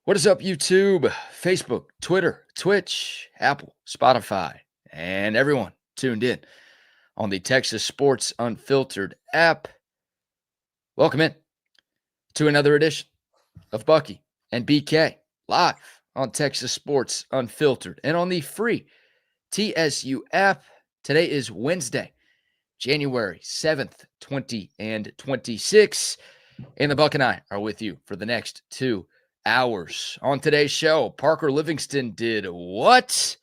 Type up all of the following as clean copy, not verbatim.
What is up, YouTube, Facebook, Twitter, Twitch, Apple, Spotify, and everyone tuned in on the Texas Sports Unfiltered app? Welcome in to another edition of Bucky and BK live on Texas Sports Unfiltered and on the free TSU app. Today is Wednesday, January 7th, 2026, and the Buck and I are with you for the next 2 hours. On today's show, Parker Livingston did what?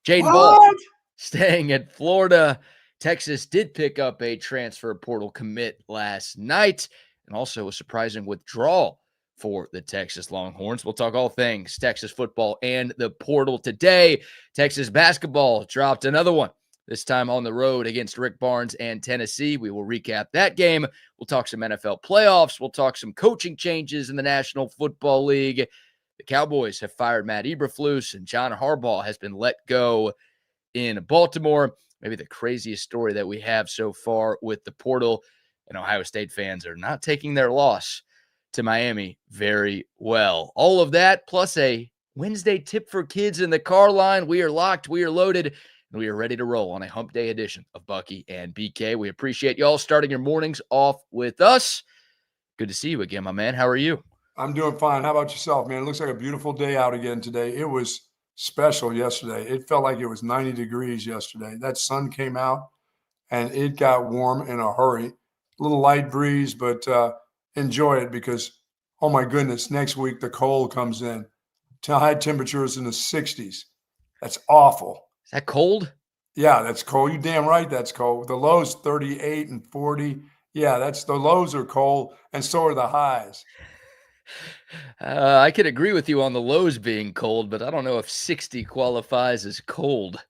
Jadan Baugh staying at Florida. Texas did pick up a transfer portal commit last night, and also a surprising withdrawal for the Texas Longhorns. We'll talk all things Texas football and the portal today. Texas basketball dropped another one, this time on the road against Rick Barnes and Tennessee. We will recap that game. We'll talk some NFL playoffs. We'll talk some coaching changes in the National Football League. The Cowboys have fired Matt Eberflus, and John Harbaugh has been let go in Baltimore. Maybe the craziest story that we have so far with the portal. And Ohio State fans are not taking their loss to Miami very well. All of that, plus a Wednesday tip for kids in the car line. We are locked. We are loaded. And we are ready to roll on a hump day edition of Bucky and BK. We appreciate y'all starting your mornings off with us. Good to see you again, my man. How are you? I'm doing fine. How about yourself, man? It looks like a beautiful day out again today. It was special yesterday. It felt like it was 90 degrees yesterday. That sun came out, and it got warm in a hurry. A little light breeze, but enjoy it because, oh, my goodness, next week the cold comes in. High temperatures in the 60s. That's awful. Is that cold? Yeah, that's cold. You damn right that's cold. The lows 38 and 40. Yeah, the lows are cold, and so are the highs. I could agree with you on the lows being cold, but I don't know if 60 qualifies as cold.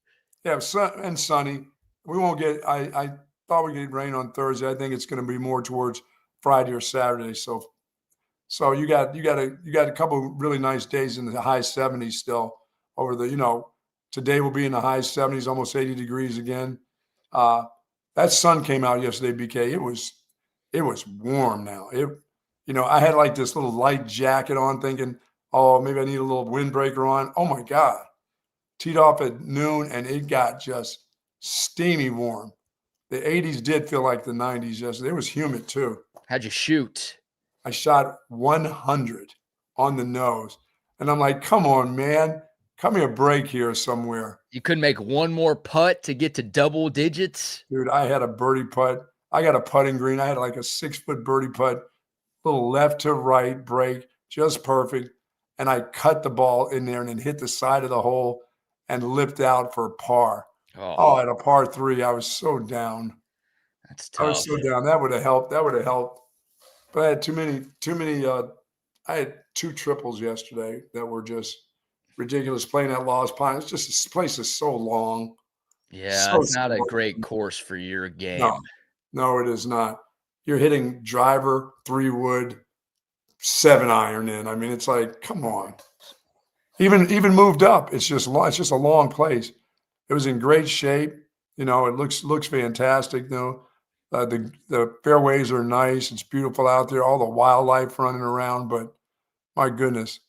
Yeah, and sunny. We won't get. I thought we'd get rain on Thursday. I think it's going to be more towards Friday or Saturday. So you got a couple really nice days in the high 70s still over the Today will be in the high 70s, almost 80 degrees again. That sun came out yesterday, BK. It was warm now. I had like this little light jacket on thinking, oh, maybe I need a little windbreaker on. Oh, my God. Teed off at noon, and it got just steamy warm. The 80s did feel like the 90s yesterday. It was humid, too. How'd you shoot? I shot 100 on the nose. And I'm like, come on, man. Cut me a break here somewhere. You couldn't make one more putt to get to double digits? Dude, I had a birdie putt. I got a putting green. I had like a 6-foot birdie putt, little left to right break, just perfect. And I cut the ball in there and then hit the side of the hole and lipped out for par. Oh, at a par 3, I was so down. That's tough. I was so down. That would have helped. But I had too many. I had 2 triples yesterday that were just ridiculous, playing at Lost Pine. It's just, this place is so long. Yeah, it's not a great course for your game. No, it is not. You're hitting driver, 3-wood, 7-iron in. I mean, it's like, come on. Even moved up. It's just a long place. It was in great shape. It looks fantastic. The fairways are nice. It's beautiful out there. All the wildlife running around, but my goodness.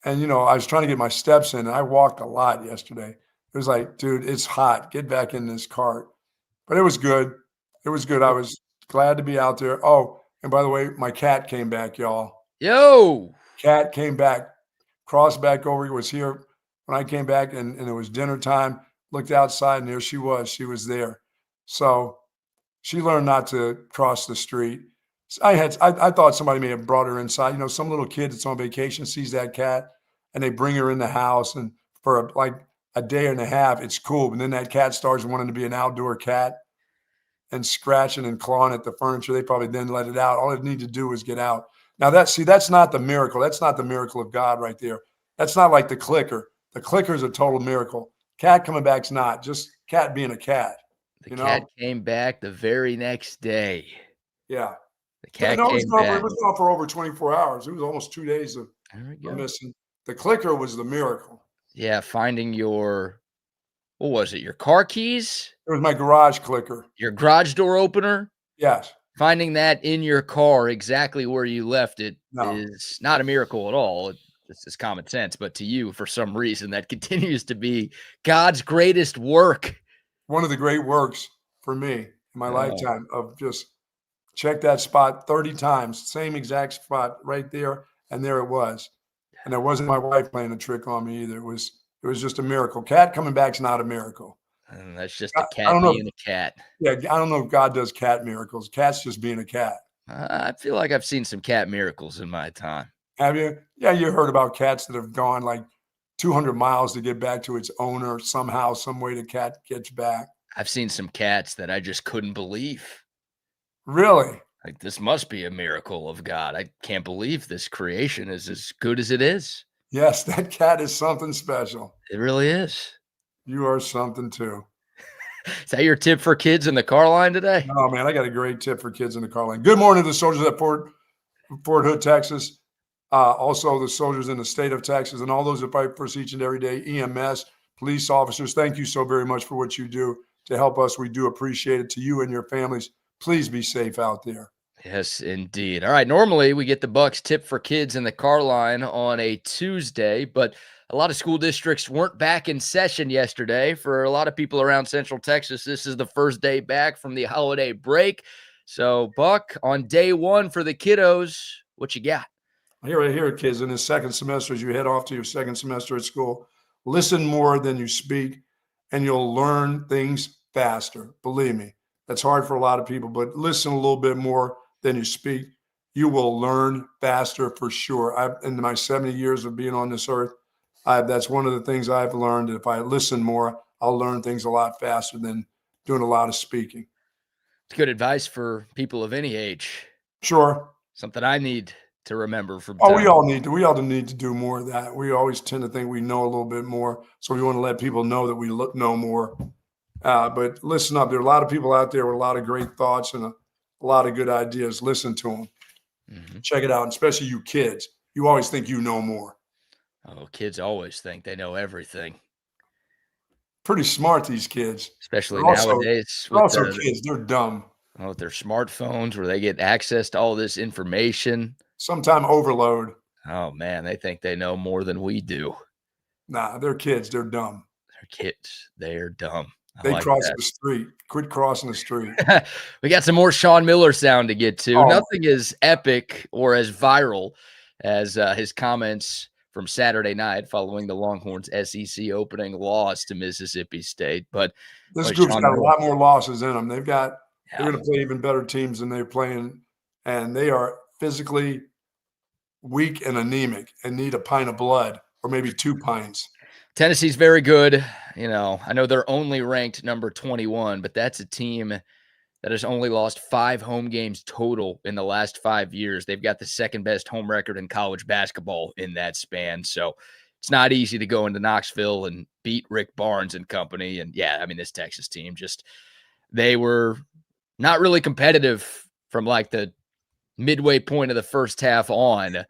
And, I was trying to get my steps in, and I walked a lot yesterday. It was like, dude, it's hot. Get back in this cart. But it was good. It was good. I was glad to be out there. Oh, and by the way, my cat came back, y'all. Yo! Cat came back. Crossed back over. He was here when I came back, and it was dinner time. Looked outside, and there she was. She was there. So she learned not to cross the street. I thought somebody may have brought her inside. Some little kid that's on vacation sees that cat, and they bring her in the house, and for like a day and a half, it's cool. But then that cat starts wanting to be an outdoor cat and scratching and clawing at the furniture. They probably then let it out. All it needed to do was get out. Now that's not the miracle. That's not the miracle of God right there. That's not like the clicker. The clicker is a total miracle. Cat coming back's not. Just cat being a cat. The cat came back the very next day. Yeah. The cat came back. It was gone for over 24 hours. It was almost 2 days of missing. The clicker was the miracle. Yeah, finding your, what was it, your car keys? It was my garage clicker. Your garage door opener? Yes. Finding that in your car exactly where you left it is not a miracle at all. this is common sense, but to you, for some reason, that continues to be God's greatest work. One of the great works for me in my Oh. lifetime of just check that spot 30 times, same exact spot right there, and there it was. And it wasn't my wife playing a trick on me either. It was just a miracle. Cat coming back's not a miracle. And that's just a I cat don't know. being a cat. Yeah, I don't know if God does cat miracles. Cat's just being a cat. I feel like I've seen some cat miracles in my time. Have you? Yeah, you heard about cats that have gone like 200 miles to get back to its owner somehow, some way the cat gets back. I've seen some cats that I just couldn't believe. Really? Like, this must be a miracle of God. I can't believe this creation is as good as it is. Yes, that cat is something special. It really is. You are something too. Is that your tip for kids in the car line today? Oh man, I got a great tip for kids in the car line. Good morning to the soldiers at Fort Hood, Texas. Also the soldiers in the state of Texas and all those that fight for us each and every day. EMS, police officers, thank you so very much for what you do to help us. We do appreciate it. To you and your families, please be safe out there. Yes, indeed. All right. Normally we get the Bucks tip for kids in the car line on a Tuesday, but a lot of school districts weren't back in session yesterday. For a lot of people around Central Texas, this is the first day back from the holiday break. So, Buck, on day one for the kiddos, what you got? Here, kids, in the second semester, as you head off to your second semester at school, listen more than you speak, and you'll learn things faster. Believe me, that's hard for a lot of people, but listen a little bit more than you speak. You will learn faster for sure. In my 70 years of being on this earth, that's one of the things I've learned. If I listen more, I'll learn things a lot faster than doing a lot of speaking. It's good advice for people of any age. Sure. Something I need to remember from time. We all need to do more of that. We always tend to think we know a little bit more, so we want to let people know that we know more. But listen up. There are a lot of people out there with a lot of great thoughts and a lot of good ideas. Listen to them. Mm-hmm. Check it out, and especially you kids. You always think you know more. Oh, kids always think they know everything. Pretty smart, these kids. Especially nowadays. They're also kids. They're dumb. With their smartphones where they get access to all this information. Sometimes overload. Oh, man, they think they know more than we do. Nah, they're kids. They're dumb. They're kids. They're dumb. They cross the street. Quit crossing the street. We got some more Sean Miller sound to get to. Nothing as epic or as viral as his comments from Saturday night following the Longhorns' SEC opening loss to Mississippi State. But this group's got a lot more losses in them. They're going to play even better teams than they're playing, and they are physically weak and anemic and need a pint of blood or maybe 2 pints. Tennessee's very good. You know, I know they're only ranked number 21, but that's a team that has only lost 5 home games total in the last 5 years. They've got the second best home record in college basketball in that span. So it's not easy to go into Knoxville and beat Rick Barnes and company. And yeah, I mean, this Texas team they were not really competitive from like the midway point of the first half on.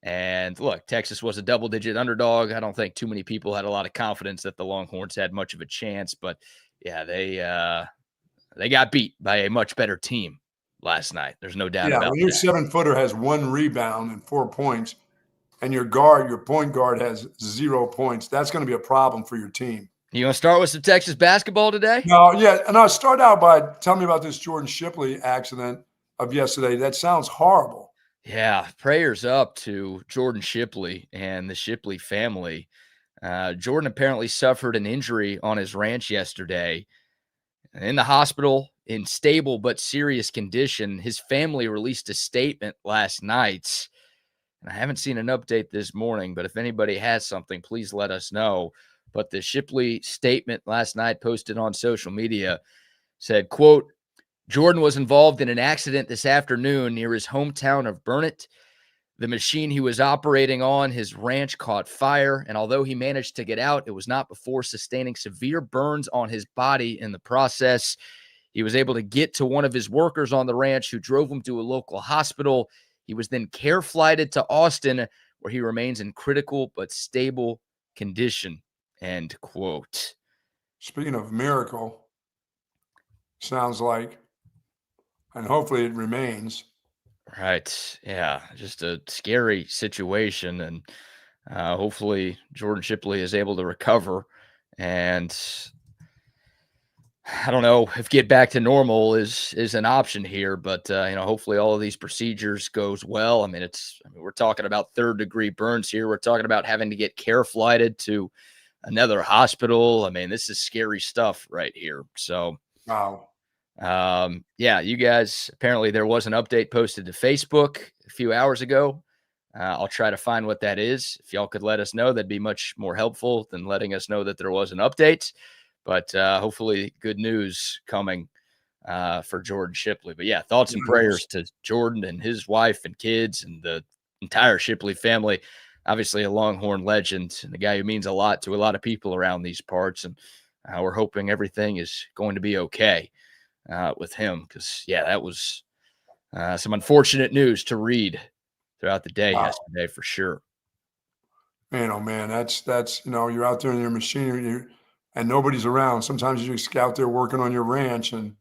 And look, Texas was a double-digit underdog. I don't think too many people had a lot of confidence that the Longhorns had much of a chance. But yeah, they got beat by a much better team last night. There's no doubt about that. When your 7-footer has 1 rebound and 4 points, and your point guard has 0 points, that's going to be a problem for your team. You want to start with some Texas basketball today? No, yeah. And I'll start out by telling me about this Jordan Shipley accident of yesterday. That sounds horrible. Yeah, prayers up to Jordan Shipley and the Shipley family. Jordan apparently suffered an injury on his ranch yesterday. In the hospital in stable but serious condition. His family released a statement last night. And I haven't seen an update this morning, but if anybody has something, please let us know. But the Shipley statement last night posted on social media said, quote, Jordan was involved in an accident this afternoon near his hometown of Burnett. The machine he was operating on, his ranch, caught fire, and although he managed to get out, it was not before sustaining severe burns on his body in the process. He was able to get to one of his workers on the ranch who drove him to a local hospital. He was then care flighted to Austin, where he remains in critical but stable condition, end quote. Speaking of miracle, sounds like, and hopefully it remains. Right. Yeah. Just a scary situation. And Hopefully Jordan Shipley is able to recover, and I don't know if get back to normal is an option here, but hopefully all of these procedures goes well. I mean, we're talking about 3rd-degree burns here. We're talking about having to get care flighted to another hospital. I mean, this is scary stuff right here. So, wow. Yeah, you guys, apparently there was an update posted to Facebook a few hours ago. I'll try to find what that is. If y'all could let us know, that'd be much more helpful than letting us know that there was an update. But hopefully good news coming for Jordan Shipley. But yeah, thoughts and prayers to Jordan and his wife and kids and the entire Shipley family. Obviously a Longhorn legend and a guy who means a lot to a lot of people around these parts. And we're hoping everything is going to be okay with him. Because, yeah, that was some unfortunate news to read throughout the day yesterday for sure. Man, oh man, that's you're out there in your machinery and nobody's around. Sometimes you just out there working on your ranch and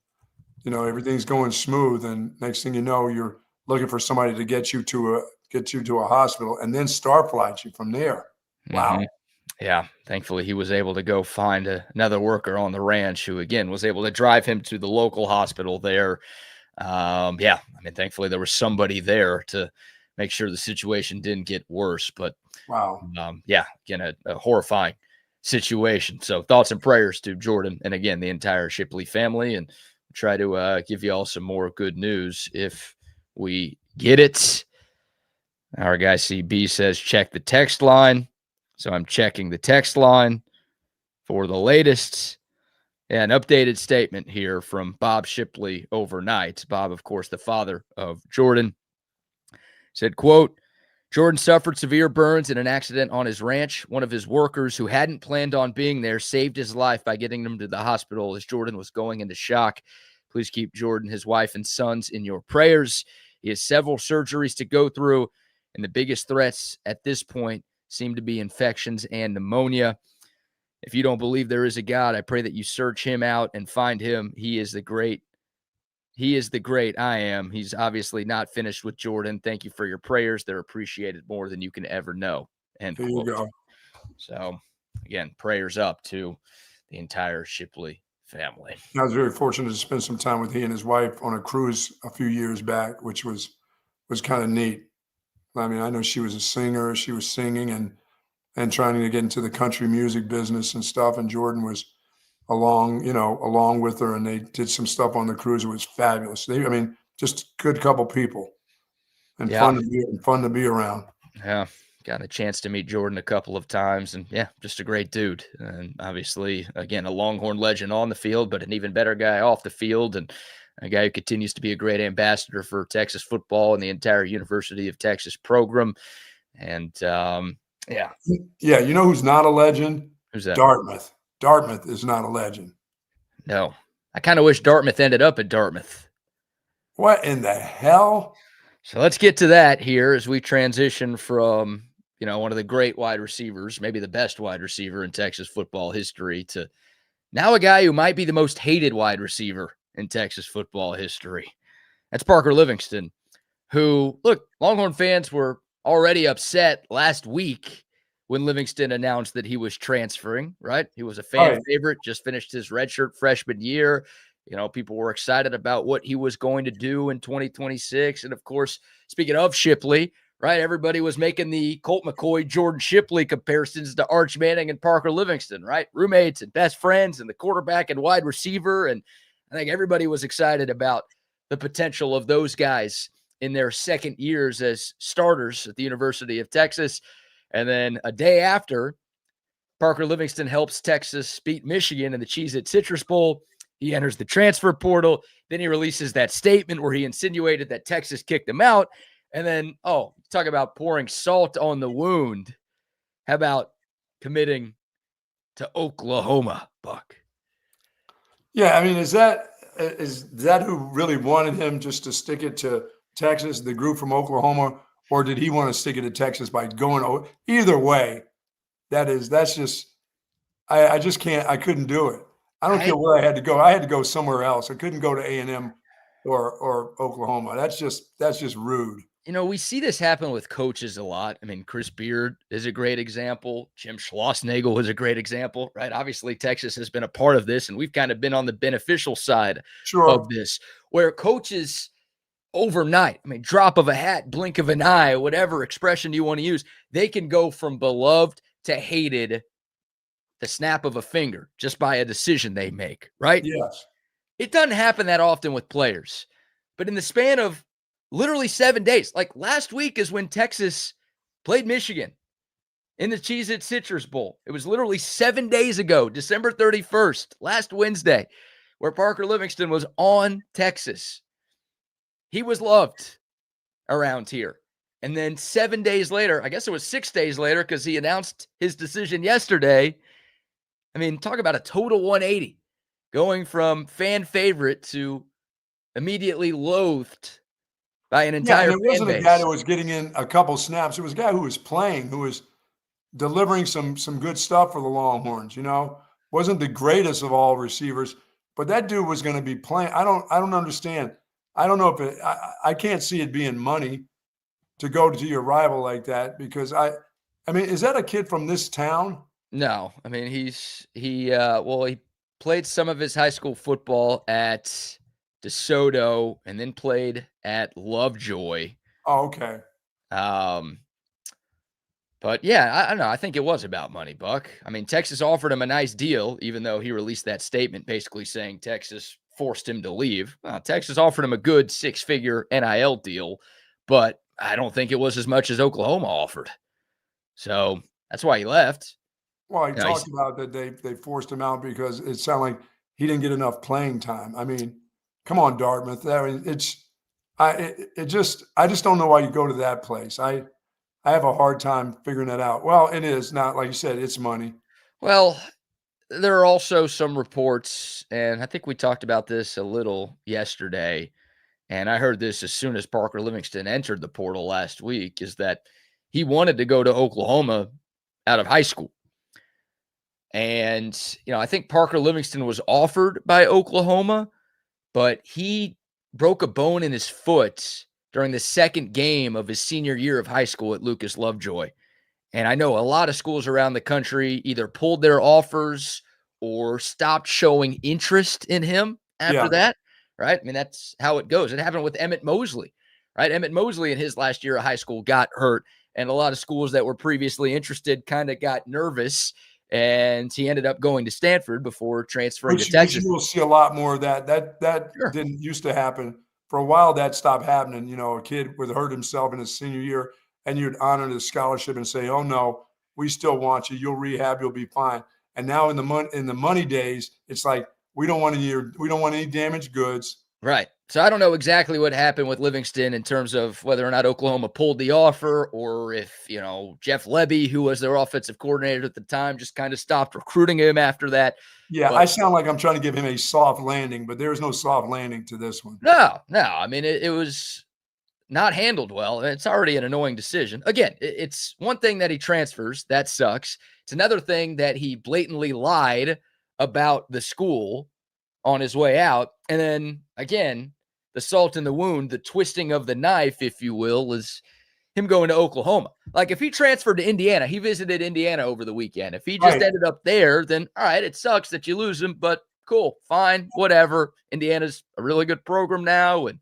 everything's going smooth, and next thing you know, you're looking for somebody to get you to a hospital and then star flight you from there. Wow. Mm-hmm. Yeah, thankfully he was able to go find another worker on the ranch who, again, was able to drive him to the local hospital there. Yeah, I mean, thankfully there was somebody there to make sure the situation didn't get worse. But wow, yeah, again, a horrifying situation. So thoughts and prayers to Jordan and, again, the entire Shipley family, and try to give you all some more good news if we get it. Our guy CB says check the text line. So I'm checking the text line for the latest. An updated statement here from Bob Shipley overnight. Bob, of course, the father of Jordan, said, quote, Jordan suffered severe burns in an accident on his ranch. One of his workers who hadn't planned on being there saved his life by getting him to the hospital as Jordan was going into shock. Please keep Jordan, his wife, and sons in your prayers. He has several surgeries to go through, and the biggest threats at this point seem to be infections and pneumonia. If you don't believe there is a God, I pray that you search him out and find him. He is the great I am. He's obviously not finished with Jordan. Thank you for your prayers. They're appreciated more than you can ever know. End there quote. You go. So, again, prayers up to the entire Shipley family. I was very fortunate to spend some time with he and his wife on a cruise a few years back, which was kind of neat. I mean, I know she was a singer. She was singing and trying to get into the country music business and stuff. And Jordan was along with her, and they did some stuff on the cruise. It was fabulous. Just a good couple people, and fun to be around. Yeah, got a chance to meet Jordan a couple of times, and yeah, just a great dude. And obviously, again, a Longhorn legend on the field, but an even better guy off the field, and a guy who continues to be a great ambassador for Texas football and the entire University of Texas program. And yeah. You know who's not a legend? Who's that? Dartmouth. Dartmouth is not a legend. No. I kind of wish Dartmouth ended up at Dartmouth. What in the hell? So let's get to that here as we transition from, one of the great wide receivers, maybe the best wide receiver in Texas football history, to now a guy who might be the most hated wide receiver in Texas football history. That's Parker Livingston, who, look, Longhorn fans were already upset last week when Livingston announced that he was transferring, right? He was a fan favorite, just finished his redshirt freshman year. People were excited about what he was going to do in 2026. And of course, speaking of Shipley, right, everybody was making the Colt McCoy, Jordan Shipley comparisons to Arch Manning and Parker Livingston, right? Roommates and best friends and the quarterback and wide receiver. And I think everybody was excited about the potential of those guys in their second years as starters at the University of Texas. And then a day after, Parker Livingston helps Texas beat Michigan in the Cheez-It Citrus Bowl. He enters the transfer portal. Then he releases that statement where he insinuated that Texas kicked him out. And then, talk about pouring salt on the wound. How about committing to Oklahoma, Buck? Yeah, I mean, is that who really wanted him just to stick it to Texas, the group from Oklahoma, or did he want to stick it to Texas by going? Either way, that's just I just can't. I couldn't do it. I don't care where I had to go. I had to go somewhere else. I couldn't go to A&M or Oklahoma. That's just rude. we see this happen with coaches a lot. I mean, Chris Beard is a great example. Jim Schlossnagle is a great example, right? Obviously, Texas has been a part of this, and we've kind of been on the beneficial side of this, where coaches overnight, I mean, drop of a hat, blink of an eye, whatever expression you want to use, they can go from beloved to hated the snap of a finger just by a decision they make, right? Yes. It doesn't happen that often with players, but in the span of literally 7 days, like last week is when Texas played Michigan in the Cheez-It Citrus Bowl. It was literally 7 days ago, December 31st, last Wednesday, where Parker Livingston was on Texas. He was loved around here. And then 7 days later, I guess it was 6 days later, because he announced his decision yesterday. I mean, talk about a total 180, going from fan favorite to immediately loathed by an entire fan base. And it wasn't a guy that was getting in a couple snaps. It was a guy who was playing, who was delivering some good stuff for the Longhorns. Wasn't the greatest of all receivers, but that dude was going to be playing. I don't understand. I don't know if I can't see it being money to go to your rival like that, because I mean, is that a kid from this town? No, I mean, he played some of his high school football at DeSoto and then played at Lovejoy. Oh, okay. But yeah, I don't know. I think it was about money, Buck. I mean, Texas offered him a nice deal, even though he released that statement basically saying Texas forced him to leave. Well, Texas offered him a good 6-figure NIL deal, but I don't think it was as much as Oklahoma offered. So that's why he left. Well, he talked about that they forced him out because it sounded like he didn't get enough playing time. I mean, come on, Dartmouth. I mean, I just don't know why you go to that place. I have a hard time figuring that out. Well, it is not, like you said, it's money. Well, there are also some reports, and I think we talked about this a little yesterday, and I heard this as soon as Parker Livingston entered the portal last week, is that he wanted to go to Oklahoma out of high school. And, I think Parker Livingston was offered by Oklahoma, but he broke a bone in his foot during the second game of his senior year of high school at Lucas Lovejoy. And I know a lot of schools around the country either pulled their offers or stopped showing interest in him after that, right? I mean, that's how it goes. It happened with Emmett Mosley, right? Emmett Mosley in his last year of high school got hurt, and a lot of schools that were previously interested kind of got nervous, and he ended up going to Stanford before transferring to Texas. You will see a lot more of that. That Sure. Didn't used to happen. For a while, that stopped happening. A kid would hurt himself in his senior year, and you'd honor the scholarship and say, "Oh no, we still want you. You'll rehab. You'll be fine." And now in the money days, it's like we don't want any damaged goods. Right. So I don't know exactly what happened with Livingston in terms of whether or not Oklahoma pulled the offer, or if, Jeff Lebby, who was their offensive coordinator at the time, just kind of stopped recruiting him after that. Yeah, I sound like I'm trying to give him a soft landing, but there is no soft landing to this one. No. I mean, it was not handled well. It's already an annoying decision. Again, it's one thing that he transfers. That sucks. It's another thing that he blatantly lied about the school on his way out. And then, again, the salt in the wound, the twisting of the knife, if you will, is him going to Oklahoma. Like, if he transferred to Indiana, he visited Indiana over the weekend. If he just ended up there, then all right, it sucks that you lose him, but cool, fine, whatever. Indiana's a really good program now, and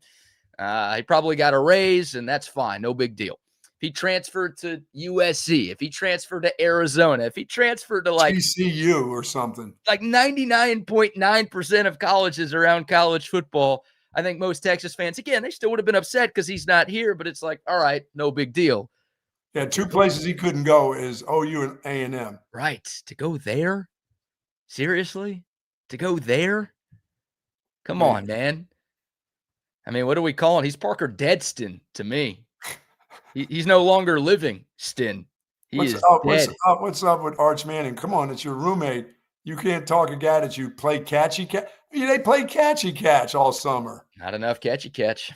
he probably got a raise, and that's fine, no big deal. If he transferred to USC, if he transferred to Arizona, if he transferred to like TCU or something, like 99.9% of colleges around college football, I think most Texas fans, again, they still would have been upset because he's not here, but it's like, all right, no big deal. Yeah, two places he couldn't go is OU and A&M. Right. To go there? Seriously? To go there? Come on, man. I mean, what are we calling? He's Parker Deadston to me. He's no longer Livingston. What's up with Arch Manning? Come on, it's your roommate. You can't talk a guy that you play catchy catch. They play catchy catch all summer. Not enough catchy catch.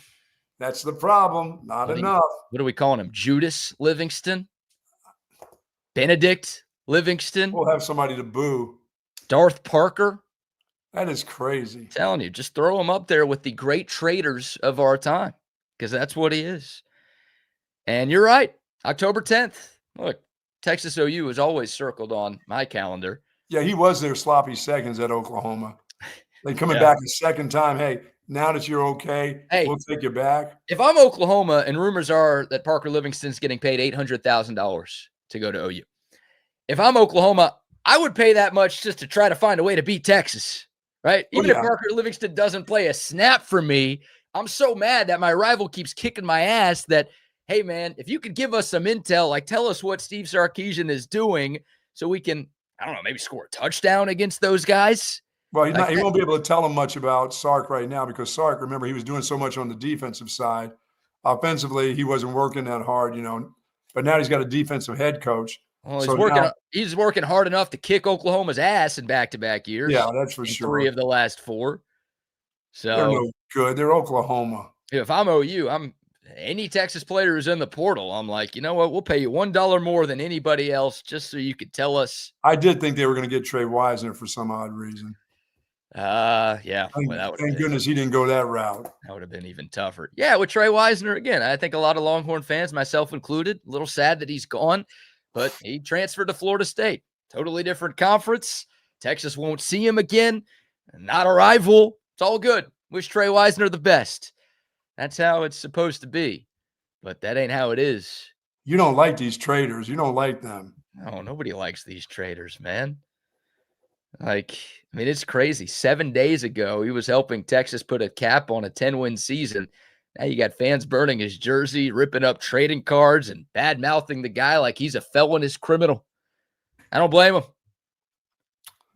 That's the problem. Not enough. What are we calling him? Judas Livingston? Benedict Livingston? We'll have somebody to boo. Darth Parker? That is crazy. I'm telling you, just throw him up there with the great traders of our time, because that's what he is. And you're right. October 10th. Look, Texas OU is always circled on my calendar. Yeah, he was their sloppy seconds at Oklahoma. They coming Yeah. back a second time. Hey, now that you're okay, Hey, we'll take you back. If I'm Oklahoma and rumors are that Parker Livingston's getting paid $800,000 to go to OU, if I'm Oklahoma, I would pay that much just to try to find a way to beat Texas, right? Even if Parker Livingston doesn't play a snap for me, I'm so mad that my rival keeps kicking my ass that, hey, man, if you could give us some intel, like tell us what Steve Sarkisian is doing so we can, I don't know, maybe score a touchdown against those guys. Well, he won't be able to tell him much about Sark right now because Sark, remember, he was doing so much on the defensive side. Offensively, he wasn't working that hard, but now he's got a defensive head coach. Well, he's working hard enough to kick Oklahoma's ass in back-to-back years. Yeah, that's for sure. 3 of the last 4. So they're no good. They're Oklahoma. If I'm OU, any Texas player who's in the portal, I'm like, you know what? We'll pay you $1 more than anybody else just so you could tell us. I did think they were going to get Trey Wisner for some odd reason. Yeah. Thank goodness he didn't go that route. That would have been even tougher. Yeah, with Trey Wisner, again, I think a lot of Longhorn fans, myself included, a little sad that he's gone, but he transferred to Florida State. Totally different conference. Texas won't see him again. Not a rival. It's all good. Wish Trey Wisner the best. That's how it's supposed to be. But that ain't how it is. You don't like these traders. You don't like them. No, nobody likes these traders, man. It's crazy. 7 days ago, he was helping Texas put a cap on a 10-win season. Now you got fans burning his jersey, ripping up trading cards, and bad-mouthing the guy like he's a felonious criminal. I don't blame him.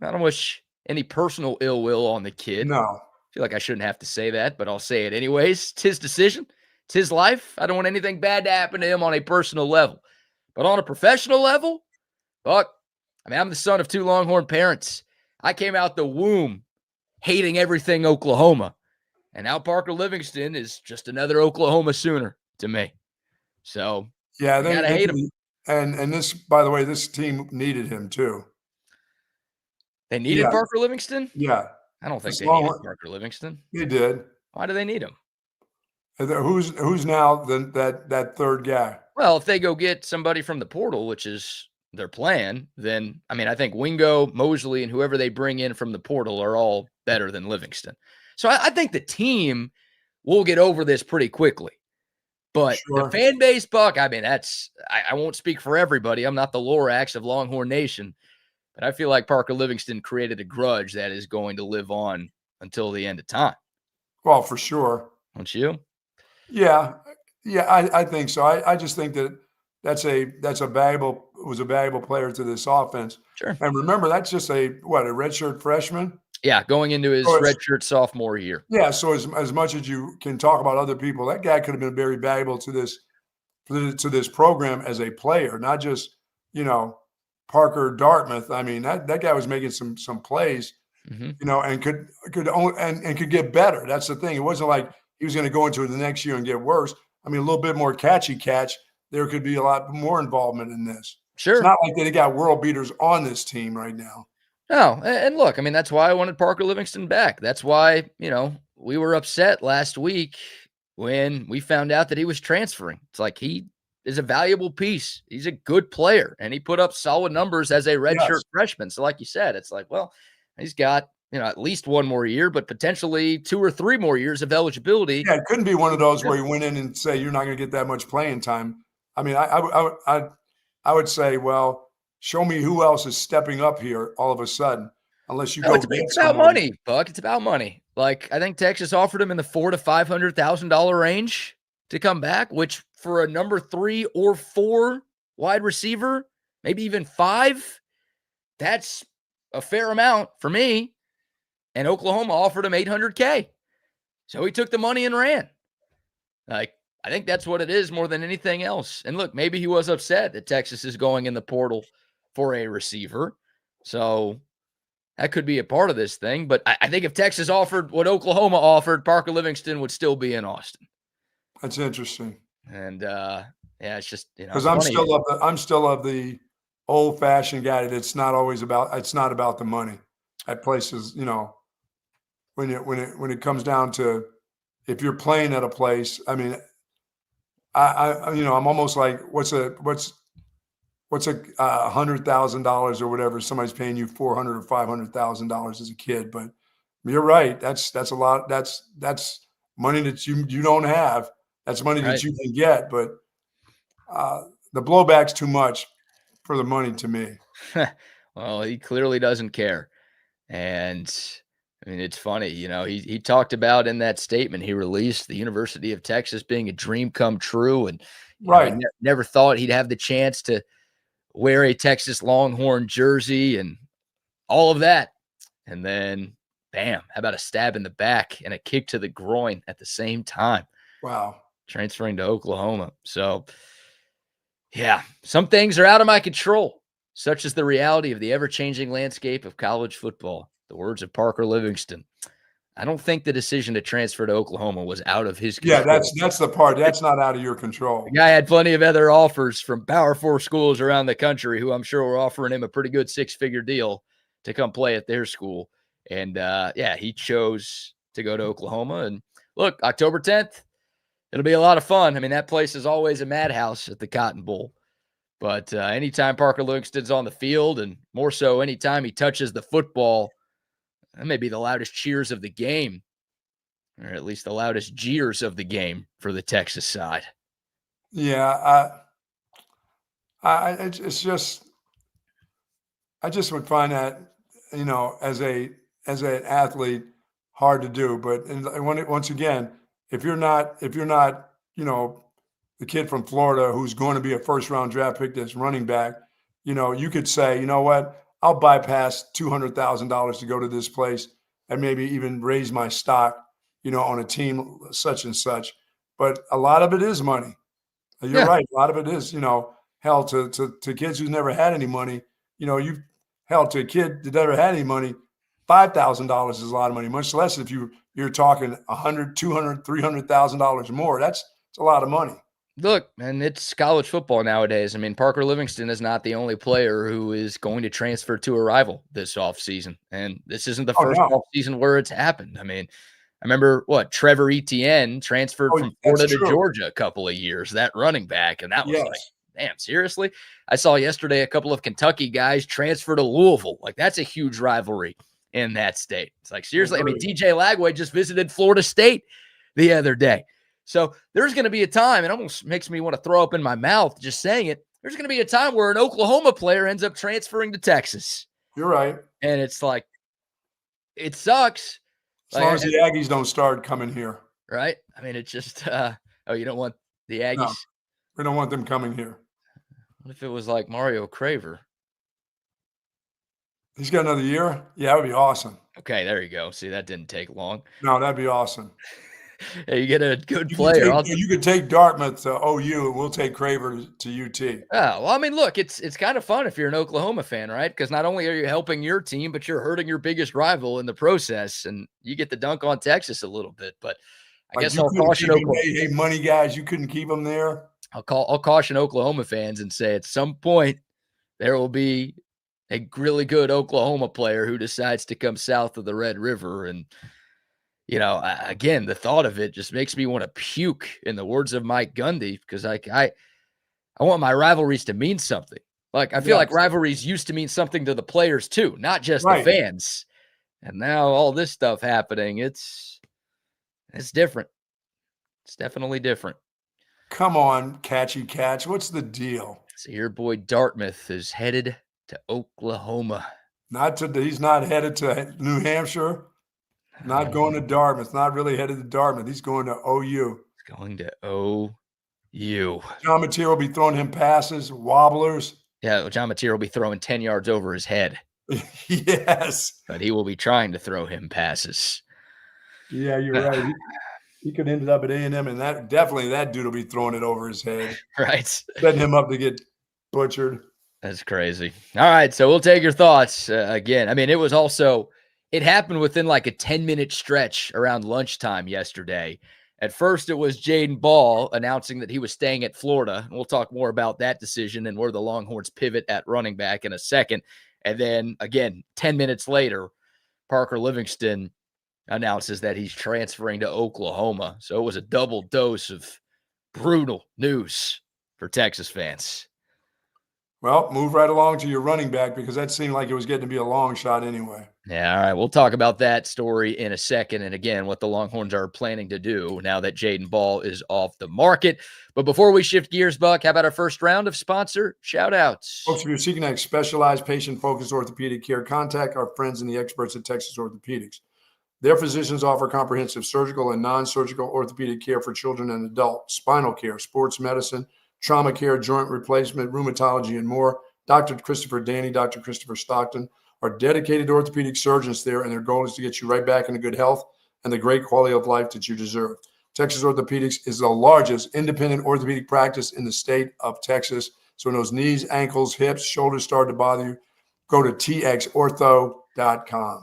I don't wish any personal ill will on the kid. No. I feel like I shouldn't have to say that, but I'll say it anyways. It's his decision. It's his life. I don't want anything bad to happen to him on a personal level. But on a professional level, Buck, I'm the son of 2 Longhorn parents. I came out the womb hating everything Oklahoma. And now Parker Livingston is just another Oklahoma Sooner to me. So, yeah, they gotta hate him. And this, by the way, this team needed him too. They needed Parker Livingston? Yeah. I don't think they needed Parker Livingston. They did. Why do they need him? Who's now that third guy? Well, if they go get somebody from the portal, which is their plan, then, I think Wingo, Mosley, and whoever they bring in from the portal are all better than Livingston. So I think the team will get over this pretty quickly. But the fan base, Buck, I won't speak for everybody. I'm not the Lorax of Longhorn Nation. But I feel like Parker Livingston created a grudge that is going to live on until the end of time. Well, for sure. Don't you? Yeah, I think so. I just think that was a valuable player to this offense. Sure. And remember, that's just a redshirt freshman? Yeah, going into his redshirt sophomore year. Yeah, so as much as you can talk about other people, that guy could have been very valuable to this program as a player, not just, Parker Dartmouth. That guy was making some plays, and could get better. That's the thing. It wasn't like he was going to go into the next year and get worse. A little bit more catch. There could be a lot more involvement in this. Sure. It's not like they got world beaters on this team right now. No, and look, that's why I wanted Parker Livingston back. That's why, we were upset last week when we found out that he was transferring. It's like he is a valuable piece. He's a good player, and he put up solid numbers as a redshirt freshman. So like you said, it's like, well, he's got, at least 1 more year, but potentially 2 or 3 more years of eligibility. Yeah, it couldn't be one of those where you went in and say you're not going to get that much playing time. I would say, well, show me who else is stepping up here all of a sudden, unless you go. It's about money, Buck. It's about money. I think Texas offered him in the $400,000 to $500,000 range to come back, which for a number 3 or 4 wide receiver, maybe even 5, that's a fair amount for me. And Oklahoma offered him $800K. So he took the money and ran. I think that's what it is more than anything else. And look, maybe he was upset that Texas is going in the portal for a receiver. So that could be a part of this thing. But I think if Texas offered what Oklahoma offered, Parker Livingston would still be in Austin. That's interesting. And it's just, because I'm still of the old-fashioned guy that it's not about the money at places, when it comes down to if you're playing at a place. I'm almost like, what's $100,000 or whatever? Somebody's paying you $400,000 or $500,000 as a kid, but you're right. That's a lot. That's money that you don't have. That's money that Right. you can get, but the blowback's too much for the money to me. Well, he clearly doesn't care. And I mean, it's funny, he talked about in that statement he released the University of Texas being a dream come true. And, he Right. never thought he'd have the chance to wear a Texas Longhorn jersey and all of that. And then, bam, how about a stab in the back and a kick to the groin at the same time, Wow. transferring to Oklahoma. So, yeah, some things are out of my control, such as the reality of the ever-changing landscape of college football. The words of Parker Livingston. I don't think the decision to transfer to Oklahoma was out of his control. Yeah, that's the part. That's not out of your The control. guy had plenty of other offers from Power 4 schools around the country who I'm sure were offering him a pretty good six-figure deal to come play at their school. And, he chose to go to Oklahoma. And look, October 10th, it'll be a lot of fun. I mean, that place is always a madhouse at the Cotton Bowl. But anytime Parker Livingston's on the field, and more so anytime he touches the football, that may be the loudest cheers of the game, or at least the loudest jeers of the game for the Texas side. Yeah, it's just I just would find that, as an athlete, hard to do. But once again, if you're not, the kid from Florida who's going to be a first round draft pick that's running back, you could say, you know what, I'll bypass $200,000 to go to this place and maybe even raise my stock, on a team such and such. But a lot of it is money. You're Yeah. right. A lot of it is, hell, to kids who's never had any money. You hell, to a kid that never had any money, $5,000 is a lot of money. Much less if you're talking $100,000, $200,000, $300,000 more. It's a lot of money. Look, and it's college football nowadays. I mean, Parker Livingston is not the only player who is going to transfer to a rival this offseason. And this isn't the Oh first no, offseason where it's happened. I mean, I remember Trevor Etienne transferred from that's Florida to true. Georgia a couple of years, that running back. And that was like, Yes. damn, seriously? I saw yesterday a couple of Kentucky guys transfer to Louisville. Like, that's a huge rivalry in that state. It's like, seriously. I mean, TJ Lagway just visited Florida State the other day. So there's going to be a time, it almost makes me want to throw up in my mouth just saying it. There's going to be a time where an Oklahoma player ends up transferring to Texas. You're right. And it's like, it sucks. As long as the Aggies don't start coming here. Right? I mean, it's just, you don't want the Aggies? No, we don't want them coming here. What if it was like Mario Craver? He's got another year? Yeah, that would be awesome. Okay, there you go. See, that didn't take long. No, that'd be awesome. Hey, you get a good player. You could take Dartmouth to OU, and we'll take Craver to UT. Oh, well, I mean, look, it's kind of fun if you're an Oklahoma fan, right? Because not only are you helping your team, but you're hurting your biggest rival in the process, and you get to dunk on Texas a little bit. But I guess I'll caution Oklahoma. Hey, money guys, you couldn't keep them there. I'll caution Oklahoma fans and say at some point there will be a really good Oklahoma player who decides to come south of the Red River. And, again, the thought of it just makes me want to puke, in the words of Mike Gundy, because I want my rivalries to mean something. Like, I feel like rivalries used to mean something to the players too, not just the fans. And now all this stuff happening, it's different. It's definitely different. Come on, catchy catch. What's the deal? So your boy Dartmouth is headed to Oklahoma. He's not headed to New Hampshire. Not going to Dartmouth. Not really headed to Dartmouth. He's going to OU. He's going to OU. John Mateer will be throwing him passes, wobblers. Yeah, John Mateer will be throwing 10 yards over his head. Yes. But he will be trying to throw him passes. Yeah, you're right. He could end up at A&M, and that dude will be throwing it over his head. Right. Setting him up to get butchered. That's crazy. All right, so we'll take your thoughts again. I mean, it happened within like a 10-minute stretch around lunchtime yesterday. At first, it was Jadan Baugh announcing that he was staying at Florida. We'll talk more about that decision and where the Longhorns pivot at running back in a second. And then, again, 10 minutes later, Parker Livingston announces that he's transferring to Oklahoma. So it was a double dose of brutal news for Texas fans. Well, move right along to your running back because that seemed like it was getting to be a long shot anyway. Yeah, all right. We'll talk about that story in a second. And again, what the Longhorns are planning to do now that Jadan Baugh is off the market. But before we shift gears, Buck, how about our first round of sponsor shout-outs? Folks, if you're seeking a specialized patient-focused orthopedic care, contact our friends and the experts at Texas Orthopedics. Their physicians offer comprehensive surgical and non-surgical orthopedic care for children and adults, spinal care, sports medicine, trauma care, joint replacement, rheumatology, and more. Dr. Christopher Danny, Dr. Christopher Stockton are dedicated orthopedic surgeons there, and their goal is to get you right back into good health and the great quality of life that you deserve. Texas Orthopedics is the largest independent orthopedic practice in the state of Texas. So when those knees, ankles, hips, shoulders start to bother you, go to txortho.com.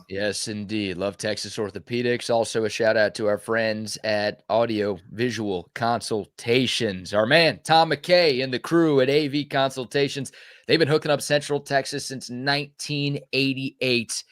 Yes, indeed. Love Texas Orthopedics. Also a shout out to our friends at Audio Visual Consultations. Our man, Tom McKay and the crew at AV Consultations. They've been hooking up Central Texas since 1988.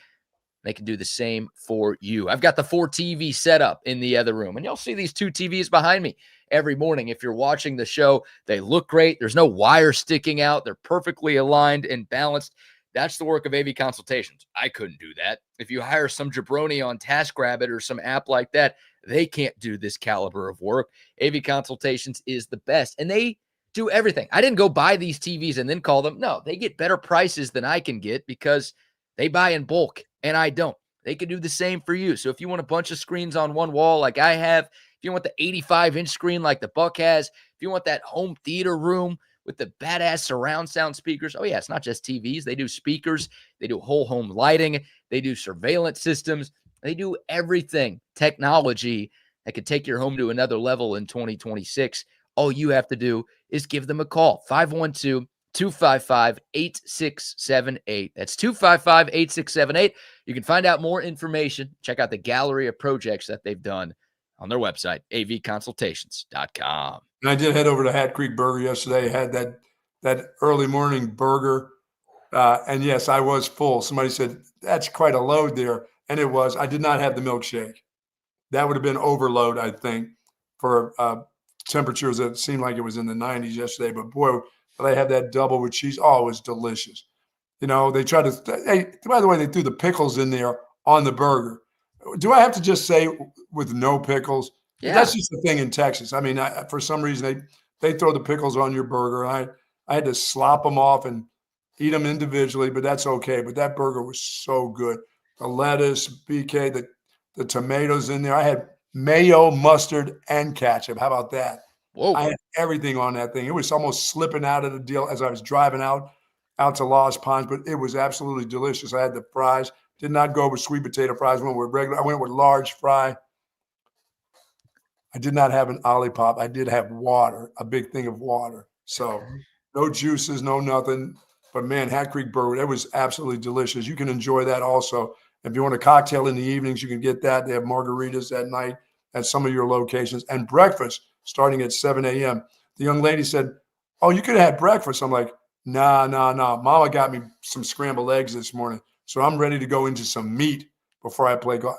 They can do the same for you. I've got the 4 TV setup in the other room, and you'll see these 2 TVs behind me every morning. If you're watching the show, they look great. There's no wire sticking out. They're perfectly aligned and balanced. That's the work of AV Consultations. I couldn't do that. If you hire some jabroni on TaskRabbit or some app like that, they can't do this caliber of work. AV Consultations is the best, and they do everything. I didn't go buy these TVs and then call them. No, they get better prices than I can get because they buy in bulk, and I don't. They can do the same for you. So if you want a bunch of screens on one wall like I have, if you want the 85-inch screen like the Buck has, if you want that home theater room with the badass surround sound speakers. Oh, yeah, it's not just TVs. They do speakers. They do whole home lighting. They do surveillance systems. They do everything technology that could take your home to another level in 2026. All you have to do is give them a call, 512-255-8678. That's 255-8678. You can find out more information. Check out the gallery of projects that they've done on their website, avconsultations.com. And I did head over to Hat Creek Burger yesterday. Had that early morning burger. And yes, I was full. Somebody said, that's quite a load there. And it was. I did not have the milkshake. That would have been overload, I think, for temperatures that seemed like it was in the 90s yesterday. But boy, they had that double with cheese. Oh, it was delicious. You know, they tried to, by the way, they threw the pickles in there on the burger. Do I have to just say with no pickles? Yeah. That's just the thing in Texas. I mean, for some reason, they throw the pickles on your burger. I had to slop them off and eat them individually, but that's okay. But that burger was so good. The lettuce, BK, the tomatoes in there. I had mayo, mustard, and ketchup. How about that? Whoa. I had everything on that thing. It was almost slipping out of the deal as I was driving out to Lost Ponds, but it was absolutely delicious. I had the fries. Did not go with sweet potato fries. Went with regular. I went with large fry. I did not have an Olipop. I did have water, a big thing of water. So no juices, no nothing. But man, Hat Creek Burger, that was absolutely delicious. You can enjoy that also. If you want a cocktail in the evenings, you can get that. They have margaritas at night at some of your locations. And breakfast starting at 7 a.m. The young lady said, oh, you could have had breakfast. I'm like, nah. Mama got me some scrambled eggs this morning. So I'm ready to go into some meat before I play golf.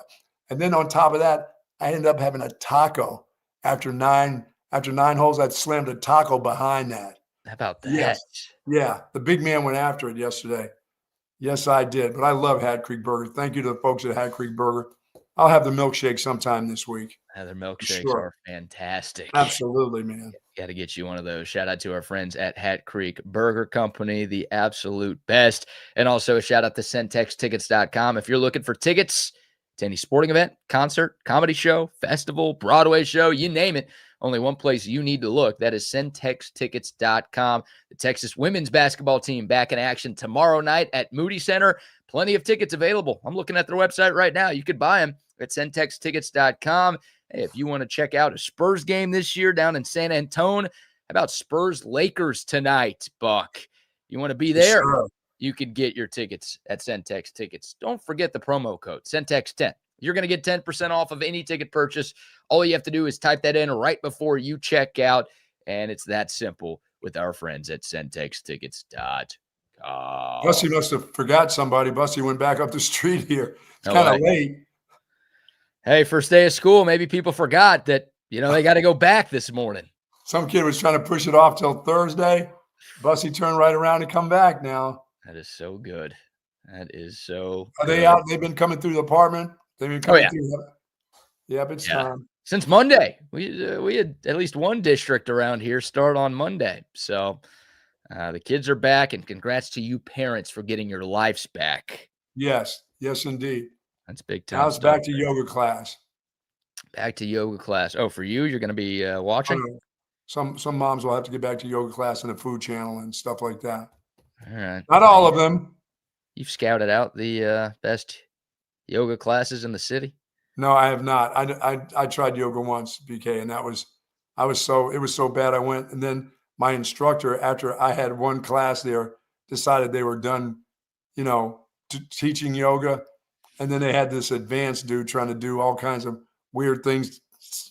And then on top of that, I ended up having a taco after nine holes. I slammed a taco behind that. How about that? Yes. Yeah. The big man went after it yesterday. Yes, I did. But I love Hat Creek Burger. Thank you to the folks at Hat Creek Burger. I'll have the milkshake sometime this week. Their milkshakes are fantastic. Absolutely, man. Got to get you one of those. Shout out to our friends at Hat Creek Burger Company, the absolute best. And also a shout out to centextickets.com. If you're looking for tickets to any sporting event, concert, comedy show, festival, Broadway show, you name it, only one place you need to look. That is centextickets.com. The Texas women's basketball team back in action tomorrow night at Moody Center. Plenty of tickets available. I'm looking at their website right now. You could buy them at centextickets.com. Hey, if you want to check out a Spurs game this year down in San Antonio, how about Spurs-Lakers tonight, Buck? You want to be there? Sure. You can get your tickets at Centex Tickets. Don't forget the promo code, Centex10. You're going to get 10% off of any ticket purchase. All you have to do is type that in right before you check out, and it's that simple with our friends at centextickets.com. Bussy must have forgot somebody. Bussy went back up the street here. It's kind of late. Hey, first day of school, maybe people forgot that, they got to go back this morning. Some kid was trying to push it off till Thursday. Bussy turned right around and come back now. That is so good. That is so Are good. they out? They've been coming through the apartment. They've been coming through. Yep, it's time. Since Monday. We had at least one district around here start on Monday. So the kids are back, and congrats to you parents for getting your lives back. Yes, indeed. That's big time. Now it's back to yoga class. Back to yoga class. Oh, for you, you're going to be watching? Some moms will have to get back to yoga class and the food channel and stuff like that. All right. Not all of them. You've scouted out the best yoga classes in the city? No, I have not. I tried yoga once, BK, and it was so bad I went. And then my instructor, after I had one class there, decided they were done, teaching yoga. And then they had this advanced dude trying to do all kinds of weird things.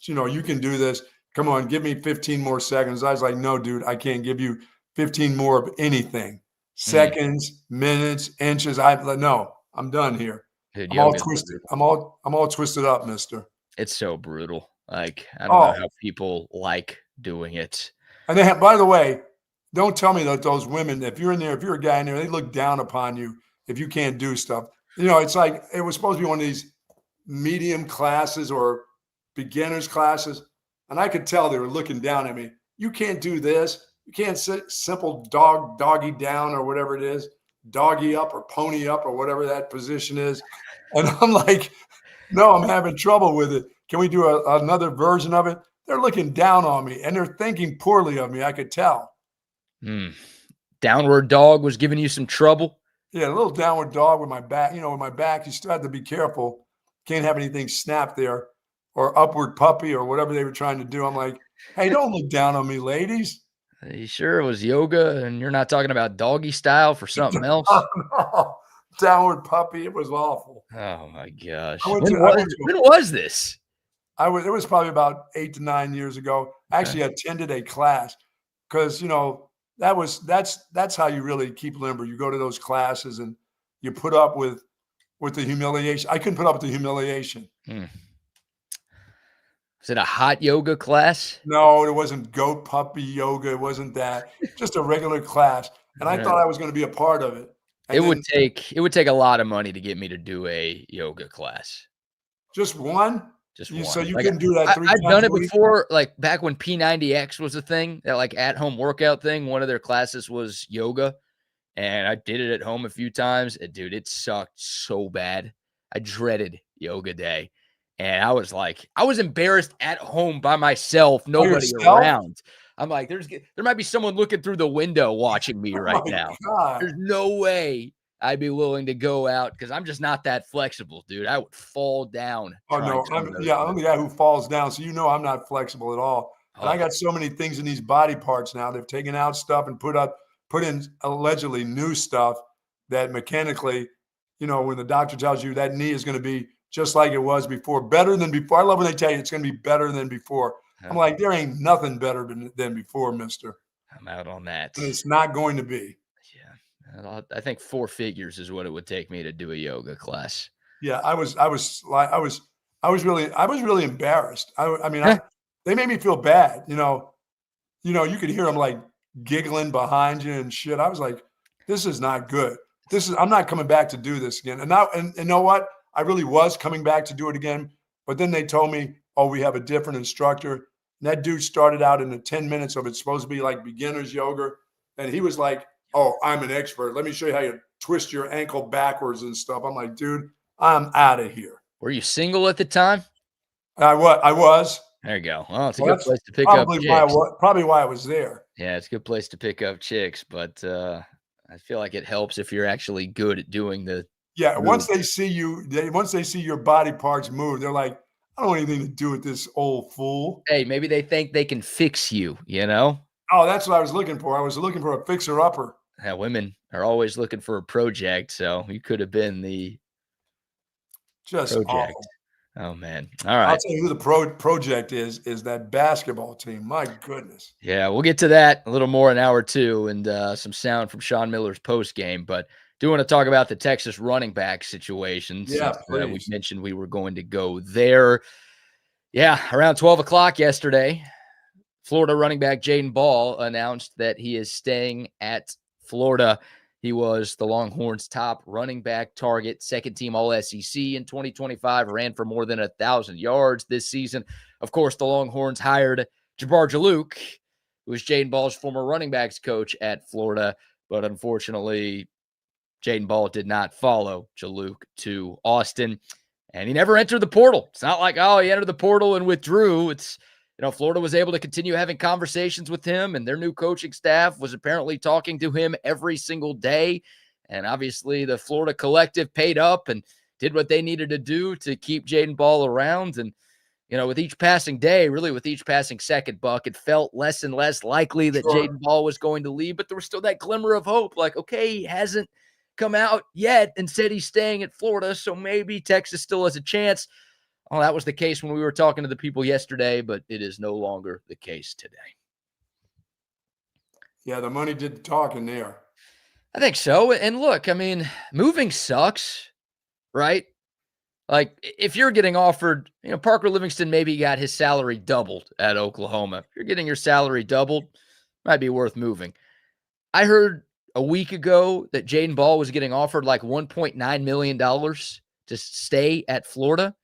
You can do this. Come on, give me 15 more seconds. I was like, no, dude, I can't give you 15 more of anything. Seconds, minutes, inches. No, I'm done here. Dude, I'm all twisted. I'm all twisted up, mister. It's so brutal. Like, I don't know how people like doing it. And they have, by the way, don't tell me that those women, if you're a guy in there, they look down upon you if you can't do stuff. It's like it was supposed to be one of these medium classes or beginners classes. And I could tell they were looking down at me. You can't do this. You can't sit simple doggy down or whatever it is, doggy up or pony up or whatever that position is. And I'm like, no, I'm having trouble with it. Can we do another version of it? They're looking down on me and they're thinking poorly of me. I could tell. Downward dog was giving you some trouble? Yeah, a little downward dog with my back. With my back, you still have to be careful. Can't have anything snap there. Or upward puppy or whatever they were trying to do. I'm like, hey, don't look down on me, ladies. Are you sure it was yoga and you're not talking about doggy style for something else? No. Downward puppy. It was awful. Oh, my gosh. When was this? It was probably about 8 to 9 years ago. I actually attended a class because, that's how you really keep limber. You go to those classes and you put up with the humiliation. I couldn't put up with the humiliation. Was it a hot yoga class? No, it wasn't goat puppy yoga. It wasn't that. Just a regular class. And I thought I was going to be a part of it. It would take a lot of money to get me to do a yoga class. Just one? Just one. So you couldn't do that 3 times I've done it before, like back when P90X was a thing, that like at-home workout thing. One of their classes was yoga, and I did it at home a few times. And dude, it sucked so bad. I dreaded yoga day. And I was embarrassed at home by myself, nobody around. I'm like, there might be someone looking through the window watching me right now. God. There's no way I'd be willing to go out because I'm just not that flexible, dude. I would fall down. Oh, no. I'm the guy who falls down. So I'm not flexible at all. And I got so many things in these body parts now. They've taken out stuff and put in allegedly new stuff that mechanically, when the doctor tells you that knee is going to be just like it was before, better than before. I love when they tell you it's going to be better than before. I'm like, there ain't nothing better than before, mister. I'm out on that. And it's not going to be. Yeah. I think 4 figures is what it would take me to do a yoga class. Yeah. I was really embarrassed. They made me feel bad. You could hear them like giggling behind you and shit. I was like, this is not good. I'm not coming back to do this again. And you know what? I really was coming back to do it again, but then they told me, we have a different instructor. And that dude started out in the 10 minutes of it's supposed to be like beginner's yoga. And he was like, I'm an expert. Let me show you how you twist your ankle backwards and stuff. I'm like, dude, I'm out of here. Were you single at the time? I was. There you go. Well, it's a good place to pick up chicks. Probably why I was there. Yeah, it's a good place to pick up chicks, but I feel like it helps if you're actually good at doing the once they see your body parts move, they're like, I don't want anything to do with this old fool. Hey, maybe they think they can fix you, Oh, that's what I was looking for. I was looking for a fixer-upper. Yeah, women are always looking for a project, so you could have been the project. Awful. Oh, man. All right. I'll tell you who the project is that basketball team. My goodness. Yeah, we'll get to that a little more in hour 2 and some sound from Sean Miller's post game, but do want to talk about the Texas running back situations. Yeah, we mentioned we were going to go there. Yeah, around 12 o'clock yesterday, Florida running back Jadan Baugh announced that he is staying at Florida. He was the Longhorns' top running back target, second team All-SEC in 2025, ran for more than 1,000 yards this season. Of course, the Longhorns hired Jabbar Jalouk, who was Jadan Baugh's former running backs coach at Florida, but unfortunately, Jadan Baugh did not follow Jalouk to Austin, and he never entered the portal. It's not like, oh, he entered the portal and withdrew. It's, Florida was able to continue having conversations with him, and their new coaching staff was apparently talking to him every single day. And obviously the Florida collective paid up and did what they needed to do to keep Jadan Baugh around. And, with each passing day, really with each passing second, Buck, it felt less and less likely that Jadan Baugh was going to leave, but there was still that glimmer of hope. Like, okay, he hasn't come out yet and said he's staying at Florida, so maybe Texas still has a chance. Oh, that was the case when we were talking to the people yesterday, but it is no longer the case today. Yeah, the money did the talking there. I think so. And look, moving sucks, right? Like, if you're getting offered, Parker Livingston maybe got his salary doubled at Oklahoma. If you're getting your salary doubled, might be worth moving. I heard a week ago that Jadan Baugh was getting offered like $1.9 million to stay at Florida.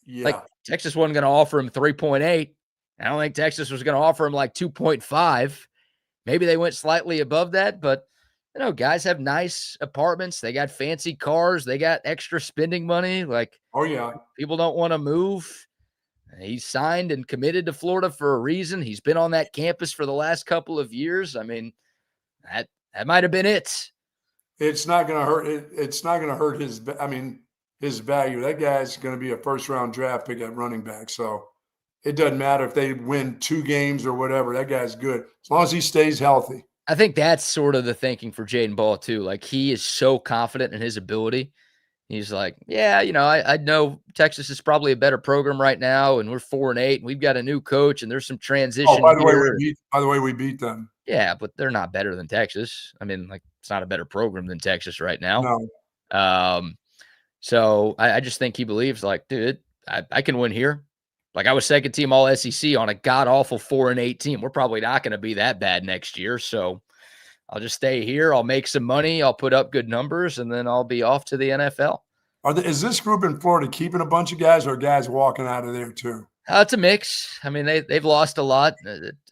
Yeah. Like, Texas wasn't going to offer him 3.8. I don't think Texas was going to offer him like 2.5. Maybe they went slightly above that, but guys have nice apartments. They got fancy cars. They got extra spending money. Like, oh yeah, people don't want to move. He's signed and committed to Florida for a reason. He's been on that campus for the last couple of years. That might have been it. It's not going to hurt. It's not going to hurt his value. That guy's going to be a first-round draft pick at running back. So it doesn't matter if they win 2 games or whatever. That guy's good as long as he stays healthy. I think that's sort of the thinking for Jadan Baugh too. Like, he is so confident in his ability. He's like, yeah, I know Texas is probably a better program right now, and we're 4-8, and we've got a new coach, and there's some transition. Oh, by the way, we beat them. Yeah, but they're not better than Texas. It's not a better program than Texas right now. No. So I just think he believes, like, dude, I can win here. Like, I was second team all SEC on a god-awful 4-8 team. We're probably not going to be that bad next year. So I'll just stay here. I'll make some money. I'll put up good numbers, and then I'll be off to the NFL. Is this group in Florida keeping a bunch of guys, or guys walking out of there too? It's a mix. They've lost a lot,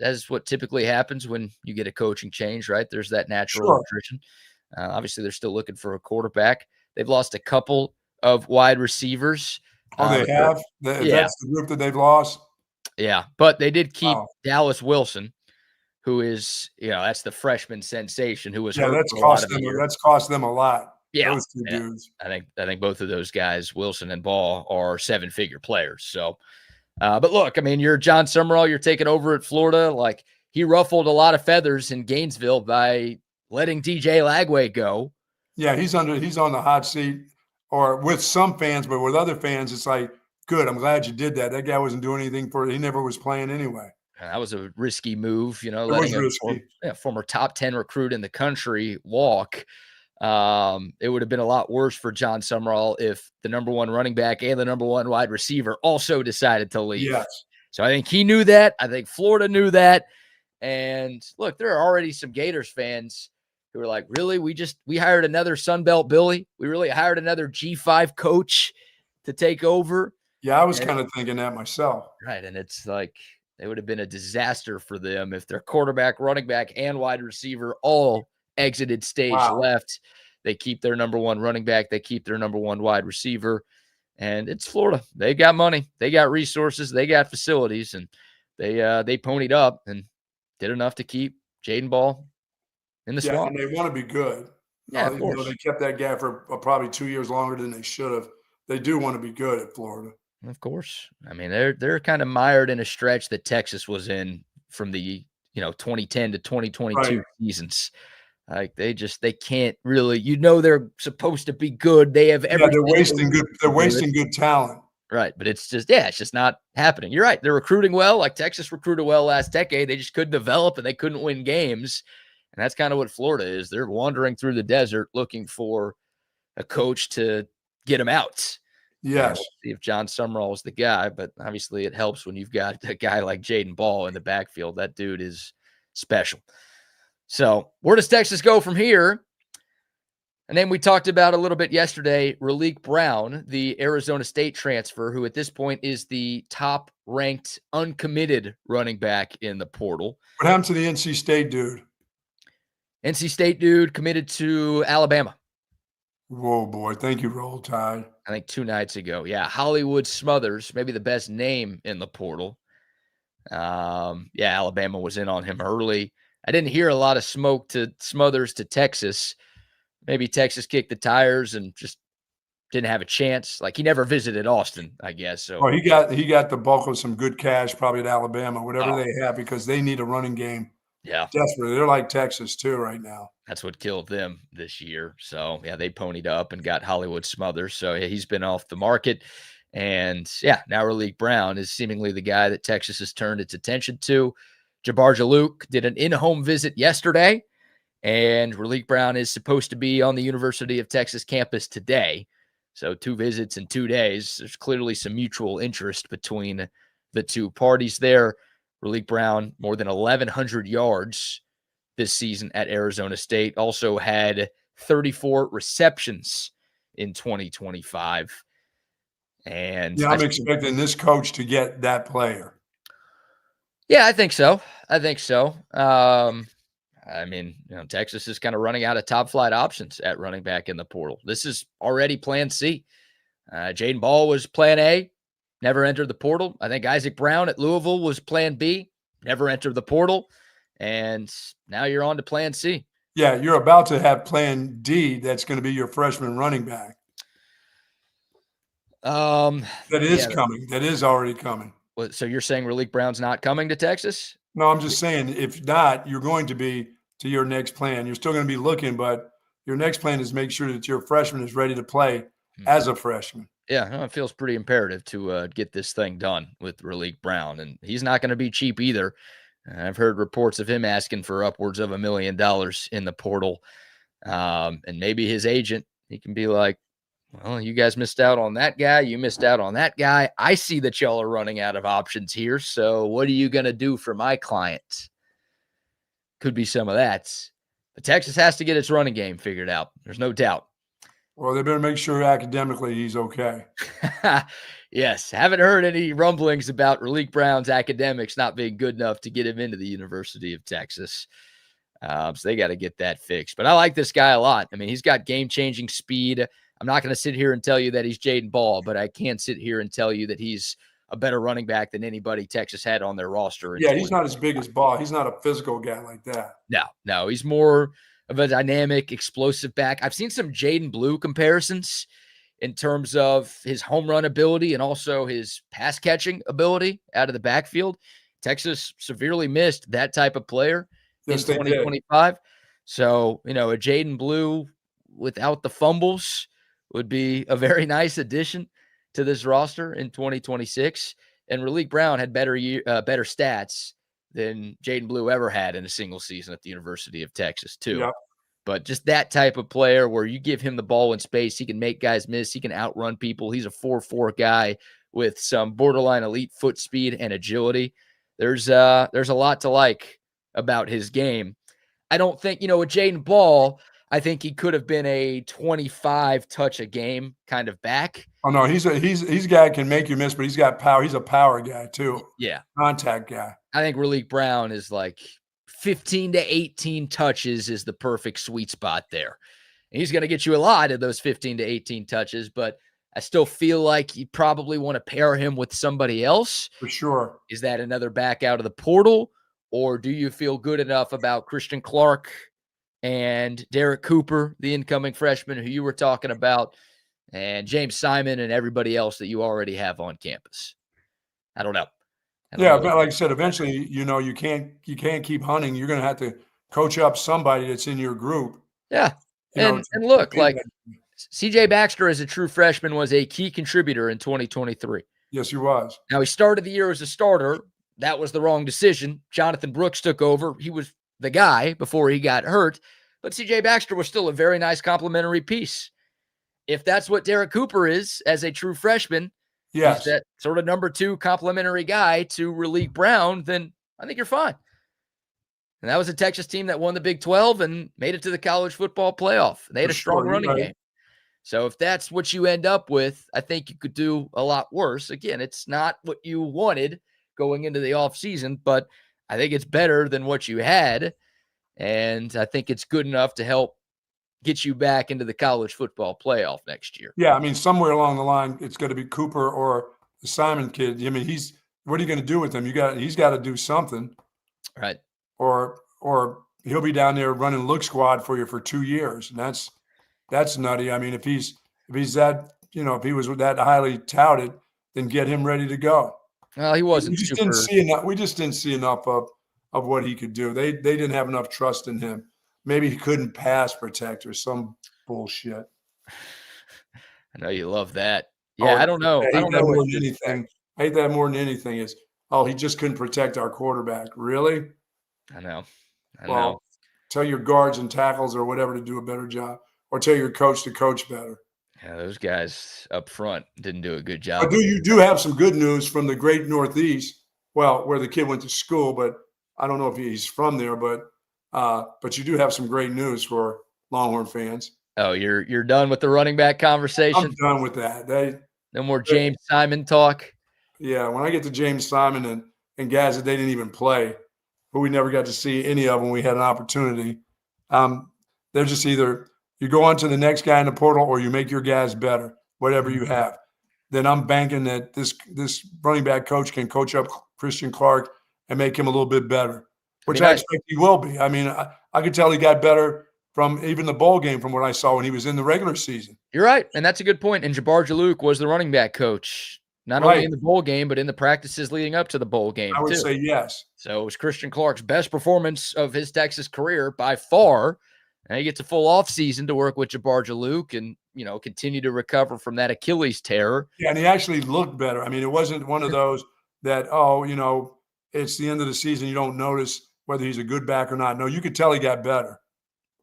as what typically happens when you get a coaching change, right? There's that natural attrition. Obviously, they're still looking for a quarterback. They've lost a couple of wide receivers. Oh, they have? That's the group that they've lost? Yeah, but they did keep Dallas Wilson, who is, that's the freshman sensation who was hurt. That's cost them a lot. Yeah, those 2 dudes. I think both of those guys, Wilson and Baugh, are 7-figure players. So, but look, you're John Summerall. You're taking over at Florida. Like, he ruffled a lot of feathers in Gainesville by letting DJ Lagway go. Yeah, he's on the hot seat, or with some fans, but with other fans, it's like, good. I'm glad you did that. That guy wasn't doing anything for it. He never was playing anyway. That was a risky move, letting a former top 10 recruit in the country walk. It would have been a lot worse for John Summerall if the number 1 running back and the number 1 wide receiver also decided to leave. Yes. So I think he knew that. I think Florida knew that. And look, there are already some Gators fans who are like, really? We hired another Sunbelt Billy. We really hired another G5 coach to take over. Yeah, I was kind of thinking that myself. Right. And it's like, it would have been a disaster for them if their quarterback, running back, and wide receiver all exited stage left. They keep their number 1 running back. They keep their number 1 wide receiver. And it's Florida. They got money. They got resources. They got facilities. And they ponied up and did enough to keep Jadan Baugh in the swamp. And they want to be good. Yeah, of course. They kept that guy for probably 2 years longer than they should have. They do want to be good at Florida. Of course. They're kind of mired in a stretch that Texas was in from the 2010 to 2022 seasons. Like, they can't really, they're supposed to be good. They have everything. They're wasting good talent. Right. But it's just not happening. You're right. They're recruiting well. Like, Texas recruited well last decade. They just couldn't develop and they couldn't win games. And that's kind of what Florida is. They're wandering through the desert looking for a coach to get them out. Yes. Let's see if John Summerall is the guy, but obviously it helps when you've got a guy like Jadan Baugh in the backfield. That dude is special. So where does Texas go from here? And then we talked about a little bit yesterday, Raleek Brown, the Arizona State transfer, who at this point is the top-ranked uncommitted running back in the portal. What happened to the NC State dude? NC State dude committed to Alabama. Whoa, boy. Thank you, Roll Tide. I think 2 nights ago. Yeah, Hollywood Smothers, maybe the best name in the portal. Alabama was in on him early. I didn't hear a lot of smoke to Smothers to Texas. Maybe Texas kicked the tires and just didn't have a chance. Like, he never visited Austin, I guess. So he got the bulk of some good cash probably at Alabama, whatever they have, because they need a running game. Yeah. Desperately. They're like Texas too right now. That's what killed them this year. So, yeah, they ponied up and got Hollywood Smothers. So, yeah, he's been off the market. And, now Raleek Brown is seemingly the guy that Texas has turned its attention to. Jabbar Jalouk did an in-home visit yesterday, and Raleek Brown is supposed to be on the University of Texas campus today. So 2 visits in 2 days. There's clearly some mutual interest between the two parties there. Raleek Brown, more than 1,100 yards this season at Arizona State. Also had 34 receptions in 2025. And I'm expecting this coach to get that player. Yeah, I think so. Texas is kind of running out of top flight options at running back in the portal. This is already plan C. Jadan Baugh was plan A, never entered the portal. I think Isaac Brown at Louisville was plan B, never entered the portal. And now you're on to plan C. Yeah, you're about to have plan D. That's going to be your freshman running back. That is coming. That is already coming. So you're saying Raleek Brown's not coming to Texas? No, I'm just saying, if not, you're going to be to your next plan. You're still going to be looking, but your next plan is make sure that your freshman is ready to play as a freshman. Yeah, no, it feels pretty imperative to get this thing done with Raleek Brown, and he's not going to be cheap either. I've heard reports of him asking for upwards of $1 million in the portal, and maybe his agent, he can be like, well, you guys missed out on that guy. You missed out on that guy. I see that y'all are running out of options here. So what are you going to do for my client? Could be some of that. But Texas has to get its running game figured out. There's no doubt. Well, they better make sure academically he's okay. Yes. Haven't heard any rumblings about Raleek Brown's academics not being good enough to get him into the University of Texas. So they got to get that fixed. But I like this guy a lot. I mean, he's got game-changing speed. I'm not going to sit here and tell you that he's Jadan Baugh, but I can sit here and tell you that he's a better running back than anybody Texas had on their roster. Yeah, he's not as big as Baugh. He's not a physical guy like that. No, he's more of a dynamic, explosive back. I've seen some Jadan Blue comparisons in terms of his home run ability and also his pass catching ability out of the backfield. Texas severely missed that type of player in 2025. So, a Jadan Blue without the fumbles would be a very nice addition to this roster in 2026. And Raleek Brown had better stats than Jadan Blue ever had in a single season at the University of Texas, too. Yep. But just that type of player where you give him the ball in space, he can make guys miss, he can outrun people. He's a 4.4 guy with some borderline elite foot speed and agility. There's a lot to like about his game. I don't think, with Jadan Baugh, I think he could have been a 25 touch a game kind of back. Oh no, he's a guy that can make you miss, but he's got power. He's a power guy too. Yeah. Contact guy. I think Raleek Brown is like 15 to 18 touches is the perfect sweet spot there. And he's going to get you a lot of those 15 to 18 touches, but I still feel like you probably want to pair him with somebody else. For sure. Is that another back out of the portal? Or do you feel good enough about Christian Clark and Derek Cooper, the incoming freshman who you were talking about, and James Simon and everybody else that you already have on campus? I don't know. But like I said, eventually, you can't keep hunting. You're going to have to coach up somebody that's in your group. Yeah. And look, like CJ Baxter as a true freshman was a key contributor in 2023. Yes, he was. Now, he started the year as a starter. That was the wrong decision. Jonathan Brooks took over. He was the guy before he got hurt. But CJ Baxter was still a very nice complimentary piece. if that's what Derek Cooper is as a true freshman, Yes. he's that sort of number 2 complimentary guy to Relique Brown, then I think you're fine. And that was a Texas team that won the Big 12 and made it to the college football playoff. They had a strong running game. So if that's what you end up with, I think you could do a lot worse. Again, it's not what you wanted going into the offseason, but I think it's better than what you had. And I think it's good enough to help get you back into the college football playoff next year. Yeah, I mean, somewhere along the line, it's going to be Cooper or the Simon kid. I mean, what are you going to do with him? He's got to do something. Right. Or he'll be down there running look squad for you for 2 years. And that's nutty. I mean, if he's that, if he was that highly touted, then get him ready to go. Well, he wasn't. We just didn't see enough of what he could do. They didn't have enough trust in him. Maybe he couldn't pass protect or some bullshit. I know you love that. Yeah, I don't know. I don't know more than anything. I hate that more than anything is, he just couldn't protect our quarterback. Really? I know. Tell your guards and tackles or whatever to do a better job, or tell your coach to coach better. Yeah, those guys up front didn't do a good job. But you do have some good news from the great Northeast, where the kid went to school, but I don't know if he's from there, but you do have some great news for Longhorn fans. Oh, you're done with the running back conversation? I'm done with that. No more James Simon talk? Yeah, when I get to James Simon and guys that they didn't even play, who we never got to see any of when we had an opportunity, they're just either you go on to the next guy in the portal or you make your guys better, whatever you have. Then I'm banking that this running back coach can coach up Christian Clark and make him a little bit better, which I expect he will be. I mean, I could tell he got better from even the bowl game from what I saw when he was in the regular season. You're right, and that's a good point. And Jabbar Jalouk was the running back coach, not only in the bowl game, but in the practices leading up to the bowl game, I would say yes. So it was Christian Clark's best performance of his Texas career by far. And he gets a full offseason to work with Jabbar Jalouk and, continue to recover from that Achilles tear. Yeah, and he actually looked better. I mean, it wasn't one of those that, it's the end of the season, you don't notice whether he's a good back or not. No, you could tell he got better.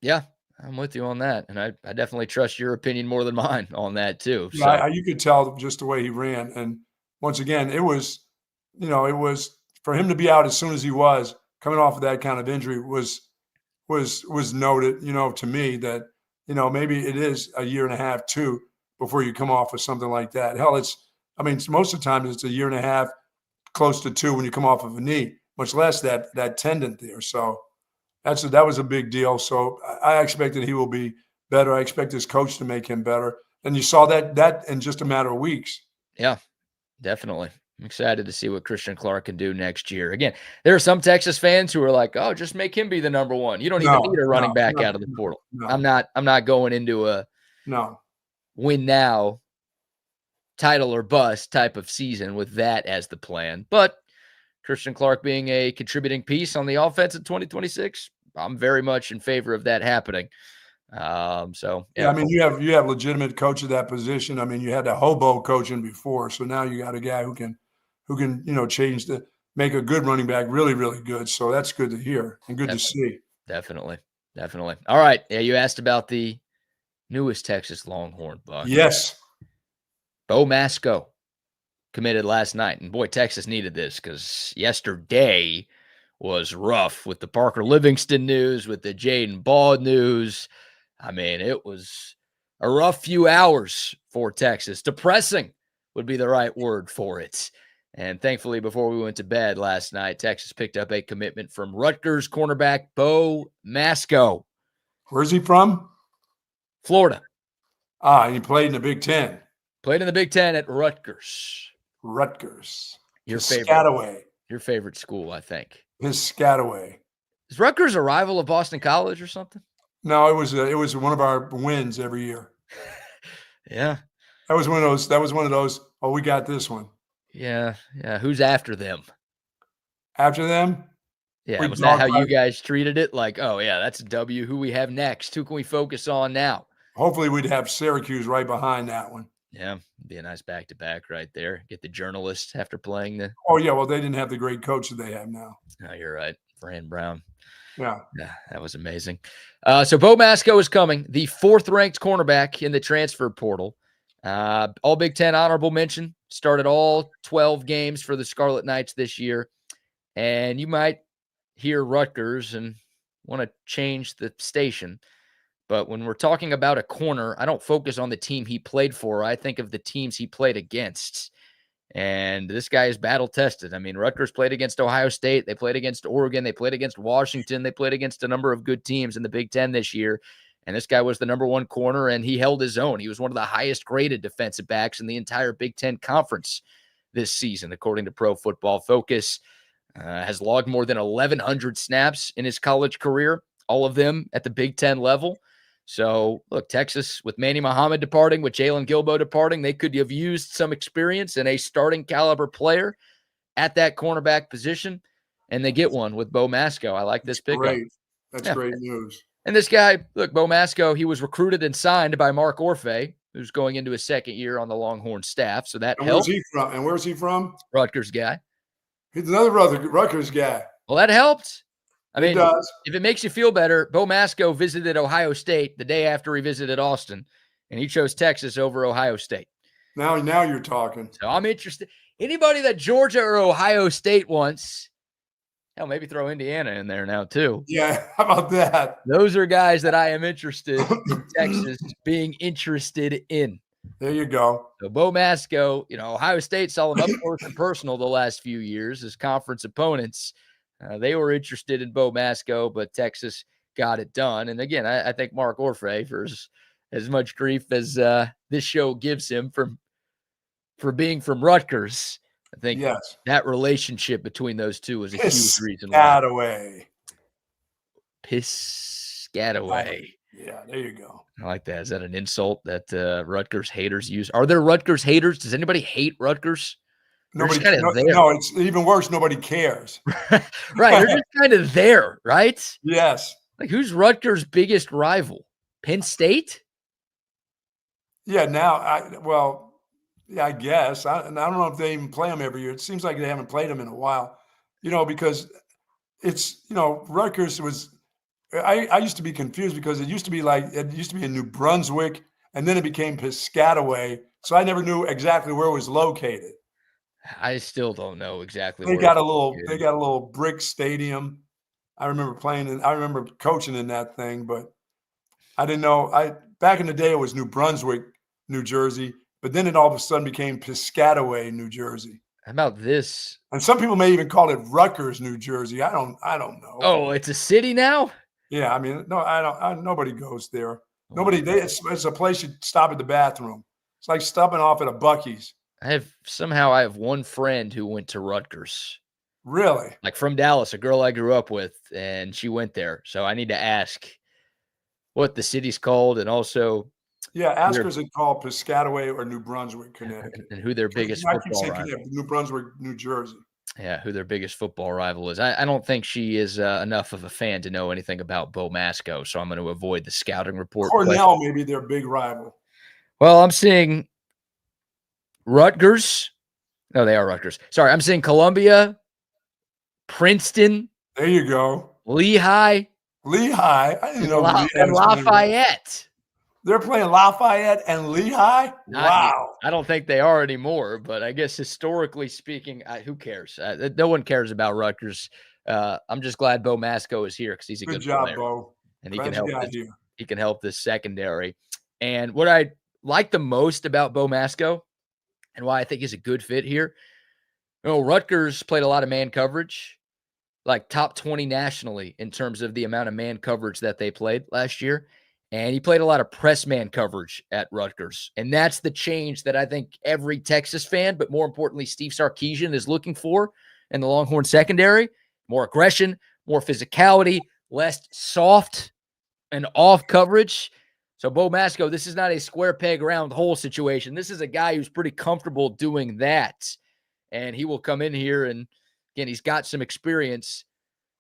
Yeah, I'm with you on that. And I definitely trust your opinion more than mine on that too. Yeah, you could tell just the way he ran. And once again, it was for him to be out as soon as he was coming off of that kind of injury was noted, to me that, maybe it is a year and a half too before you come off of something like that. Hell, most of the time it's a year and a half, close to 2 when you come off of a knee, much less that tendon there. So that was a big deal. So I expected he will be better. I expect his coach to make him better. And you saw that in just a matter of weeks. Yeah, definitely. I'm excited to see what Christian Clark can do next year. Again, there are some Texas fans who are like, "Oh, just make him be the number 1. You don't even need a running back out of the portal." No. I'm not going into a win now, title or bust type of season with that as the plan. But Christian Clark being a contributing piece on the offense in 2026, I'm very much in favor of that happening. So I mean, you have legitimate coach at that position. I mean, you had a hobo coaching before, so now you got a guy who can make a good running back really, really good. So that's good to hear and good to see. Definitely. All right. Yeah, you asked about the newest Texas Longhorn, Buck. Yes. Bo Masco committed last night. And boy, Texas needed this because yesterday was rough with the Parker Livingston news, with the Jadan Baugh news. I mean, it was a rough few hours for Texas. Depressing would be the right word for it. And thankfully, before we went to bed last night, Texas picked up a commitment from Rutgers cornerback Bo Mascoe. Where's he from? Florida. And he played in the Big Ten. Played in the Big Ten at Rutgers. Your favorite. Your favorite school, I think. Piscataway. Is Rutgers a rival of Boston College or something? No, it was one of our wins every year. Yeah. That was one of those, oh, we got this one. Yeah. Who's after them? After them? Yeah, was that how you guys treated it? Like, oh, yeah, that's a W. Who we have next? Who can we focus on now? Hopefully we'd have Syracuse right behind that one. Yeah, be a nice back-to-back right there. Get the journalists after playing the – Oh, yeah, well, they didn't have the great coach that they have now. No, you're right. Fran Brown. Yeah. Yeah, that was amazing. So Bo Masco is coming, the 4th-ranked cornerback in the transfer portal. All Big Ten honorable mention, started all 12 games for the Scarlet Knights this year. And you might hear Rutgers and want to change the station. But when we're talking about a corner, I don't focus on the team he played for. I think of the teams he played against. And this guy is battle tested. I mean, Rutgers played against Ohio State. They played against Oregon. They played against Washington. They played against a number of good teams in the Big Ten this year. And this guy was the number 1 corner, and he held his own. He was one of the highest graded defensive backs in the entire Big Ten conference this season, according to Pro Football Focus. Has logged more than 1,100 snaps in his college career, all of them at the Big Ten level. So, look, Texas, with Manny Muhammad departing, with Jalen Gilbo departing, they could have used some experience and a starting caliber player at that cornerback position, and they get one with Bo Masco. I like this pickup. Great. That's great news. And this guy, look, Bo Masco, he was recruited and signed by Mark Orfe, who's going into his 2nd year on the Longhorn staff. So that helps. Where's he from? And where's he from? Rutgers guy. He's another Rutgers guy. Well, that helped. I mean, does. If it makes you feel better, Bo Masco visited Ohio State the day after he visited Austin, and he chose Texas over Ohio State. Now you're talking. So I'm interested. Anybody that Georgia or Ohio State wants, hell, maybe throw Indiana in there now too. Yeah, how about that? Those are guys that I am interested in Texas being interested in. There you go. So Bo Masco, Ohio State saw him up close and personal the last few years as conference opponents. They were interested in Bo Masco, but Texas got it done. And again, I think Mark Orfe, for as much grief as this show gives him for being from Rutgers, I think that relationship between those two was a huge reason why. Piscataway. Yeah, there you go. I like that. Is that an insult that Rutgers haters use? Are there Rutgers haters? Does anybody hate Rutgers? Nobody, no, it's even worse. Nobody cares. Right. They're just kind of there, right? Yes. Like, who's Rutgers' biggest rival? Penn State? Yeah, I guess. I don't know if they even play them every year. It seems like they haven't played them in a while, because it's, Rutgers was – I used to be confused because it used to be in New Brunswick, and then it became Piscataway. So I never knew exactly where it was located. I still don't know exactly. They got a little brick stadium. I remember coaching in that thing, but I didn't know. Back in the day it was New Brunswick, New Jersey, but then it all of a sudden became Piscataway, New Jersey. How about this? And some people may even call it Rutgers, New Jersey. I don't know. Oh, it's a city now? Yeah, I mean, no, I don't. Nobody goes there. Nobody. It's a place you stop at the bathroom. It's like stopping off at a Bucky's. I have one friend who went to Rutgers. Really? Like from Dallas, a girl I grew up with, and she went there. So I need to ask what the city's called, and also ask her, is it called Piscataway or New Brunswick, Connecticut? And who their biggest football rival. New Brunswick, New Jersey. Yeah, who their biggest football rival is. I don't think she is enough of a fan to know anything about Bo Masco, so I'm going to avoid the scouting report. Cornell, maybe their big rival. Well, I'm seeing Rutgers. No, they are Rutgers. Sorry, I'm seeing Columbia, Princeton. There you go. Lehigh. I didn't know. And Lafayette. They're playing Lafayette and Lehigh? Wow. I don't think they are anymore, but I guess historically speaking, who cares? No one cares about Rutgers. I'm just glad Bo Masco is here because he's a good job, player. Bo. And he can help this secondary. And what I like the most about Bo Masco and why I think he's a good fit here, Rutgers played a lot of man coverage, like top 20 nationally in terms of the amount of man coverage that they played last year. And he played a lot of press man coverage at Rutgers. And that's the change that I think every Texas fan, but more importantly, Steve Sarkisian is looking for in the Longhorn secondary. More aggression, more physicality, less soft and off coverage. So Bo Masco, this is not a square peg round hole situation. This is a guy who's pretty comfortable doing that. And he will come in here and, again, he's got some experience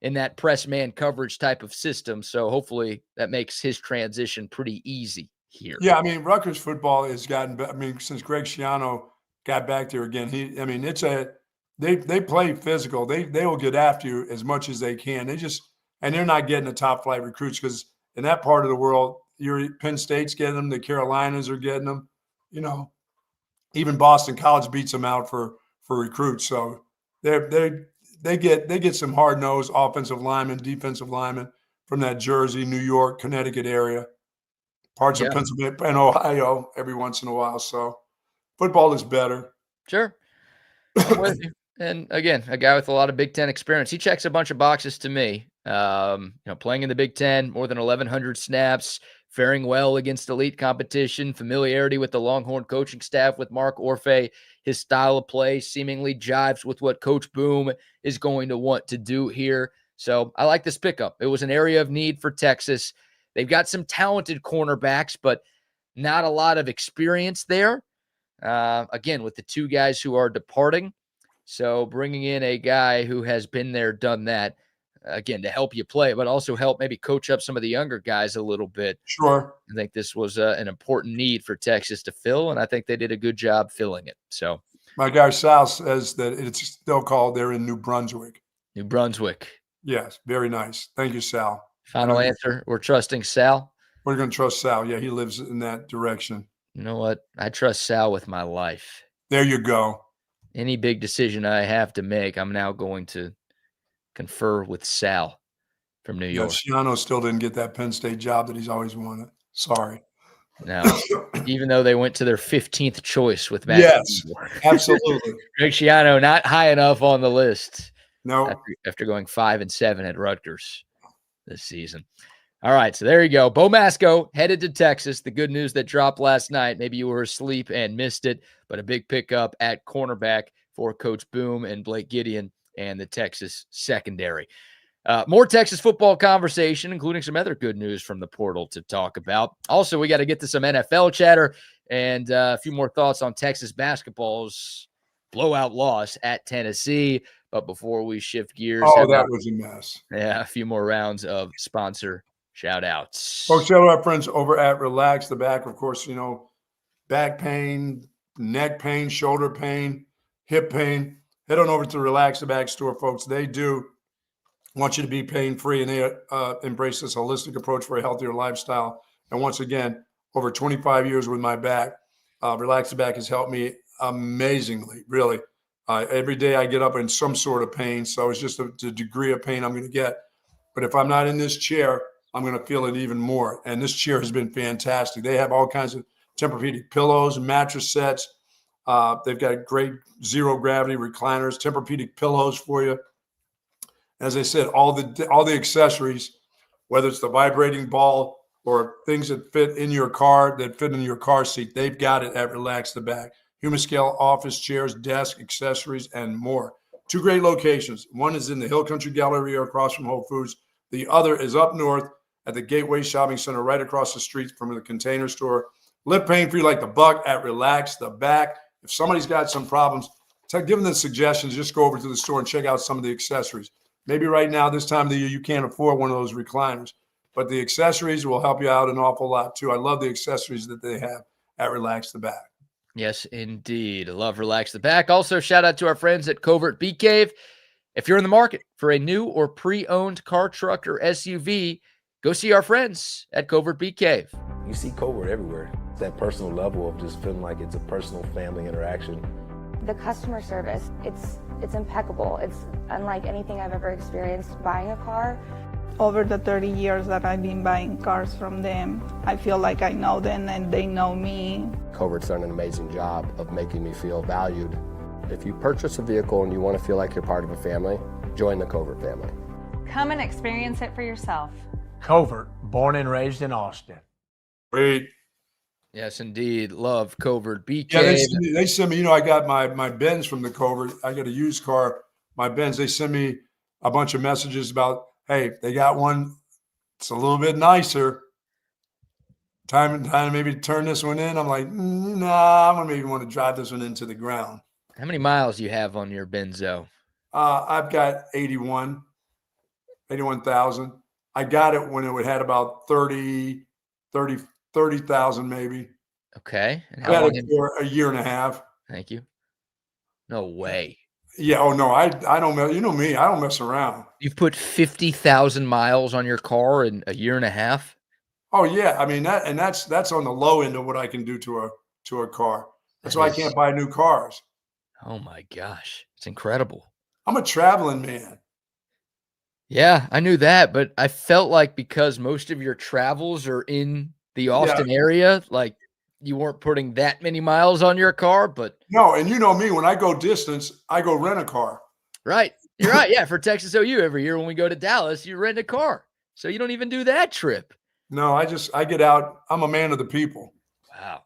in that press man coverage type of system. So hopefully that makes his transition pretty easy here. Yeah, I mean, Rutgers football has gotten, since Greg Schiano got back there again, they play physical. They will get after you as much as they can. and they're not getting the top flight recruits because in that part of the world, Penn State's getting them, the Carolinas are getting them, even Boston College beats them out for recruits. So they get some hard-nosed offensive linemen, defensive linemen from that Jersey, New York, Connecticut area, parts of Pennsylvania and Ohio every once in a while. So football is better. Sure. I'm with you. And again, a guy with a lot of Big Ten experience. He checks a bunch of boxes to me. Playing in the Big Ten, more than 1,100 snaps, faring well against elite competition, familiarity with the Longhorn coaching staff with Mark Orfe. His style of play seemingly jives with what Coach Boom is going to want to do here. So I like this pickup. It was an area of need for Texas. They've got some talented cornerbacks, but not a lot of experience there. Again, with the two guys who are departing. So bringing in a guy who has been there, done that, again, to help you play, but also help maybe coach up some of the younger guys a little bit. Sure. I think this was an important need for Texas to fill, and I think they did a good job filling it. So my guy Sal says that it's still called they're in New Brunswick. New Brunswick. Yes, very nice. Thank you, Sal. Final answer. We're trusting Sal. We're going to trust Sal. Yeah, he lives in that direction. You know what? I trust Sal with my life. There you go. Any big decision I have to make, I'm now going to confer with Sal from New York. Shiano still didn't get that Penn State job that he's always wanted. Sorry. No, even though they went to their 15th choice with Matt. Yes, absolutely. Greg Schiano not high enough on the list. No. After going 5-7 at Rutgers this season. All right, so there you go. Bo Masco headed to Texas. The good news that dropped last night. Maybe you were asleep and missed it, but a big pickup at cornerback for Coach Boom and Blake Gideon and the Texas secondary. More Texas football conversation, including some other good news from the portal to talk about. Also, we got to get to some NFL chatter and a few more thoughts on Texas basketball's blowout loss at Tennessee. But before we shift gears. Oh, that was a mess. Yeah, a few more rounds of sponsor shout-outs. Folks, shout out our friends over at Relax the Back. Of course, back pain, neck pain, shoulder pain, hip pain. Head on over to Relax the Back store, folks. They do want you to be pain-free, and they embrace this holistic approach for a healthier lifestyle. And once again, over 25 years with my back, Relax the Back has helped me amazingly, really. Every day I get up in some sort of pain, so it's just the degree of pain I'm going to get. But if I'm not in this chair, I'm going to feel it even more. And this chair has been fantastic. They have all kinds of Tempur-Pedic pillows and mattress sets. They've got great zero-gravity recliners, Tempur-Pedic pillows for you. As I said, all the accessories, whether it's the vibrating ball or things that fit in your car, that fit in your car seat, they've got it at Relax the Back. Human scale office chairs, desk, accessories, and more. Two great locations. One is in the Hill Country Galleria across from Whole Foods. The other is up north at the Gateway Shopping Center right across the street from the Container Store. Live pain-free like the Buck at Relax the Back. If somebody's got some problems, give them the suggestions. Just go over to the store and check out some of the accessories. Maybe right now, this time of the year, you can't afford one of those recliners, but the accessories will help you out an awful lot too. I love the accessories that they have at Relax the Back. Yes, indeed. I love Relax the Back. Also, shout out to our friends at Covert Bee Cave. If you're in the market for a new or pre-owned car, truck, or SUV, go see our friends at Covert Bee Cave. You see Covert everywhere. It's that personal level of just feeling like it's a personal family interaction. The customer service, it's impeccable. It's unlike anything I've ever experienced buying a car. Over the 30 years that I've been buying cars from them, I feel like I know them and they know me. Covert's done an amazing job of making me feel valued. If you purchase a vehicle and you want to feel like you're part of a family, join the Covert family. Come and experience it for yourself. Covert, born and raised in Austin. Great. Yes, indeed. Love Covert Bee Cave. Yeah, they send me, I got my Benz from the Covert. I got a used car. My Benz, they send me a bunch of messages about, hey, they got one. It's a little bit nicer. Time to maybe turn this one in. I'm like, nah, I'm going to maybe want to drive this one into the ground. How many miles do you have on your Benzo? I've got 81,000. I got it when it had about 30,000 maybe. Okay. And I had it for a year and a half. Thank you. No way. Yeah. Oh no, I don't mess. You know me. I don't mess around. You've put 50,000 miles on your car in a year and a half. Oh yeah. I mean that's on the low end of what I can do to a car. That's That why I is, can't buy new cars. oh my gosh, it's incredible. I'm a traveling man. Yeah, I knew that, but I felt like because most of your travels are in the Yeah. Austin area, like you weren't putting that many miles on your car, but No, and you know me, when I go distance, I go rent a car. right. You're right. Yeah, for Texas OU every year when we go to Dallas, you rent a car. So you don't even do that trip. No, I get out. I'm a man of the people. Wow.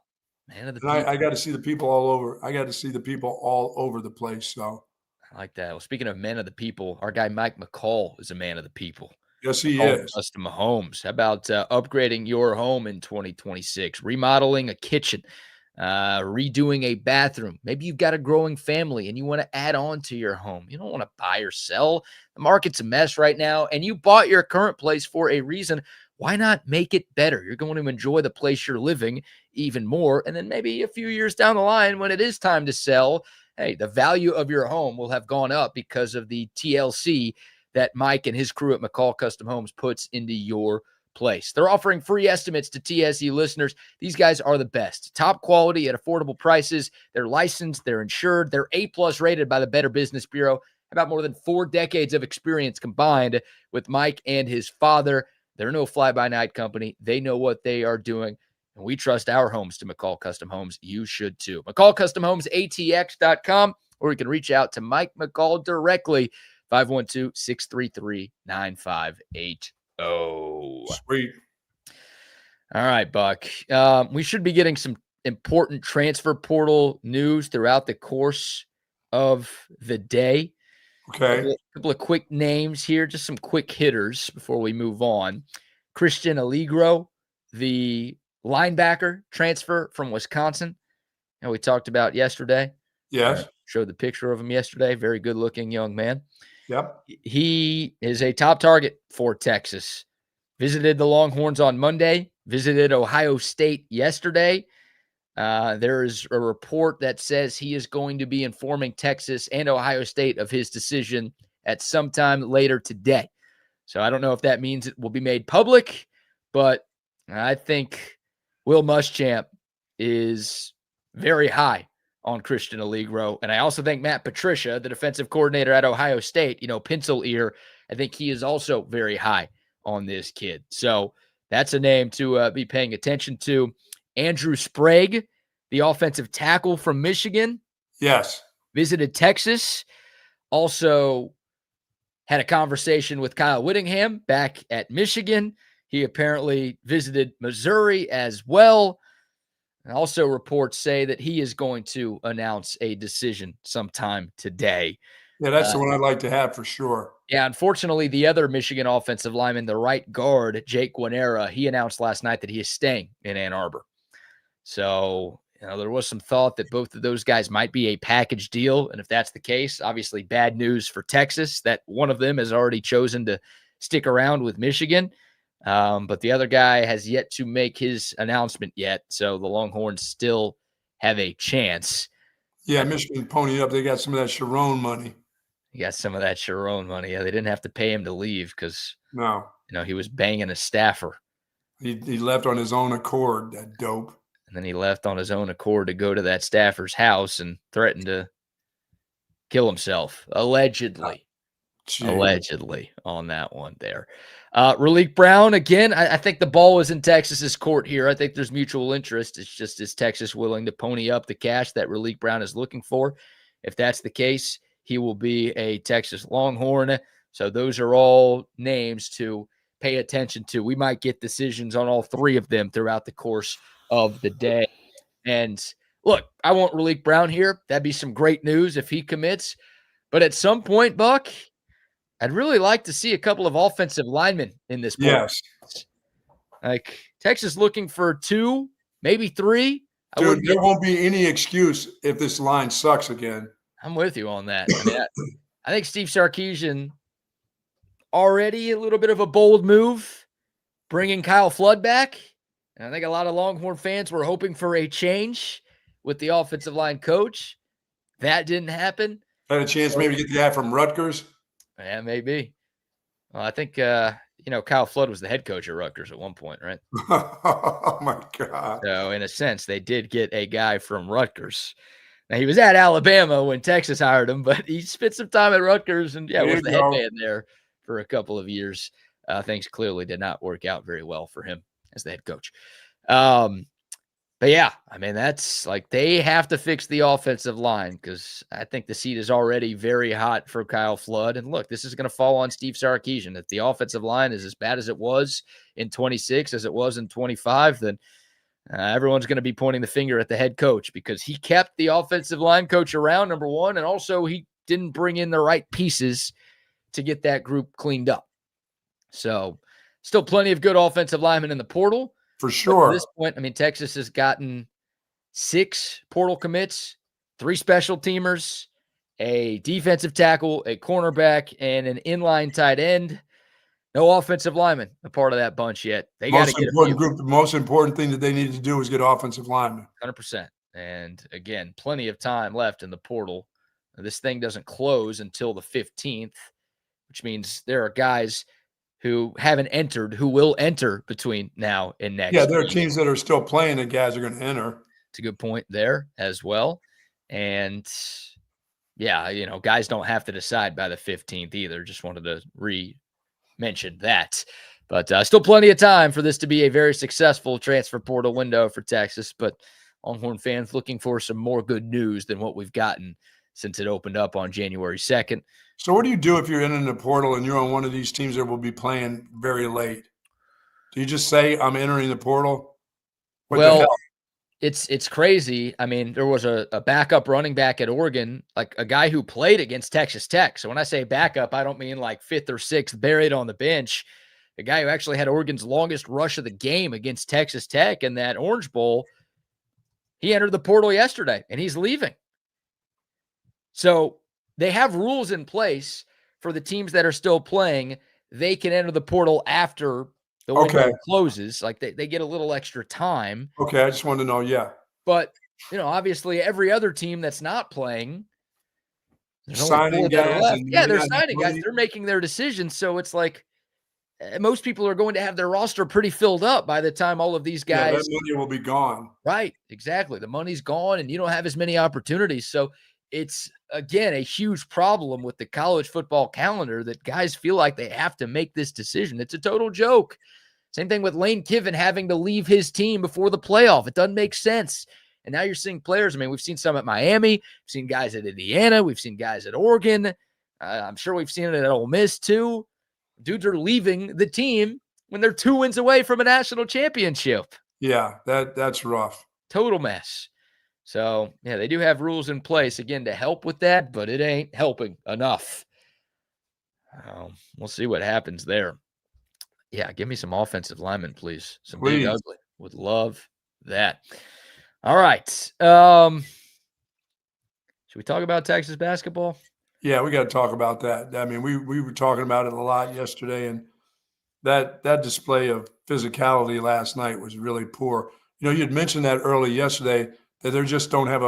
Man of the And people. I got to see the people all over. I got to see the people all over the place. So I like that. Well, speaking of men of the people, our guy Mike McCall is a man of the people. yes, he McCall is. Custom Homes. How about upgrading your home in 2026? Remodeling a kitchen, redoing a bathroom. Maybe you've got a growing family and you want to add on to your home. You don't want to buy or sell. The market's a mess right now, and you bought your current place for a reason. Why not make it better? You're going to enjoy the place you're living even more. And then maybe a few years down the line, when it is time to sell, hey, the value of your home will have gone up because of the TLC that Mike and his crew at McCall Custom Homes puts into your place. They're offering free estimates to TSE listeners. These guys are the best. Top quality at affordable prices. They're licensed. They're insured. They're A+ rated by the Better Business Bureau. About more than 4 decades of experience combined with Mike and his father. They're no fly-by-night company. They know what they are doing. And we trust our homes to McCall Custom Homes. You should too. McCall Custom Homes, ATX.com, or you can reach out to Mike McCall directly, 512-633-9580. Sweet. All right, Buck. We should be getting some important transfer portal news throughout the course of the day. Okay. A couple of quick names here, just some quick hitters before we move on. Christian Allegro, the linebacker transfer from Wisconsin, and we talked about yesterday. Yes. Showed the picture of him yesterday. Very good-looking young man. Yep. He is a top target for Texas. Visited the Longhorns on Monday, visited Ohio State yesterday. There is a report that says he is going to be informing Texas and Ohio State of his decision at some time later today. So I don't know if that means it will be made public, but I think Will Muschamp is very high on Christian Allegro. And I also think Matt Patricia, the defensive coordinator at Ohio State, pencil ear, I think he is also very high on this kid. So that's a name to be paying attention to. Andrew Sprague, the offensive tackle from Michigan. Yes. Visited Texas. Also had a conversation with Kyle Whittingham back at Michigan. He apparently visited Missouri as well. And also reports say that he is going to announce a decision sometime today. Yeah, that's the one I'd like to have for sure. Yeah, unfortunately, the other Michigan offensive lineman, the right guard, Jake Guanera, he announced last night that he is staying in Ann Arbor. So, there was some thought that both of those guys might be a package deal. And if that's the case, obviously bad news for Texas that one of them has already chosen to stick around with Michigan. But the other guy has yet to make his announcement yet. So the Longhorns still have a chance. Yeah, Michigan ponied up. They got some of that Sharon money. He got some of that Sharon money. Yeah, they didn't have to pay him to leave because he was banging a staffer. He left on his own accord, that dope. And then he left on his own accord to go to that staffer's house and threatened to kill himself, allegedly. Allegedly on that one there. Raleek Brown, again, I think the ball is in Texas's court here. I think there's mutual interest. It's just, is Texas willing to pony up the cash that Raleek Brown is looking for? If that's the case, he will be a Texas Longhorn. So those are all names to pay attention to. We might get decisions on all three of them throughout the course of the day. And look, I want Raleek Brown here. That'd be some great news if he commits. But at some point, Buck, I'd really like to see a couple of offensive linemen in this. Yes. Like Texas looking for 2, maybe 3. Dude, there won't be any excuse if this line sucks again. I'm with you on that. I think Steve Sarkisian already a little bit of a bold move, bringing Kyle Flood back. And I think a lot of Longhorn fans were hoping for a change with the offensive line coach. That didn't happen. Had a chance maybe to get the guy from Rutgers. Yeah, maybe. Well, I think Kyle Flood was the head coach at Rutgers at one point, right? Oh my God. So in a sense, they did get a guy from Rutgers. Now he was at Alabama when Texas hired him, but he spent some time at Rutgers and was the head man there for a couple of years. Things clearly did not work out very well for him as the head coach. But yeah, I mean, that's like they have to fix the offensive line because I think the seat is already very hot for Kyle Flood. And look, this is going to fall on Steve Sarkisian. If the offensive line is as bad as it was in 26 as it was in 25, then everyone's going to be pointing the finger at the head coach because he kept the offensive line coach around, number one, and also he didn't bring in the right pieces to get that group cleaned up. So still plenty of good offensive linemen in the portal. For sure. At this point, I mean, Texas has gotten 6 portal commits, 3 special teamers, a defensive tackle, a cornerback, and an inline tight end. No offensive lineman a part of that bunch yet. They got to get a few. The most important thing that they need to do is get offensive linemen. 100%. And again, plenty of time left in the portal. This thing doesn't close until the 15th, which means there are guys who haven't entered, who will enter between now and next. Yeah, there are teams that are still playing and guys are going to enter. It's a good point there as well. And yeah, guys don't have to decide by the 15th either. Just wanted to mention that. But still plenty of time for this to be a very successful transfer portal window for Texas. But Longhorn fans looking for some more good news than what we've gotten since it opened up on January 2nd. So what do you do if you're in the portal and you're on one of these teams that will be playing very late? Do you just say, I'm entering the portal? It's crazy. I mean, there was a backup running back at Oregon, like a guy who played against Texas Tech. So when I say backup, I don't mean like 5th or 6th buried on the bench. A guy who actually had Oregon's longest rush of the game against Texas Tech in that Orange Bowl. He entered the portal yesterday, and he's leaving. So they have rules in place for the teams that are still playing. They can enter the portal after the window closes. Like they get a little extra time. Okay, I just wanted to know, yeah. But, obviously every other team that's not playing, signing guys. They're signing guys. They're making their decisions. So it's like most people are going to have their roster pretty filled up by the time all of these guys. Yeah, that money will be gone. Right, exactly. The money's gone and you don't have as many opportunities. So it's, again, a huge problem with the college football calendar that guys feel like they have to make this decision. It's a total joke. Same thing with Lane Kiffin having to leave his team before the playoff. It doesn't make sense. And now you're seeing players. I mean, we've seen some at Miami. We've seen guys at Indiana. We've seen guys at Oregon. I'm sure we've seen it at Ole Miss too. Dudes are leaving the team when they're 2 wins away from a national championship. Yeah, that's rough. Total mess. So, yeah, they do have rules in place, again, to help with that, but it ain't helping enough. We'll see what happens there. Yeah, give me some offensive linemen, please. Some big ugly. Would love that. All right. Should we talk about Texas basketball? Yeah, we got to talk about that. I mean, we were talking about it a lot yesterday, and that display of physicality last night was really poor. You'd mentioned that early yesterday, that they just don't have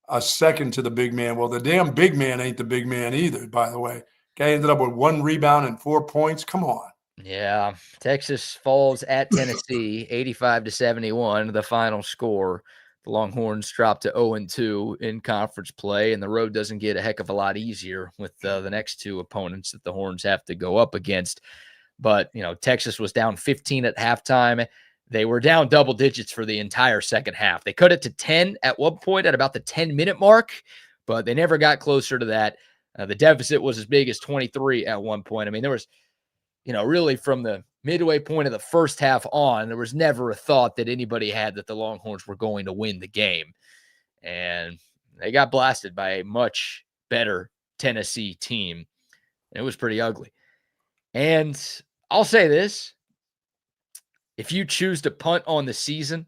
a second to the big man. Well, the damn big man ain't the big man either, by the way. Guy ended up with 1 rebound and 4 points. Come on. Yeah. Texas falls at Tennessee, 85-71, the final score. The Longhorns drop to 0-2 in conference play, and the road doesn't get a heck of a lot easier with the next 2 opponents that the Horns have to go up against. But, Texas was down 15 at halftime. They were down double digits for the entire second half. They cut it to 10 at one point at about the 10-minute mark, but they never got closer to that. The deficit was as big as 23 at one point. I mean, there was, really from the midway point of the first half on, there was never a thought that anybody had that the Longhorns were going to win the game. And they got blasted by a much better Tennessee team. It was pretty ugly. And I'll say this. If you choose to punt on the season,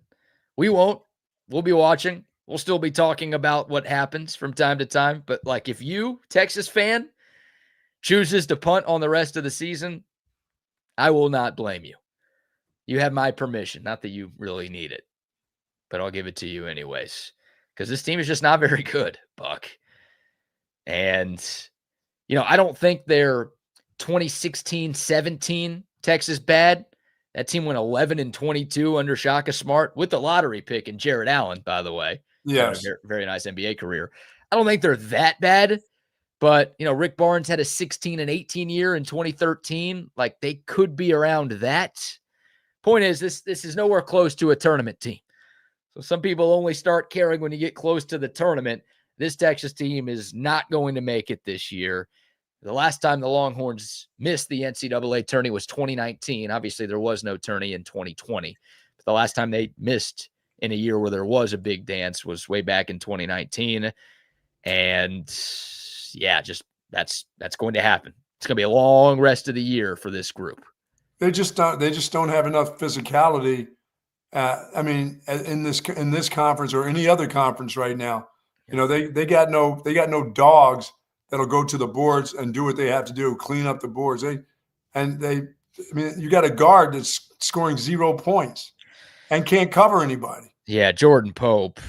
we won't. We'll be watching. We'll still be talking about what happens from time to time. But if you, Texas fan, chooses to punt on the rest of the season, I will not blame you. You have my permission. Not that you really need it, but I'll give it to you anyways. Because this team is just not very good, Buck. And, I don't think their 2016-17 Texas bad. That team went 11-22 under Shaka Smart with the lottery pick and Jared Allen, by the way. Yes. Had a very nice NBA career. I don't think they're that bad, but, Rick Barnes had a 16-18 year in 2013. Like, they could be around that. Point is, this is nowhere close to a tournament team. So some people only start caring when you get close to the tournament. This Texas team is not going to make it this year. The last time the Longhorns missed the NCAA tourney was 2019. Obviously, there was no tourney in 2020. But the last time they missed in a year where there was a big dance was way back in 2019. And yeah, that's going to happen. It's going to be a long rest of the year for this group. They just don't have enough physicality. In this conference or any other conference right now, they got no dogs that'll go to the boards and do what they have to do, clean up the boards. You got a guard that's scoring 0 points and can't cover anybody. Yeah, Jordan Pope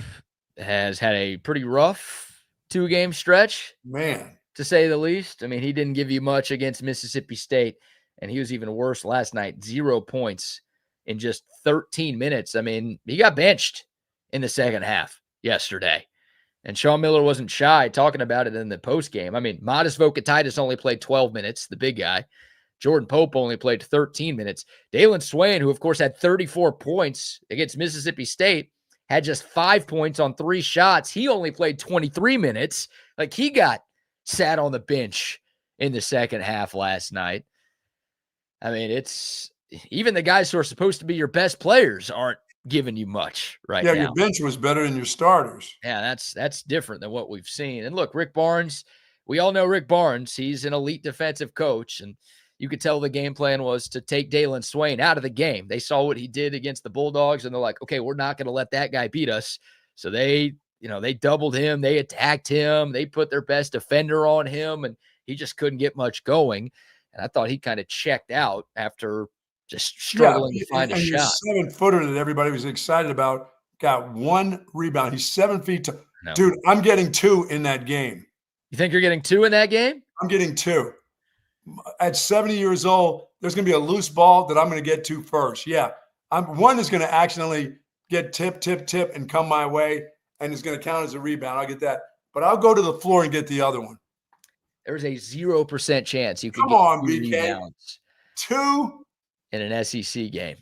has had a pretty rough 2-game stretch, man, to say the least. I mean, he didn't give you much against Mississippi State, and he was even worse last night. 0 points in just 13 minutes. I mean, he got benched in the second half yesterday. And Sean Miller wasn't shy talking about it in the postgame. I mean, Modest Vocatitis only played 12 minutes, the big guy. Jordan Pope only played 13 minutes. Dalen Swain, who, of course, had 34 points against Mississippi State, had just 5 points on 3 shots. He only played 23 minutes. Like, he got sat on the bench in the second half last night. I mean, it's even the guys who are supposed to be your best players aren't giving you much right now. Yeah, your bench was better than your starters. Yeah, that's different than what we've seen. And look, Rick Barnes, we all know Rick Barnes. He's an elite defensive coach, and you could tell the game plan was to take Dalen Swain out of the game. They saw what he did against the Bulldogs, and they're like, okay, we're not going to let that guy beat us. So they doubled him. They attacked him. They put their best defender on him, and he just couldn't get much going. And I thought he kind of checked out after just struggling to find a shot. 7-footer that everybody was excited about got 1 rebound. He's 7 feet. Dude, I'm getting 2 in that game. You think you're getting 2 in that game? I'm getting 2. At 70 years old, there's going to be a loose ball that I'm going to get to first. Yeah. One is going to accidentally get tip, and come my way, and it's going to count as a rebound. I'll get that. But I'll go to the floor and get the other one. There's a 0% chance you can Come get on, 2 BK. rebounds 2 in an SEC game.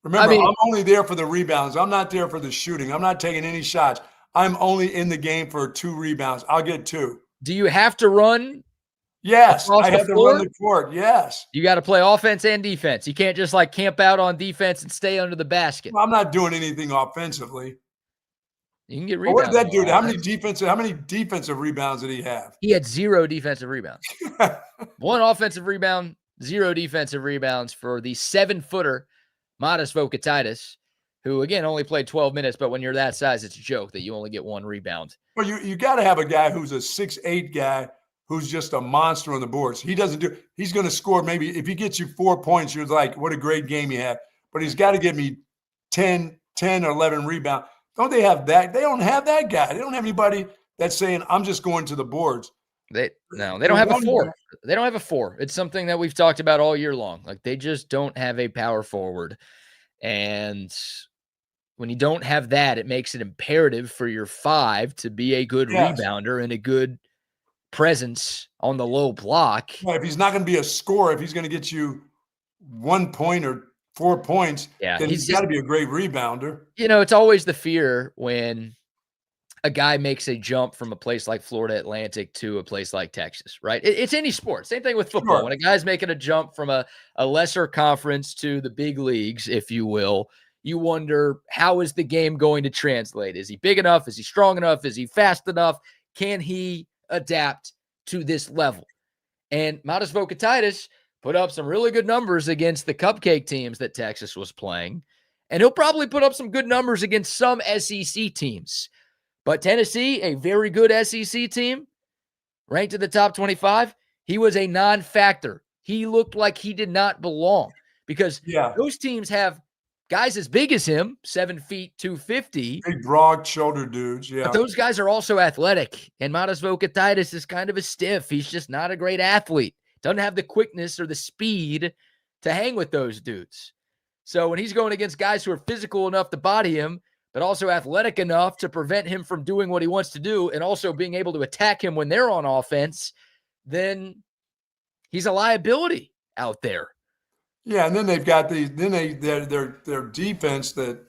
Remember, I'm only there for the rebounds. I'm not there for the shooting. I'm not taking any shots. I'm only in the game for 2 rebounds. I'll get 2. Do you have to run? Yes, I have to run the court. Yes. You got to play offense and defense. You can't just like camp out on defense and stay under the basket. Well, I'm not doing anything offensively. You can get rebounds. What did that dude? How many defensive rebounds did he have? He had 0 defensive rebounds. 1 offensive rebound, 0 defensive rebounds for the 7-footer Modest Vocatitis, who again only played 12 minutes. But when you're that size, it's a joke that you only get 1 rebound. Well, you got to have a guy who's a 6'8" guy who's just a monster on the boards. He's going to score maybe if he gets you 4 points, you're like, what a great game you had. But he's got to give me 10 or 11 rebounds. Don't they have that? They don't have that guy. They don't have anybody that's saying, I'm just going to the boards. They don't have a 4. They don't have a 4. It's something that we've talked about all year long. Like, they just don't have a power forward. And when you don't have that, it makes it imperative for your 5 to be a good rebounder and a good presence on the low block. Well, if he's not going to be a scorer, if he's going to get you 1 point or 4 points, then he's got to be a great rebounder. It's always the fear when a guy makes a jump from a place like Florida Atlantic to a place like Texas, right? It's any sport. Same thing with football. Sure. When a guy's making a jump from a lesser conference to the big leagues, if you will, you wonder, how is the game going to translate? Is he big enough? Is he strong enough? Is he fast enough? Can he adapt to this level? And Modest Vocatitis put up some really good numbers against the cupcake teams that Texas was playing. And he'll probably put up some good numbers against some SEC teams. But Tennessee, a very good SEC team, ranked in the top 25, he was a non-factor. He looked like he did not belong because those teams have guys as big as him, 7 feet, 250. Big, broad-shouldered dudes, yeah. But those guys are also athletic. And Matas Vokatitis is kind of a stiff. He's just not a great athlete. Doesn't have the quickness or the speed to hang with those dudes. So when he's going against guys who are physical enough to body him, but also athletic enough to prevent him from doing what he wants to do and also being able to attack him when they're on offense, then he's a liability out there. Yeah, and then they've got their defense that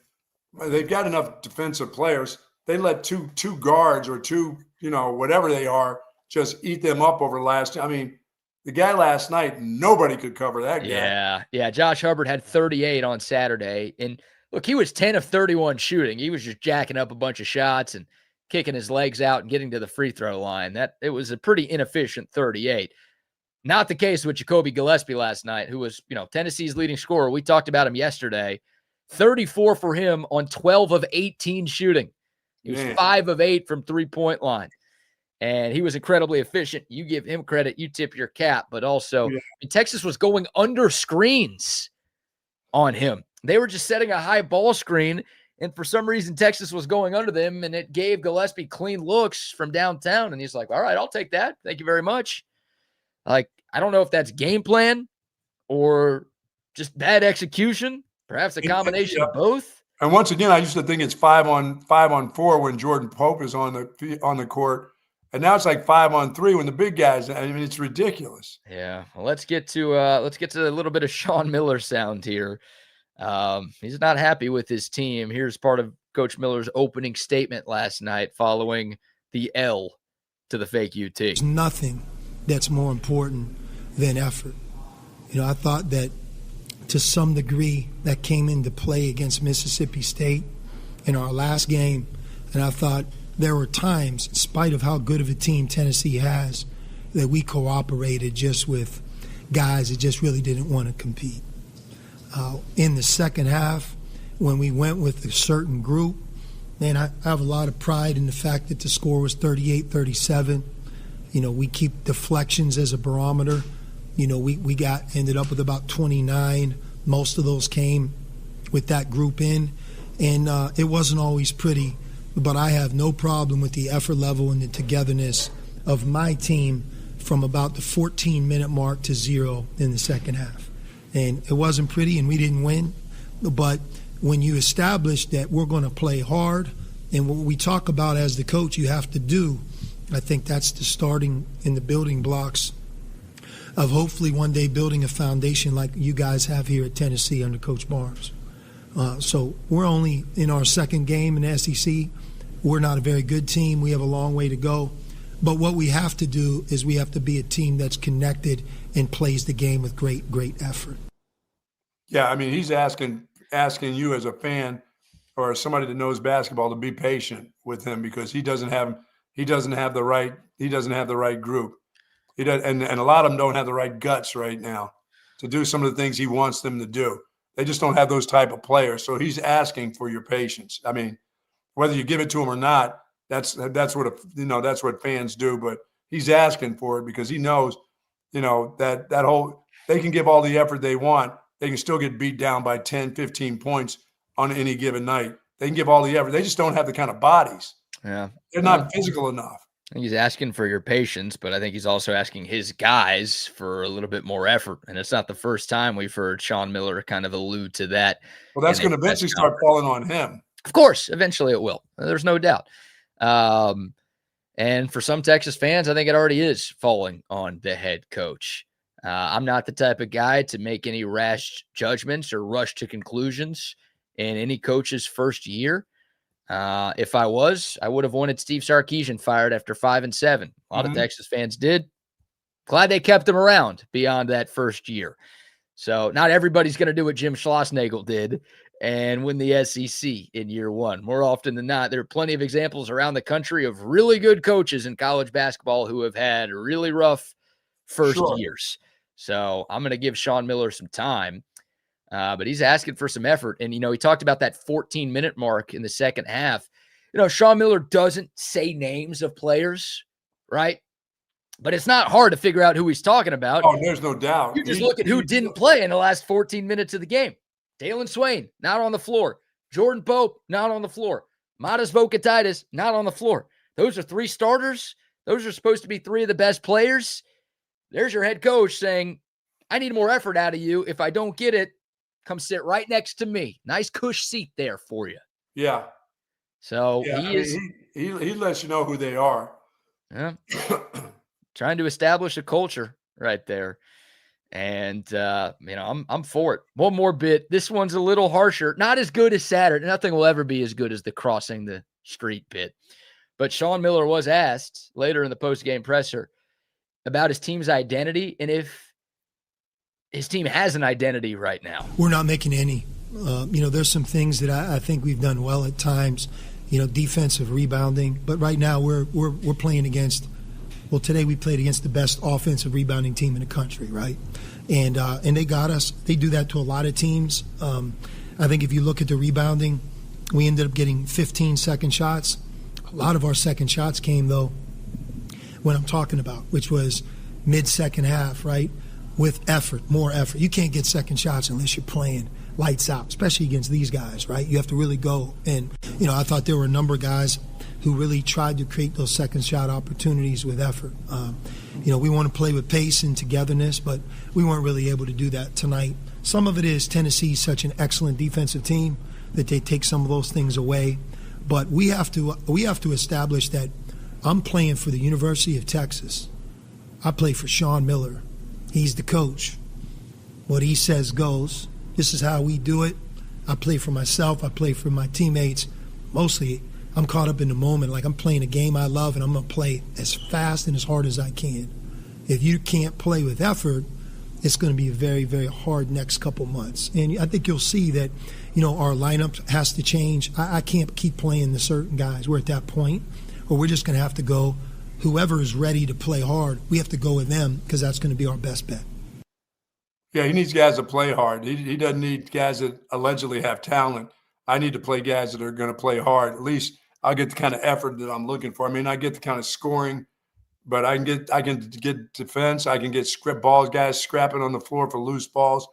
they've got enough defensive players. They let two guards or two, whatever they are, just eat them up over the last. I mean, the guy last night, nobody could cover that guy. Yeah. Josh Hubbard had 38 on Saturday. And look, he was 10 of 31 shooting. He was just jacking up a bunch of shots and kicking his legs out and getting to the free throw line. It was a pretty inefficient 38. Not the case with Jacoby Gillespie last night, who was, Tennessee's leading scorer. We talked about him yesterday. 34 for him on 12 of 18 shooting. He was 5 of 8 from three-point line. And he was incredibly efficient. You give him credit, you tip your cap. But also, Texas was going under screens on him. They were just setting a high ball screen, and for some reason, Texas was going under them, and it gave Gillespie clean looks from downtown. And he's like, all right, I'll take that. Thank you very much. Like, I don't know if that's game plan or just bad execution, perhaps a combination of both. And once again, I used to think it's 5-on-4 when Jordan Pope is on the court. And now it's like 5-on-3 when the big guys. I mean, it's ridiculous. Yeah. Well, let's get to a little bit of Sean Miller sound here. He's not happy with his team. Here's part of Coach Miller's opening statement last night following the L to the fake UT. There's nothing that's more important than effort. I thought that to some degree that came into play against Mississippi State in our last game, and I thought there were times, in spite of how good of a team Tennessee has, that we cooperated just with guys that just really didn't want to compete. In the second half, when we went with a certain group, man, I have a lot of pride in the fact that the score was 38-37. We keep deflections as a barometer. We ended up with about 29. Most of those came with that group in. And it wasn't always pretty, but I have no problem with the effort level and the togetherness of my team from about the 14-minute mark to 0 in the second half. And it wasn't pretty, and we didn't win. But when you establish that we're going to play hard, and what we talk about as the coach you have to do, I think that's the starting in the building blocks of hopefully one day building a foundation like you guys have here at Tennessee under Coach Barnes. So we're only in our second game in the SEC. We're not a very good team. We have a long way to go. But what we have to do is we have to be a team that's connected and plays the game with great effort. Yeah, I mean, he's asking you as a fan or as somebody that knows basketball to be patient with him because he doesn't have the right group. He does, and a lot of them don't have the right guts right now to do some of the things he wants them to do. They just don't have those type of players. So he's asking for your patience. I mean, whether you give it to him or not, that's what fans do. But he's asking for it because he knows, that whole they can give all the effort they want. They can still get beat down by 10, 15 points on any given night. They can give all the effort. They just don't have the kind of bodies. Yeah, they're not physical enough. I think he's asking for your patience, but I think he's also asking his guys for a little bit more effort. And it's not the first time we've heard Sean Miller kind of allude to that. Well, that's going to eventually start falling on him. Of course, eventually it will. There's no doubt. And for some Texas fans, I think it already is falling on the head coach. I'm not the type of guy to make any rash judgments or rush to conclusions in any coach's first year. If I was, I would have wanted Steve Sarkisian fired after 5-7. A lot of Texas fans did. Glad they kept him around beyond that first year. So not everybody's going to do what Jim Schlossnagle did and win the SEC in year one. More often than not, there are plenty of examples around the country of really good coaches in college basketball who have had really rough first years. So I'm going to give Sean Miller some time. But he's asking for some effort. And, he talked about that 14-minute mark in the second half. Sean Miller doesn't say names of players, right? But it's not hard to figure out who he's talking about. Oh, there's no doubt. You just look at who didn't play in the last 14 minutes of the game. Dalen Swain, not on the floor. Jordan Pope, not on the floor. Matas Vokatitis, not on the floor. Those are 3 starters. Those are supposed to be 3 of the best players. There's your head coach saying, I need more effort out of you. If I don't get it, come sit right next to me. Nice cush seat there for you. Yeah. So Yeah, he lets you know who they are. Yeah. Trying to establish a culture right there. And, I'm for it. One more bit. This one's a little harsher. Not as good as Saturday. Nothing will ever be as good as the crossing the street bit. But Sean Miller was asked later in the post-game presser about his team's identity and if his team has an identity right now. We're not making any. There's some things that I think we've done well at times, defensive rebounding. But right now we're playing against, today we played against the best offensive rebounding team in the country, right? And they got us. They do that to a lot of teams. I think if you look at the rebounding, we ended up getting 15 second shots. A lot of our second shots came, though, what I'm talking about, which was mid-second half, right, with effort, more effort. You can't get second shots unless you're playing lights out, especially against these guys, right? You have to really go. And, I thought there were a number of guys who really tried to create those second shot opportunities with effort. We want to play with pace and togetherness, but we weren't really able to do that tonight. Some of it is Tennessee's such an excellent defensive team that they take some of those things away. But we have to establish that I'm playing for the University of Texas. I play for Sean Miller. He's the coach. What he says goes. This is how we do it. I play for myself. I play for my teammates. Mostly, I'm caught up in the moment. Like I'm playing a game I love, and I'm going to play as fast and as hard as I can. If you can't play with effort, it's going to be a very, very hard next couple months. And I think you'll see that, our lineup has to change. I can't keep playing the certain guys. We're at that point where we're just going to have to go, whoever is ready to play hard, we have to go with them because that's going to be our best bet. Yeah, he needs guys to play hard. He doesn't need guys that allegedly have talent. I need to play guys that are going to play hard. At least I'll get the kind of effort that I'm looking for. I mean, I get the kind of scoring, but I can get defense. I can get script balls, guys scrapping on the floor for loose balls.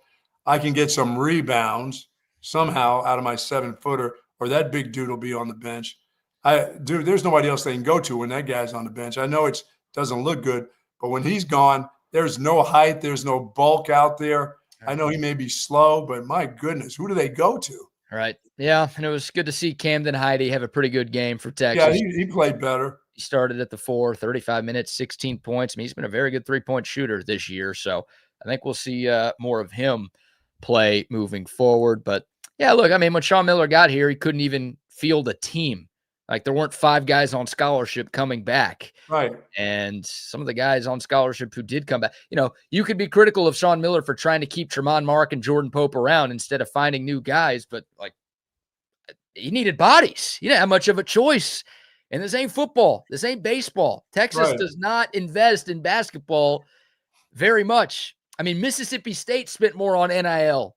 I can get some rebounds somehow out of my 7-footer, or that big dude will be on the bench. There's nobody else they can go to when that guy's on the bench. I know it doesn't look good, but when he's gone, there's no height, there's no bulk out there. I know he may be slow, but my goodness, who do they go to? All right. Yeah, and it was good to see Camden Heide have a pretty good game for Texas. Yeah, he played better. He started at the 4, 35 minutes, 16 points. I mean, he's been a very good three-point shooter this year, so I think we'll see more of him play moving forward. But, yeah, look, I mean, when Sean Miller got here, he couldn't even field a team. Like, there weren't 5 guys on scholarship coming back. Right. And some of the guys on scholarship who did come back, you could be critical of Sean Miller for trying to keep Tremont Mark and Jordan Pope around instead of finding new guys, but, like, he needed bodies. He didn't have much of a choice. And this ain't football. This ain't baseball. Texas does not invest in basketball very much. I mean, Mississippi State spent more on NIL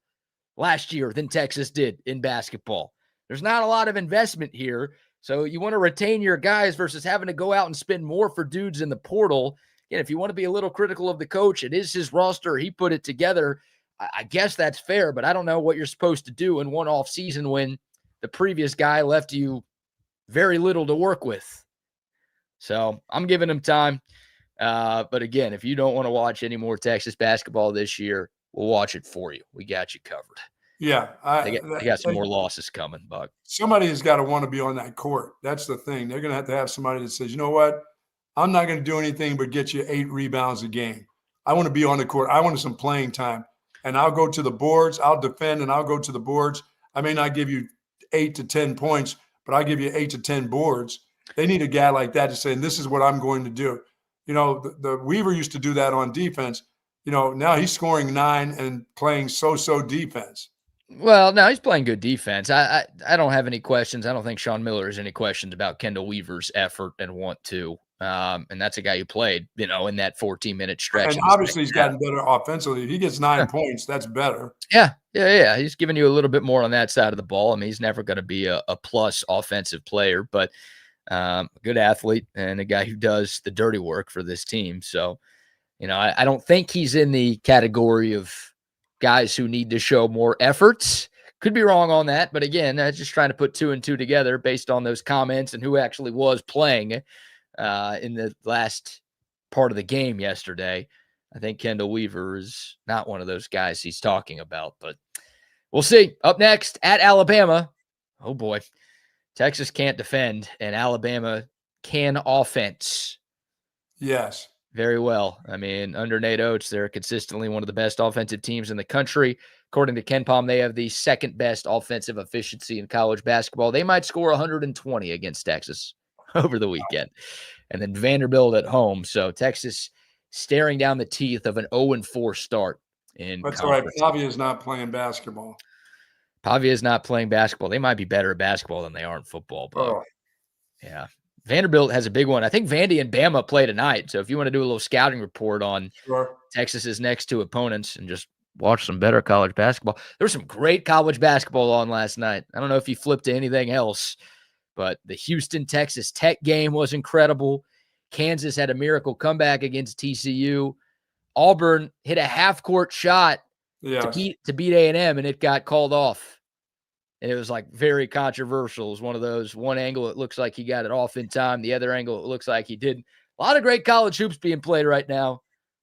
last year than Texas did in basketball. There's not a lot of investment here. So you want to retain your guys versus having to go out and spend more for dudes in the portal. Again, if you want to be a little critical of the coach, it is his roster. He put it together. I guess that's fair, but I don't know what you're supposed to do in one off season when the previous guy left you very little to work with. So I'm giving him time. But again, if you don't want to watch any more Texas basketball this year, we'll watch it for you. We got you covered. Yeah. They got some more losses coming, Buck. Somebody has got to want to be on that court. That's the thing. They're going to have somebody that says, you know what? I'm not going to do anything but get you 8 rebounds a game. I want to be on the court. I want some playing time. And I'll go to the boards. I'll defend and I'll go to the boards. I may not give you 8 to 10 points, but I'll give you 8 to 10 boards. They need a guy like that to say, this is what I'm going to do. The Weaver used to do that on defense. Now he's scoring 9 and playing so-so defense. Well, no, he's playing good defense. I don't have any questions. I don't think Sean Miller has any questions about Kendall Weaver's effort and want to. And that's a guy who played, in that 14-minute stretch. And obviously he's gotten better offensively. If he gets 9 points, that's better. Yeah. He's giving you a little bit more on that side of the ball. I mean, he's never going to be a plus offensive player, but a good athlete and a guy who does the dirty work for this team. So, I don't think he's in the category of guys who need to show more efforts. Could be wrong on that, but again, just trying to put 2 and 2 together based on those comments and who actually was playing in the last part of the game yesterday. I think Kendall Weaver is not one of those guys he's talking about, but we'll see. Up next, at Alabama. Oh, boy. Texas can't defend, and Alabama can offense. Yes. Very well. I mean, under Nate Oates, they're consistently one of the best offensive teams in the country. According to Ken Palm, they have the second best offensive efficiency in college basketball. They might score 120 against Texas over the weekend. And then Vanderbilt at home. So Texas staring down the teeth of an 0-4 start in That's all right. conference. Pavia is not playing basketball. Pavia is not playing basketball. They might be better at basketball than they are in football. But Oh. yeah. Vanderbilt has a big one. I think Vandy and Bama play tonight. So if you want to do a little scouting report on Texas's next 2 opponents and just watch some better college basketball. There was some great college basketball on last night. I don't know if you flipped to anything else, but the Houston, Texas Tech game was incredible. Kansas had a miracle comeback against TCU. Auburn hit a half-court shot to beat A&M, and it got called off. And it was like very controversial. It was one of those, one angle it looks like he got it off in time. The other angle it looks like he didn't. A lot of great college hoops being played right now.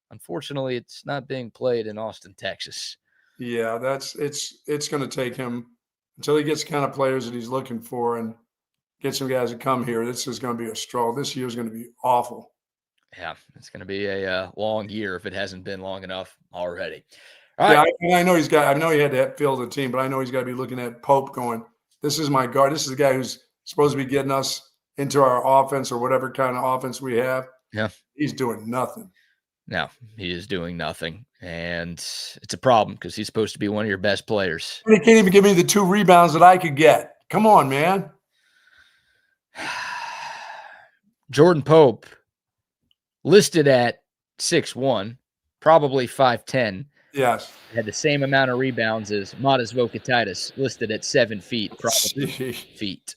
Unfortunately, it's not being played in Austin, Texas. Yeah, it's going to take him until he gets the kind of players that he's looking for and get some guys to come here. This is going to be a struggle. This year is going to be awful. Yeah, it's going to be a long year if it hasn't been long enough already. All right. Yeah, I know he had to field the team, but I know he's got to be looking at Pope going, this is my guard. This is the guy who's supposed to be getting us into our offense or whatever kind of offense we have. Yeah. He's doing nothing. No, he is doing nothing. And it's a problem because he's supposed to be one of your best players. And he can't even give me the 2 rebounds that I could get. Come on, man. Jordan Pope listed at 6'1", probably 5'10". Yes. Had the same amount of rebounds as Matas Vokatitis, listed at 7 feet, probably feet.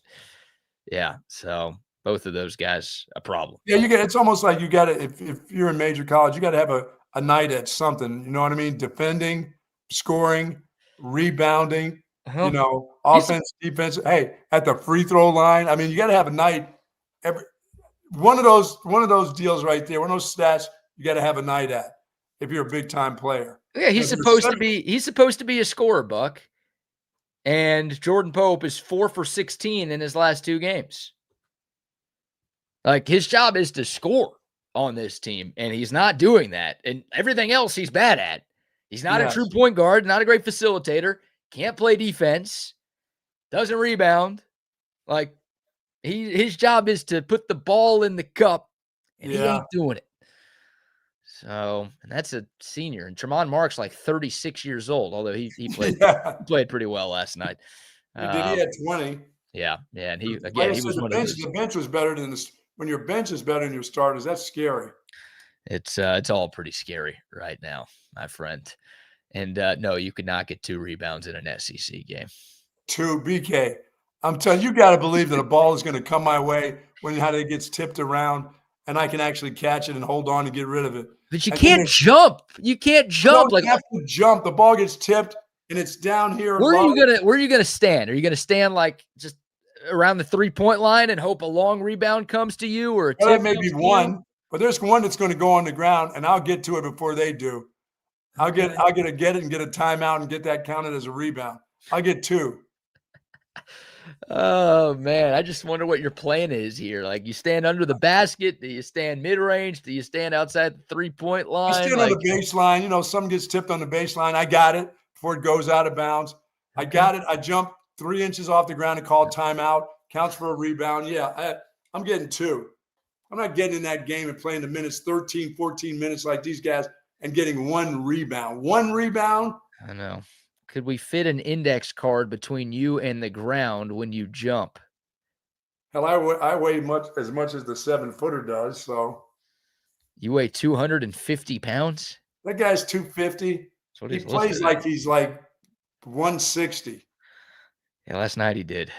Yeah, so both of those guys a problem. Yeah, it's almost like you got to, if you're in major college, you got to have a night at something. You know what I mean? Defending, scoring, rebounding, offense, defense. Hey, at the free throw line. I mean, you got to have a night. One of those deals right there, one of those stats you got to have a night at if you're a big time player. Yeah, he's supposed to be a scorer, Buck. And Jordan Pope is 4 for 16 in his last 2 games. Like, his job is to score on this team, and he's not doing that. And everything else he's bad at. He's not a true point guard, not a great facilitator, can't play defense, doesn't rebound. Like, his job is to put the ball in the cup, and he ain't doing it. So, and that's a senior. And Tremont Mark's like 36 years old, although he played pretty well last night. He had 20. Yeah, and he was one of those. The bench was better than this. When your bench is better than your starters, that's scary. It's all pretty scary right now, my friend. And no, you could not get 2 rebounds in an SEC game. 2 BK. I'm telling you, got to believe that a ball is going to come my way when it gets tipped around, and I can actually catch it and hold on and get rid of it. But you can't jump. You can't jump. You have to jump. The ball gets tipped, and it's down here. Where are you gonna stand? Are you gonna stand like just around the 3-point line and hope a long rebound comes to you, or that may be one? But there's one that's going to go on the ground, and I'll get to it before they do. I'll get it and get a timeout and get that counted as a rebound. I'll get 2. Oh man, I just wonder what your plan is here. Like, you stand under the basket? Do you stand mid-range? Do you stand outside the 3-point line? I stand on the baseline. Something gets tipped on the baseline. I got it before it goes out of bounds. I got it. I jump 3 inches off the ground and call timeout. Counts for a rebound. Yeah, I'm getting 2. I'm not getting in that game and playing the minutes, 13, 14 minutes like these guys and getting 1 rebound. 1 rebound? I know. Could we fit an index card between you and the ground when you jump? Hell, I weigh as much as the 7-footer does. So you weigh 250 pounds? That guy's 250. He plays like he's like 160. Yeah, last night he did.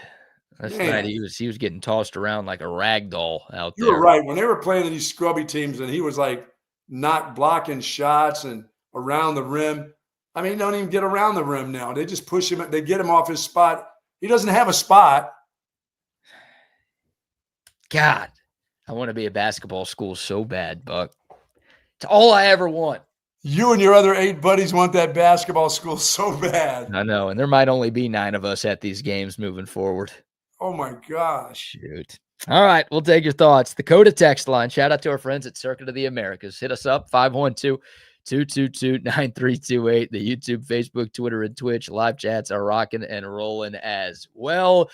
Last night he was getting tossed around like a rag doll out there. You were right. When they were playing these scrubby teams and he was like not blocking shots and around the rim, I mean, he don't even get around the rim now. They just push him. They get him off his spot. He doesn't have a spot. God, I want to be a basketball school so bad, Buck. It's all I ever want. You and your other 8 buddies want that basketball school so bad. I know, and there might only be 9 of us at these games moving forward. Oh, my gosh. Shoot. All right, we'll take your thoughts. The Coda text line. Shout out to our friends at Circuit of the Americas. Hit us up, 512-222-9328. The YouTube, Facebook, Twitter, and Twitch live chats are rocking and rolling as well.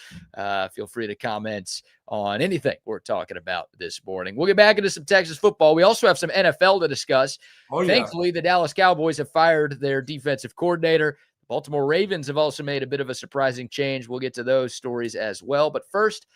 Feel free to comment on anything we're talking about this morning. We'll get back into some Texas football. We also have some NFL to discuss. Oh, yeah. Thankfully, the Dallas Cowboys have fired their defensive coordinator. The Baltimore Ravens have also made a bit of a surprising change. We'll get to those stories as well. But first,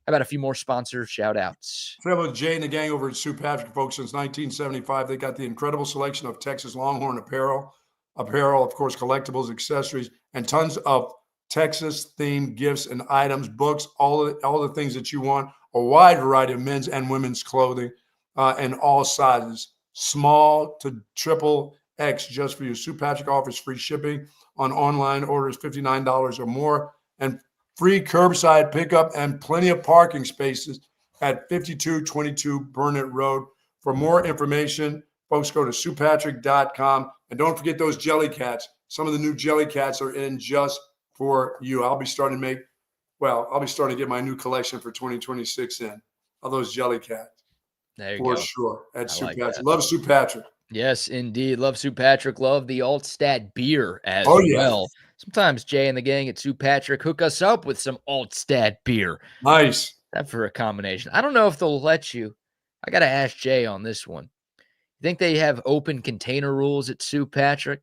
how about a few more sponsor shout-outs? Say about Jay and the gang over at Sioux Patrick, folks. Since 1975, they got the incredible selection of Texas Longhorn apparel, of course, collectibles, accessories, and tons of Texas-themed gifts and items, books, all the things that you want. A wide variety of men's and women's clothing in all sizes, small to triple X, just for you. Sioux Patrick offers free shipping on online orders $59 or more, and free curbside pickup and plenty of parking spaces at 5222 Burnett Road. For more information, folks, go to SiouxPatrick.com. And don't forget those jelly cats. Some of the new jelly cats are in just for you. I'll be starting to get my new collection for 2026 in of those jelly cats. There you go. For sure. At Sioux Patrick. Love Sioux Patrick. Yes, indeed. Love Sioux Patrick. Love the Altstadt beer as well. Sometimes Jay and the gang at Sioux Patrick hook us up with some Altstadt beer. Nice. That for a combination. I don't know if they'll let you. I got to ask Jay on this one. You think they have open container rules at Sioux Patrick?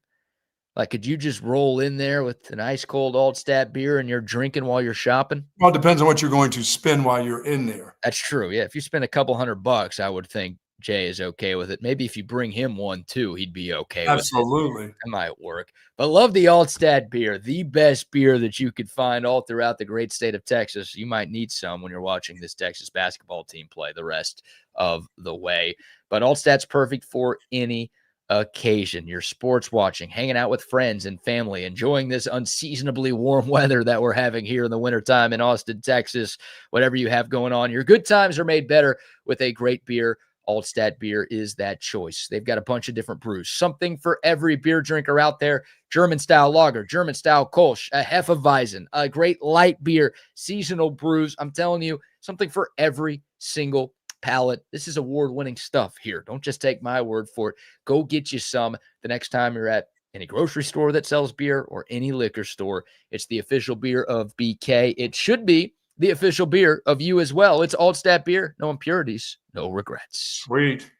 Like, could you just roll in there with an ice cold Altstadt beer and you're drinking while you're shopping? Well, it depends on what you're going to spend while you're in there. That's true. Yeah. If you spend a couple $100, I would think Jay is okay with it. Maybe if you bring him one too, he'd be okay Absolutely. with it. That might work. But love the Altstadt beer, the best beer that you could find all throughout the great state of Texas. You might need some when you're watching this Texas basketball team play the rest of the way. But Altstadt's perfect for any occasion. You're sports watching, hanging out with friends and family, enjoying this unseasonably warm weather that we're having here in the wintertime in Austin, Texas. Whatever you have going on, your good times are made better with a great beer. Altstadt beer is that choice. They've got a bunch of different brews, something for every beer drinker out there. German-style lager, German-style Kolsch, a Hefeweizen, a great light beer, seasonal brews. I'm telling you, something for every single palate. This is award-winning stuff here. Don't just take my word for it. Go get you some the next time you're at any grocery store that sells beer or any liquor store. It's the official beer of BK. It should be the official beer of you as well. It's Altstadt beer. No impurities, no regrets. Sweet.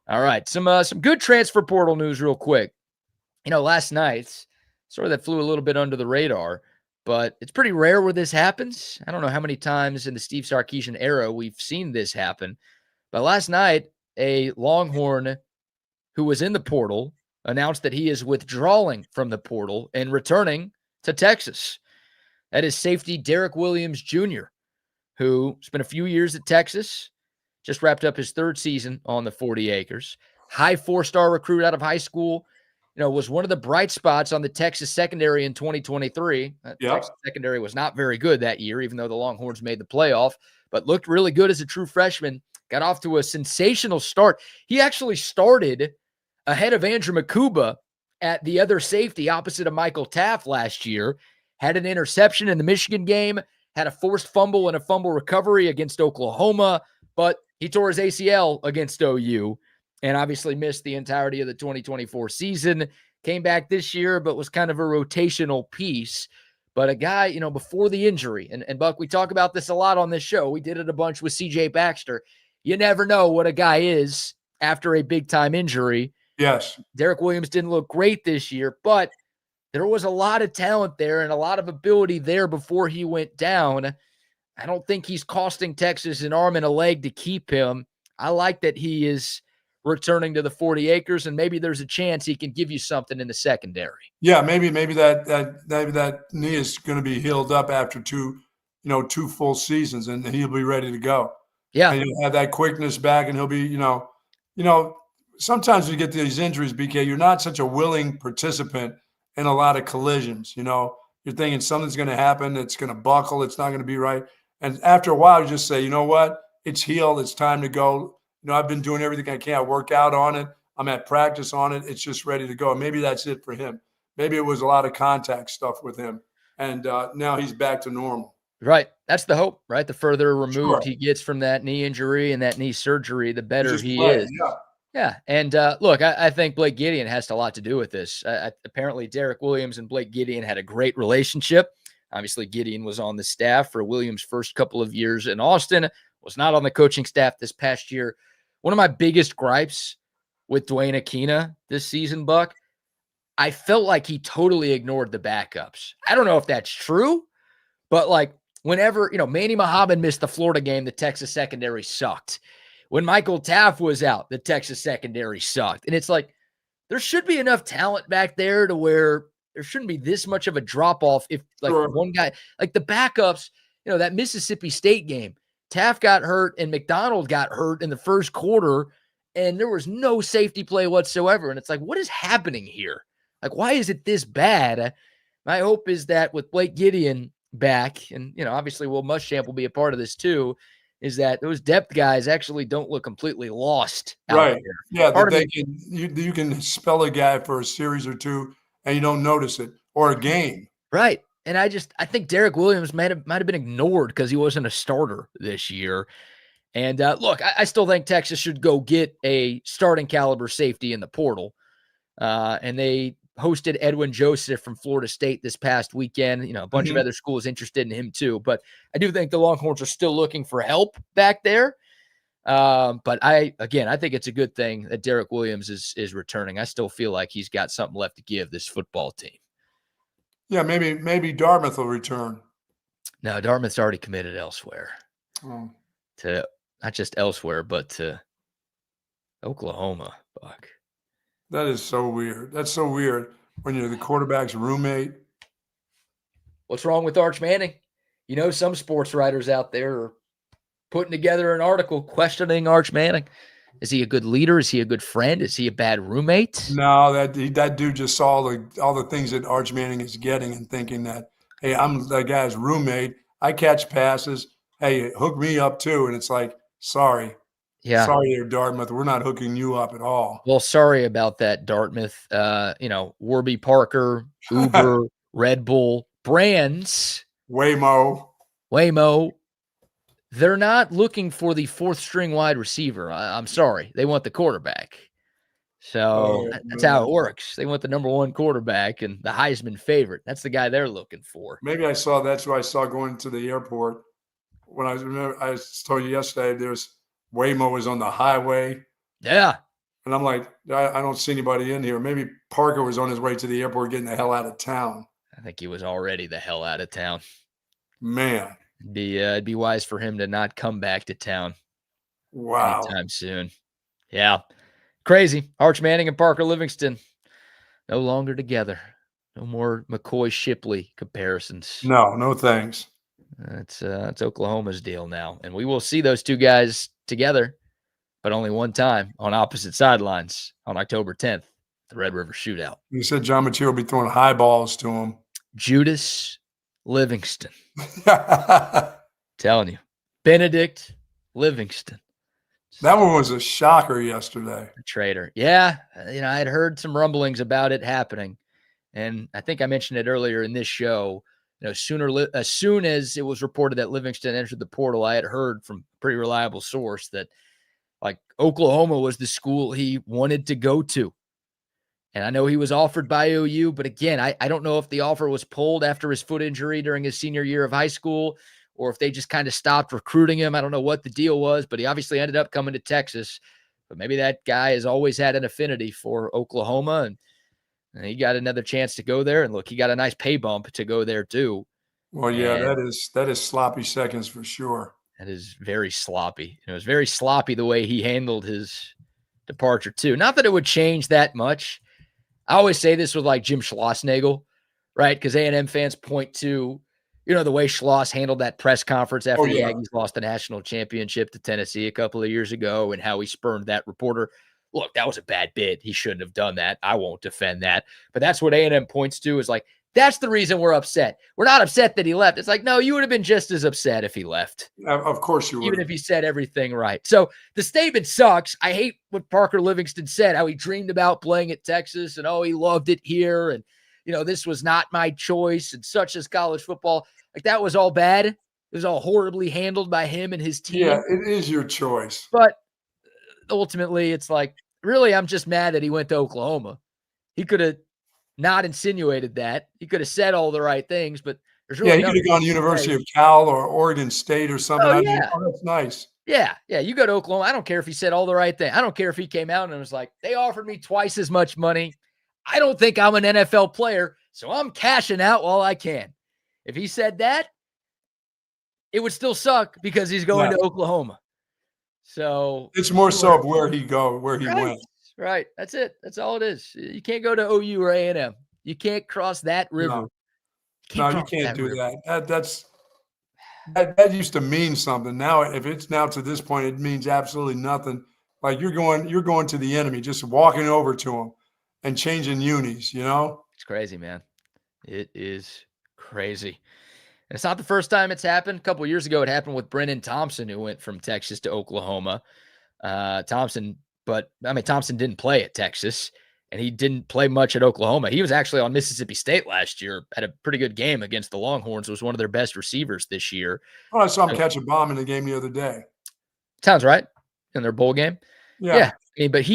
All right. Some good transfer portal news real quick. You know, last night, sort of that flew a little bit under the radar, but it's pretty rare where this happens. I don't know how many times in the Steve Sarkisian era we've seen this happen, but last night, a Longhorn who was in the portal announced that he is withdrawing from the portal and returning to Texas. That is safety Derek Williams Jr., who spent a few years at Texas, just wrapped up his 3rd season on the 40 acres. High 4-star recruit out of high school, was one of the bright spots on the Texas secondary in 2023. Texas secondary was not very good that year, even though the Longhorns made the playoff, but looked really good as a true freshman. Got off to a sensational start. He actually started ahead of Andrew Makuba at the other safety opposite of Michael Taft last year. Had an interception in the Michigan game, had a forced fumble and a fumble recovery against Oklahoma, but he tore his ACL against OU and obviously missed the entirety of the 2024 season. Came back this year, but was kind of a rotational piece. But a guy, before the injury, and Buck, we talk about this a lot on this show. We did it a bunch with CJ Baxter. You never know what a guy is after a big-time injury. Yes. Derek Williams didn't look great this year, but there was a lot of talent there and a lot of ability there before he went down. I don't think he's costing Texas an arm and a leg to keep him. I like that he is returning to the 40 acres, and maybe there's a chance he can give you something in the secondary. Yeah, maybe that knee is going to be healed up after two full seasons, and he'll be ready to go. Yeah, and he'll have that quickness back, and he'll be, sometimes you get these injuries, BK, you're not such a willing participant in a lot of collisions. You're thinking something's going to happen. It's going to buckle. It's not going to be right. And after a while, you just say, you know what? It's healed. It's time to go. I've been doing everything I can. I work out on it. I'm at practice on it. It's just ready to go. Maybe that's it for him. Maybe it was a lot of contact stuff with him. And now he's back to normal. Right. That's the hope, right? The further removed he gets from that knee injury and that knee surgery, the better he is. Yeah. And look, I think Blake Gideon has a lot to do with this. Apparently, Derek Williams and Blake Gideon had a great relationship. Obviously, Gideon was on the staff for Williams' first couple of years in Austin, was not on the coaching staff this past year. One of my biggest gripes with Dwayne Aquina this season, Buck, I felt like he totally ignored the backups. I don't know if that's true, but like whenever, Manny Muhammad missed the Florida game, the Texas secondary sucked. When Michael Taft was out, the Texas secondary sucked. And it's like, there should be enough talent back there to where there shouldn't be this much of a drop-off if one guy, like the backups, that Mississippi State game, Taft got hurt and McDonald got hurt in the first quarter, and there was no safety play whatsoever. And it's like, what is happening here? Like, why is it this bad? My hope is that with Blake Gideon back, and, obviously Will Muschamp will be a part of this too, is that those depth guys actually don't look completely lost out right there. Yeah, you can spell a guy for a series or two and you don't notice it, or a game. Right. And I think Derek Williams might have been ignored because he wasn't a starter this year. And look, I still think Texas should go get a starting caliber safety in the portal. And they hosted Edwin Joseph from Florida State this past weekend. A bunch of other schools interested in him too. But I do think the Longhorns are still looking for help back there. But I think it's a good thing that Derek Williams is returning. I still feel like he's got something left to give this football team. Yeah, maybe Dartmouth will return. No, Dartmouth's already committed elsewhere. To not just elsewhere, but to Oklahoma, Buck. That is so weird. That's so weird when you're the quarterback's roommate. What's wrong with Arch Manning? Some sports writers out there are putting together an article questioning Arch Manning. Is he a good leader? Is he a good friend? Is he a bad roommate? No, that dude just saw all the things that Arch Manning is getting and thinking that, hey, I'm that guy's roommate. I catch passes. Hey, hook me up too. And it's like, sorry. Yeah. Sorry there, Dartmouth. We're not hooking you up at all. Well, sorry about that, Dartmouth. Warby Parker, Uber, Red Bull, brands. Waymo. They're not looking for the fourth string wide receiver. I'm sorry. They want the quarterback. So that's how it works. They want the number one quarterback and the Heisman favorite. That's the guy they're looking for. Maybe that's what I saw going to the airport. When I told you yesterday, there's Waymo was on the highway. Yeah. And I'm like, I don't see anybody in here. Maybe Parker was on his way to the airport getting the hell out of town. I think he was already the hell out of town. Man. It'd be wise for him to not come back to town. Wow. Anytime soon. Yeah. Crazy. Arch Manning and Parker Livingston no longer together. No more McCoy Shipley comparisons. No thanks. It's Oklahoma's deal now. And we will see those two guys together, but only one time on opposite sidelines on October 10th, the Red River Shootout. You said John Machio will be throwing high balls to him. Judas Livingston. Telling you. Benedict Livingston. That one was a shocker yesterday. A traitor. Yeah. I had heard some rumblings about it happening. And I think I mentioned it earlier in this show. As soon as it was reported that Livingston entered the portal, I had heard from a pretty reliable source that like Oklahoma was the school he wanted to go to. And I know he was offered by OU, but again, I don't know if the offer was pulled after his foot injury during his senior year of high school or if they just kind of stopped recruiting him. I don't know what the deal was, but he obviously ended up coming to Texas. But maybe that guy has always had an affinity for Oklahoma, and he got another chance to go there. And look, he got a nice pay bump to go there too. Well, yeah, that is sloppy seconds for sure. That is very sloppy. It was very sloppy the way he handled his departure too. Not that it would change that much. I always say this with like Jim Schlossnagle, right? Because A&M fans point to, the way Schloss handled that press conference after the Aggies lost the national championship to Tennessee a couple of years ago and how he spurned that reporter. look, that was a bad bid. He shouldn't have done that. I won't defend that. But that's what A&M points to, is like, that's the reason we're upset. We're not upset that he left. It's like, no, you would have been just as upset if he left. Of course you would. Even if he said everything right. So the statement sucks. I hate what Parker Livingston said, how he dreamed about playing at Texas and, oh, he loved it here. And, you know, this was not my choice and such as college football. Like, that was all bad. It was all horribly handled by him and his team. Yeah, it is your choice. But ultimately, it's like, really, I'm just mad that he went to Oklahoma. He could have not insinuated that. He could have said all the right things, but there's really he could have gone to University of Cal or Oregon State or something. Oh, yeah. That's nice. Yeah, you go to Oklahoma. I don't care if he said all the right thing. I don't care if he came out and was like, they offered me twice as much money. I don't think I'm an NFL player, so I'm cashing out while I can. If he said that, it would still suck because he's going to Oklahoma. So it's more so of where he went. Right. That's it. That's all it is. You can't go to OU or A&M. You can't cross that river. No, you can't do that. That used to mean something. Now, if it's now to this point, it means absolutely nothing. Like you're going to the enemy, just walking over to him and changing unis, you know? It's crazy, man. It is crazy. And it's not the first time it's happened. A couple of years ago, it happened with Brennan Thompson, who went from Texas to Oklahoma. Thompson didn't play at Texas, and he didn't play much at Oklahoma. He was actually on Mississippi State last year, had a pretty good game against the Longhorns, was one of their best receivers this year. Oh, I saw him catch a bomb in the game the other day. Sounds right. In their bowl game. Yeah. I mean, but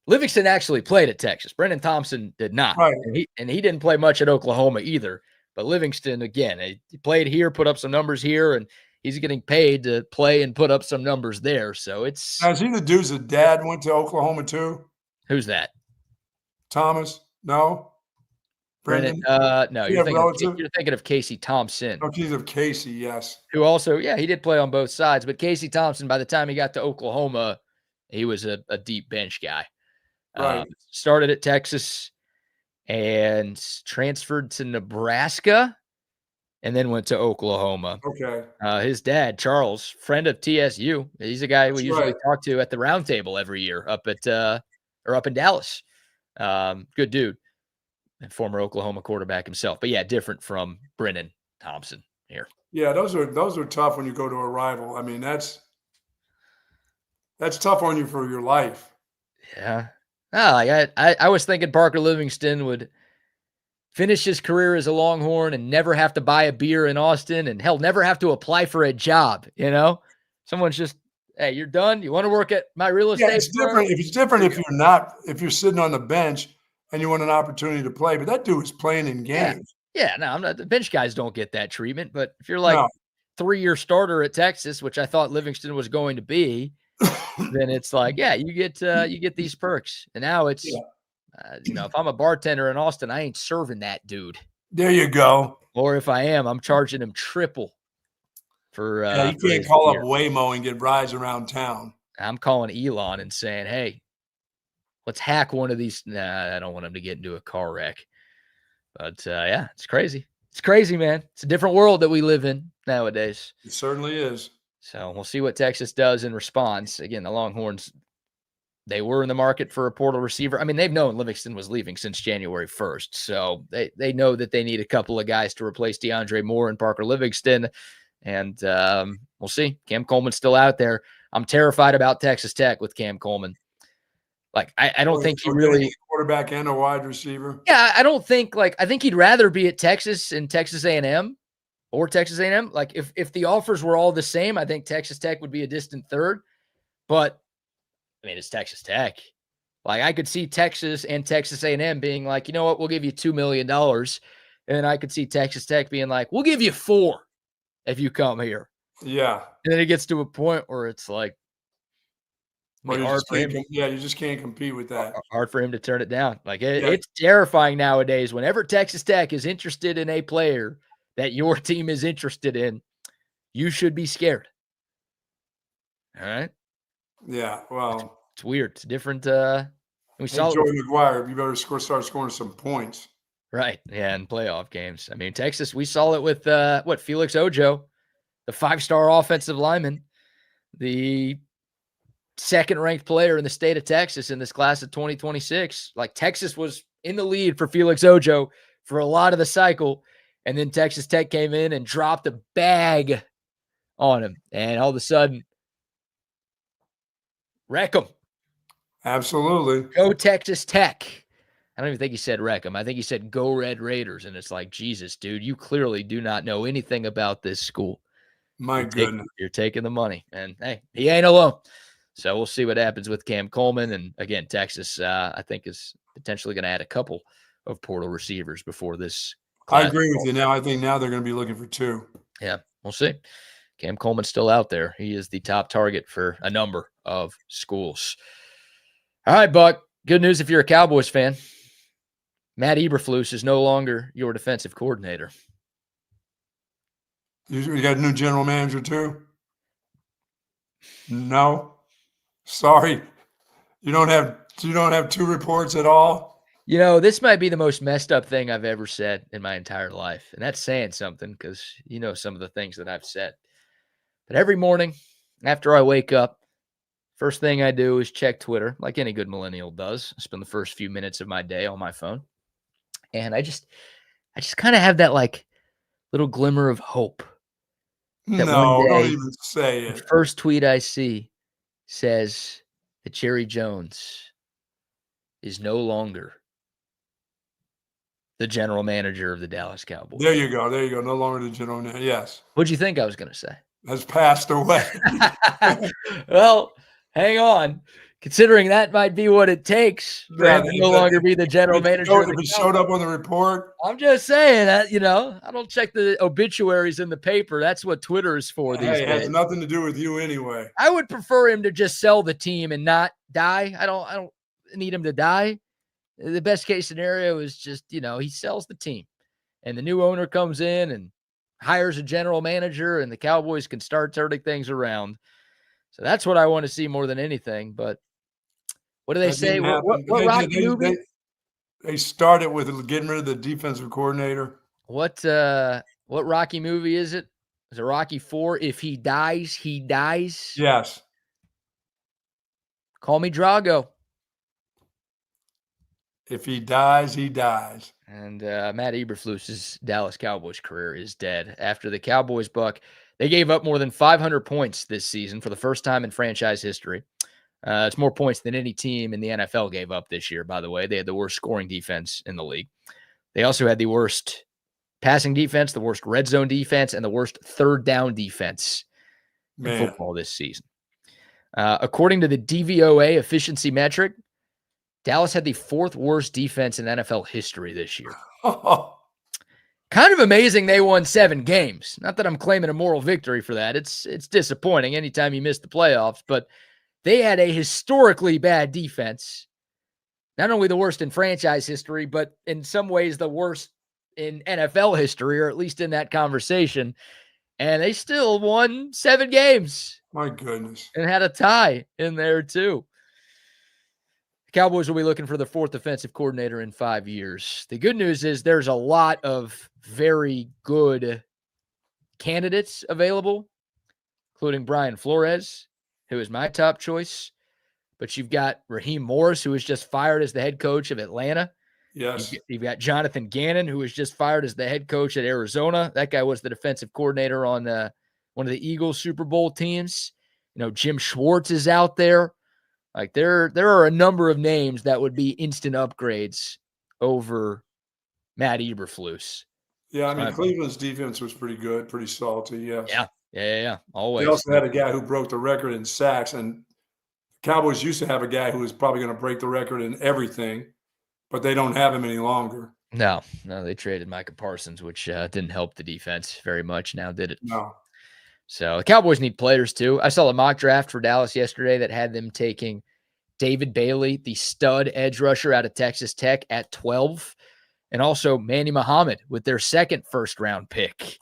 Livingston actually played at Texas. Brennan Thompson did not. Right. And he didn't play much at Oklahoma either. But Livingston, again, he played here, put up some numbers here, and he's getting paid to play and put up some numbers there. So it's. Now, is he the dude's dad went to Oklahoma too? Who's that? Thomas? No. Brennan? No, you're thinking of Casey Thompson. Oh, he's of Casey, yes. Who also, he did play on both sides. But Casey Thompson, by the time he got to Oklahoma, he was a deep bench guy. Right. Started at Texas and transferred to Nebraska and then went to Oklahoma. Okay. His dad, Charles, friend of TSU. He's a guy we usually talk to at the round table every year up in Dallas. Good dude. And former Oklahoma quarterback himself. But yeah, different from Brennan Thompson here. Yeah, those are tough when you go to a rival. I mean, that's tough on you for your life. Yeah. I was thinking Parker Livingston would finish his career as a Longhorn and never have to buy a beer in Austin, and hell, never have to apply for a job. You know, someone's just, hey, you're done. You want to work at my real estate? Yeah, it's different. It's different if you're sitting on the bench and you want an opportunity to play. But that dude was playing in games. Yeah, no, I'm not. The bench guys don't get that treatment. But if you're like 3-year starter at Texas, which I thought Livingston was going to be, then it's like, you get these perks. And now it's, if I'm a bartender in Austin, I ain't serving that dude. There you go. Or if I am, I'm charging him triple for. You can't call up Waymo and get rides around town. I'm calling Elon and saying, hey, let's hack one of these. Nah, I don't want him to get into a car wreck. But it's crazy. It's crazy, man. It's a different world that we live in nowadays. It certainly is. So we'll see what Texas does in response. Again, the Longhorns, they were in the market for a portal receiver. I mean, they've known Livingston was leaving since January 1st. So they know that they need a couple of guys to replace DeAndre Moore and Parker Livingston. And we'll see. Cam Coleman's still out there. I'm terrified about Texas Tech with Cam Coleman. Like, I don't think he really – quarterback and a wide receiver. Yeah, I don't think – I think he'd rather be at Texas and Texas A&M. Or Texas A&M. Like, if the offers were all the same, I think Texas Tech would be a distant third. But, I mean, it's Texas Tech. Like, I could see Texas and Texas A&M being like, you know what, we'll give you $2 million. And I could see Texas Tech being like, we'll give you $4 million if you come here. Yeah. And then it gets to a point where it's like, you just can't compete with that. Hard for him to turn it down. Like, it's terrifying nowadays. Whenever Texas Tech is interested in a player that your team is interested in, you should be scared. All right. Yeah. Well, it's weird. It's different. We saw Joey McGuire. You better start scoring some points. Right. Yeah. In playoff games. I mean, Texas, we saw it with Felix Ojo, the 5-star offensive lineman, the second-ranked player in the state of Texas in this class of 2026. Like, Texas was in the lead for Felix Ojo for a lot of the cycle, and then Texas Tech came in and dropped a bag on him, and all of a sudden, wreck him. Absolutely. Go Texas Tech. I don't even think he said wreck him. I think he said go Red Raiders, and it's like, Jesus, dude, you clearly do not know anything about this school. My goodness. You're taking the money, and hey, he ain't alone. So we'll see what happens with Cam Coleman. And again, Texas, I think, is potentially going to add a couple of portal receivers before this class. I agree with you now. I think now they're going to be looking for 2. Yeah, we'll see. Cam Coleman's still out there. He is the top target for a number of schools. All right, Buck. Good news if you're a Cowboys fan. Matt Eberflus is no longer your defensive coordinator. You got a new general manager too? No. Sorry. You don't have 2 reports at all? You know, this might be the most messed up thing I've ever said in my entire life. And that's saying something, because you know some of the things that I've said. But every morning after I wake up, first thing I do is check Twitter, like any good millennial does. I spend the first few minutes of my day on my phone. And I just kind of have that like little glimmer of hope. That No, one day, don't even say the it. first tweet I see says that Jerry Jones is no longer the general manager of the Dallas Cowboys. There you go. No longer the general manager. Yes. What'd you think I was going to say? Has passed away. Well, hang on. Considering that might be what it takes for him to no longer be the general manager. If he showed up on the report. I'm just saying that, I don't check the obituaries in the paper. That's what Twitter is for these days. It has nothing to do with you anyway. I would prefer him to just sell the team and not die. I don't need him to die. The best case scenario is just, he sells the team and the new owner comes in and hires a general manager and the Cowboys can start turning things around. So that's what I want to see more than anything. But what do they say? What Rocky movie? They started with getting rid of the defensive coordinator. What Rocky movie is it? Is it Rocky 4? If he dies, he dies. Yes. Call me Drago. If he dies, he dies. And Matt Eberflus's Dallas Cowboys career is dead. After the Cowboys, Buck, they gave up more than 500 points this season for the first time in franchise history. It's more points than any team in the NFL gave up this year, by the way. They had the worst scoring defense in the league. They also had the worst passing defense, the worst red zone defense, and the worst third down defense in football this season. According to the DVOA efficiency metric, Dallas had the 4th worst defense in NFL history this year. Kind of amazing they won 7 games. Not that I'm claiming a moral victory for that. It's disappointing anytime you miss the playoffs, but they had a historically bad defense. Not only the worst in franchise history, but in some ways the worst in NFL history, or at least in that conversation. And they still won 7 games. My goodness. And had a tie in there too. The Cowboys will be looking for the 4th defensive coordinator in 5 years. The good news is there's a lot of very good candidates available, including Brian Flores, who is my top choice. But you've got Raheem Morris, who was just fired as the head coach of Atlanta. Yes. You've got Jonathan Gannon, who was just fired as the head coach at Arizona. That guy was the defensive coordinator on one of the Eagles Super Bowl teams. Jim Schwartz is out there. Like there are a number of names that would be instant upgrades over Matt Eberflus. Yeah, I mean, Cleveland's defense was pretty good, pretty salty, yes. Yeah. Always. They also had a guy who broke the record in sacks, and Cowboys used to have a guy who was probably going to break the record in everything, but they don't have him any longer. No, they traded Micah Parsons, which didn't help the defense very much now, did it? No. So the Cowboys need players too. I saw a mock draft for Dallas yesterday that had them taking David Bailey, the stud edge rusher out of Texas Tech, at 12, and also Manny Muhammad with their 2nd first-round pick.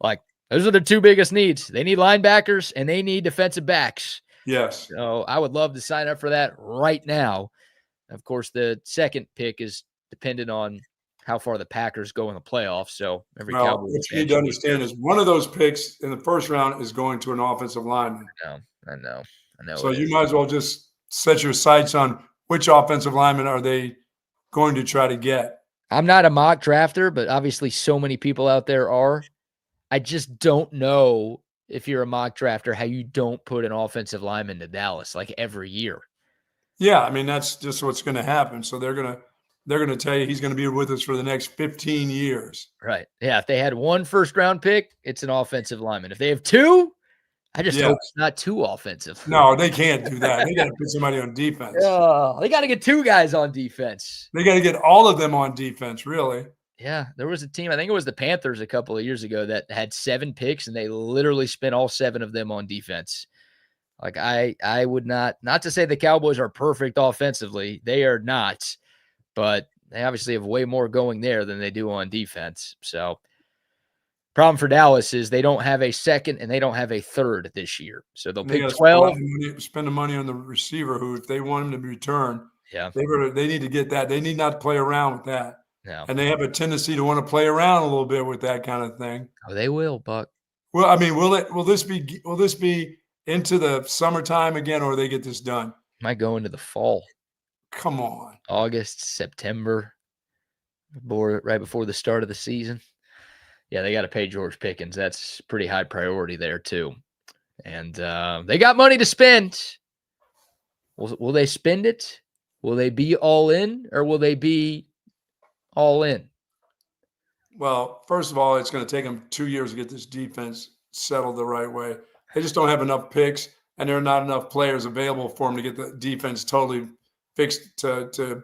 Like, those are the 2 biggest needs. They need linebackers and they need defensive backs. Yes. So I would love to sign up for that right now. Of course, the 2nd pick is dependent on how far the Packers go in the playoffs. So every Cowboys what you need to understand is one of those picks in the first round is going to an offensive lineman. I know. I know. So you might as well just set your sights on which offensive lineman are they going to try to get. I'm not a mock drafter, but obviously so many people out there are. I just don't know if you're a mock drafter how you don't put an offensive lineman to Dallas like every year. Yeah, I mean that's just what's going to happen. So they're gonna tell you he's going to be with us for the next 15 years. Right. Yeah. If they had 1 first-round pick, it's an offensive lineman. If they have 2, I just hope it's not too offensive. No, they can't do that. They got to put somebody on defense. They got to get 2 guys on defense. They got to get all of them on defense, really. Yeah, there was a team, I think it was the Panthers a couple of years ago that had 7 picks, and they literally spent all 7 of them on defense. Like I would not to say the Cowboys are perfect offensively. They are not, but they obviously have way more going there than they do on defense. So problem for Dallas is they don't have a second and they don't have a third this year. So they'll pick 12. Spend the money on the receiver who, if they want him to return, yeah, they need to get that. They need not to play around with that. No. And they have a tendency to want to play around a little bit with that kind of thing. Oh, they will, Buck. Well, I mean, will this be into the summertime again, or they get this done? Might go into the fall. Come on. August, September, right before the start of the season. Yeah, they got to pay George Pickens. That's pretty high priority there too. And they got money to spend. Will they spend it? Will they be all in, or will they be all in? Well, first of all, it's going to take them 2 years to get this defense settled the right way. They just don't have enough picks, and there are not enough players available for them to get the defense totally fixed to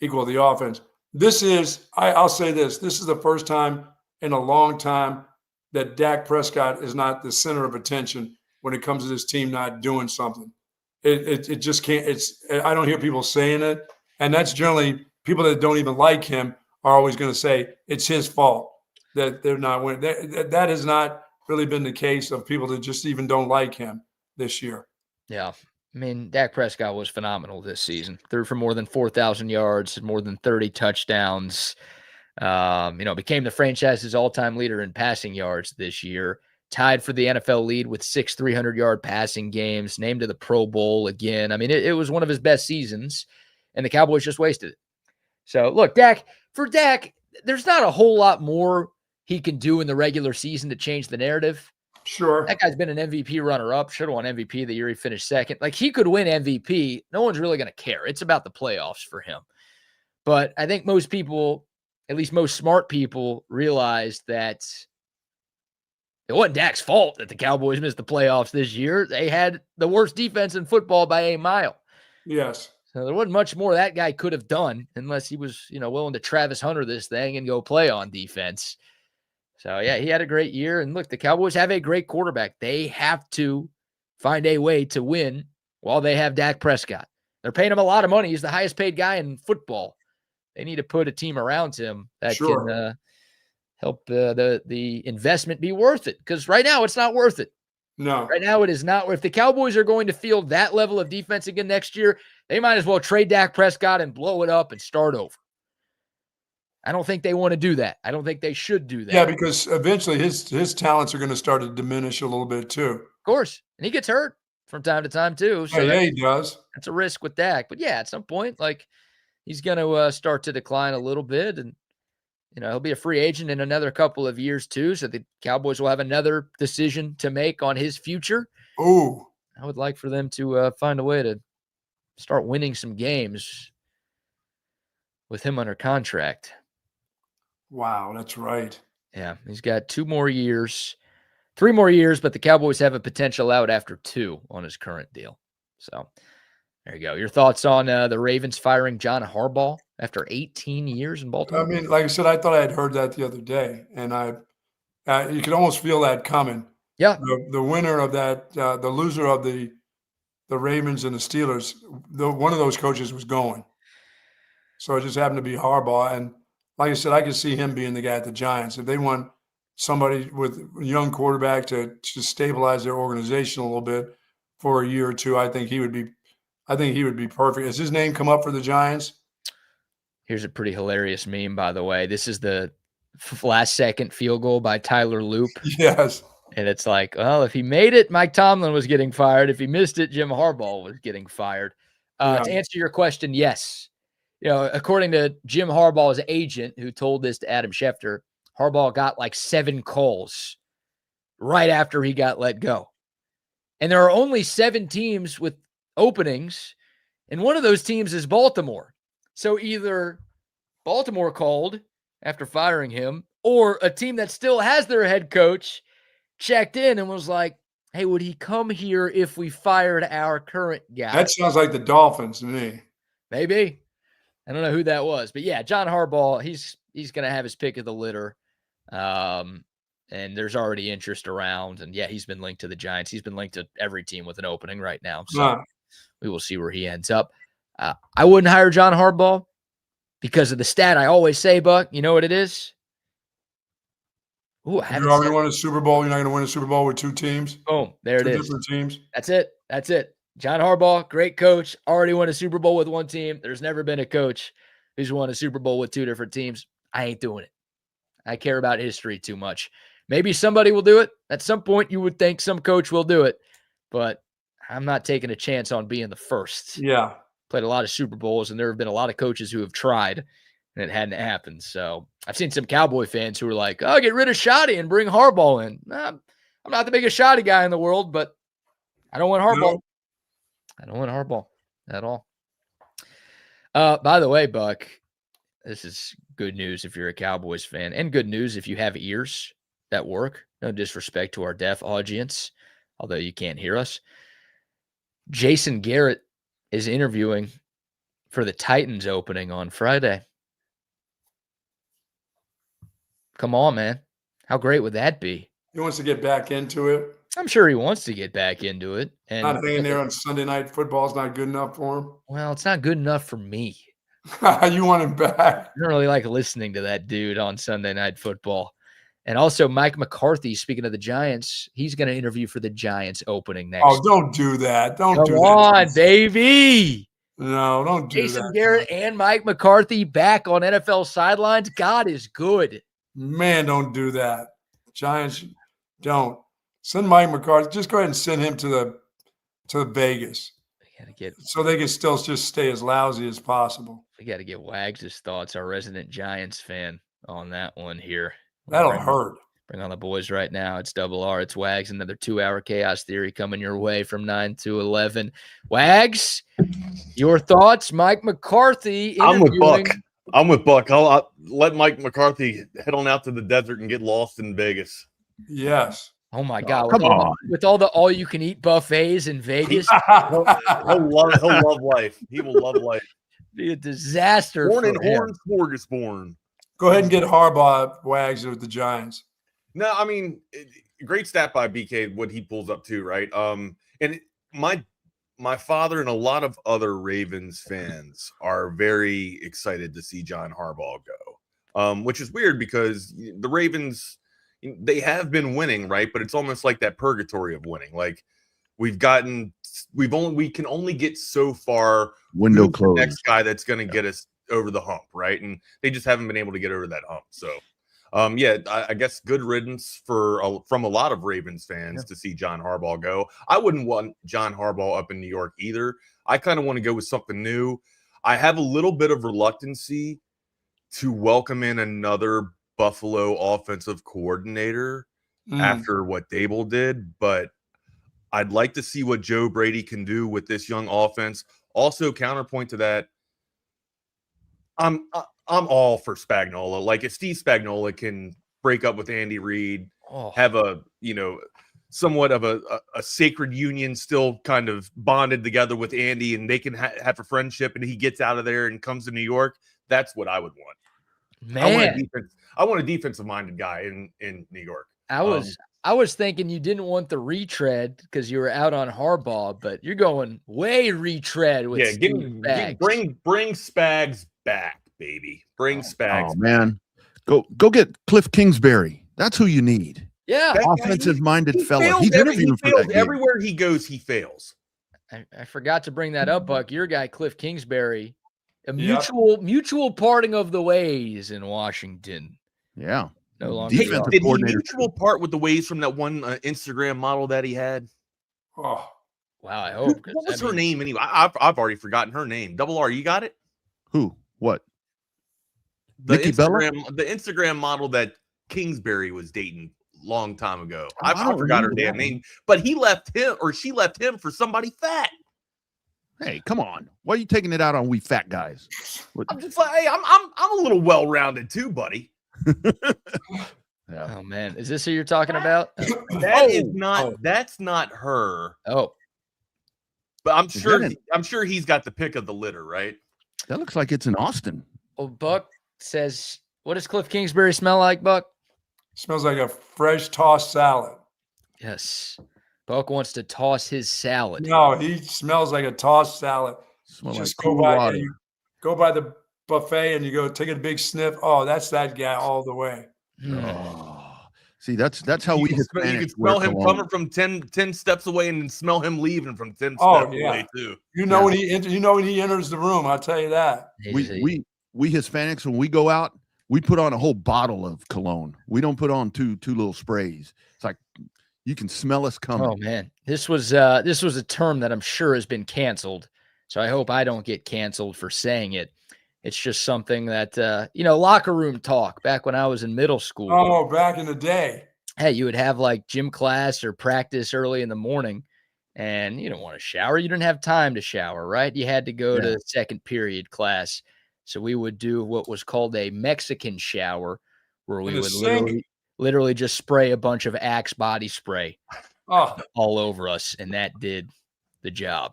equal the offense. I'll say this is the first time in a long time that Dak Prescott is not the center of attention when it comes to this team not doing something. It just can't. I don't hear people saying it, and that's generally people that don't even like him are always going to say it's his fault that they're not winning. That has not really been the case of people that just even don't like him this year. Yeah. I mean, Dak Prescott was phenomenal this season. Threw for more than 4,000 yards, more than 30 touchdowns. Became the franchise's all-time leader in passing yards this year. Tied for the NFL lead with 6 300-yard passing games. Named to the Pro Bowl again. I mean, it was one of his best seasons, and the Cowboys just wasted it. So, look, Dak, there's not a whole lot more he can do in the regular season to change the narrative. Sure. That guy's been an MVP runner-up. Should have won MVP the year he finished second. Like, he could win MVP. No one's really going to care. It's about the playoffs for him. But I think most people, at least most smart people, realize that it wasn't Dak's fault that the Cowboys missed the playoffs this year. They had the worst defense in football by a mile. Yes. So there wasn't much more that guy could have done unless he was, willing to Travis Hunter this thing and go play on defense. So, yeah, he had a great year. And, look, the Cowboys have a great quarterback. They have to find a way to win while they have Dak Prescott. They're paying him a lot of money. He's the highest paid guy in football. They need to put a team around him that can help the investment be worth it. Because right now it's not worth it. No. Right now it is not. If the Cowboys are going to field that level of defense again next year, they might as well trade Dak Prescott and blow it up and start over. I don't think they want to do that. I don't think they should do that. Yeah, because eventually his talents are going to start to diminish a little bit too. Of course. And he gets hurt from time to time too. So yeah, he does. That's a risk with Dak. But yeah, at some point, he's going to start to decline a little bit. And, he'll be a free agent in another couple of years too. So the Cowboys will have another decision to make on his future. Ooh. I would like for them to find a way to start winning some games with him under contract. Wow, that's right. Yeah, he's got 3 more years, but the Cowboys have a potential out after 2 on his current deal. So there you go. Your thoughts on the Ravens firing John Harbaugh after 18 years in Baltimore? I mean, like I said, I thought I had heard that the other day, and you could almost feel that coming. Yeah. The winner of that, the loser of the Ravens and the Steelers, one of those coaches was going. So it just happened to be Harbaugh. And like I said, I could see him being the guy at the Giants. If they want somebody with a young quarterback to stabilize their organization a little bit for a year or two, I think he would be perfect. Has his name come up for the Giants? Here's a pretty hilarious meme, by the way. This is the last second field goal by Tyler Loop. Yes. And it's like, well, if he made it, Mike Tomlin was getting fired. If he missed it, Jim Harbaugh was getting fired. To answer your question, yes. According to Jim Harbaugh's agent, who told this to Adam Schefter, Harbaugh got like 7 calls right after he got let go. And there are only 7 teams with openings, and one of those teams is Baltimore. So either Baltimore called after firing him, or a team that still has their head coach checked in and was like, hey, would he come here if we fired our current guy? That sounds like the Dolphins to me. Maybe. I don't know who that was. But yeah, John Harbaugh, he's going to have his pick of the litter. And there's already interest around. And yeah, he's been linked to the Giants. He's been linked to every team with an opening right now. So we will see where he ends up. I wouldn't hire John Harbaugh because of the stat I always say, Buck. You know what it is? Ooh, you already won a Super Bowl. You're not going to win a Super Bowl with 2 teams. Boom. There it is. 2 different teams. That's it. John Harbaugh, great coach, already won a Super Bowl with 1 team. There's never been a coach who's won a Super Bowl with 2 different teams. I ain't doing it. I care about history too much. Maybe somebody will do it. At some point, you would think some coach will do it, but I'm not taking a chance on being the first. Yeah. Played a lot of Super Bowls, and there have been a lot of coaches who have tried, and it hadn't happened. So I've seen some Cowboy fans who are like, oh, get rid of Shoddy and bring Harbaugh in. I'm not the biggest Shoddy guy in the world, but I don't want Harbaugh. No. I don't want Harbaugh at all. By the way, Buck, this is good news if you're a Cowboys fan, and good news if you have ears that work. No disrespect to our deaf audience, although you can't hear us. Jason Garrett is interviewing for the Titans opening on Friday. Come on, man. How great would that be? He wants to get back into it. I'm sure he wants to get back into it. And not hanging there on Sunday Night Football is not good enough for him. Well, it's not good enough for me. You want him back? I don't really like listening to that dude on Sunday Night Football. And also Mike McCarthy, speaking of the Giants, he's going to interview for the Giants opening next. Oh, don't do that. Don't do that. Come on, baby. No, don't do Jason that. Garrett and Mike McCarthy back on NFL sidelines. God is good. Man, don't do that. Giants, don't. Send Mike McCarthy. Just go ahead and send him to Vegas. So they can still just stay as lousy as possible. We got to get Wags' thoughts, our resident Giants fan, on that one here. That'll hurt. Bring on the boys right now. It's Double R. It's Wags. Another 2-hour chaos theory coming your way from 9 to 11. Wags, your thoughts? Mike McCarthy. I'm with Buck. I'll let Mike McCarthy head on out to the desert and get lost in Vegas. Yes. Oh my God! With all the all-you-can-eat buffets in Vegas, he'll love life. He will love life. Be a disaster. Born in Horn Smorgasbord. Go ahead and get Harbaugh, Wags with the Giants. No, I mean, great stat by BK. What he pulls up too, right? And my father and a lot of other Ravens fans are very excited to see John Harbaugh go, which is weird because the Ravens. They have been winning, right? But it's almost like that purgatory of winning. Like we can only get so far. Window closed. The next guy that's going to get us over the hump, right? And they just haven't been able to get over that hump. So, I guess good riddance from a lot of Ravens fans to see John Harbaugh go. I wouldn't want John Harbaugh up in New York either. I kind of want to go with something new. I have a little bit of reluctancy to welcome in another Buffalo offensive coordinator after what Dable did, but I'd like to see what Joe Brady can do with this young offense. Also, counterpoint to that, I'm all for Spagnuolo. Like if Steve Spagnuolo can break up with Andy Reid, have a somewhat of a sacred union, still kind of bonded together with Andy, and they can have a friendship, and he gets out of there and comes to New York. That's what I would want. Man, I want a defensive-minded guy in New York. I was thinking you didn't want the retread because you were out on Harbaugh, but you're going way retread with bring Spags back, baby. Bring Spags. Oh man, go get Cliff Kingsbury. That's who you need. Yeah, offensive-minded fella. He's interviewing for that game. Everywhere he goes, he fails. I forgot to bring that up, Buck. Your guy Cliff Kingsbury. A mutual parting of the ways in Washington. Yeah. No longer. Defensive Did he coordinator. mutual part with the ways from that one Instagram model that he had? Oh, Wow, I hope. What was her name anyway? I've already forgotten her name. Double R, you got it? Who? What? The Nikki Bella? Instagram model that Kingsbury was dating long time ago. I I don't forgot her remember damn that name, but he left him or she left him for somebody fat. Hey, come on. Why are you taking it out on we fat guys? I'm just like, hey, I'm a little well-rounded too, buddy. Yeah. Oh man, is this who you're talking about? That's not her. Oh, But I'm Is sure that I'm sure he's got the pick of the litter, right? That looks like it's in Austin. well, Buck says, "What does Cliff Kingsbury smell like, Buck?" smells like a fresh tossed salad. Yes, Buck wants to toss his salad. No, he smells like a tossed salad. Smell Just like go cool by water. and you go by the buffet and you go take a big sniff. Oh, that's that guy all the way. Oh. See, that's how we You can Hispanics smell wear him cologne. coming from 10 steps away and then smell him leaving from 10 Oh, steps yeah. away too. You know when he enters the room. I'll tell you that. We Hispanics, when we go out, we put on a whole bottle of cologne. We don't put on two little sprays. It's like you can smell us coming. Oh man, this was a term that I'm sure has been canceled. So I hope I don't get canceled for saying it. It's just something that locker room talk back when I was in middle school. Oh, back in the day. Hey, you would have like gym class or practice early in the morning, and you don't want to shower. You didn't have time to shower, right? You had to go to second period class. So we would do what was called a Mexican shower, where we would literally just spray a bunch of Axe body spray all over us, and that did the job.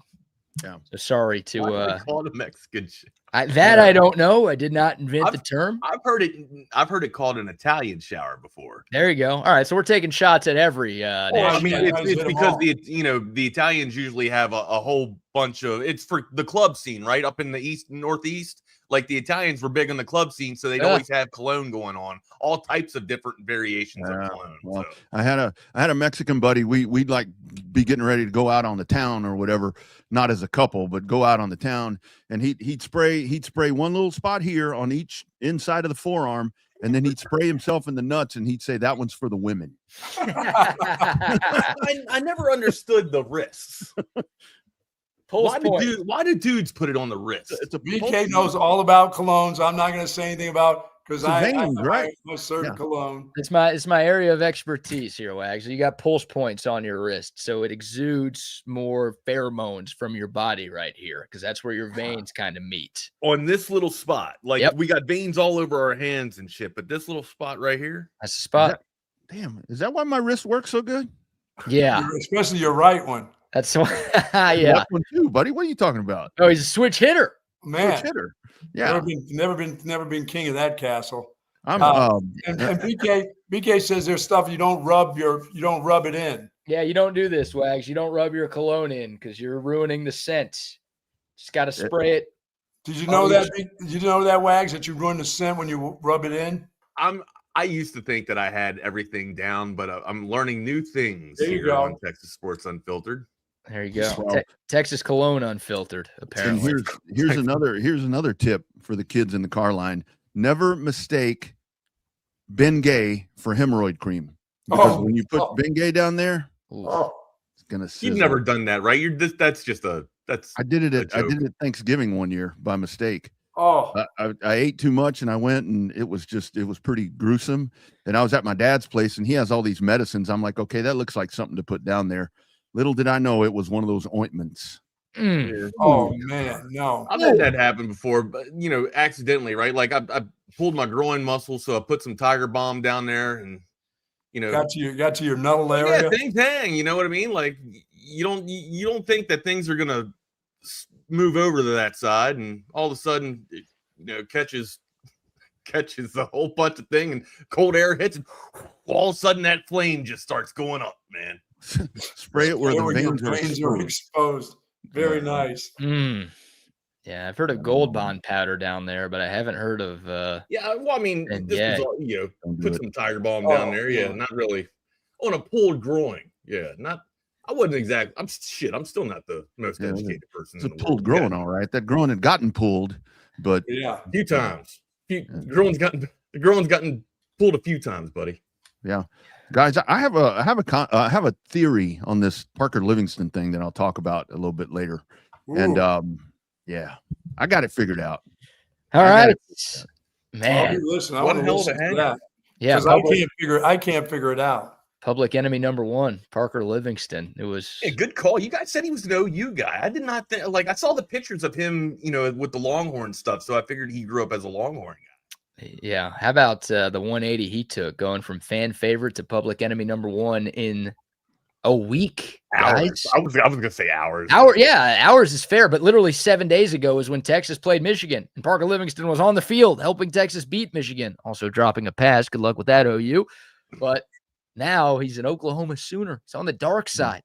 Yeah. So sorry to call it a Mexican shit. I don't know. I did not invent the term. I've heard it called an Italian shower before. There you go. All right, so we're taking shots at every. I mean, it's because the Italians usually have a whole bunch of. It's for the club scene, right up in the east and northeast. Like the Italians were big on the club scene, so they'd always have cologne going on, all types of different variations of cologne. Well, so. I had a Mexican buddy. We'd like be getting ready to go out on the town or whatever, not as a couple, but go out on the town, and he'd spray one little spot here on each inside of the forearm, and then he'd spray himself in the nuts, and he'd say that one's for the women. I never understood the wrists. Why do dudes put it on the wrist? BK knows all about colognes. I'm not going to say anything about because I right? know certain cologne. It's my area of expertise here, Wags. So you got pulse points on your wrist, so it exudes more pheromones from your body right here, because that's where your veins kind of meet. On this little spot, like we got veins all over our hands and shit, but this little spot right here, that's the spot. Is that why my wrist works so good? Yeah, especially your right one. That's yeah. Left one too, buddy. What are you talking about? Oh, he's a switch hitter. Man, switch hitter. Yeah, never been king of that castle. I'm and BK says there's stuff you don't rub it in. Yeah, you don't do this, Wags. You don't rub your cologne in because you're ruining the scent. Just got to spray it. Did you know that? Did you know that, Wags, that you ruin the scent when you rub it in? I used to think that I had everything down, but I'm learning new things there you here go. on Texas Sports Unfiltered. There you go. Texas Cologne Unfiltered, apparently. And here's another tip for the kids in the car line. Never mistake Bengay for hemorrhoid cream. Because when you put Bengay down there, it's gonna sizzle. You've never done that, right? I did it at Thanksgiving one year by mistake. Oh, I ate too much and I went, and it was pretty gruesome. And I was at my dad's place and he has all these medicines. I'm like, okay, that looks like something to put down there. Little did I know it was one of those ointments. Oh man, no. I've had that happen before, but accidentally, right? Like I pulled my groin muscle, so I put some Tiger Balm down there, and got to your nuddle area. Yeah, things hang. You know what I mean? Like you don't think that things are gonna move over to that side, and all of a sudden, catches a whole bunch of thing, and cold air hits, and all of a sudden that flame just starts going up, man. Spray it where the veins are exposed. Very nice. Yeah, I've heard of Gold Bond powder down there, but I haven't heard of. Well, I mean, this was all, put some Tiger Balm down there. Yeah, not really on a pulled groin. Yeah, not. I wasn't exactly. I'm still not the most educated person. It's a pulled groin, all right. That groin had gotten pulled, but a few times. The groin's gotten pulled a few times, buddy. Yeah, guys, I have a theory on this Parker Livingston thing that I'll talk about a little bit later. Ooh. And yeah, I got it figured out. All right, I'll man. be listening. I One want to hell of a listen to hang. that. Yeah, Because I can't figure it out. public enemy number one, Parker Livingston. It was Good call. You guys said he was an OU guy. I did not think, I saw the pictures of him, with the Longhorn stuff, so I figured he grew up as a Longhorn guy. Yeah. How about the 180 he took, going from fan favorite to public enemy number one in a week? Hours. I was gonna say hours. Hours is fair, but literally 7 days ago is when Texas played Michigan, and Parker Livingston was on the field helping Texas beat Michigan, also dropping a pass. Good luck with that, OU. But now he's an Oklahoma Sooner. It's on the dark side.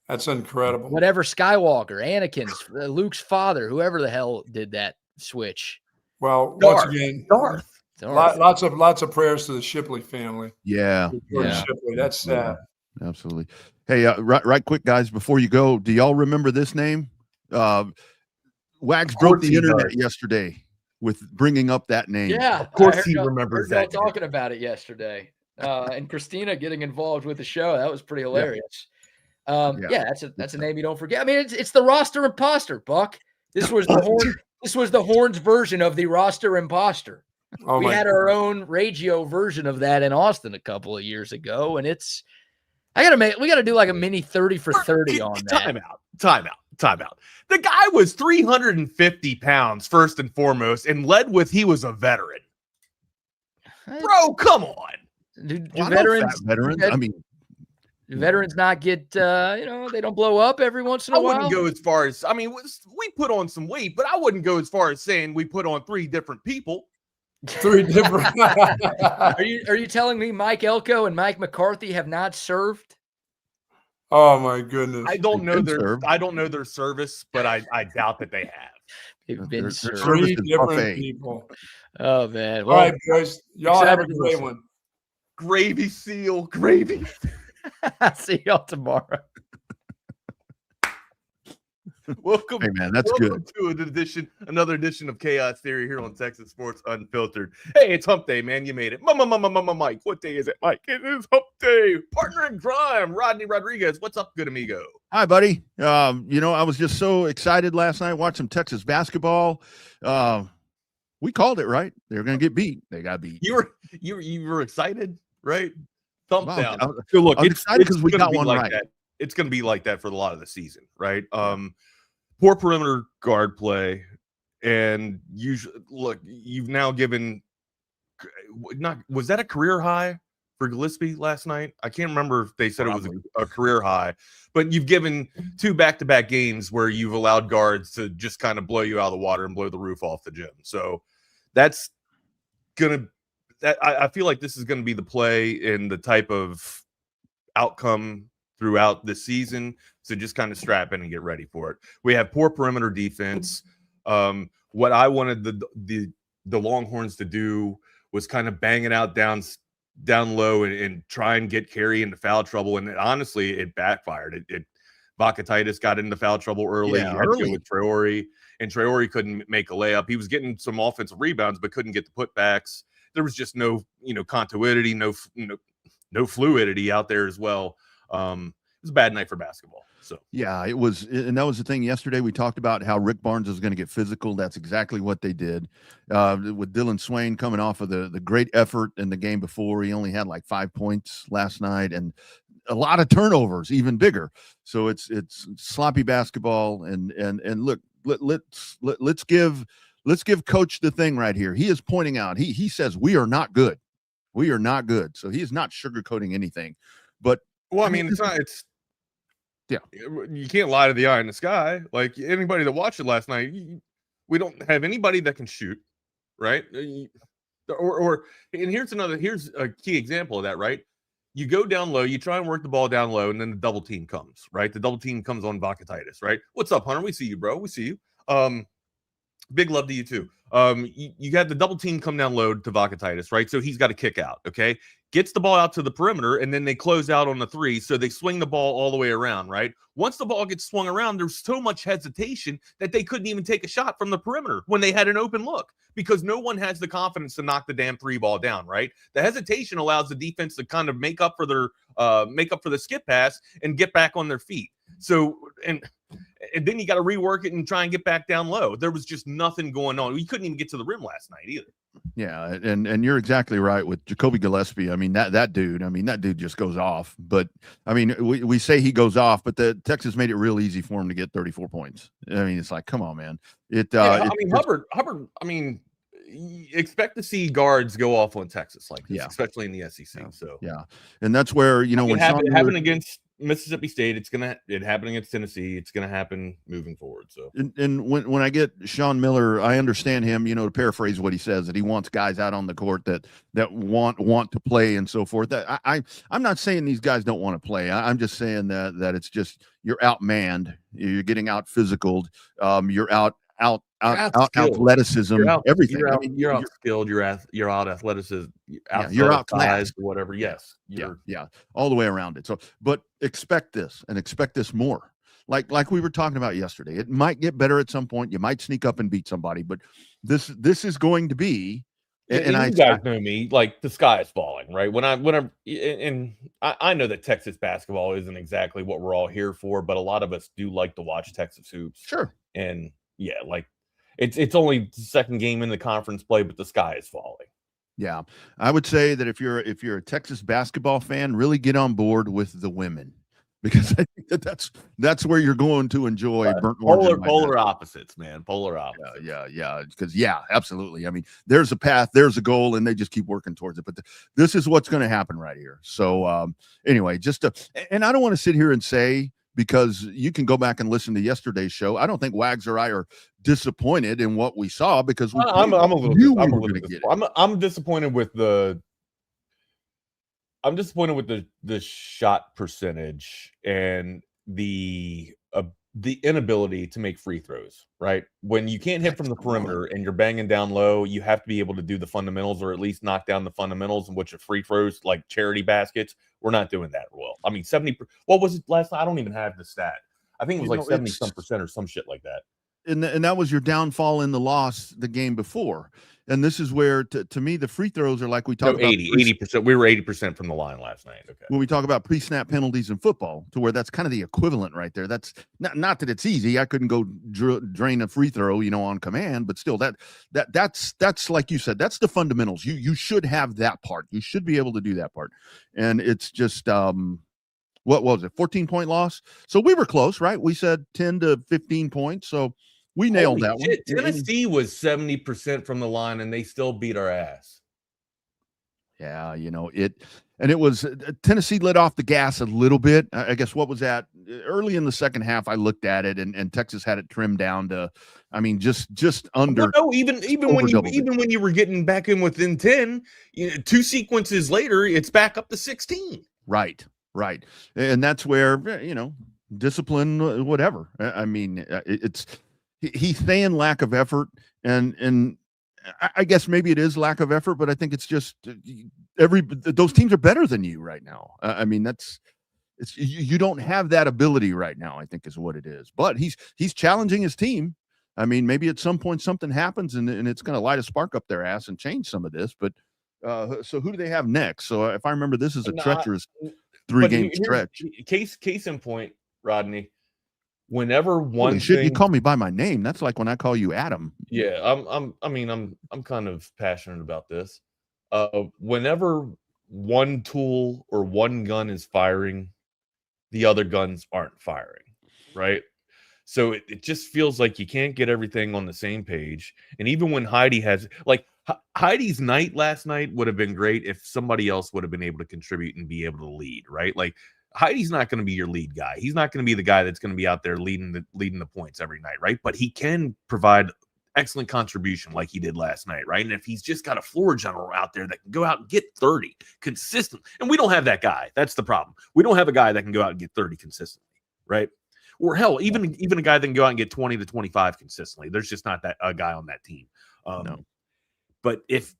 That's incredible. Whatever Skywalker, Anakin's, Luke's father, whoever the hell did that switch. Well, Darth. once again, Darth. lots of prayers to the Shipley family. Yeah, Jordan Shipley. That's sad. absolutely. Hey, right quick, guys, before you go, do y'all remember this name? Wags broke the internet yesterday with bringing up that name. Yeah, Of course he remembers y'all that. talking about it yesterday. And Christina getting involved with the show. That was pretty hilarious. That's a name you don't forget. I mean, it's the roster imposter, Buck. This was the Horns version of the roster imposter. We had our own radio version of that in Austin a couple of years ago, and we gotta do like a mini 30 for 30 on that. Time out. The guy was 350 pounds first and foremost, and led with he was a veteran. Bro, come on. Do veterans? I mean, do veterans not get? They don't blow up every once in a while. I wouldn't go as far as we put on some weight, but I wouldn't go as far as saying we put on 3 different people. 3 different. Are you telling me Mike Elko and Mike McCarthy have not served? Oh my goodness! I don't know their service, but I doubt that they have. They've been served. 3 different people. Oh man! Well, all right, boys. Y'all have a great one. Gravy seal, gravy. See y'all tomorrow. Welcome, hey man, that's good. To another edition of Chaos Theory here on Texas Sports Unfiltered. Hey, it's Hump Day, man. You made it. Mike. What day is it, Mike? It is Hump Day. Partner in crime, Rodney Rodriguez. What's up, good amigo? Hi, buddy. I was just so excited last night watching Texas basketball. We called it, right? They were going to get beat. They got beat. You were excited, right? Thump down. So look, I'm excited because we got one right. It's going to be like that for a lot of the season, right? Poor perimeter guard play, and you've now given. Was that a career high for Gillespie last night? I can't remember if they said it was a career high, but you've given 2 back-to-back games where you've allowed guards to just kind of blow you out of the water and blow the roof off the gym. So that's I feel like this is going to be the play and the type of outcome throughout the season. So just kind of strap in and get ready for it. We have poor perimeter defense. What I wanted the Longhorns to do was kind of bang it out down low and try and get Carey into foul trouble. And honestly, it backfired. Vakatitis got into foul trouble early. He had to go with Traore, and Traore couldn't make a layup. He was getting some offensive rebounds, but couldn't get the putbacks. There was just no continuity, no fluidity out there as well. It was a bad night for basketball. So yeah, it was, and that was the thing yesterday. We talked about how Rick Barnes is going to get physical. That's exactly what they did. With Dylan Swain coming off of the great effort in the game before, he only had like 5 points last night, and a lot of turnovers, even bigger. So it's sloppy basketball. And look, let's give Coach the thing right here. He is pointing out. He says we are not good. We are not good. So he is not sugarcoating anything. But well, I mean, it's not. It's yeah. You can't lie to the eye in the sky. Like anybody that watched it last night, we don't have anybody that can shoot, right? Or and here's a key example of that, right? You go down low, you try and work the ball down low, and then the double team comes, right? The double team comes on Vakatitis, right? What's up, Hunter? We see you, bro. We see you. Big love to you too. You got the double team come down low to Vakatitis, right? So he's got to kick out. Okay. gets the ball out to the perimeter, and then they close out on the 3. So they swing the ball all the way around, right? Once the ball gets swung around, there's so much hesitation that they couldn't even take a shot from the perimeter when they had an open look, because no one has the confidence to knock the damn 3 ball down, right? The hesitation allows the defense to kind of make up for the skip pass and get back on their feet. So, and then you got to rework it and try and get back down low. There was just nothing going on. We couldn't even get to the rim last night either. Yeah, and you're exactly right with Jacoby Gillespie. I mean, that dude just goes off. But I mean, we say he goes off, but the Texas made it real easy for him to get 34 points. I mean, it's like, come on, man. Hubbard. I mean, expect to see guards go off on Texas like this, especially in the SEC. So yeah, and that's where when it happened against Mississippi State, it happened against Tennessee. It's gonna happen moving forward. So and when I get Sean Miller, I understand him. To paraphrase what he says, that he wants guys out on the court that want to play and so forth. That I'm not saying these guys don't want to play. I'm just saying that it's just you're outmanned, you're getting out physicaled, you're out athleticism, everything. You're out skilled. You're out athleticism. You're out class or whatever. Yes. Yeah, all the way around it. So, but expect this more. Like we were talking about yesterday. It might get better at some point. You might sneak up and beat somebody, but this is going to be. And you guys know me, like the sky is falling, right? When I know that Texas basketball isn't exactly what we're all here for, but a lot of us do like to watch Texas hoops. Sure. And yeah, like it's only the second game in the conference play, but the sky is falling. Yeah, I would say that if you're a Texas basketball fan, really get on board with the women, because I think that's where you're going to enjoy polar opposites, man. Polar opposites. Yeah. Because absolutely. I mean, there's a path, there's a goal, and they just keep working towards it. But this is what's going to happen right here. So anyway, and I don't want to sit here and say, because you can go back and listen to yesterday's show, I don't think Wags or I are disappointed in what we saw, because I'm disappointed with the shot percentage and the inability to make free throws, right? When you can't hit from the perimeter and you're banging down low, you have to be able to do the fundamentals, or at least knock down the fundamentals, in which are free throws, like charity baskets. We're not doing that well. I mean, 70. What was it last night? I don't even have the stat. I think it was 70% or some shit like that. And that was your downfall in the loss the game before. And this is where, to me, the free throws are like we talked about. 80%. We were 80% from the line last night. Okay. When we talk about pre-snap penalties in football, to where that's kind of the equivalent right there. That's not that it's easy. I couldn't go drain a free throw, on command, but still that's like you said, that's the fundamentals. You should have that part. You should be able to do that part. And it's just, what was it? 14-point loss. So we were close, right? We said 10 to 15 points. So we nailed that one. Tennessee was 70% from the line, and they still beat our ass. Yeah, it was Tennessee let off the gas a little bit. I guess what was that? Early in the second half, I looked at it, and Texas had it trimmed down to, I mean, just under. No, even when you were getting back in within 10, 2 sequences later, it's back up to 16. Right. And that's where, discipline, whatever. I mean, he's saying lack of effort, and I guess maybe it is lack of effort, but I think it's just those teams are better than you right now. I mean, you don't have that ability right now, I think is what it is. But he's challenging his team. I mean, maybe at some point something happens and it's going to light a spark up their ass and change some of this. But so who do they have next? So if I remember, this is a treacherous 3-game stretch. Case in point, Rodney. Whenever you call me by my name, that's like when I call you Adam. Yeah, I'm kind of passionate about this. Whenever one tool or one gun is firing, the other guns aren't firing, right? So it just feels like you can't get everything on the same page. And even when Heidi's night last night would have been great if somebody else would have been able to contribute and be able to lead, right? Like, Heidi's not going to be your lead guy. He's not going to be the guy that's going to be out there leading the points every night, right? But he can provide excellent contribution like he did last night, right? And if he's just got a floor general out there that can go out and get 30 consistent, and we don't have that guy. That's the problem. We don't have a guy that can go out and get 30 consistently, right? Or hell, even a guy that can go out and get 20 to 25 consistently. There's just not a guy on that team. No. But if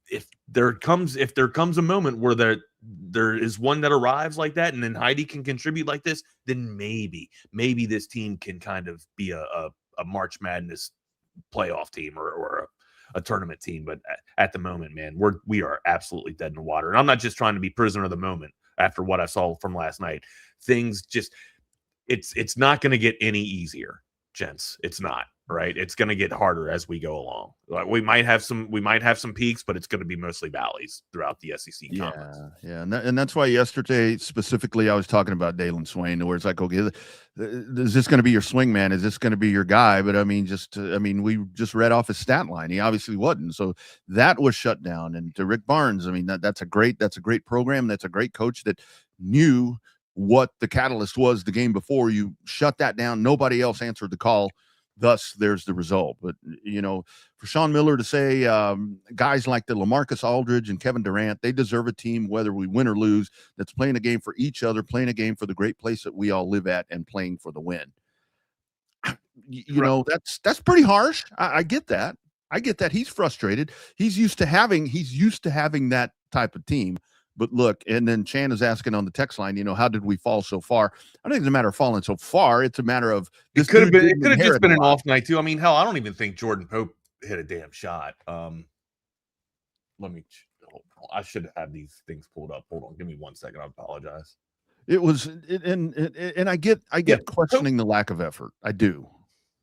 there comes a moment where there is one that arrives like that, and then Heidi can contribute like this, then maybe this team can kind of be a March Madness playoff team or a tournament team. But at the moment, man, we are absolutely dead in the water. And I'm not just trying to be prisoner of the moment after what I saw from last night. Things just it's not going to get any easier, gents. It's not. Right, it's going to get harder as we go along. We might have some peaks, but it's going to be mostly valleys throughout the SEC conference. Yeah, and that's why yesterday specifically I was talking about Dalen Swain, where it's like, okay, is this going to be your swing man? Is this going to be your guy? But I mean, we just read off his stat line. He obviously wasn't, so that was shut down. And to Rick Barnes, I mean, that's a great program. That's a great coach that knew what the catalyst was the game before. You shut that down. Nobody else answered the call. Thus, there's the result. But, for Sean Miller to say guys like the LaMarcus Aldridge and Kevin Durant, they deserve a team, whether we win or lose, that's playing a game for each other, playing a game for the great place that we all live at, and playing for the win. That's pretty harsh. I get that. He's frustrated. He's used to having that type of team. But look, and then Chan is asking on the text line, how did we fall so far? I don't think it's a matter of falling so far. It's a matter of it could have just been an off night too. I mean, hell, I don't even think Jordan Pope hit a damn shot. I should have these things pulled up. Hold on, give me 1 second. I apologize. It was, and I get questioning the lack of effort. I do,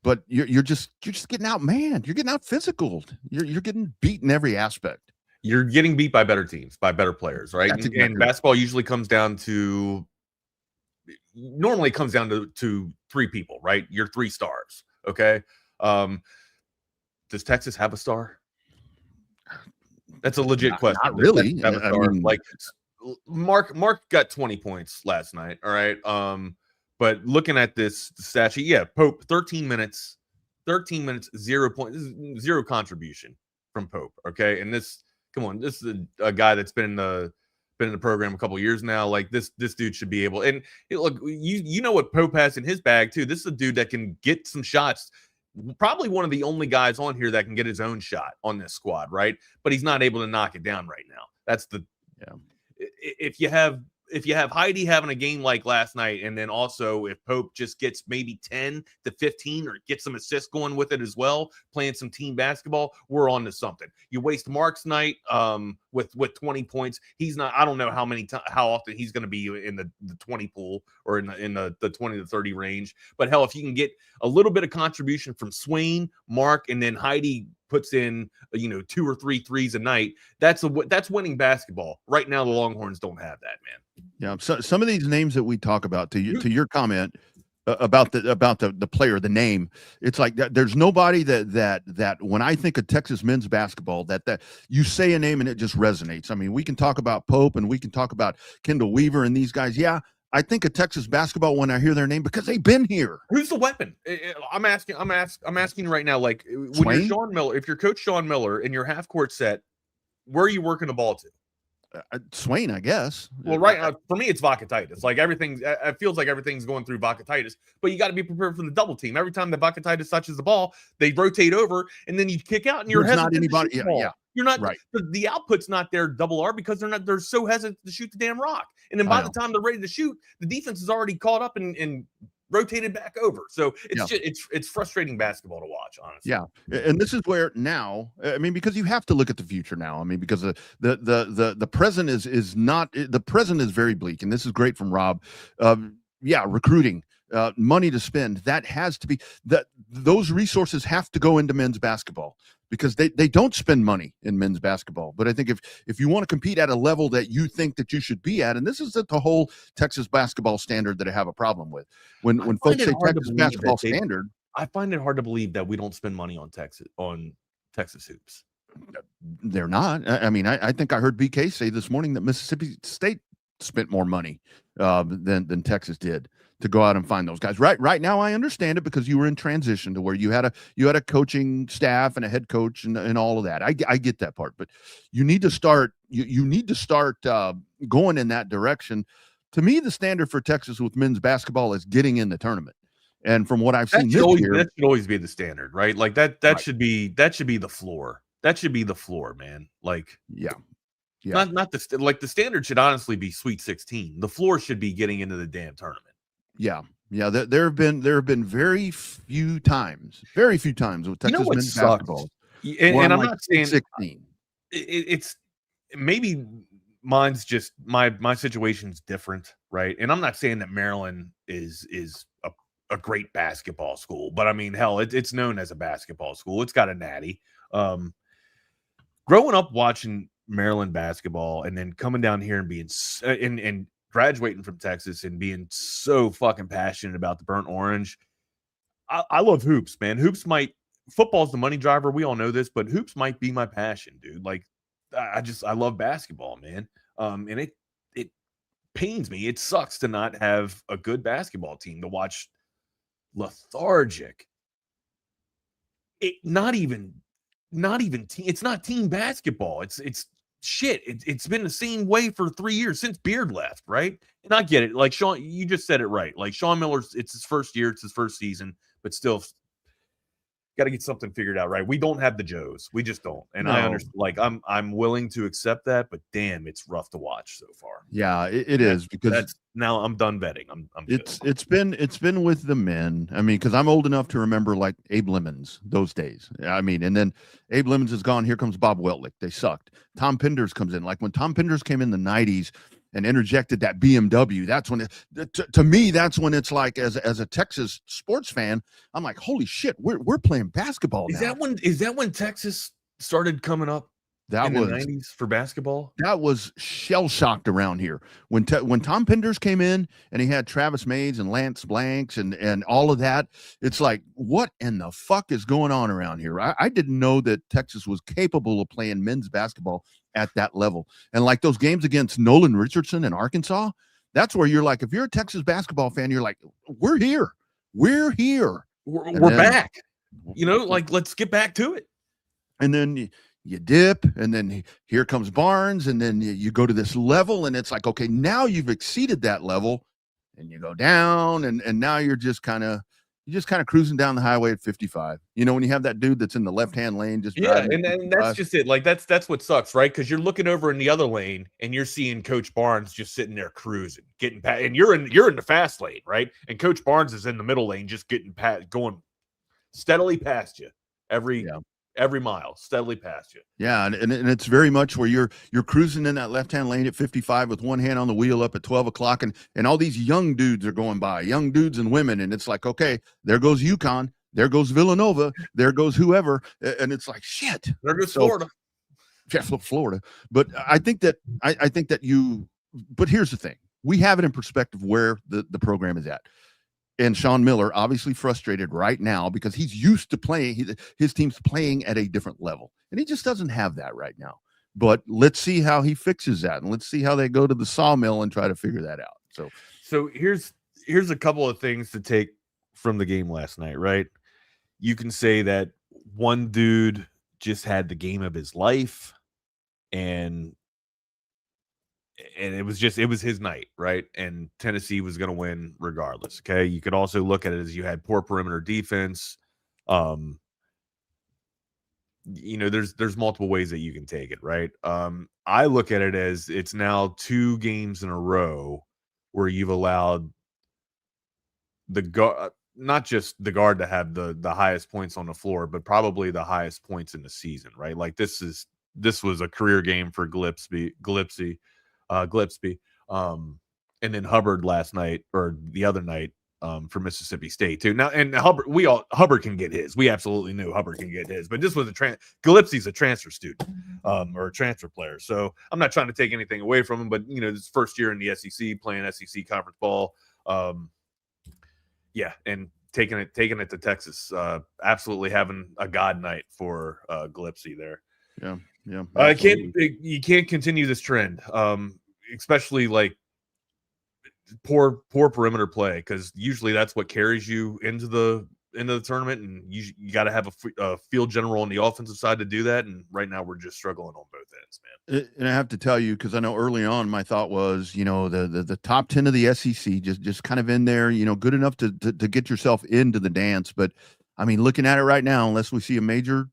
but you're just getting out, man. You're getting out physical. You're getting beat in every aspect. You're getting beat by better teams, by better players, right? And basketball usually comes down to three people, right? Your three stars, okay? Does Texas have a star? That's a legit question. Not really. Mark got 20 points last night, all right? But looking at this stat sheet, Pope, 13 minutes, 0 points, zero contribution from Pope, okay? And this is a guy that's been in the program a couple of years now. Like this dude should be able. And look, you know what Pope has in his bag too. This is a dude that can get some shots. Probably one of the only guys on here that can get his own shot on this squad, right? But he's not able to knock it down right now. That's if you have Heidi having a game like last night, and then also if Pope just gets maybe 10 to 15 or get some assists going with it as well, playing some team basketball, we're on to something. You waste Mark's night with 20 points. He's not, I don't know how often he's going to be in the 20 pool or in the 20 to 30 range. But hell, if you can get a little bit of contribution from Swain, Mark, and then Heidi puts in 2 or 3 threes a night, that's winning basketball. Right now the Longhorns don't have that, man. Yeah, so some of these names that we talk about, to your comment about the player, the name, it's like that, there's nobody that when I think of Texas men's basketball that you say a name and it just resonates. I mean, we can talk about Pope and we can talk about Kendall Weaver and these guys. Yeah, I think of Texas basketball when I hear their name because they've been here. Who's the weapon? I'm asking right now. Like when you're Sean Miller, if you're Coach Sean Miller and your half court set, where are you working the ball to? Swain, I guess. Well, right now, for me, it's Vakatitis. Like it feels like everything's going through Vakatitis, but you got to be prepared for the double team. Every time that Vakatitis touches the ball, they rotate over, and then you kick out, and you're hesitant. Not anybody. Yeah. You're not right. The output's not there. Double R because they're so hesitant to shoot the damn rock, and then by the time they're ready to shoot, the defense is already caught up and rotated back over. So it's frustrating basketball to watch, honestly. Yeah. And this is where now, I mean, because you have to look at the future now. I mean, because the present is not, the present is very bleak. And this is great from Rob. Recruiting, money to spend, that has to be, those resources have to go into men's basketball, because they don't spend money in men's basketball. But I think if you want to compete at a level that you think that you should be at, and this is the whole Texas basketball standard that I have a problem with. When folks say Texas basketball standard, I find it hard to believe that we don't spend money on Texas hoops. They're not. I mean, I think I heard BK say this morning that Mississippi State spent more money than Texas did to go out and find those guys. Right now, I understand it because you were in transition to where you had a coaching staff and a head coach and all of that. I get that part, but you need to start. You need to start going in that direction. To me, the standard for Texas with men's basketball is getting in the tournament. And from what I've seen this year, that should always be the standard, right? Like that should be the floor. That should be the floor, man. Like, yeah. Yeah. Not the standard should honestly be Sweet 16. The floor should be getting into the damn tournament. Yeah. Yeah. There have been very few times with Texas men's basketball. And I'm not saying 16. It's maybe mine's just my situation's different, right? And I'm not saying that Maryland is a great basketball school, but I mean, hell, it's known as a basketball school. It's got a natty. Growing up watching Maryland basketball and then coming down here and being and graduating from Texas and being so fucking passionate about the burnt orange. I love hoops, man. Football's the money driver. We all know this, but hoops might be my passion, dude. Like I love basketball, man. And it pains me. It sucks to not have a good basketball team to watch. Lethargic. It's not team basketball. It's shit. It's been the same way for 3 years since Beard left, right? And I get it. Like Sean, you just said it right. Like Sean Miller's, it's his first year, it's his first season, but still got to get something figured out, right? We don't have the Joes. We just don't. And I understand. Like I'm willing to accept that, but damn, it's rough to watch so far. Yeah, it is because now I'm done betting. I'm it's been with the men. I mean, because I'm old enough to remember like Abe Lemons those days. I mean, and then Abe Lemons is gone. Here comes Bob Weltlich. They sucked. Tom Penders comes in. Like when Tom Penders came in the 90s and interjected that BMW, that's when to me, that's when it's like as a Texas sports fan, I'm like, holy shit, we're playing basketball now. Is that when Texas started coming up? That in was the 90s for basketball. That was shell shocked around here when Tom Penders came in and he had Travis Mays and Lance Blanks and all of that. It's like, what in the fuck is going on around here? I didn't know that Texas was capable of playing men's basketball at that level. And like those games against Nolan Richardson in Arkansas, that's where you're like, if you're a Texas basketball fan, you're like, we're here. We're back. You know, like, let's get back to it. And then you dip, and then here comes Barnes, and then you go to this level, and it's like, okay, now you've exceeded that level, and you go down, and now you're just kind of cruising down the highway at 55. You know, when you have that dude that's in the left-hand lane, just driving and that's just it. Like that's what sucks, right? Because you're looking over in the other lane, and you're seeing Coach Barnes just sitting there cruising, getting past, and you're in the fast lane, right? And Coach Barnes is in the middle lane, just getting past, going steadily past you every mile, steadily past you. Yeah, and it's very much where you're cruising in that left-hand lane at 55 with one hand on the wheel up at 12 o'clock, and all these young dudes are going by, young dudes and women, and it's like, okay, there goes UConn, there goes Villanova, there goes whoever, and it's like, shit. There goes Florida. Yeah, Florida. But I think that but here's the thing. We have it in perspective where the program is at. And Sean Miller, obviously frustrated right now because he's used to playing. His team's playing at a different level. And he just doesn't have that right now. But let's see how he fixes that. And let's see how they go to the sawmill and try to figure that out. So here's a couple of things to take from the game last night, right? You can say that one dude just had the game of his life, and it was his night, right? And Tennessee was going to win regardless. Okay. You could also look at it as you had poor perimeter defense. You know, there's multiple ways that you can take it, right? I look at it as it's now 2 games in a row where you've allowed the guard, not just the guard to have the highest points on the floor, but probably the highest points in the season, right? Like this was a career game for Gillespie. And then Hubbard last night or the other night for Mississippi State too. Now, and Hubbard can get his. We absolutely knew Hubbard can get his, but this was Gillespie's a transfer student or a transfer player. So I'm not trying to take anything away from him, but you know, this first year in the SEC, playing SEC conference ball. And taking it to Texas, absolutely having a god night for Gillespie there. Yeah. You can't continue this trend, especially like poor perimeter play, because usually that's what carries you into the tournament, and you got to have a field general on the offensive side to do that. And right now we're just struggling on both ends, man. And I have to tell you, because I know early on my thought was, you know, the top 10 of the SEC just kind of in there, you know, good enough to get yourself into the dance. But I mean, looking at it right now, unless we see a major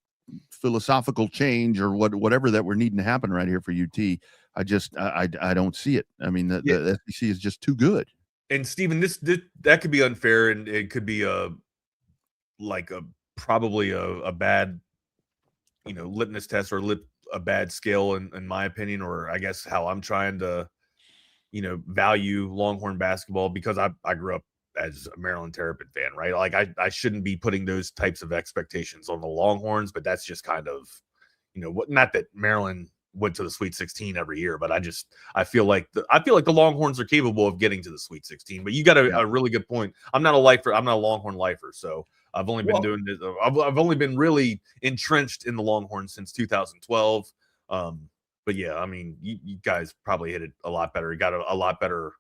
philosophical change or whatever that we're needing to happen right here for UT. I don't see it. I mean, the SEC is just too good. And Stephen, that could be unfair, and it could be probably a bad, litmus test or a bad scale in my opinion, or I guess how I'm trying to, value Longhorn basketball, because I grew up as a Maryland Terrapin fan, right? Like I shouldn't be putting those types of expectations on the Longhorns, but that's just kind of, not that Maryland went to the Sweet 16 every year, but I feel like the Longhorns are capable of getting to the Sweet 16. But you got a really good point. I'm not a Longhorn lifer, so I've only been doing this. I've only been really entrenched in the Longhorns since 2012. But yeah, I mean, you guys probably hit it a lot better. You got a lot better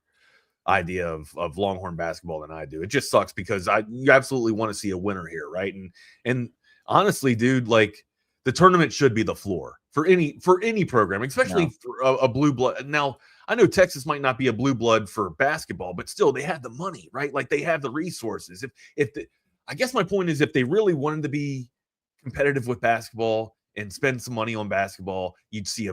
idea of Longhorn basketball than I do. It just sucks because you absolutely want to see a winner here, right? And honestly, dude, like the tournament should be the floor for any program, especially for a blue blood. Now, I know Texas might not be a blue blood for basketball, but still they have the money, right? Like they have the resources. I guess my point is, if they really wanted to be competitive with basketball and spend some money on basketball, you'd see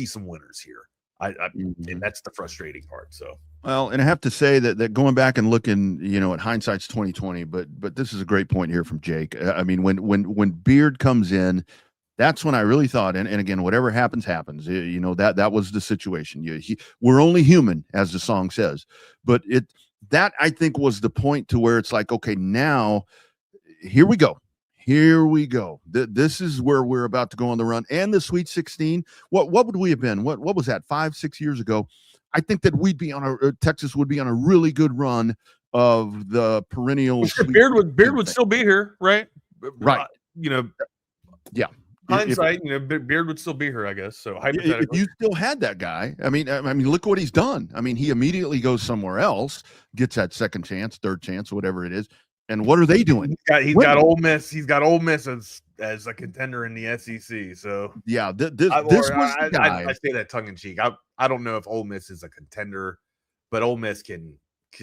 some winners here. And that's the frustrating part. So, well, and I have to say that going back and looking, at hindsight's 2020, but this is a great point here from Jake. I mean, when Beard comes in, that's when I really thought, and again, whatever happens. That was the situation. We're only human, as the song says, but that I think was the point to where it's like, okay, now here we go. This is where we're about to go on the run. And the Sweet 16. What would we have been? What was that? 5-6 years ago? I think that Texas would be on a really good run of the perennial. Beard would still be here, right? Right. Yeah. Hindsight, Beard would still be here, I guess. So hypothetically, if you still had that guy, I mean, look what he's done. I mean, he immediately goes somewhere else, gets that second chance, third chance, whatever it is. And what are they doing? He's got Ole Miss. He's got Ole Miss as a contender in the SEC. So yeah, this was the guy. I say that tongue in cheek. I don't know if Ole Miss is a contender, but Ole Miss can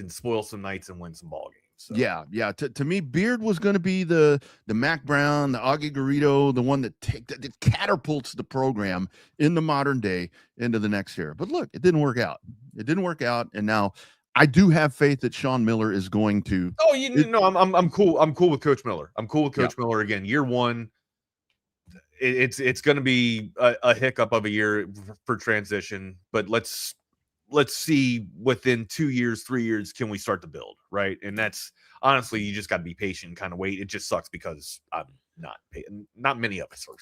spoil some nights and win some ball games. So. Yeah. To me, Beard was going to be the Mac Brown, the Augie Garrido, the one that catapults the program in the modern day into the next era. But look, it didn't work out. And now I do have faith that Sean Miller is going to. Oh, I'm cool. I'm cool with Coach Miller. I'm cool with Coach Miller again. Year one, it's going to be a hiccup of a year for transition, but let's see within 2 years, 3 years, can we start to build, right? And that's honestly, you just got to be patient and kind of wait. It just sucks because I'm not many of us are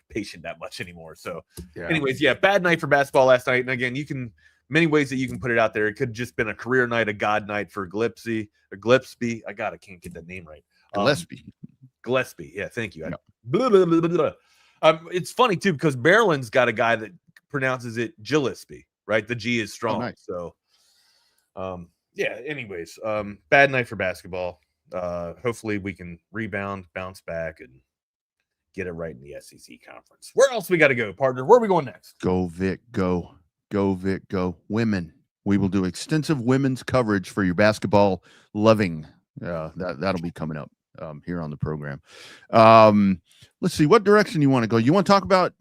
patient that much anymore. So anyways, bad night for basketball last night. And again, many ways that you can put it out there. It could have just been a career night, a god night for Gillespie. I can't get that name right. Gillespie. Yeah, thank you. Blah, blah, blah, blah, blah. It's funny too, because Maryland's got a guy that pronounces it Gillespie. Right, the G is strong. Nice. So, anyways, bad night for basketball. Hopefully we can rebound, bounce back, and get it right in the SEC conference. Where else we got to go, partner? Where are we going next? Go Vic, go. Go Vic, go. Women. We will do extensive women's coverage for your basketball loving. That'll be coming up here on the program. Let's see what direction you want to go. You want to talk about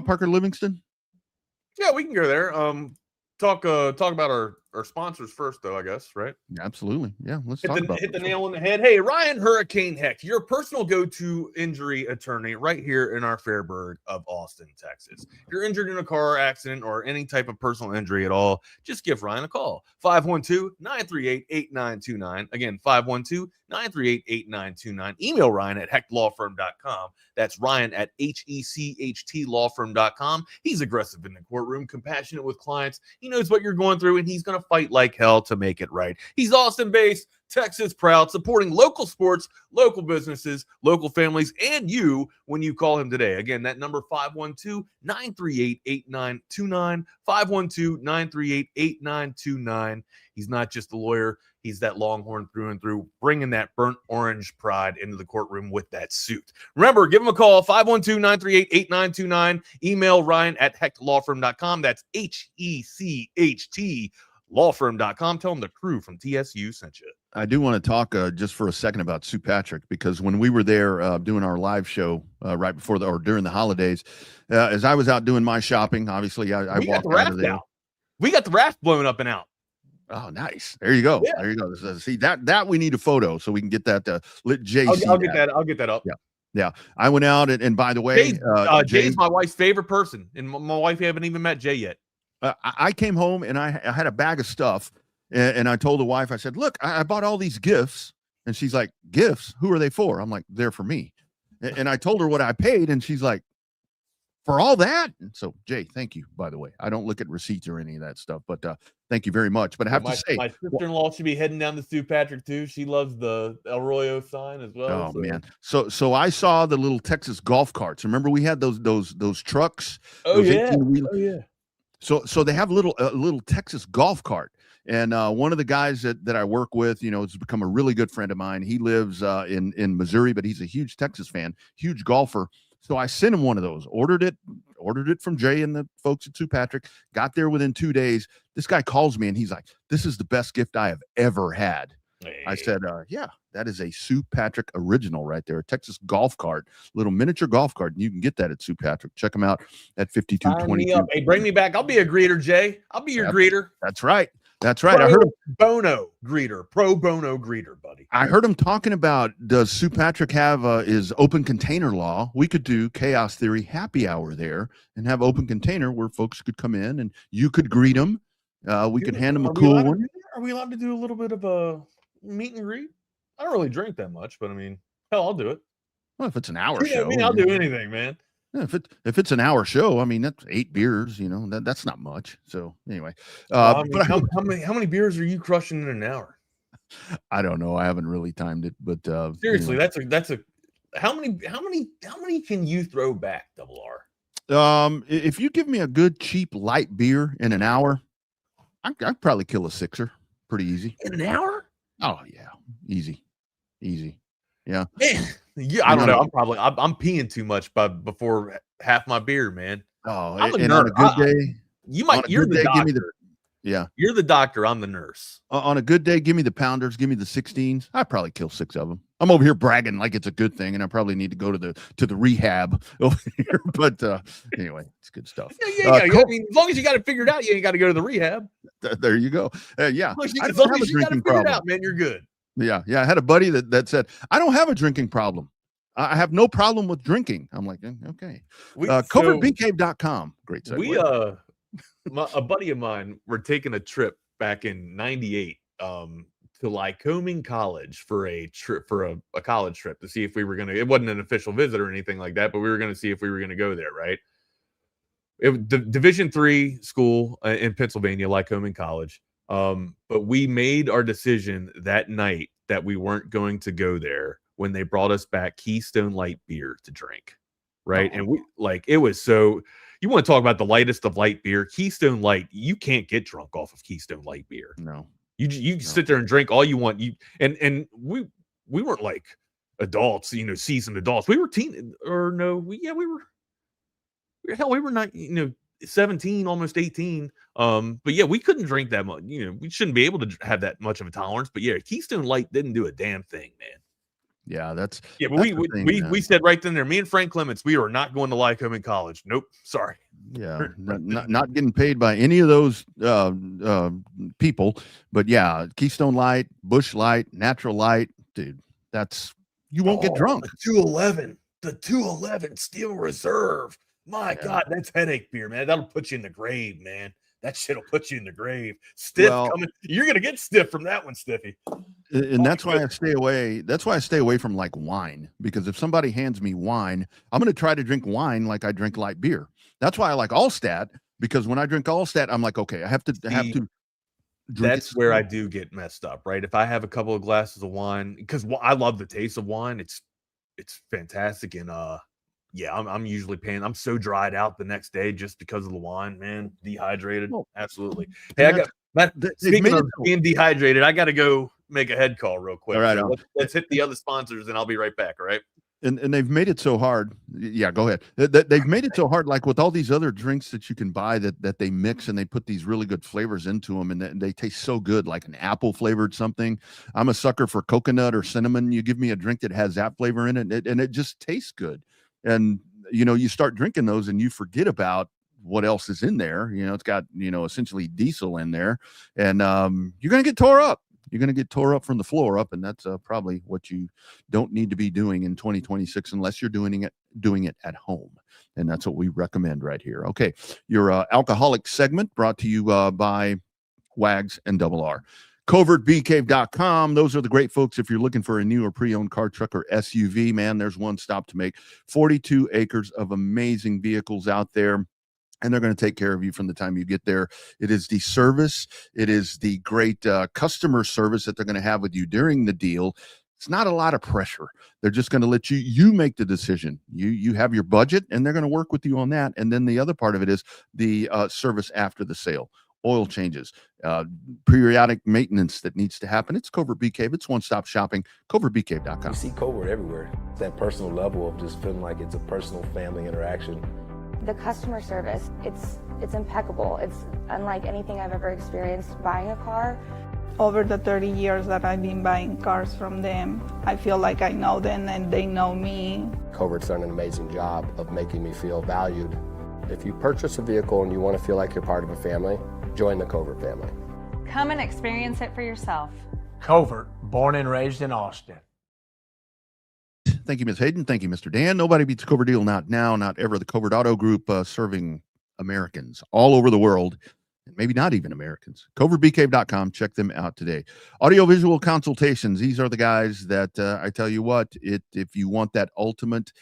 Parker Livingston? Yeah, we can go there. Talk about our sponsors first, though, I guess, right? Absolutely. Yeah, let's hit the nail on the head. Hey, Ryan Hurricane Heck, your personal go-to injury attorney right here in our fair burg of Austin, Texas. If you're injured in a car accident or any type of personal injury at all, just give Ryan a call. 512-938-8929. Again, 512-938-8929. Email Ryan at hechtlawfirm.com. That's Ryan at HECHTlawfirm.com. He's aggressive in the courtroom, compassionate with clients. He knows what you're going through, and he's going to fight like hell to make it right. He's Austin-based, Texas proud, supporting local sports, local businesses, local families, and you when you call him today. Again, that number 512-938-8929, 512-938-8929. He's not just a lawyer. He's that Longhorn through and through, bringing that burnt orange pride into the courtroom with that suit. Remember, give him a call, 512-938-8929. Email Ryan at hechtlawfirm.com. That's HECHT lawfirm.com. Tell him the crew from TSU sent you. I do want to talk just for a second about Sue Patrick, because when we were there doing our live show right before or during the holidays, as I was out doing my shopping, obviously I walked out of there. We got the raft blown up and out. Oh, nice. There you go. Yeah. There you go. See that we need a photo so we can get that lit JC. I'll get that up. Yeah. Yeah. I went out and by the way, Jay's my wife's favorite person. And my wife haven't even met Jay yet. I came home and I had a bag of stuff. And I told the wife, I said, look, I bought all these gifts. And she's like, gifts? Who are they for? I'm like, they're for me. And I told her what I paid. And she's like, for all that? And so, Jay, thank you, by the way. I don't look at receipts or any of that stuff, but thank you very much. But I have to say, my sister-in-law should be heading down to Sue Patrick too. She loves the El Royo sign as well. Oh, man. So I saw the little Texas golf carts. Remember we had those trucks? Oh, those yeah. 18-wheeler? Oh, yeah. So they have a little Texas golf cart. And one of the guys that I work with, has become a really good friend of mine. He lives in Missouri, but he's a huge Texas fan, huge golfer. So I sent him one of those, ordered it from Jay and the folks at Sue Patrick, got there within 2 days. This guy calls me and he's like, this is the best gift I have ever had. Hey. I said, yeah, that is a Sue Patrick original right there. A Texas golf cart, little miniature golf cart. And you can get that at Sue Patrick. Check them out at 5222. Hey, bring me back. I'll be a greeter, Jay. I'll be your greeter. That's right. That's right. I heard him, pro bono greeter, buddy. I heard him talking about, does Sue Patrick have his open container law? We could do Chaos Theory happy hour there and have open container where folks could come in and you could greet them. We could hand them a cool one. Are we allowed to do a little bit of a meet and greet? I don't really drink that much, but I mean, hell, I'll do it. Well, if it's an hour show, I'll do anything, man. Yeah, if it's an hour show, I mean, that's 8 beers, that's not much. So anyway, but how many beers are you crushing in an hour? I don't know. I haven't really timed it, but seriously, that's a how many can you throw back, Double R? If you give me a good cheap light beer in an hour, I'd probably kill a 6er pretty easy. In an hour? Oh yeah, easy. Yeah. Man, yeah, I don't know. I'm peeing too much before half my beer, man. Oh, and on a good day, you're the doctor. You're the doctor. I'm the nurse. On a good day, give me the pounders, give me the 16s. I probably kill 6 of them. I'm over here bragging like it's a good thing, and I probably need to go to the rehab over here. But anyway, it's good stuff. Yeah. I mean, as long as you got it figured out, you ain't got to go to the rehab. There you go. Yeah. As long as you got it figured out, man, you're good. Yeah. I had a buddy that said, I don't have a drinking problem. I have no problem with drinking. I'm like, okay. CovertBeeCave.com. Great segue. A buddy of mine, we're taking a trip back in '98 to Lycoming College for a college trip to see if we were going to, it wasn't an official visit or anything like that, but we were going to see if we were going to go there, right? The Division III school in Pennsylvania, Lycoming College. But we made our decision that night that we weren't going to go there when they brought us back Keystone Light beer to drink, right? And we it was so, you want to talk about the lightest of light beer, Keystone Light, you can't get drunk off of Keystone Light beer. No. You can sit there and drink all you want. And we weren't like adults, seasoned adults. We were we were not, 17, almost 18. But yeah, we couldn't drink that much. We shouldn't be able to have that much of a tolerance. But yeah, Keystone Light didn't do a damn thing, man. Yeah, but we said right then there, me and Frank Clements, we are not going to Lycoming College. Nope, sorry. Yeah, not getting paid by any of those people. But yeah, Keystone Light, Busch Light, Natural Light, dude, you won't get drunk. The 211 Steel Reserve. My God, that's headache beer, man. That'll put you in the grave, man. That shit'll put you in the grave. Stiff coming. You're gonna get stiff from that one, Stiffy. And that's why I stay away. That's why I stay away from like wine, because if somebody hands me wine, I'm gonna try to drink wine like I drink light beer. That's why I like Altstadt, because when I drink Altstadt, I'm like, okay, I have to. That's where I do get messed up, right? If I have a couple of glasses of wine, because I love the taste of wine, it's fantastic, and yeah, I'm usually paying. I'm so dried out the next day just because of the wine, man. Dehydrated, absolutely. Hey, speaking of being dehydrated, I got to go make a head call real quick. All right, so let's hit the other sponsors, and I'll be right back. All right. And they've made it so hard. Yeah, go ahead. They've made it so hard, like with all these other drinks that you can buy that they mix and they put these really good flavors into them, and they taste so good, like an apple flavored something. I'm a sucker for coconut or cinnamon. You give me a drink that has that flavor in it, and it just tastes good. And you start drinking those and you forget about what else is in there. It's got essentially diesel in there, and you're gonna get tore up. You're going to get tore up from the floor up, and that's probably what you don't need to be doing in 2026 unless you're doing it at home. And that's what we recommend right here. Okay, your alcoholic segment brought to you by Wags and Double R. CovertBeeCave.com. Those are the great folks. If you're looking for a new or pre-owned car, truck, or SUV, man, there's one stop to make. 42 acres of amazing vehicles out there. And they're going to take care of you from the time you get there. It is the service. It is the great customer service that they're going to have with you during the deal. It's not a lot of pressure. They're just going to let you make the decision. You have your budget, and they're going to work with you on that. And then the other part of it is the service after the sale. Oil changes, periodic maintenance that needs to happen. It's Covert Bee Cave. It's one-stop shopping. CovertBeeCave.com. You see Covert everywhere. It's that personal level of just feeling like it's a personal family interaction. The customer service, it's impeccable. It's unlike anything I've ever experienced buying a car. Over the 30 years that I've been buying cars from them, I feel like I know them and they know me. Covert's done an amazing job of making me feel valued. If you purchase a vehicle and you want to feel like you're part of a family, join the Covert family. Come and experience it for yourself. Covert, born and raised in Austin. Thank you, Ms. Hayden. Thank you, Mr. Dan. Nobody beats Covert Deal, not now, not ever. The Covert Auto Group serving Americans all over the world, maybe not even Americans. CovertBeeCave.com. Check them out today. Audiovisual consultations. These are the guys that I tell you what, if you want that ultimate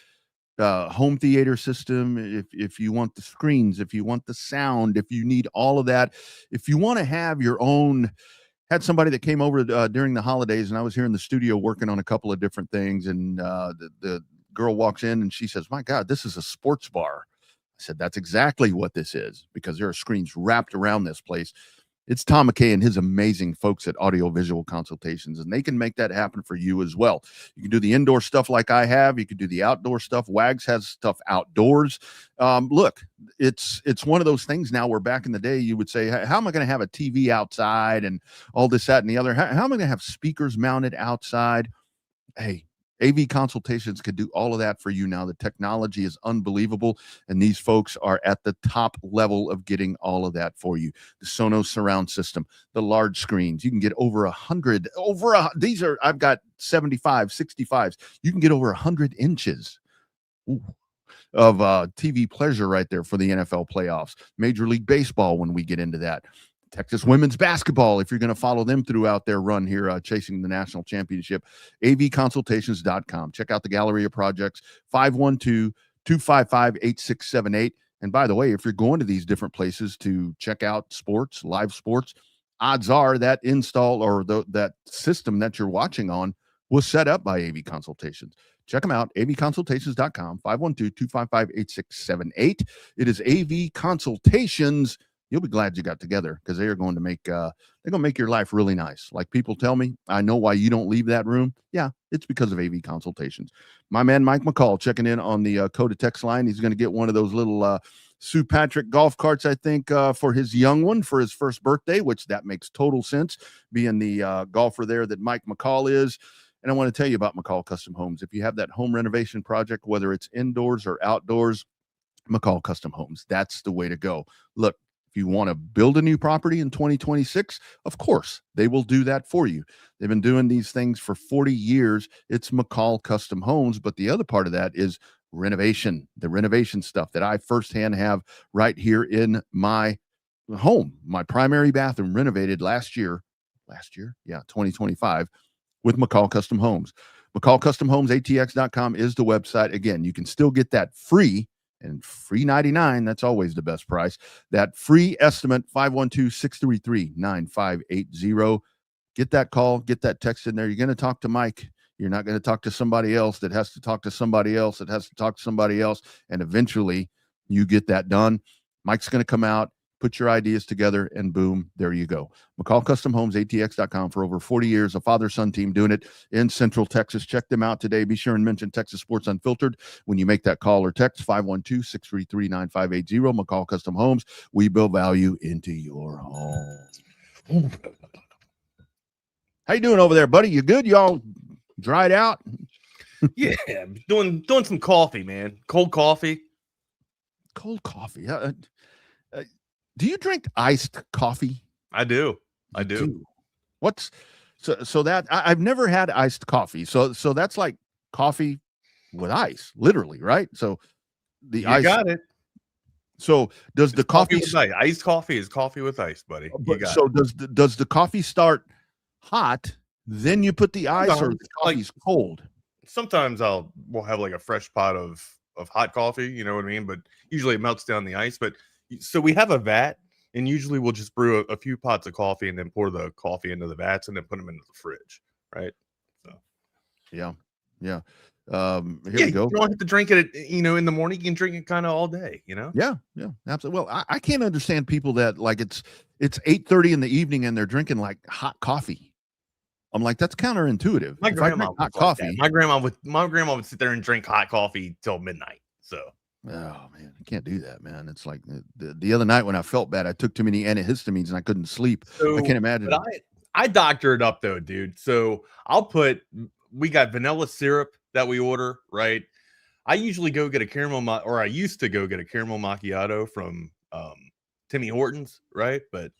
home theater system, if you want the screens, if you want the sound, if you need all of that, if you want to have your own. Had somebody that came over during the holidays, and I was here in the studio working on a couple of different things, and the girl walks in and she says, "My God, this is a sports bar." I said, "That's exactly what this is, because there are screens wrapped around this place." It's Tom McKay and his amazing folks at Audiovisual Consultations, and they can make that happen for you as well. You can do the indoor stuff like I have. You can do the outdoor stuff. Wags has stuff outdoors. Look, it's one of those things now where back in the day you would say, how am I going to have a TV outside and all this, that, and the other? How am I going to have speakers mounted outside? Hey, AV Consultations could do all of that for you now. The technology is unbelievable, and these folks are at the top level of getting all of that for you. The Sonos surround system, the large screens. You can get over 100. These are, I've got 75, 65s. You can get over 100 inches. Ooh. Of TV pleasure right there for the NFL playoffs. Major League Baseball when we get into that. Texas women's basketball, if you're going to follow them throughout their run here, chasing the national championship. avconsultations.com. Check out the gallery of projects, 512-255-8678. And by the way, if you're going to these different places to check out sports, live sports, odds are that install or that system that you're watching on was set up by AV Consultations. Check them out, avconsultations.com, 512-255-8678. It is AV Consultations. You'll be glad you got together, because they are going to make your life really nice. Like people tell me, I know why you don't leave that room. Yeah, it's because of AV Consultations. My man Mike McCall checking in on the Coda text line. He's going to get one of those little Sue Patrick golf carts, I think, for his young one for his first birthday, which that makes total sense, being the golfer there that Mike McCall is. And I want to tell you about McCall Custom Homes. If you have that home renovation project, whether it's indoors or outdoors, McCall Custom Homes, that's the way to go. Look, if you want to build a new property in 2026, of course, they will do that for you. They've been doing these things for 40 years. It's McCall Custom Homes. But the other part of that is renovation, the renovation stuff that I firsthand have right here in my home. My primary bathroom renovated last year. Yeah, 2025 with McCall Custom Homes. McCall Custom Homes, ATX.com is the website. Again, you can still get that free. And free 99, that's always the best price. That free estimate, 512-633-9580. Get that call, get that text in there. You're going to talk to Mike. You're not going to talk to somebody else that has to talk to somebody else that has to talk to somebody else. And eventually you get that done. Mike's going to come out, put your ideas together, and boom, there you go. McCall Custom Homes, ATX.com, for over 40 years, a father-son team doing it in Central Texas. Check them out today. Be sure and mention Texas Sports Unfiltered when you make that call or text 512-633-9580. McCall Custom Homes, we build value into your home. How you doing over there, buddy? You good? Y'all dried out? Yeah, doing some coffee, man. Cold coffee. Cold coffee. Do you drink iced coffee? I do. What's so that I've never had iced coffee. So that's like coffee with ice, literally, right? So the ice. Got it. So does the coffee with ice. Iced coffee is coffee with ice, buddy. So does the coffee start hot? Then you put the ice, or the coffee's cold? Sometimes we'll have like a fresh pot of hot coffee, you know what I mean? But usually it melts down the ice. But so we have a vat, and usually we'll just brew a few pots of coffee and then pour the coffee into the vats and then put them into the fridge, right? So yeah. Here we go. You don't have to drink it, in the morning. You can drink it kind of all day, Yeah, absolutely. Well, I can't understand people that like it's 8:30 in the evening and they're drinking like hot coffee. I'm like, that's counterintuitive. My grandma hot like coffee. That. My grandma would sit there and drink hot coffee till midnight. So, oh man, I can't do that, man. It's like the other night when I felt bad, I took too many antihistamines and I couldn't sleep. So, I can't imagine. But I doctor it up though, dude. So we got vanilla syrup that we order, right? I usually go get I used to go get a caramel macchiato from Timmy Hortons, right? But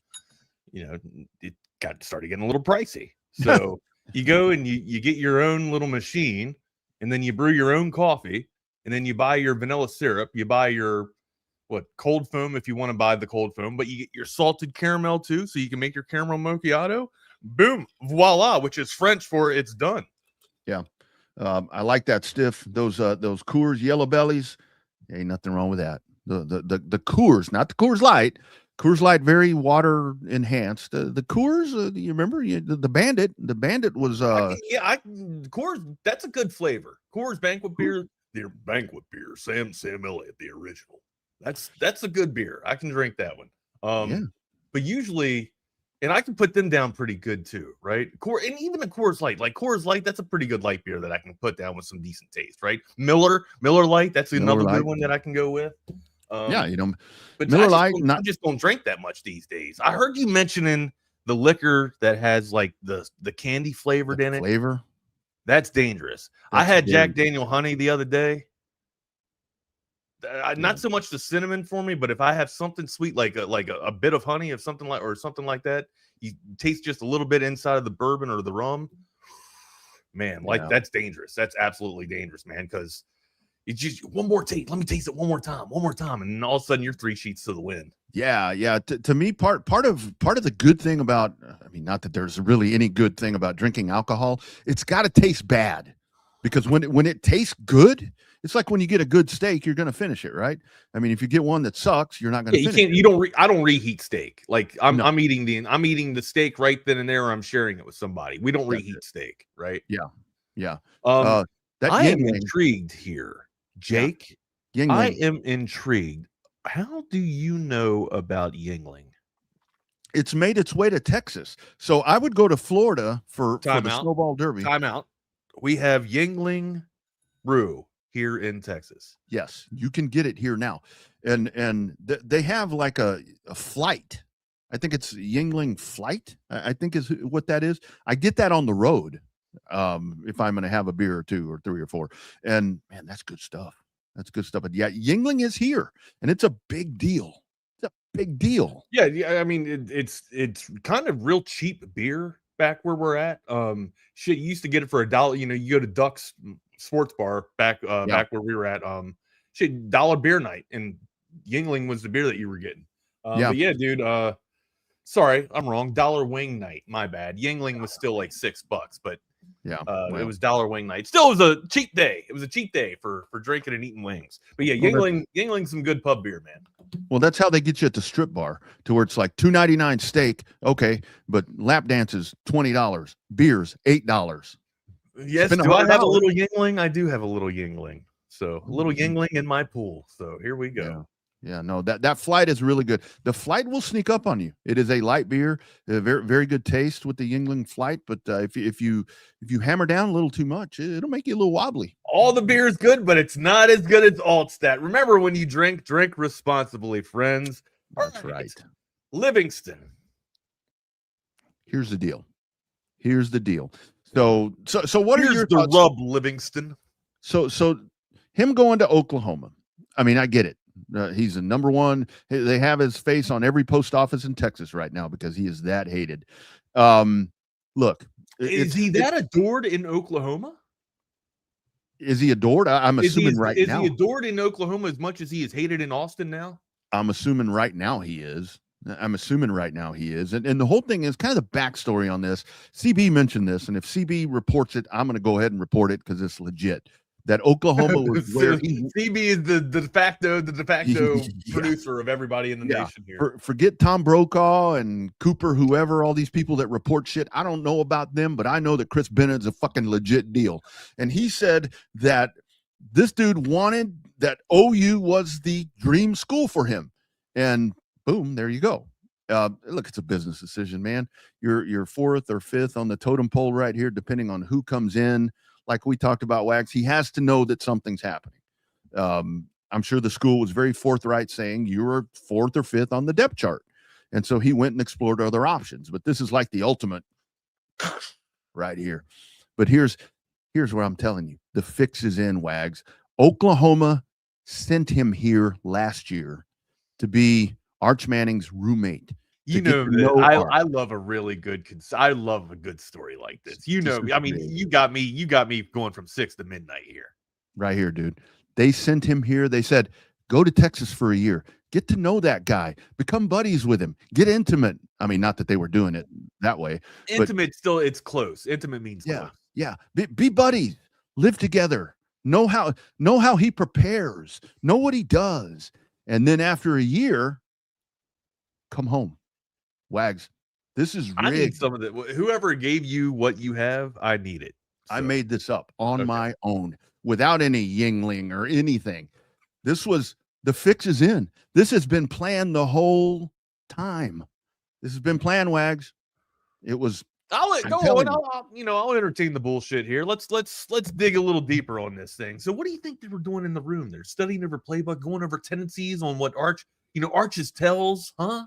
it started getting a little pricey. So you go and you get your own little machine, and then you brew your own coffee, and then you buy your vanilla syrup. You buy your cold foam if you want to buy the cold foam, but you get your salted caramel too, so you can make your caramel macchiato. Boom, voila, which is French for it's done. Yeah, I like that stiff. Those Coors Yellow Bellies, ain't nothing wrong with that. The Coors, not the Coors Light. Coors Light, very water enhanced. The Coors, you remember the Bandit? The Bandit was Coors. That's a good flavor. Coors Banquet Beer, their Banquet Beer. Sam Elliott, the original. That's a good beer. I can drink that one. But usually, and I can put them down pretty good too, right? And even the Coors Light, like Coors Light, that's a pretty good light beer that I can put down with some decent taste, right? Miller Light, that's another good one that I can go with. But Miller Lite, I just don't drink that much these days. I heard you mentioning the liquor that has like the candy flavored in it. Flavor? That's dangerous. I had Jack Daniel Honey the other day. Not so much the cinnamon for me, but if I have something sweet like a bit of honey of something like that, you taste just a little bit inside of the bourbon or the rum. Man, that's dangerous. That's absolutely dangerous, man, because it's just one more taste. Let me taste it one more time, and all of a sudden you're 3 sheets to the wind. Yeah. To me, part of the good thing about, not that there's really any good thing about drinking alcohol, it's got to taste bad, because when it tastes good, it's like when you get a good steak, you're going to finish it, right? If you get one that sucks, you're not going to. finish it. I don't reheat steak. Like I'm eating the steak right then and there. Or I'm sharing it with somebody. We don't reheat steak, right? Yeah. I am intrigued here. Jake, Yuengling. I am intrigued. How do you know about Yuengling? It's made its way to Texas. So I would go to Florida for the Snowball Derby. Time out. We have Yuengling brew here in Texas. Yes, you can get it here now. And they have like a flight. I think it's Yuengling Flight, I think is what that is. I get that on the road. If I'm going to have a beer or two or 3 or 4, and man, that's good stuff. But yeah, Yuengling is here, and it's a big deal. It's a big deal. Yeah. It's kind of real cheap beer back where we're at. You used to get it for $1. You go to Duck's Sports Bar back where we were at. $1 beer night, and Yuengling was the beer that you were getting. But yeah, dude. Sorry, I'm wrong. $1 wing night. My bad. Yuengling was still like $6, but it was $1 wing night. Still, it was a cheap day. It was a cheap day for drinking and eating wings. But yeah, Yuengling's some good pub beer, man. Well, that's how they get you at the strip bar, to where it's like $2.99 steak, okay, but lap dances $20, beers $8. Yes, do I have a little Yuengling? I do have a little Yuengling. So a little Yuengling in my pool. So here we go. Yeah, no, that flight is really good. The flight will sneak up on you. It is a light beer, a very very good taste with the Yingling flight. But if you hammer down a little too much, it'll make you a little wobbly. All the beer is good, but it's not as good as Altstadt. Remember, when you drink responsibly, friends. That's right. Livingston. Here's the deal. So what Here's are your the thoughts? rub, Livingston? So him going to Oklahoma. I mean, I get it. He's the number one. They have his face on every post office in Texas right now because he is that hated. Look, Is he that adored in Oklahoma? Is he adored? I'm assuming right now. Is he adored in Oklahoma as much as he is hated in Austin now? I'm assuming right now he is. And the whole thing is kind of the backstory on this. CB mentioned this, and if CB reports it, I'm going to go ahead and report it because it's legit. That Oklahoma was where CB is the de facto Yeah. producer of everybody in the nation here. Forget Tom Brokaw and Cooper, whoever, all these people that report shit. I don't know about them, but I know that Chris Bennett's a fucking legit deal. And he said that this dude wanted that OU was the dream school for him. And boom, there you go. Look, it's a business decision, man. You're fourth or fifth on the totem pole right here, depending on who comes in. Like we talked about, Wags, he has to know that something's happening. I'm sure the school was very forthright saying you were fourth or fifth on the depth chart. And so he went and explored other options. But this is like the ultimate right here. But here's what I'm telling you. The fix is in, Wags. Oklahoma sent him here last year to be Arch Manning's roommate. I love a really good I love a good story like this. You got me going from 6 to midnight here. Right here, dude. They sent him here. They said, go to Texas for a year. Get to know that guy. Become buddies with him. Get intimate. I mean, not that they were doing it that way. Intimate, still, it's close. Intimate means close. Yeah. Be buddies. Live together. Know how he prepares. Know what he does. And then after a year, come home. Wags, this is rigged. I need some of it. Whoever gave you what you have, I need it. So. I made this up on my own without any Yingling or anything. The fix is in. This has been planned the whole time. This has been planned, Wags. It was. I'll entertain the bullshit here. Let's dig a little deeper on this thing. So what do you think they were doing in the room? They're studying over Playbook, going over tendencies on what Arch's tells, huh?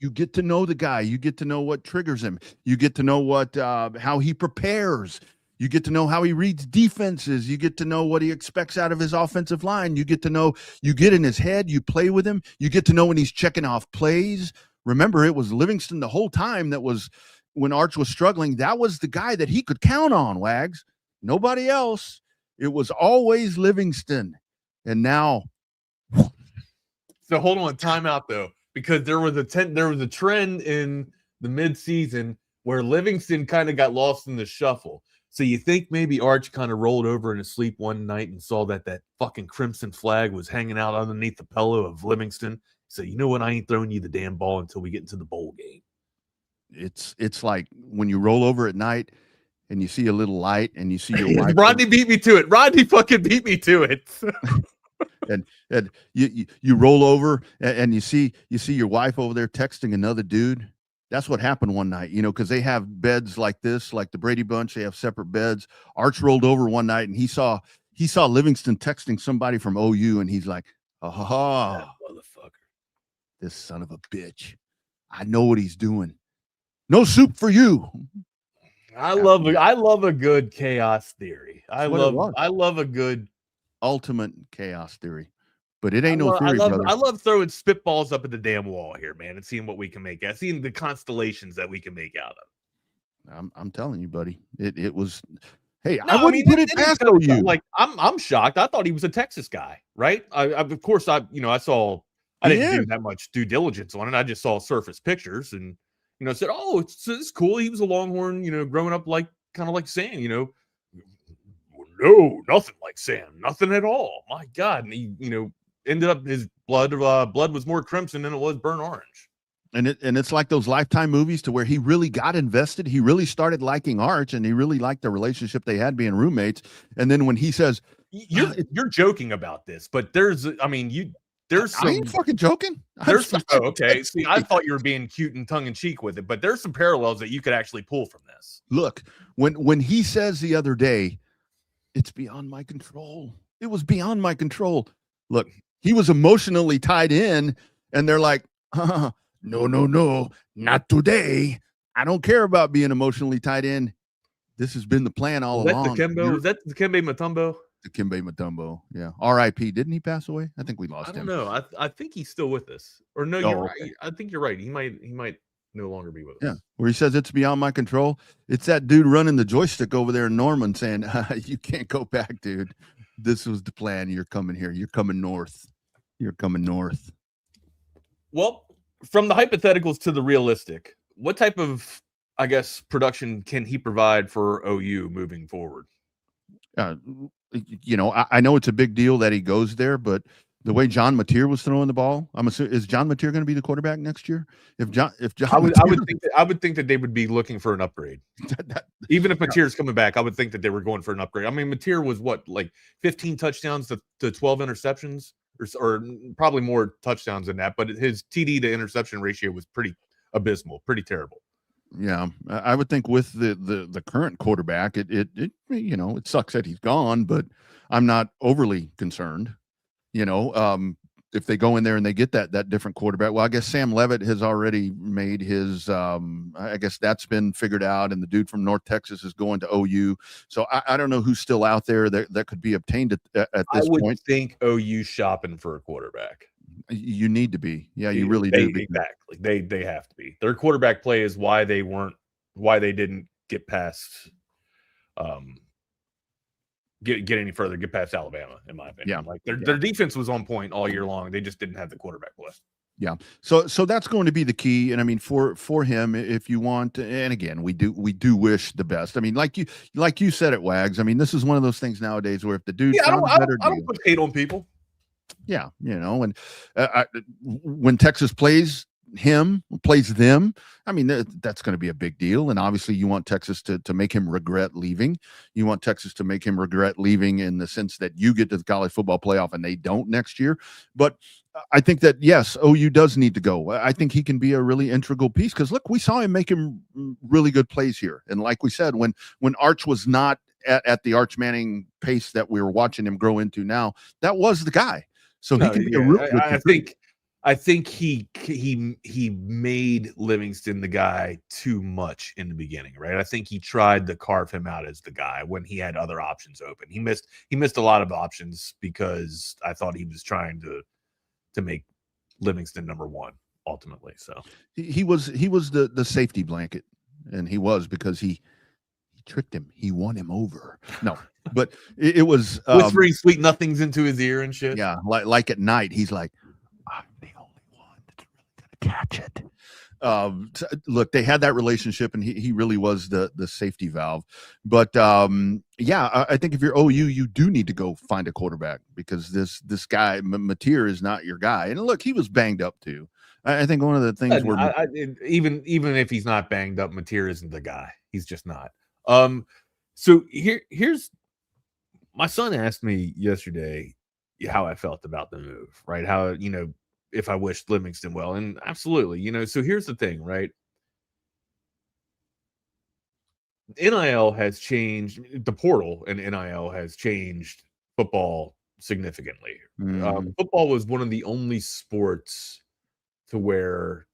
You get to know the guy. You get to know what triggers him. You get to know what how he prepares. You get to know how he reads defenses. You get to know what he expects out of his offensive line. You get to know, you get in his head, you play with him. You get to know when he's checking off plays. Remember, it was Livingston the whole time that was when Arch was struggling. That was the guy that he could count on, Wags. Nobody else. It was always Livingston. And now. So hold on, time out though. Because there was a trend in the midseason where Livingston kind of got lost in the shuffle. So you think maybe Arch kind of rolled over in his sleep one night and saw that fucking crimson flag was hanging out underneath the pillow of Livingston. So you know what? I ain't throwing you the damn ball until we get into the bowl game. It's like when you roll over at night and you see a little light and you see your wife. Rodney beat me to it. Rodney fucking beat me to it. and you roll over and you see your wife over there texting another dude. That's what happened one night, because they have beds like this, like the Brady Bunch. They have separate beds. Arch rolled over one night and he saw Livingston texting somebody from OU, and he's like, "Oh, motherfucker, this son of a bitch! I know what he's doing. No soup for you." I love a good chaos theory. I love a good ultimate chaos theory, but it ain't no theory, brother. I love throwing spitballs up at the damn wall here, man, and seeing what we can make. Seeing the constellations that we can make out of. I'm telling you, buddy. It was. Hey, I wouldn't put it past you. Like I'm shocked. I thought he was a Texas guy, right? Of course I didn't do that much due diligence on it. I just saw surface pictures and said, oh, it's cool. He was a Longhorn, growing up like kind of like Sam, No, nothing like Sam, nothing at all. My God, and he, ended up his blood was more crimson than it was burnt orange. And it's like those Lifetime movies to where he really got invested. He really started liking Arch, and he really liked the relationship they had being roommates. And then when he says, "You're joking about this," but there's I ain't fucking joking. There's some. Oh, okay. See, I thought you were being cute and tongue in cheek with it, but there's some parallels that you could actually pull from this. Look, when he says the other day, it's beyond my control. It was beyond my control. Look, he was emotionally tied in, and they're like, no, not today. I don't care about being emotionally tied in. This has been the plan all along. Was that the Dikembe Mutombo? Dikembe Mutombo, yeah. R.I.P. Didn't he pass away? I think we lost him. I don't know. I think he's still with us. Or no, Oh, you're okay. right. I think you're right. He might no longer be with us. Yeah, where he says it's beyond my control. It's that dude running the joystick over there in Norman saying, you can't go back, dude. This was the plan. You're coming here. You're coming north. You're coming north. Well, from the hypotheticals to the realistic, what type of, I guess, production can he provide for OU moving forward? I know it's a big deal that he goes there, but the way John Mateer was throwing the ball, I'm assuming, is John Mateer going to be the quarterback next year? I would think that they would be looking for an upgrade. Even if Mateer's coming back, I would think that they were going for an upgrade. I mean, Mateer was what, like 15 touchdowns to 12 interceptions, or probably more touchdowns than that. But his TD to interception ratio was pretty abysmal, pretty terrible. Yeah, I would think with the current quarterback, it sucks that he's gone, but I'm not overly concerned. If they go in there and they get that different quarterback, well, I guess Sam Levitt has already made his. I guess that's been figured out, and the dude from North Texas is going to OU. So I don't know who's still out there that could be obtained at this point. I would think OU shopping for a quarterback. You need to be. Yeah, you really do. Exactly. They have to be. Their quarterback play is why they didn't get past get any further, get past Alabama, in my opinion. Yeah. Like their defense was on point all year long. They just didn't have the quarterback play. Yeah. So that's going to be the key. And I mean, for him, if you want, and again, we do wish the best. I mean, like you said it, Wags. I mean, this is one of those things nowadays where if the dude, I don't put hate on people. Yeah, and when Texas plays them, I mean, that's going to be a big deal. And obviously you want Texas to make him regret leaving. You want Texas to make him regret leaving in the sense that you get to the college football playoff and they don't next year. But I think that, yes, OU does need to go. I think he can be a really integral piece because, look, we saw him make him really good plays here. And like we said, when Arch was not at the Arch Manning pace that we were watching him grow into now, that was the guy. So he can be a real good I think he made Livingston the guy too much in the beginning, right? I think he tried to carve him out as the guy when he had other options open. He missed a lot of options because I thought he was trying to make Livingston number one ultimately. So he was the safety blanket, and he was because he tricked him. He won him over. No, but it was whispering sweet nothings into his ear and shit. Yeah, like at night, he's like, I'm the only one that's really gonna catch it. Look, they had that relationship, and he really was the safety valve. But I think if you're OU, you do need to go find a quarterback because this guy Mateer is not your guy. And look, he was banged up too. I think one of the things even if he's not banged up, Mateer isn't the guy. He's just not. So here's my son asked me yesterday how I felt about the move, right? How, if I wished Livingston well, and absolutely, so here's the thing, right? NIL has changed, the portal and NIL has changed football significantly. Football was one of the only sports to where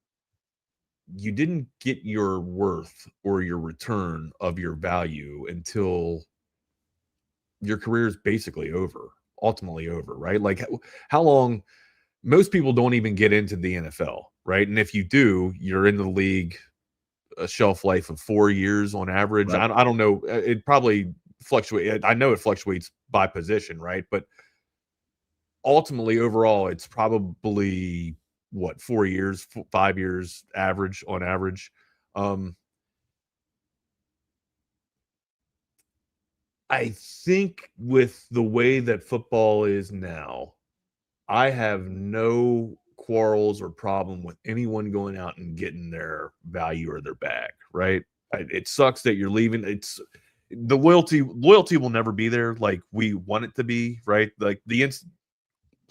you didn't get your worth or your return of your value until your career is basically ultimately over, right? Like how long, most people don't even get into the NFL, right? And if you do, you're in the league a shelf life of 4 years on average. Right. I don't know. It probably fluctuates. I know it fluctuates by position, right? But ultimately, overall, it's probably 4 years, 5 years average on average. I think with the way that football is now, I have no quarrels or problem with anyone going out and getting their value or their bag, right? It sucks that you're leaving. It's the loyalty will never be there like we want it to be, right? Like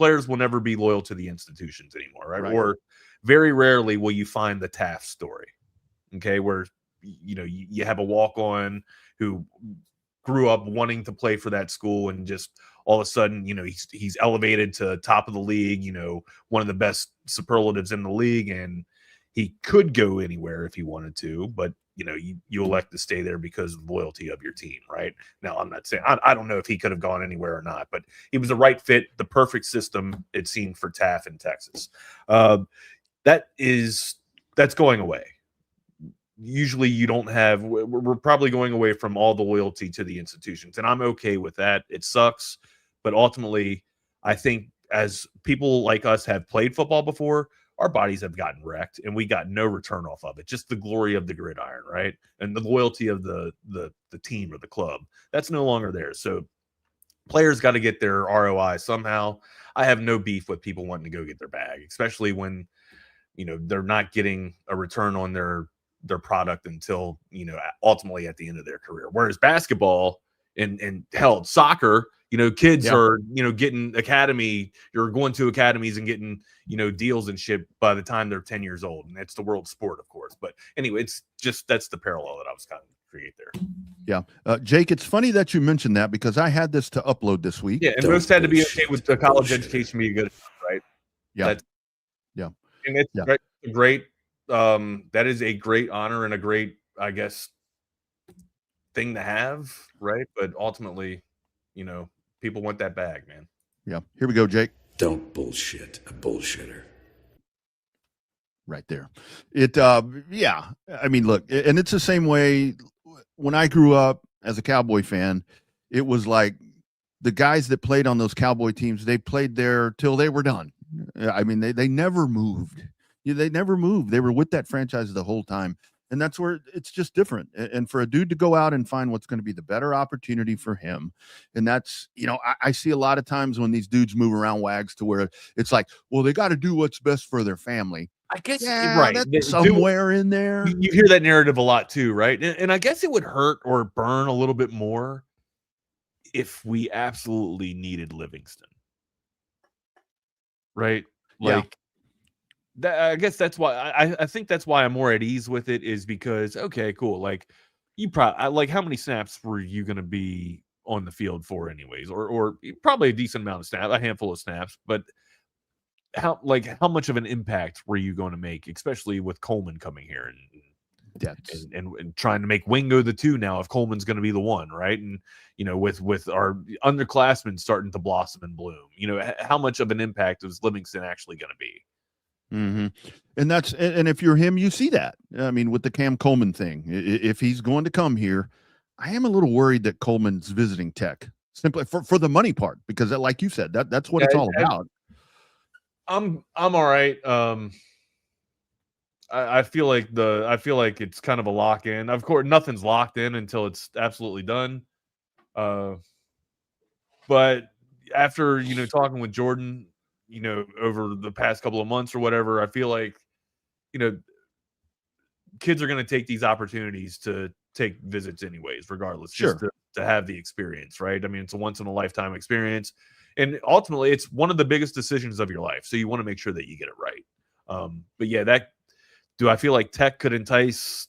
players will never be loyal to the institutions anymore, right? Right. Or very rarely will you find the Taft story, okay, where you have a walk-on who grew up wanting to play for that school and just all of a sudden, he's elevated to top of the league, one of the best superlatives in the league, and he could go anywhere if he wanted to, but you elect to stay there because of the loyalty of your team, right? Now, I'm not saying I don't know if he could have gone anywhere or not, but he was the right fit, the perfect system, it seemed, for Taft in Texas. That's going away. Usually you don't have, we're probably going away from all the loyalty to the institutions, and I'm okay with that. It sucks, but ultimately I think as people like us have played football before, our bodies have gotten wrecked and we got no return off of it. Just the glory of the gridiron, right? And the loyalty of the team or the club, that's no longer there. So players got to get their ROI somehow. I have no beef with people wanting to go get their bag, especially when they're not getting a return on their product until ultimately at the end of their career. Whereas basketball and hell, soccer, kids are getting you're going to academies and getting deals and shit by the time they're 10 years old, and it's the world sport, of course. But anyway, it's just, that's the parallel that I was kind of create there. Yeah. Jake, it's funny that you mentioned that because I had this to upload this week. Yeah, and most had to be okay with the college education being good, right? Yeah. And it's great. That is a great honor and a great, I guess, thing to have, right? But ultimately, people want that bag, man. Yeah. Here we go, Jake. Don't bullshit a bullshitter. Right there. Yeah. I mean, look, and it's the same way when I grew up as a Cowboy fan. It was like the guys that played on those Cowboy teams, they played there till they were done. I mean, they never moved. They never moved. They were with that franchise the whole time. And that's where it's just different. And for a dude to go out and find what's going to be the better opportunity for him. And that's, I see a lot of times when these dudes move around wags to where it's like, well, they got to do what's best for their family. I guess, right. That's somewhere in there. You hear that narrative a lot too, right? And I guess it would hurt or burn a little bit more if we absolutely needed Livingston. Right? Like, I guess that's why I think that's why I'm more at ease with it, is because, okay, cool. Like, you probably, how many snaps were you going to be on the field for anyways? Or probably a decent amount of snaps, a handful of snaps, but how much of an impact were you going to make, especially with Coleman coming here and trying to make Wingo the 2 now if Coleman's going to be the 1, right? And with our underclassmen starting to blossom and bloom, how much of an impact is Livingston actually going to be? Mm-hmm. And if you're him, you see that. I mean, with the Cam Coleman thing, if he's going to come here, I am a little worried that Coleman's visiting Tech simply for the money part, because like you said, that's what it's all about. I'm all right. I feel like it's kind of a lock in. Of course, nothing's locked in until it's absolutely done. But after talking with Jordan, over the past couple of months or whatever, I feel like kids are going to take these opportunities to take visits anyways, regardless, just to have the experience, right? I mean, it's a once in a lifetime experience. And ultimately, it's one of the biggest decisions of your life. So you want to make sure that you get it right. But yeah, do I feel like Tech could entice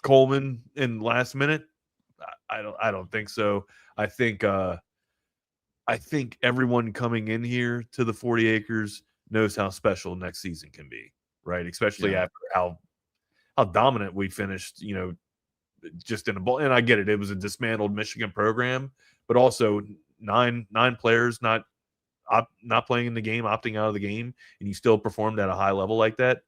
Coleman in last minute? I don't think so. I think everyone coming in here to the 40 acres knows how special next season can be, right? Especially after how dominant we finished, just in a ball. And I get it. It was a dismantled Michigan program, but also nine players not playing in the game, opting out of the game, and you still performed at a high level like that.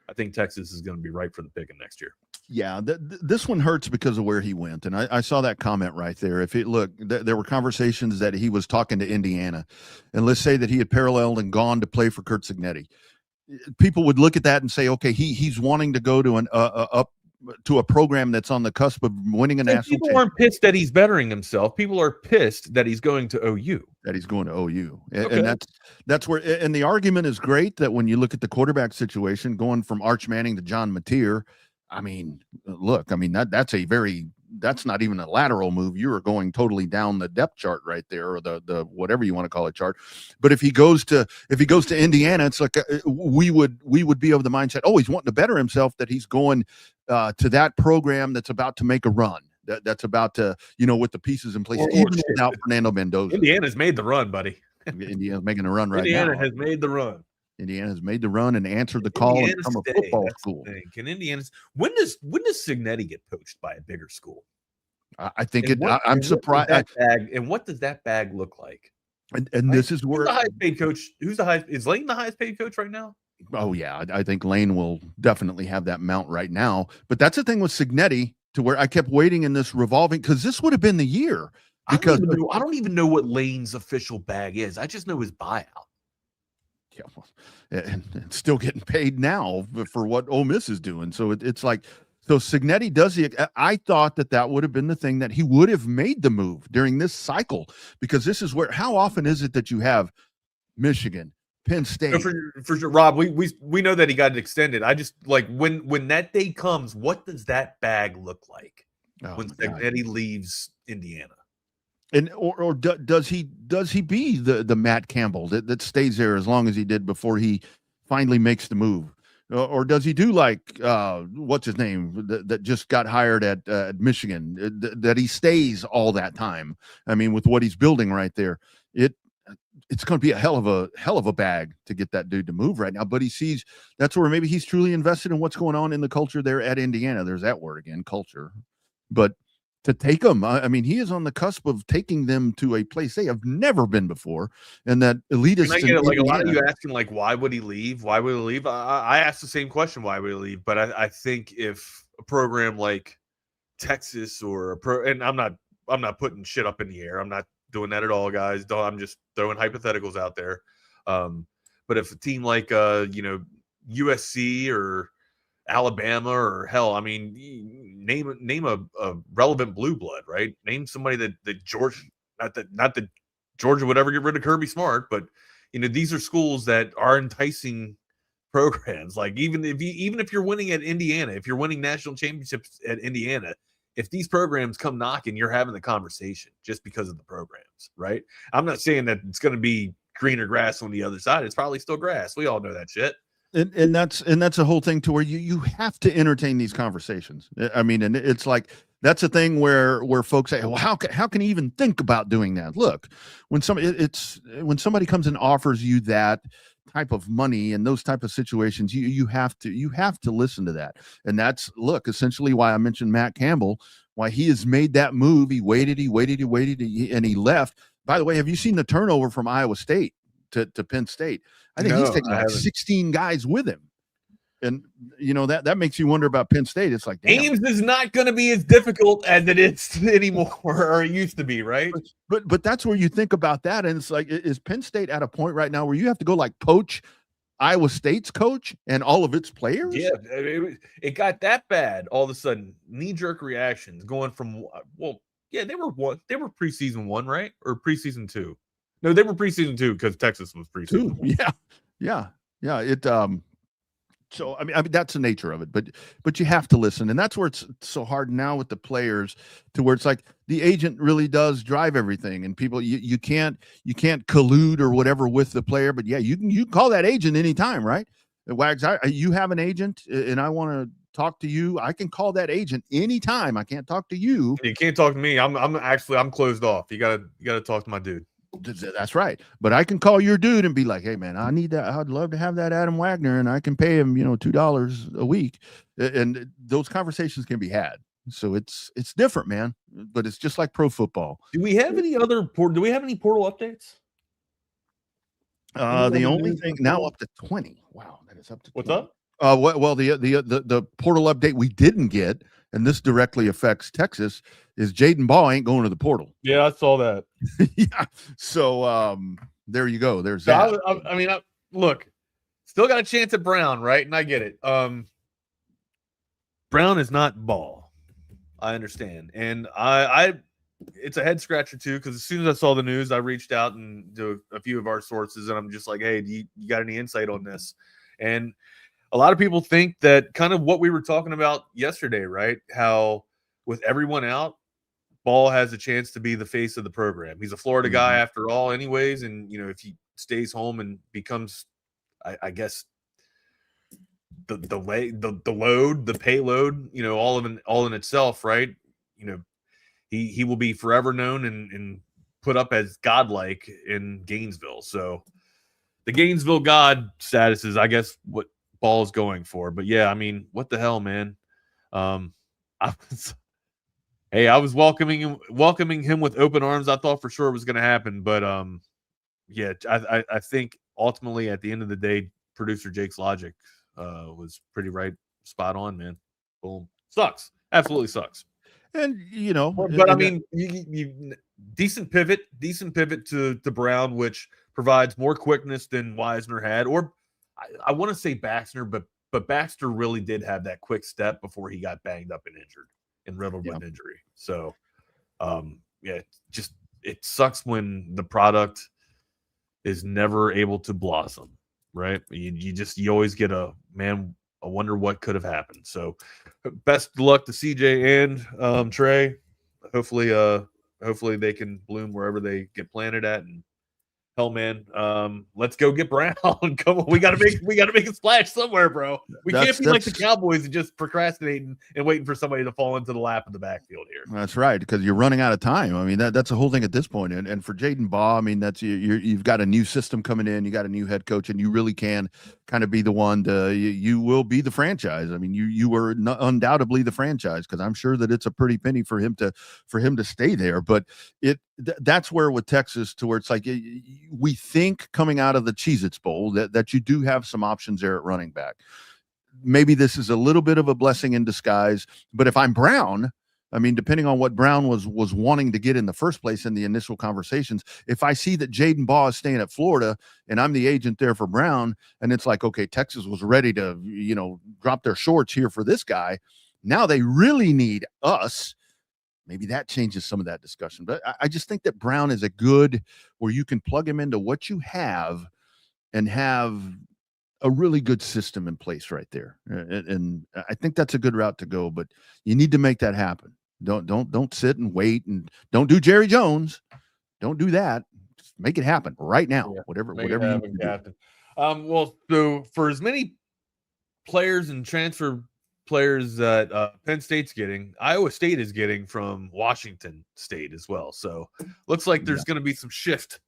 I think Texas is going to be ripe for the picking next year. Yeah, this one hurts because of where he went, and I saw that comment right there. There were conversations that he was talking to Indiana, and let's say that he had paralleled and gone to play for Curt Cignetti. People would look at that and say, okay, he's wanting to go to up to a program that's on the cusp of winning a national championship. People aren't pissed that he's bettering himself. People are pissed that he's going to OU. And that's where, and the argument is great that when you look at the quarterback situation, going from Arch Manning to John Mateer, I mean, look, that's a very that's not even a lateral move. You are going totally down the depth chart right there, or the whatever you want to call it chart. But if he goes to Indiana, it's like we would be of the mindset, oh, he's wanting to better himself, that he's going to that program that's about to make a run. That's about to, with the pieces in place, even without Fernando Mendoza. Indiana's made the run, buddy. Indiana's making a run right now. Indiana has made the run. Indiana has made the run and answered the call and become a football school. Can Indiana's when does Signetti get poached by a bigger school? I think I'm surprised. And what does that bag look like? And this is where the highest paid coach. Is Lane the highest paid coach right now? Oh yeah, I think Lane will definitely have that mount right now. But that's the thing with Signetti, to where I kept waiting in this revolving, because this would have been the year. Because I don't even know what Lane's official bag is. I just know his buyout. Yeah, well, and still getting paid now for what Ole Miss is doing. So it's like, so Signetti does I thought that would have been the thing, that he would have made the move during this cycle, because this is where, how often is it that you have Michigan, Penn State? For sure, Rob, we know that he got it extended. I just like when that day comes, what does that bag look like when Signetti leaves Indiana? And or does he be the Matt Campbell that stays there as long as he did before he finally makes the move, or does he do like what's his name that just got hired at Michigan, that he stays all that time? I mean, with what he's building right there, it's going to be a hell of a bag to get that dude to move right now. But he sees that's where maybe he's truly invested in what's going on in the culture there at Indiana. There's that word again, culture, but. To take them, I mean, he is on the cusp of taking them to a place they have never been before, and that elitist. I get it. Like a lot of you asking, like, why would he leave? Why would he leave? I asked the same question, why would he leave? But I think if a program like Texas or and I'm not putting shit up in the air. I'm not doing that at all, guys. I'm just throwing hypotheticals out there. But if a team like USC or Alabama, or hell, I mean, name a relevant blue blood, right? Name somebody that Georgia, not that Georgia would ever get rid of Kirby Smart, but these are schools that are enticing programs. Like even if you're winning at Indiana, if you're winning national championships at Indiana, if these programs come knocking, you're having the conversation just because of the programs, right? I'm not saying that it's going to be greener grass on the other side. It's probably still grass. We all know that shit. And that's a whole thing to where you have to entertain these conversations. I mean, and it's like, that's a thing where folks say, well, how can he even think about doing that? Look, when somebody comes and offers you that type of money in those type of situations, you have to listen to that. And that's, look, essentially why I mentioned Matt Campbell, why he has made that move. He waited, and he left. By the way, have you seen the turnover from Iowa State to Penn State? I think he's taking like 16 guys with him. And that makes you wonder about Penn State. It's like, damn. Ames is not going to be as difficult as it is anymore, or it used to be, right? But that's where you think about that, and it's like, is Penn State at a point right now where you have to go like poach Iowa State's coach and all of its players? Yeah, it got that bad all of a sudden. Knee-jerk reactions going from they were preseason 1, right? Or preseason 2. No, they were preseason 2 because Texas was preseason 1. Yeah. It so I mean that's the nature of it, but you have to listen, and that's where it's so hard now with the players, to where it's like the agent really does drive everything, and people you can't collude or whatever with the player, but yeah, you can call that agent anytime, right? Wags, you have an agent, and I want to talk to you. I can call that agent anytime. I can't talk to you. You can't talk to me. I'm closed off. You gotta talk to my dude. That's right. But I can call your dude and be like, hey man, I need that. I'd love to have that Adam Wagner, and I can pay him, $2 a week. And those conversations can be had. So it's different, man. But it's just like pro football. Do we have any portal updates? The only thing now up to 20. Wow, that is up to 20. What's up? Well, the portal update we didn't get, and this directly affects Texas, is Jadan Baugh ain't going to the portal. Yeah, I saw that. Yeah. So there you go. There's that. Look, still got a chance at Brown, right? And I get it. Brown is not Baugh. I understand. And I it's a head scratcher too, because as soon as I saw the news, I reached out and to a few of our sources, and I'm just like, hey, do you got any insight on this? And a lot of people think that kind of what we were talking about yesterday, right? How with everyone out, Ball has a chance to be the face of the program. He's a Florida guy after all, anyways. And, you know, if he stays home and becomes, I guess, the load, the payload, you know, all in itself, right? You know, he will be forever known and put up as godlike in Gainesville. So the Gainesville God status is, I guess, what Ball is going for. But yeah, I mean, what the hell, man? I was welcoming him with open arms. I thought for sure it was going to happen, but yeah, I think ultimately at the end of the day, producer Jake's logic was pretty right, spot on, man. Boom, sucks, absolutely sucks. And you know, but I mean, you decent pivot to Brown, which provides more quickness than Wisner had, or I want to say Baxter, but Baxter really did have that quick step before he got banged up and injured and riddled with injury. So, yeah, just it sucks when the product is never able to blossom, right? You always get I wonder what could have happened. So, best of luck to CJ and Trey. Hopefully they can bloom wherever they get planted at. And hell, man, let's go get Brown. Come on, we gotta make a splash somewhere, bro. We can't be like the Cowboys and just procrastinating and waiting for somebody to fall into the lap of the backfield here. That's right, because you're running out of time. I mean, that's the whole thing at this point. And for Jadan Baugh, I mean, that's you've got a new system coming in, you got a new head coach, and you really can kind of be the one to you will be the franchise. I mean, you were undoubtedly the franchise, because I'm sure that it's a pretty penny for him to stay there. But that's where with Texas, to where it's like we think coming out of the Cheez-Its Bowl that you do have some options there at running back. Maybe this is a little bit of a blessing in disguise, but if I'm Brown, I mean, depending on what Brown was wanting to get in the first place in the initial conversations, if I see that Jadan Baugh is staying at Florida and I'm the agent there for Brown, and it's like, okay, Texas was ready to, you know, drop their shorts here for this guy. Now they really need us. Maybe that changes some of that discussion. But I just think that Brown is a good where you can plug him into what you have and have a really good system in place right there. And I think that's a good route to go, but you need to make that happen. Don't sit and wait, and don't do Jerry Jones. Don't do that. Just make it happen right now. Yeah, whatever you need to do. Well, so for as many players and transfer players that Penn State's getting, Iowa State is getting from Washington State as well. So looks like there's going to be some shift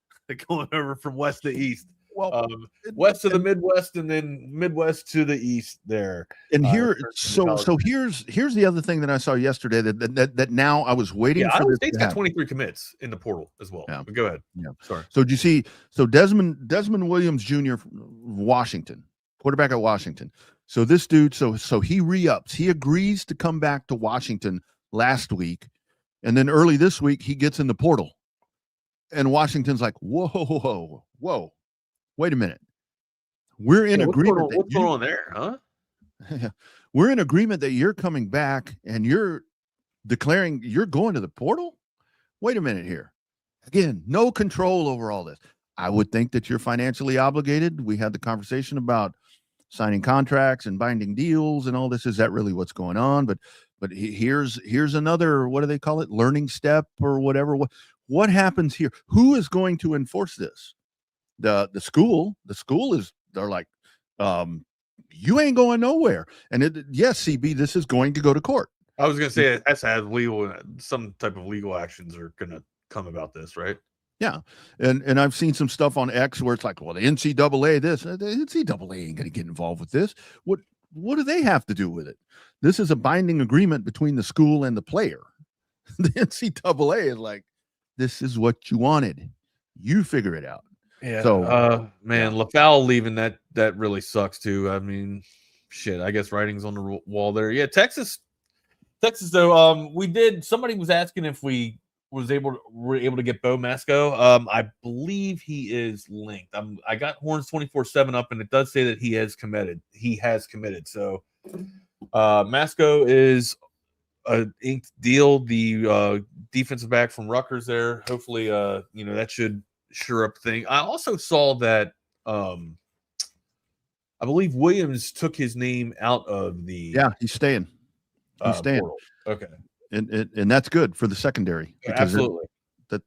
going over from west to east. Well, west to the Midwest, and then Midwest to the east there. And here, so here's the other thing that I saw yesterday that now I was waiting for. Iowa State's got 23 commits in the portal as well. Yeah. But go ahead. Yeah. Sorry. So did you see? So Desmond Williams Jr. Washington, quarterback at Washington. So this dude, so he re-ups. He agrees to come back to Washington last week, and then early this week he gets in the portal, and Washington's like, whoa. Wait a minute. We're in agreement. What's going on there, huh? We're in agreement that you're coming back and you're declaring you're going to the portal? Wait a minute here. Again, no control over all this. I would think that you're financially obligated. We had the conversation about signing contracts and binding deals and all this. Is that really what's going on? But here's another, what do they call it? Learning step or whatever. What happens here? Who is going to enforce this? The school is, they're like, you ain't going nowhere. And yes, CB, this is going to go to court. I was going to say it has to have some type of legal actions are going to come about this, right? Yeah. And I've seen some stuff on X where it's like, well, the NCAA, the NCAA ain't going to get involved with this. What do they have to do with it? This is a binding agreement between the school and the player. The NCAA is like, this is what you wanted. You figure it out. Yeah. So, man, LaFowl leaving that really sucks too. I mean, shit. I guess writing's on the wall there. Yeah, Texas. Though, somebody was asking if we were able to get Bo Masco. I believe he is linked. I got Horns 24/7 up, and it does say that he has committed. So, Masco is a inked deal. The defensive back from Rutgers there. Hopefully, that should sure up thing. I also saw that I believe Williams took his name out of the he's staying. Portal. Okay. and that's good for the secondary. Absolutely.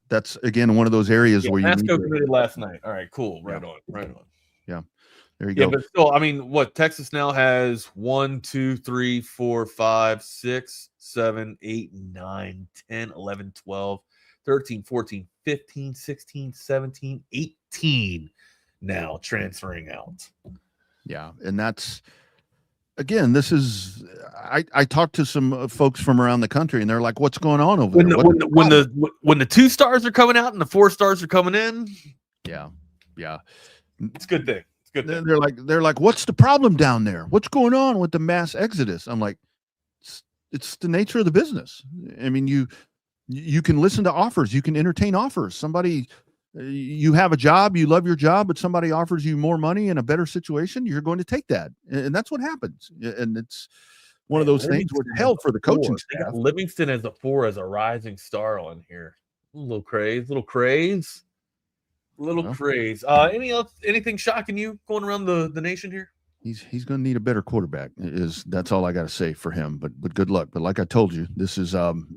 That's again one of those areas where you Masco committed last night. All right, cool. Right on. Yeah. There you Yeah, go. but still, I mean, what Texas now has 1, 2, 3, 4, 5, 6, 7, 8, 9, 10, 11, 12, 13, 14, 15, 16, 17, 18 now transferring out. Yeah. And that's, again, this is, I talked to some folks from around the country and they're like, what's going on over there? When the 2 stars are coming out and the 4 stars are coming in. Yeah. Yeah. It's a good thing. They're like, what's the problem down there? What's going on with the mass exodus? I'm like, it's the nature of the business. I mean, you can listen to offers, you can entertain offers. Somebody, you have a job, you love your job, but somebody offers you more money in a better situation, you're going to take that, and that's what happens. And it's one of those things where hell for the coaching staff. Livingston as a 4 as a rising star on here. A little craze. Anything shocking you going around the nation here? He's going to need a better quarterback. That's all I got to say for him. But good luck. But like I told you, this is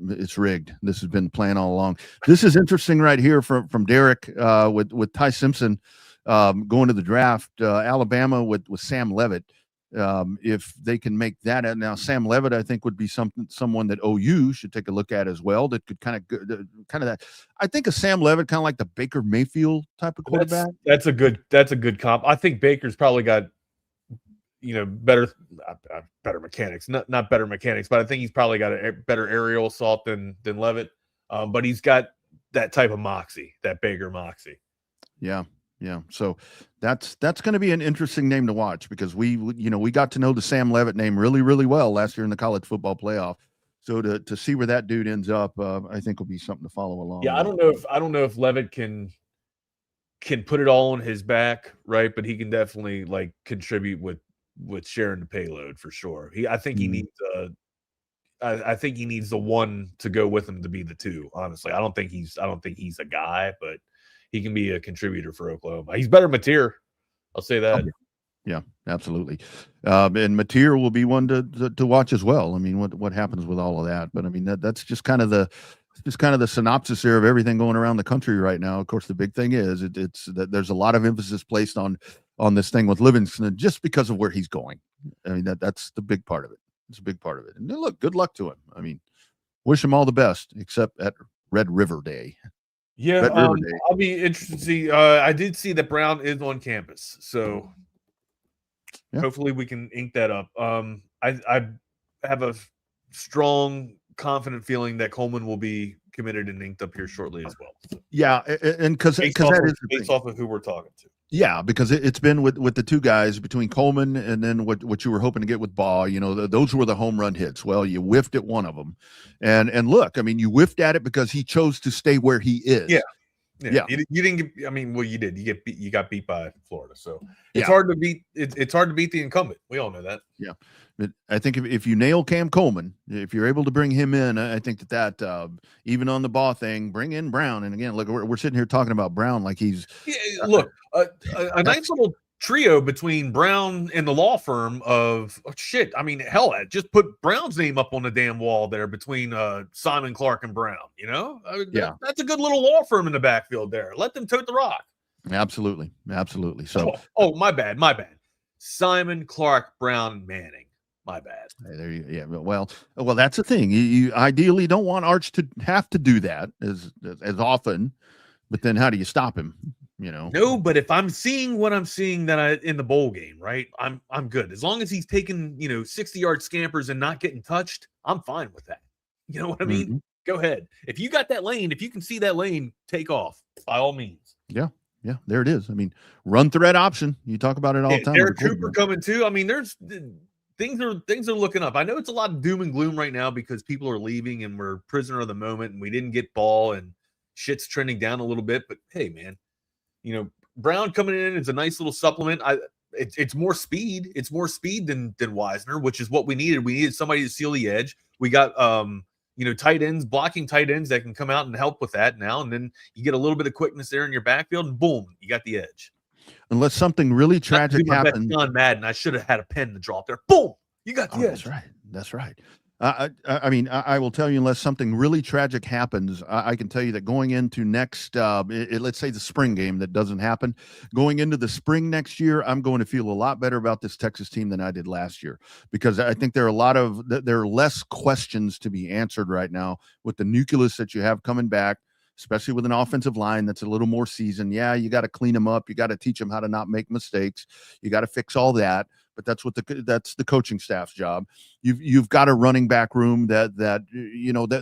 it's rigged. This has been the plan all along. This is interesting right here from Derek with Ty Simpson going to the draft. Alabama with Sam Levitt. If they can make that now, Sam Levitt, I think, would be someone that OU should take a look at as well. That could kind of that. I think a Sam Levitt, kind of like the Baker Mayfield type of quarterback. That's a good comp. I think Baker's probably got better mechanics, not better mechanics, but I think he's probably got a better aerial assault than Levitt. But he's got that type of moxie, that Baker moxie. Yeah. Yeah. So that's going to be an interesting name to watch because we got to know the Sam Levitt name really, really well last year in the college football playoff. So to see where that dude ends up, I think will be something to follow along. Yeah. I don't know if Levitt can put it all on his back. Right. But he can definitely contribute with sharing the payload for sure. I think he needs the one to go with him to be the 2. Honestly, I don't think he's a guy, but he can be a contributor for Oklahoma. He's better Mateer. I'll say that. Yeah, absolutely. And Mateer will be one to watch as well. I mean, what happens with all of that? But I mean, that's just kind of the synopsis here of everything going around the country right now. Of course, the big thing is it's that there's a lot of emphasis placed on this thing with Livingston just because of where he's going. I mean, that's the big part of it. It's a big part of it. And look, good luck to him. I mean, wish him all the best, except at Red River Day. Yeah, I'll be interested to see. I did see that Brown is on campus, so hopefully we can ink that up. I have a strong, confident feeling that Coleman will be committed and inked up here shortly as well. So. Yeah, and because that is based off of who we're talking to. Yeah, because it's been with the 2 guys between Coleman and then what you were hoping to get with Baugh. Those were the home run hits. Well, you whiffed at one of them, and look, I mean, you whiffed at it because he chose to stay where he is. Yeah. You didn't get. I mean, well, you did. You got beat by Florida, so it's hard to beat. It's hard to beat the incumbent. We all know that. Yeah, but I think if you nail Cam Coleman, if you're able to bring him in, I think that even on the Baugh thing, bring in Brown. And again, look, we're sitting here talking about Brown like he's a nice little trio between Brown and the law firm of I mean, hell, just put Brown's name up on the damn wall there between Simon, Clark, and Brown. That's a good little law firm in the backfield there. Let them tote the rock. Absolutely. So, my bad. Simon, Clark, Brown, Manning. My bad. There you, yeah. Well, that's the thing. You ideally don't want Arch to have to do that as often, but then how do you stop him? No, but if I'm seeing what I'm seeing in the bowl game, right? I'm good. As long as he's taking 60-yard scampers and not getting touched, I'm fine with that. You know what I mean? Mm-hmm. Go ahead. If you got that lane, if you can see that lane, take off by all means. Yeah, there it is. I mean, run threat option. You talk about it all the time. Derek Cooper coming too. I mean, there's things are looking up. I know it's a lot of doom and gloom right now because people are leaving and we're prisoner of the moment and we didn't get Ball and shit's trending down a little bit. But hey, man. Brown coming in is a nice little supplement. It's more speed. It's more speed than Wisner, which is what we needed. We needed somebody to seal the edge. We got tight ends, blocking tight ends that can come out and help with that now. And then you get a little bit of quickness there in your backfield, and boom, you got the edge. Unless something really tragic happens. On Madden, I should have had a pen to draw up there. Boom, you got the edge. That's right. I mean, I will tell you, unless something really tragic happens, I can tell you that going into next, let's say the spring game that doesn't happen, going into the spring next year, I'm going to feel a lot better about this Texas team than I did last year, because I think there are less questions to be answered right now with the nucleus that you have coming back, especially with an offensive line that's a little more seasoned. Yeah, you got to clean them up. You got to teach them how to not make mistakes. You got to fix all that. But that's the coaching staff's job. You've got a running back room that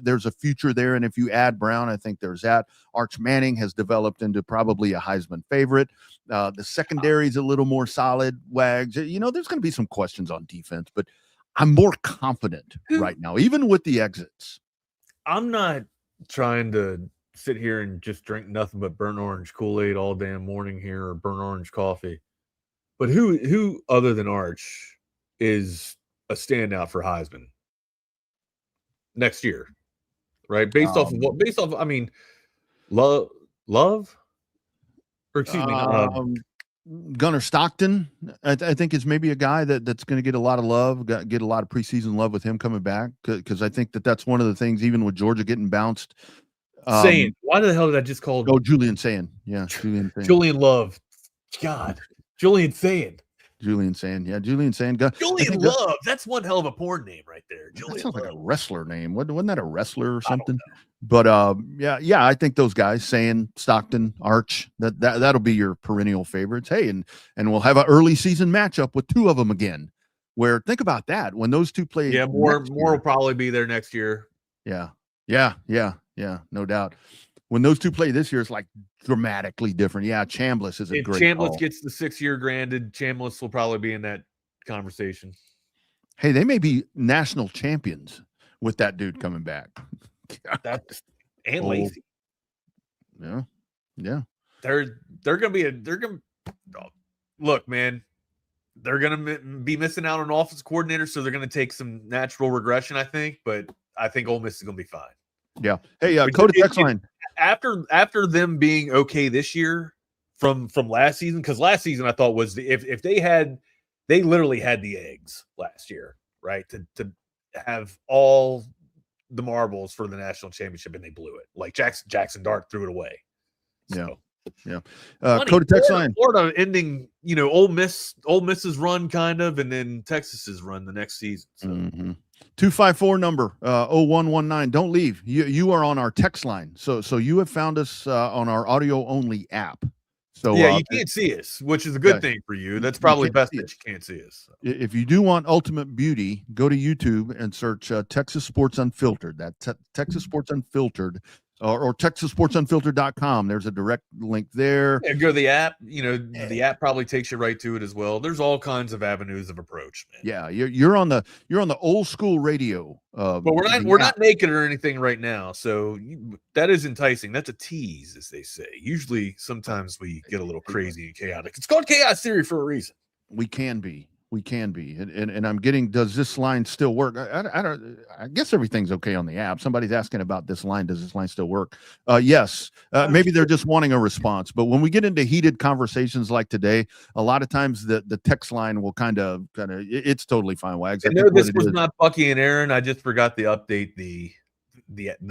there's a future there, and if you add Brown, I think there's that. Arch Manning has developed into probably a Heisman favorite. The secondary is a little more solid. Wags, there's going to be some questions on defense, but I'm more confident right now, even with the exits. I'm not trying to sit here and just drink nothing but burnt orange Kool-Aid all damn morning here, or burnt orange coffee. But who other than Arch is a standout for Heisman next year, right? Based off, I mean, love, or excuse me, Gunnar Stockton, I think is maybe a guy that's going to get a lot of love, get a lot of preseason love with him coming back, because I think that's one of the things, even with Georgia getting bounced. Saying, why the hell did I just call? Oh, Julian Saying, yeah, Julian Love, God. Julian Saying. Julian Saying. Julian Love. That's one hell of a porn name right there. Julian that sounds Love. like a wrestler name. Wasn't that a wrestler or something? But yeah, I think those guys, Saying, Stockton, Arch, that'll be your perennial favorites. Hey, and we'll have an early season matchup with two of them again. Where, think about that, when those two play. Yeah, more will probably be there next year. Yeah, no doubt. When those two play this year, it's like dramatically different. Yeah, Chambliss is a great Chambliss call. gets the 6-year granted. Chambliss will probably be in that conversation. Hey, they may be national champions with that dude coming back. That's and Lacy. Yeah. They're gonna look, man. They're gonna be missing out on an offensive coordinator, so they're gonna take some natural regression, I think. But I think Ole Miss is gonna be fine. Yeah. Hey, code of text line. After them being okay this year from last season, because last season I thought was if they literally had the eggs last year, right? To have all the marbles for the national championship, and they blew it. Like Jackson Dart threw it away. So, yeah. Code of text line. Florida ending, Ole Miss's run kind of, and then Texas's run the next season. So. 254 number 0119. Don't leave. You are on our text line. So you have found us on our audio only app. So yeah, you can't see us, which is a good thing for you. That's probably best that you can't see us. So. If you do want ultimate beauty, go to YouTube and search Texas Sports Unfiltered. That's Texas Sports Unfiltered. Or TexasSportsUnfiltered.com. There's a direct link there. Yeah, go to the app. The app probably takes you right to it as well. There's all kinds of avenues of approach, man. Yeah, you're on the old school radio. But we're not naked or anything right now, so that is enticing. That's a tease, as they say. Usually, sometimes we get a little crazy and chaotic. It's called Chaos Theory for a reason. We can be. And I'm getting, does this line still work? I guess everything's okay on the app. Somebody's asking about this line. Does this line still work? Yes. Maybe they're just wanting a response. But when we get into heated conversations like today, a lot of times the text line will kind of it's totally fine, Wags. I know this was not Bucky and Aaron. I just forgot to update the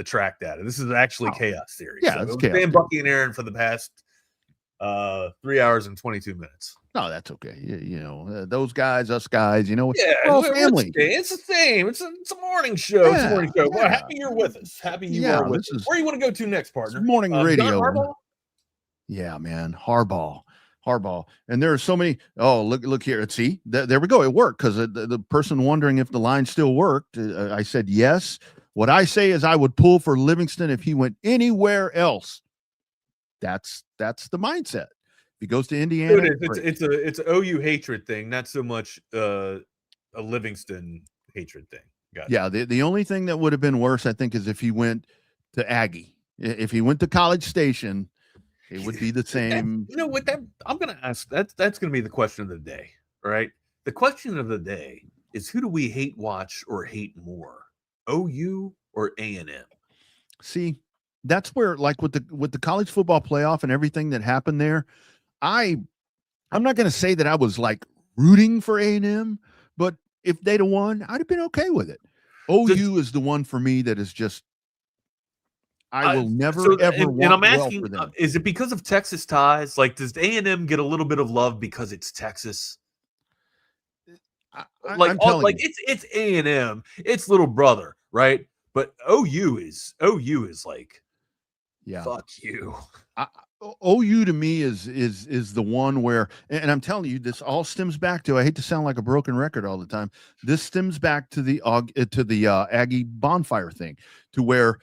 track data. This is actually Chaos Theory. Yeah, so it's been Bucky and Aaron for the past 3 hours and 22 minutes. No, that's okay. Those guys, us guys, we're all family. It's the same. It's a morning show. It's a morning show. Well, happy you're with us. Happy you are with us. Where do you want to go to next, partner? Morning radio. Yeah, man. Harbaugh. And there are so many. Oh, look here. See, there we go. It worked, because the person wondering if the line still worked, I said yes. What I say is I would pull for Livingston if he went anywhere else. That's the mindset. If he goes to Indiana, it's an OU hatred thing, not so much a Livingston hatred thing. Gotcha. Yeah, the only thing that would have been worse, I think, is if he went to Aggie. If he went to College Station, it would be the same. What I'm going to ask, that's going to be the question of the day, right? The question of the day is, who do we hate watch or hate more, OU or A&M? See, that's where, like with the college football playoff and everything that happened there, I'm not going to say that I was like rooting for A&M, but if they'd have won, I'd have been okay with it. OU is the one for me that is just. I will never ever want. And I'm well asking, for them. Is it because of Texas ties? Like, does A&M get a little bit of love because it's Texas? It's A&M, it's little brother, right? But OU is like, fuck you. OU to me is the one where, and I'm telling you, this all stems back to. I hate to sound like a broken record all the time. This stems back to the Aggie bonfire thing, to where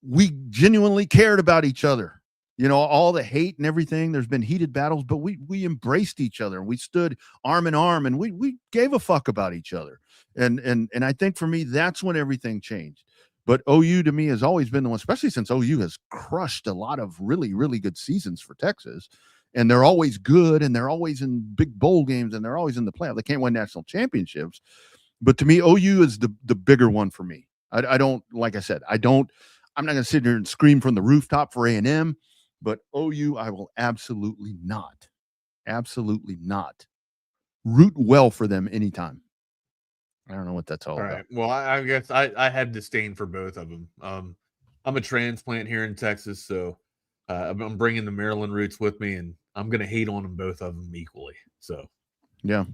we genuinely cared about each other. You know, all the hate and everything. There's been heated battles, but we embraced each other. We stood arm in arm, and we gave a fuck about each other. And I think for me, that's when everything changed. But OU to me has always been the one, especially since OU has crushed a lot of really, really good seasons for Texas. And they're always good, and they're always in big bowl games, and they're always in the playoff. They can't win national championships. But to me, OU is the bigger one for me. I don't, like I said, I'm not going to sit here and scream from the rooftop for A&M, but OU, I will absolutely not root well for them anytime. I don't know what that's all about. Right. Well, I guess I have disdain for both of them. I'm a transplant here in Texas, so I'm bringing the Maryland roots with me, and I'm going to hate on them, both of them equally. So, yeah.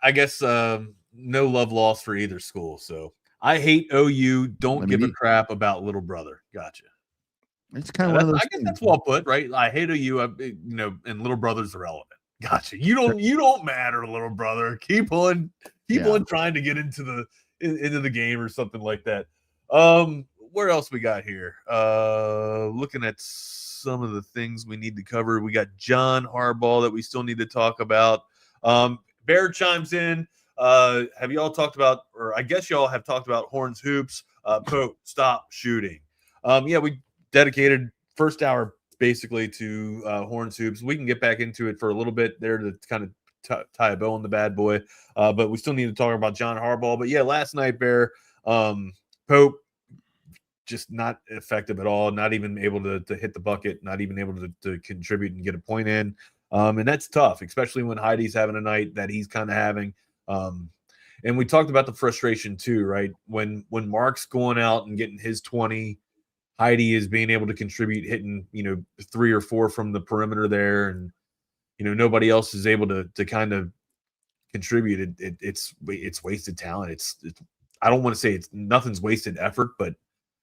I guess no love lost for either school. So I hate OU. Don't give a crap about little brother. Gotcha. It's kind of one of those. I guess that's well put, right? I hate OU. And little brother's irrelevant. Gotcha. You don't matter, little brother. Keep on trying to get into the game or something like that. Where else we got here? Looking at some of the things we need to cover. We got John Harbaugh that we still need to talk about. Bear chimes in. Have y'all talked about, or I guess y'all have talked about Horns Hoops? Pope, stop shooting. We dedicated first hour basically to Horns Hoops. We can get back into it for a little bit there to kind of tie a bow on the bad boy. But we still need to talk about John Harbaugh. But yeah, last night, Bear, Pope, just not effective at all, not even able to hit the bucket, not even able to contribute and get a point in. And that's tough, especially when Heidi's having a night that he's kind of having. And we talked about the frustration too, right? When Mark's going out and getting his 20, Heidi is being able to contribute, hitting, 3 or 4 from the perimeter there. And, nobody else is able to kind of contribute. It's wasted talent. It's I don't want to say nothing's wasted effort, but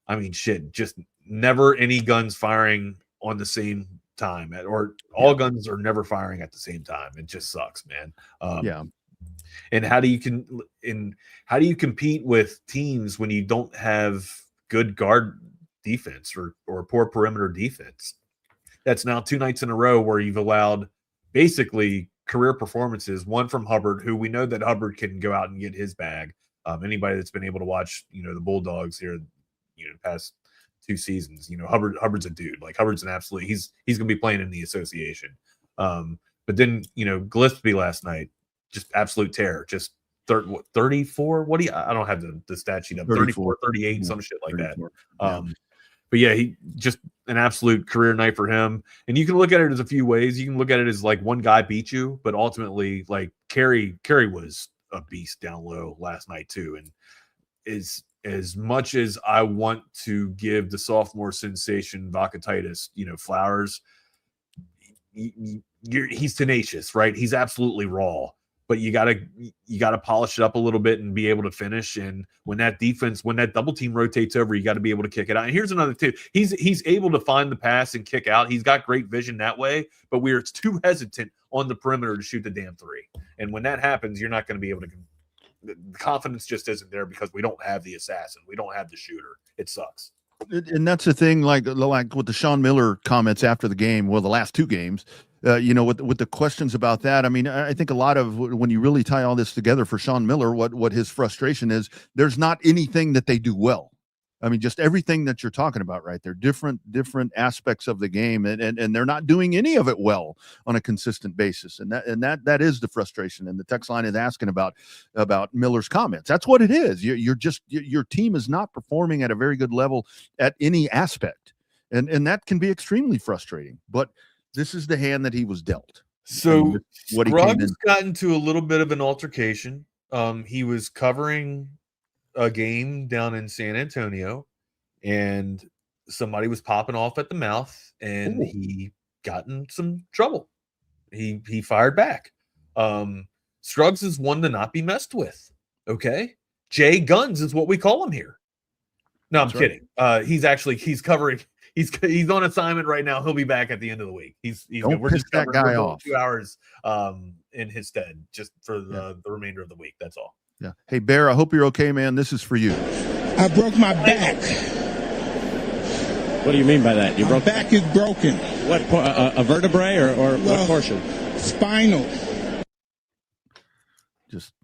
I mean, shit, just never any guns firing on the same time, or all guns are never firing at the same time. It just sucks, man. And how do you compete with teams when you don't have good guard defense or poor perimeter defense? That's now 2 nights in a row where you've allowed basically career performances, one from Hubbard, who we know that Hubbard can go out and get his bag. Anybody that's been able to watch, the Bulldogs here, the past 2 seasons, Hubbard's a dude. Like, Hubbard's an absolute, he's going to be playing in the association. But then, Gillespie last night, just absolute terror. Just 34. I don't have the stat sheet up. 34, 38, some shit like that. But yeah, he just an absolute career night for him. And you can look at it as a few ways. You can look at it as like one guy beat you, but ultimately, like Carey was a beast down low last night too. And as much as I want to give the sophomore sensation Vakatitis, flowers, he's tenacious, right? He's absolutely raw. But you gotta polish it up a little bit and be able to finish. And when that double team rotates over, you got to be able to kick it out. And here's another tip: he's able to find the pass and kick out. He's got great vision that way. But we're too hesitant on the perimeter to shoot the damn 3. And when that happens, you're not going to be able to. The confidence just isn't there because we don't have the assassin. We don't have the shooter. It sucks. And that's the thing, like with the Sean Miller comments after the game, well, the last 2 games, with the questions about that. I mean, I think a lot of when you really tie all this together for Sean Miller, what his frustration is, there's not anything that they do well. I mean, just everything that you're talking about right there, different aspects of the game, and they're not doing any of it well on a consistent basis. And that is the frustration. And the text line is asking about Miller's comments. That's what it is. Your team is not performing at a very good level at any aspect. And that can be extremely frustrating, but this is the hand that he was dealt. So Scruggs got into a little bit of an altercation He was covering a game down in San Antonio, and somebody was popping off at the mouth, and he got in some trouble. He fired back. Scruggs is one to not be messed with. Okay, Jay Guns is what we call him here. No, I'm kidding. He's covering. He's on assignment right now. He'll be back at the end of the week. We're piss just that guy off. 2 hours in his stead just for the remainder of the week. That's all. Yeah. Hey, Bear, I hope you're okay, man. This is for you. I broke my back. What do you mean by that? My back is broken. What, a vertebrae or what portion? Spinal.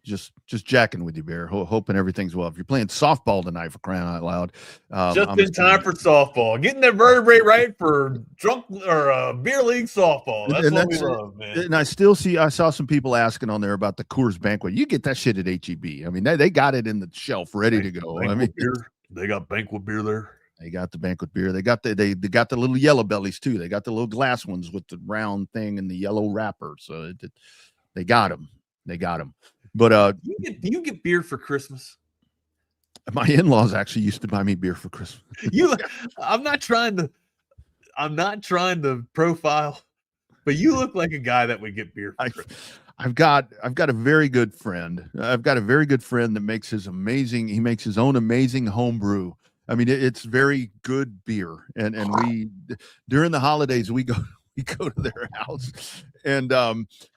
Just jacking with you, Bear. Hoping everything's well. If you're playing softball tonight, for crying out loud, just in time for softball. Getting that vertebrae right for drunk or beer league softball. That's what we love, man. And I saw some people asking on there about the Coors Banquet. You get that shit at HEB. I mean, they got it in the shelf ready to go. I mean, they got banquet beer there. They got the banquet beer. They got the little yellow bellies too. They got the little glass ones with the round thing and the yellow wrapper. So they got them. They got them. But do you get beer for Christmas? My in-laws actually used to buy me beer for Christmas. I'm not trying to profile, but you look like a guy that would get beer for Christmas. I've got a very good friend. I've got a very good friend that makes his own amazing home brew. I mean, it's very good beer. And we during the holidays we go to their house, and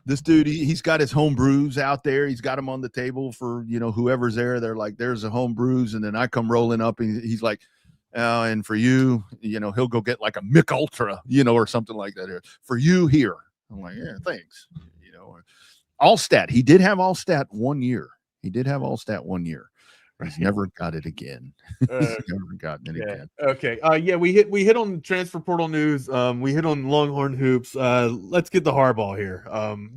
this dude, he's got his home brews out there. He's got them on the table for, whoever's there. They're like, there's a home brews. And then I come rolling up and he's like, and for you, he'll go get like a Mick Ultra, or something like that for you here. I'm like, yeah, thanks. Altstadt. He did have Altstadt 1 year. He's never got it again. He's never gotten it again. Okay. We hit on transfer portal news. We hit on Longhorn hoops. Let's get the Harbaugh here.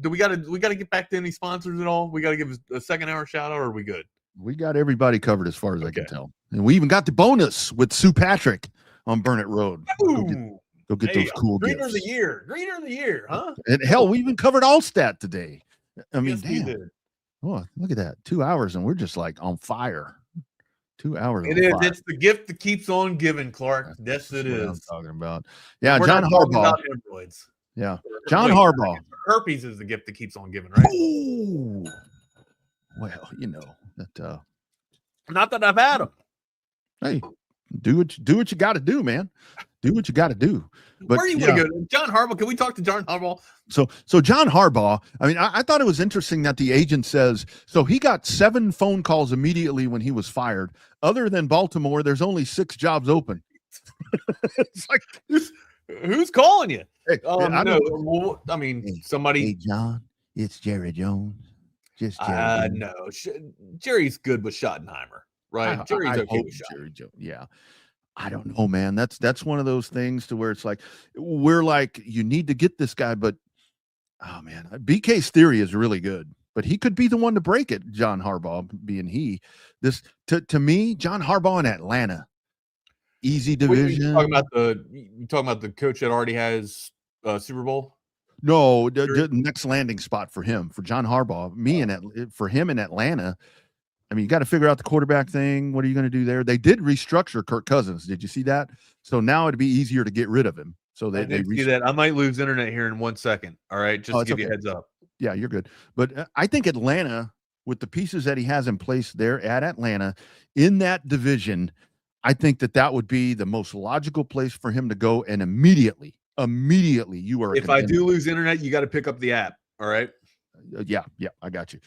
Do we gotta get back to any sponsors at all? We gotta give a second hour shout out, or are we good? We got everybody covered as far as I can tell. And we even got the bonus with Sue Patrick on Burnett Road. Go get those cool Greener gifts. Greener of the year, huh? And hell, we even covered Altstadt today. I mean, yes, damn. we did. Oh, look at that. 2 hours and we're just like on fire. 2 hours. It is. It's the gift that keeps on giving, Clark. Yes, it is. I'm talking about. Yeah, we're John not talking Harbaugh. about hemorrhoids. Yeah. John Harbaugh. Herpes is the gift that keeps on giving, right? Ooh. Well, that not that I've had them. Hey, do what you got to do, man. Do what you got to do. But where do you want to go? John Harbaugh. Can we talk to John Harbaugh? So John Harbaugh, I mean, I thought it was interesting that the agent says, so he got 7 phone calls immediately when he was fired. Other than Baltimore, there's only 6 jobs open. It's like, who's calling you? Hey, somebody. Hey, John, it's Jerry Jones. Just Jerry Jones. No. Jerry's good with Schottenheimer, right? Jerry's okay with Jerry Jones. Yeah. I don't know, man. That's one of those things to where it's like, we're like, you need to get this guy, but oh man, BK's theory is really good, but he could be the one to break it. John Harbaugh being to me, John Harbaugh in Atlanta, easy division. You talking about the coach that already has Super Bowl? No, the next landing spot for him, for John Harbaugh, for him in Atlanta. I mean, you got to figure out the quarterback thing. What are you going to do there? They did restructure Kirk Cousins. Did you see that? So now it'd be easier to get rid of him. So they see that. I might lose internet here in 1 second. All right, just to give you a heads up. Yeah, you're good. But I think Atlanta, with the pieces that he has in place there at Atlanta, in that division, I think that would be the most logical place for him to go. And immediately, you are. If I do lose internet, you got to pick up the app. All right. Yeah, I got you.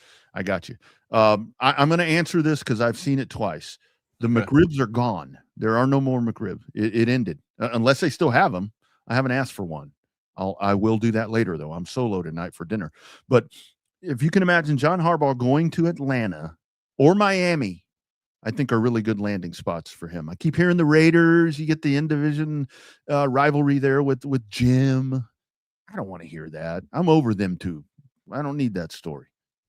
I'm going to answer this because I've seen it twice. The McRibs are gone. There are no more McRibs. It ended, unless they still have them. I haven't asked for one. I will do that later, though. I'm solo tonight for dinner. But if you can imagine John Harbaugh going to Atlanta or Miami, I think are really good landing spots for him. I keep hearing the Raiders. You get the in-division rivalry there with Jim. I don't want to hear that. I'm over them too. I don't need that story.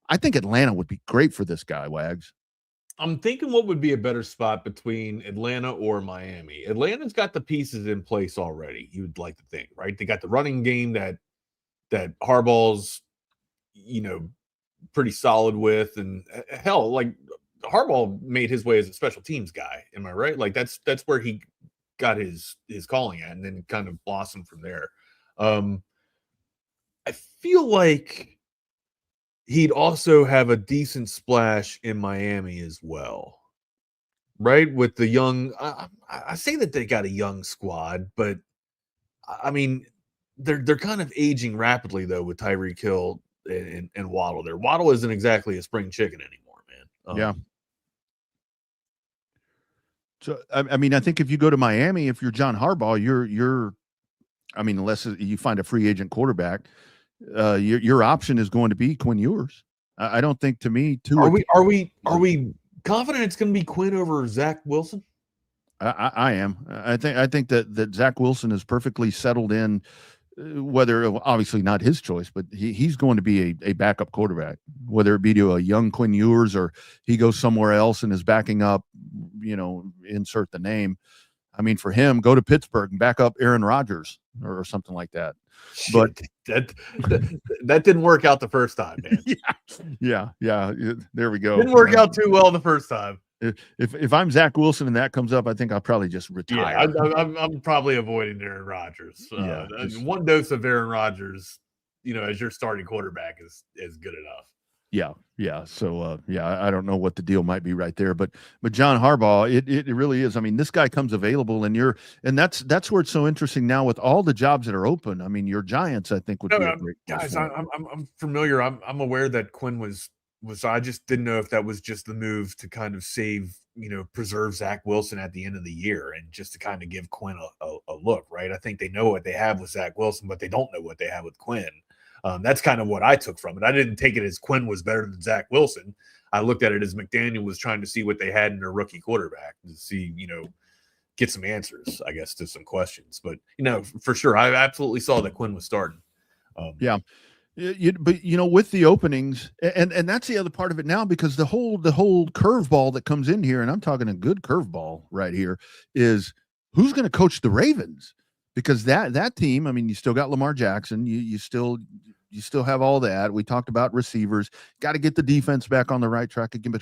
I think Atlanta would be great for this guy, Wags. I'm thinking what would be a better spot between Atlanta or Miami. Atlanta's got the pieces in place already, you'd like to think, right? They got the running game that Harbaugh's, pretty solid with, and hell, like Harbaugh made his way as a special teams guy. Am I right? Like that's where he got his calling at, and then kind of blossomed from there. I feel like he'd also have a decent splash in Miami as well, right? With the young, I say that they got a young squad, but I mean, they're kind of aging rapidly though with Tyreek Hill and Waddle there. Waddle isn't exactly a spring chicken anymore, man. Yeah. So I mean, I think if you go to Miami, if you're John Harbaugh, you're I mean, unless you find a free agent quarterback, your option is going to be Quinn Ewers. I don't think, to me, Are we confident it's going to be Quinn over Zach Wilson? I am. I think that Zach Wilson is perfectly settled in. Whether obviously not his choice, but he's going to be a backup quarterback, whether it be to a young Quinn Ewers or he goes somewhere else and is backing up, insert the name. I mean, for him, go to Pittsburgh and back up Aaron Rodgers or something like that. But that didn't work out the first time, man. Yeah. There we go. Didn't work out too well the first time. If I'm Zach Wilson and that comes up, I think I'll probably just retire. Yeah, I'm probably avoiding Aaron Rodgers. One dose of Aaron Rodgers, as your starting quarterback is good enough. Yeah. So I don't know what the deal might be right there, but John Harbaugh, it really is. I mean, this guy comes available, and that's where it's so interesting now with all the jobs that are open. I mean, your Giants, I think, would be a great guys. I'm familiar. I'm aware that Quinn was. I just didn't know if that was just the move to kind of save, preserve Zach Wilson at the end of the year and just to kind of give Quinn a look, right? I think they know what they have with Zach Wilson, but they don't know what they have with Quinn. That's kind of what I took from it. I didn't take it as Quinn was better than Zach Wilson. I looked at it as McDaniel was trying to see what they had in their rookie quarterback to see, get some answers, I guess, to some questions. But, for sure, I absolutely saw that Quinn was starting. Yeah. But with the openings, and that's the other part of it now, because the whole curveball that comes in here, and I'm talking a good curveball right here, is who's going to coach the Ravens? Because that team, I mean, you still got Lamar Jackson, you still have all that. We talked about receivers, got to get the defense back on the right track again, but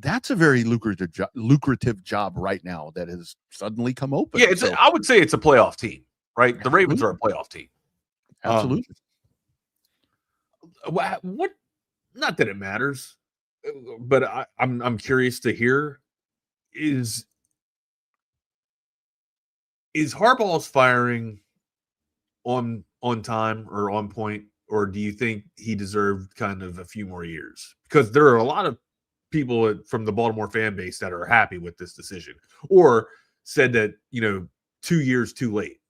that's a very lucrative job right now that has suddenly come open. Yeah, I would say it's a playoff team, right? The Ravens are a playoff team. Absolutely. What? Not that it matters, but I'm curious to hear is Harbaugh's firing on time or on point, or do you think he deserved kind of a few more years? Because there are a lot of people from the Baltimore fan base that are happy with this decision, or said that 2 years too late.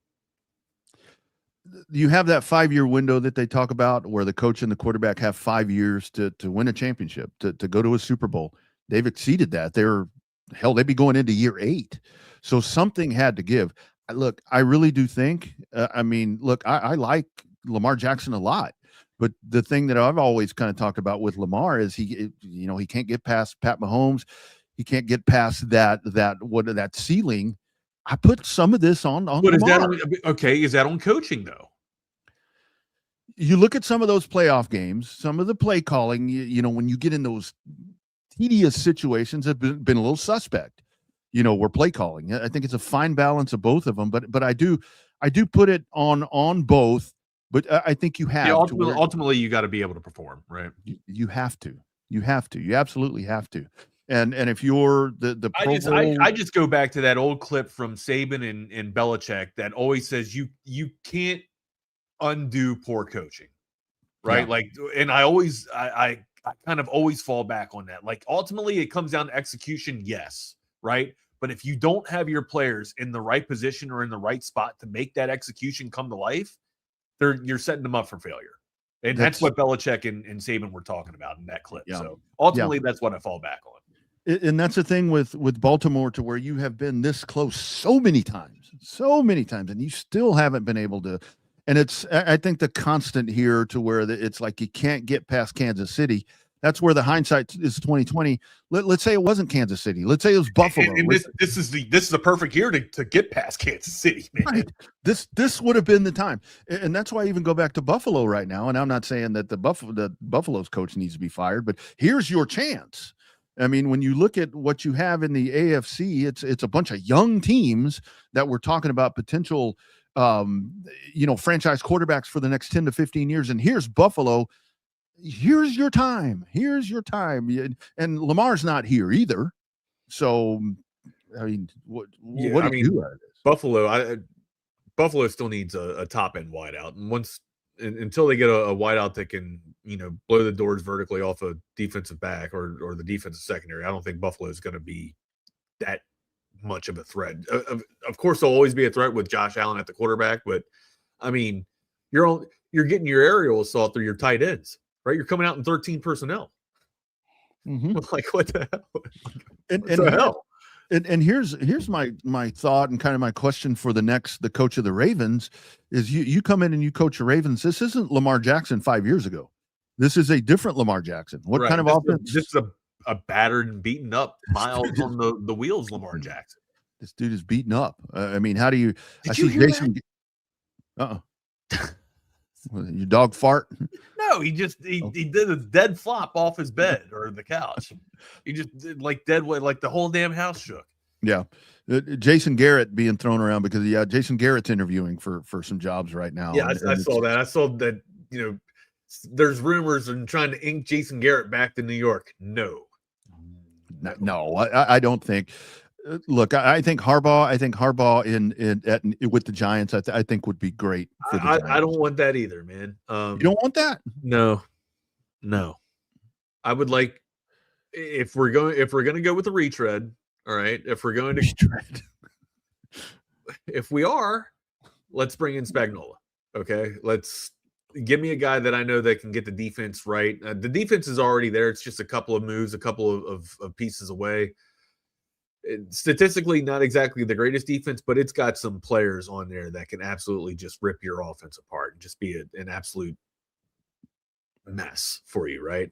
You have that 5-year window that they talk about where the coach and the quarterback have 5 years to win a championship, to go to a Super Bowl. They've exceeded that. They'd be going into year 8. So something had to give. Look, I really do think, I like Lamar Jackson a lot, but the thing that I've always kind of talked about with Lamar is he can't get past Pat Mahomes. He can't get past that ceiling. I put some of this on But Lamar. Is that on coaching though? You look at some of those playoff games, some of the play calling, when you get in those tedious situations have been a little suspect, we're play calling. I think it's a fine balance of both of them, but I do put it on both, but I think you have ultimately you got to be able to perform, right? You have to, you absolutely have to. And if you're the Pro Bowl, I just go back to that old clip from Saban and Belichick that always says you can't undo poor coaching, right? Yeah. Like, and I kind of always fall back on that. Like, ultimately, it comes down to execution, yes, right? But if you don't have your players in the right position or in the right spot to make that execution come to life, you're setting them up for failure. And that's what Belichick and Saban were talking about in that clip. Yeah. So ultimately, that's what I fall back on. And that's the thing with Baltimore, to where you have been this close so many times, and you still haven't been able to. And I think the constant here to where it's like you can't get past Kansas City. That's where the hindsight is 2020. Let's say it wasn't Kansas City. Let's say it was Buffalo. And this is the perfect year to get past Kansas City, man. Right. This would have been the time, and that's why I even go back to Buffalo right now. And I'm not saying that the Buffalo's coach needs to be fired, but here's your chance. I mean, when you look at what you have in the AFC, it's a bunch of young teams that we're talking about potential, franchise quarterbacks for the next 10 to 15 years. And here's Buffalo. Here's your time. Here's your time. And Lamar's not here either. So, I mean, what do you do out of this? Buffalo still needs a top end wideout, and until they get a wideout that can, blow the doors vertically off a defensive back or the defensive secondary, I don't think Buffalo is going to be that much of a threat. Of course, there'll always be a threat with Josh Allen at the quarterback, but I mean, you're getting your aerial assault through your tight ends, right? You're coming out in 13 personnel. Mm-hmm. Like, what the hell? What the hell? And here's my thought and kind of my question for the coach of the Ravens is you come in and you coach the Ravens. This isn't Lamar Jackson 5 years ago. This is a different Lamar Jackson. What kind of offense? This is a battered and beaten up, miles on the wheels Lamar Jackson. This dude is beaten up. I mean, how do you? Did you hear Jason. Your dog fart? No, he did a dead flop off his bed or the couch. He just did like the whole damn house shook. Yeah. Jason Garrett being thrown around because Jason Garrett's interviewing for some jobs right now. Yeah, I saw that. I saw that, there's rumors and trying to ink Jason Garrett back to New York. No, I don't think. Look, I think Harbaugh with the Giants, I think would be great for the Giants. I don't want that either, man. You don't want that? No. I would like if we're going to go with a retread. All right, if we're going to retread, if we are, let's bring in Spagnuolo. Okay, let's give me a guy that I know that can get the defense right. The defense is already there. It's just a couple of moves, a couple of pieces away. Statistically, not exactly the greatest defense, but it's got some players on there that can absolutely just rip your offense apart and just be an absolute mess for you, right?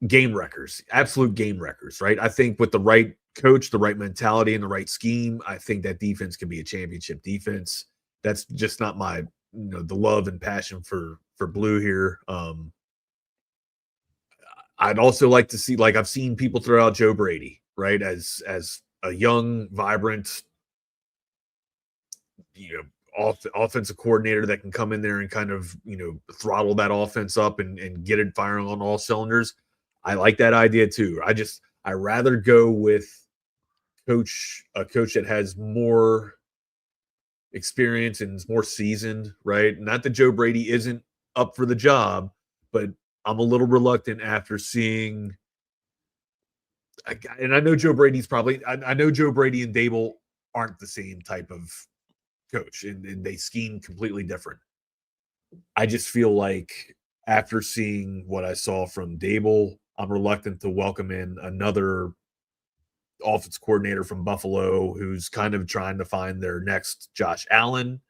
Game wreckers, absolute game wreckers, right? I think with the right coach, the right mentality, and the right scheme, I think that defense can be a championship defense. That's just not my, the love and passion for blue here. I'd also like to see, I've seen people throw out Joe Brady, right, as a young, vibrant, offensive coordinator that can come in there and kind of, throttle that offense up and get it firing on all cylinders. I like that idea too. I rather go with a coach that has more experience and is more seasoned, right? Not that Joe Brady isn't up for the job, but I'm a little reluctant after seeing, and I know Joe Brady's I know Joe Brady and Dable aren't the same type of coach, and they scheme completely different. I just feel like after seeing what I saw from Dable, I'm reluctant to welcome in another offense coordinator from Buffalo who's kind of trying to find their next Josh Allen,